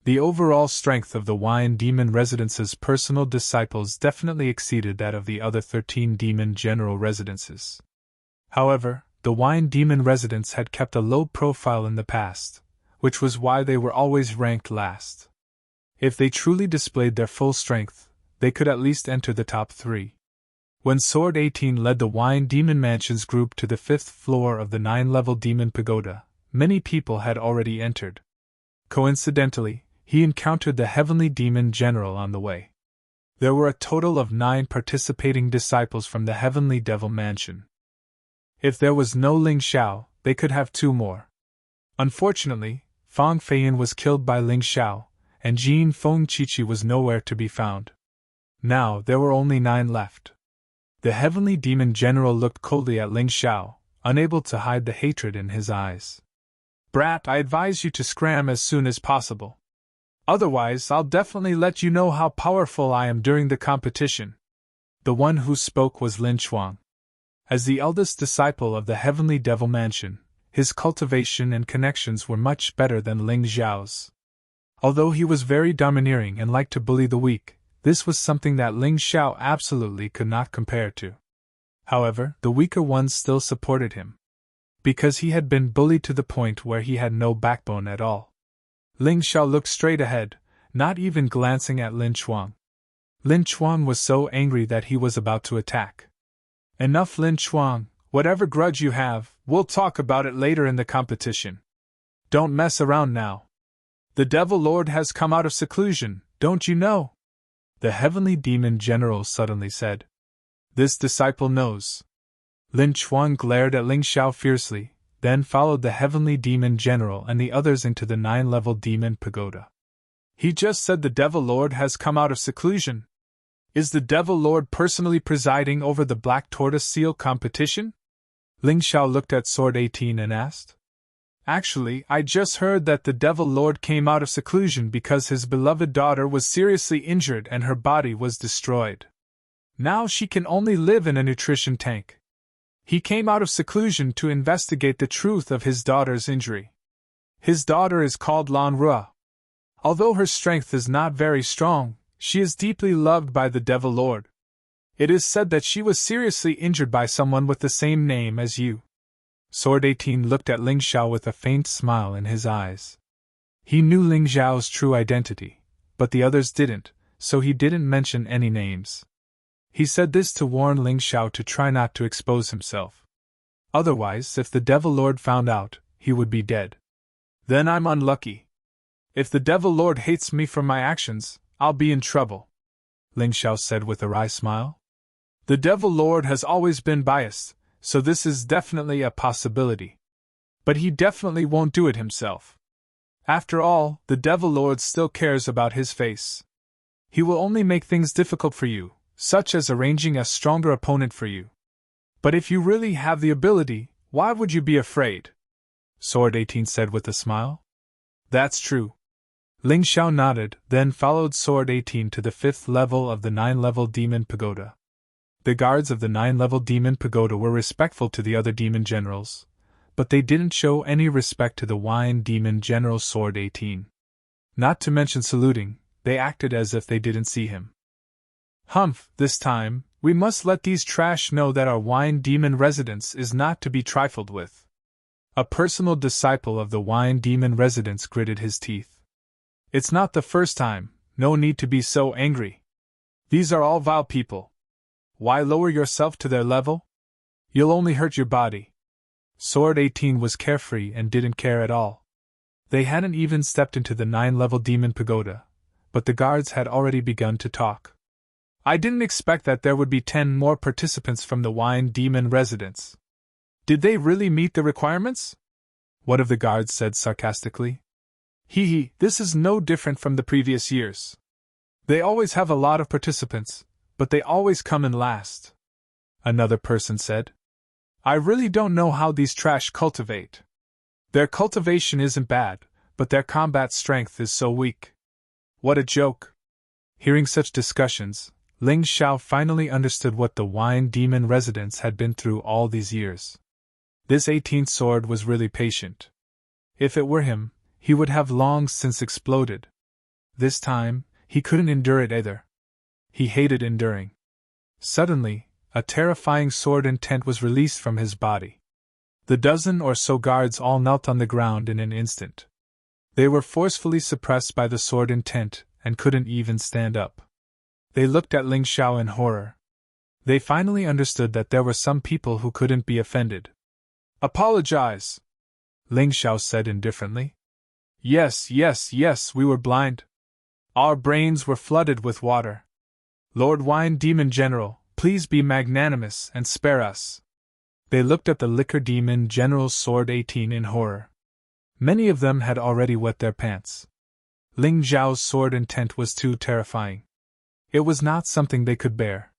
The overall strength of the Wine Demon Residence's personal disciples definitely exceeded that of the other 13 Demon General Residences. However, the Wine Demon Residents had kept a low profile in the past, which was why they were always ranked last. If they truly displayed their full strength, they could at least enter the top 3. When Sword 18 led the Wine Demon Mansions group to the 5th floor of the 9-level Demon Pagoda, many people had already entered. Coincidentally, he encountered the heavenly demon general on the way. There were a total of 9 participating disciples from the heavenly devil mansion. If there was no Ling Xiao, they could have 2 more. Unfortunately, Fang Feiyan was killed by Ling Xiao, and Jin Feng Qiqi was nowhere to be found. Now there were only 9 left. The heavenly demon general looked coldly at Ling Xiao, unable to hide the hatred in his eyes. "Brat, I advise you to scram as soon as possible. Otherwise, I'll definitely let you know how powerful I am during the competition." The one who spoke was Lin Chuang. As the eldest disciple of the heavenly devil mansion, his cultivation and connections were much better than Ling Xiao's. Although he was very domineering and liked to bully the weak, this was something that Ling Xiao absolutely could not compare to. However, the weaker ones still supported him, because he had been bullied to the point where he had no backbone at all. Ling Xiao looked straight ahead, not even glancing at Lin Chuang. Lin Chuang was so angry that he was about to attack. "Enough, Lin Chuang, whatever grudge you have, we'll talk about it later in the competition. Don't mess around now. The Devil Lord has come out of seclusion, don't you know?" the heavenly demon general suddenly said. "This disciple knows." Lin Chuang glared at Ling Xiao fiercely, then followed the heavenly demon general and the others into the 9-level demon pagoda. "He just said the Devil Lord has come out of seclusion. Is the Devil Lord personally presiding over the Black Tortoise Seal competition?" Ling Xiao looked at Sword 18 and asked. "Actually, I just heard that the Devil Lord came out of seclusion because his beloved daughter was seriously injured and her body was destroyed. Now she can only live in a nutrition tank. He came out of seclusion to investigate the truth of his daughter's injury. His daughter is called Lan Rua. Although her strength is not very strong, she is deeply loved by the Devil Lord. It is said that she was seriously injured by someone with the same name as you." Sword 18 looked at Ling Xiao with a faint smile in his eyes. He knew Ling Xiao's true identity, but the others didn't, so he didn't mention any names. He said this to warn Ling Xiao to try not to expose himself. Otherwise, if the Devil Lord found out, he would be dead. "Then I'm unlucky. If the Devil Lord hates me for my actions, I'll be in trouble," Ling Xiao said with a wry smile. "The Devil Lord has always been biased, so this is definitely a possibility. But he definitely won't do it himself. After all, the Devil Lord still cares about his face. He will only make things difficult for you, such as arranging a stronger opponent for you. But if you really have the ability, why would you be afraid?" Sword 18 said with a smile. "That's true." Ling Xiao nodded, then followed Sword 18 to the 5th level of the 9-level demon pagoda. The guards of the 9-level demon pagoda were respectful to the other demon generals, but they didn't show any respect to the wine demon general Sword 18. Not to mention saluting, they acted as if they didn't see him. "Humph, this time, we must let these trash know that our wine demon residence is not to be trifled with." A personal disciple of the wine demon residence gritted his teeth. "It's not the first time, no need to be so angry. These are all vile people. Why lower yourself to their level? You'll only hurt your body." Sword 18 was carefree and didn't care at all. They hadn't even stepped into the 9-level demon pagoda, but the guards had already begun to talk. "I didn't expect that there would be 10 more participants from the wine demon residence. Did they really meet the requirements?" one of the guards said sarcastically. Hee, this is no different from the previous years. They always have a lot of participants, but they always come in last," another person said. "I really don't know how these trash cultivate. Their cultivation isn't bad, but their combat strength is so weak. What a joke." Hearing such discussions, Ling Xiao finally understood what the wine demon residents had been through all these years. This 18th sword was really patient. If it were him, he would have long since exploded. This time, he couldn't endure it either. He hated enduring. Suddenly, a terrifying sword intent was released from his body. The dozen or so guards all knelt on the ground in an instant. They were forcefully suppressed by the sword intent and couldn't even stand up. They looked at Ling Xiao in horror. They finally understood that there were some people who couldn't be offended. "Apologize," Ling Xiao said indifferently. Yes, yes, yes, we were blind. Our brains were flooded with water. Lord Wine Demon General, please be magnanimous and spare us. They looked at the Liquor Demon General's sword 18 in horror. Many of them had already wet their pants. Ling Zhao's sword intent was too terrifying. It was not something they could bear.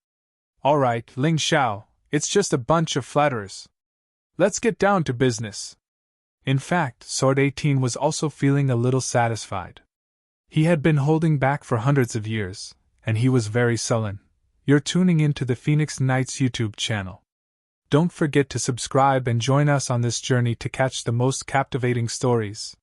All right, Ling Xiao, it's just a bunch of flatterers. Let's get down to business. In fact, Sword 18 was also feeling a little satisfied. He had been holding back for hundreds of years, and he was very sullen. You're tuning into the Phoenix Knights YouTube channel. Don't forget to subscribe and join us on this journey to catch the most captivating stories.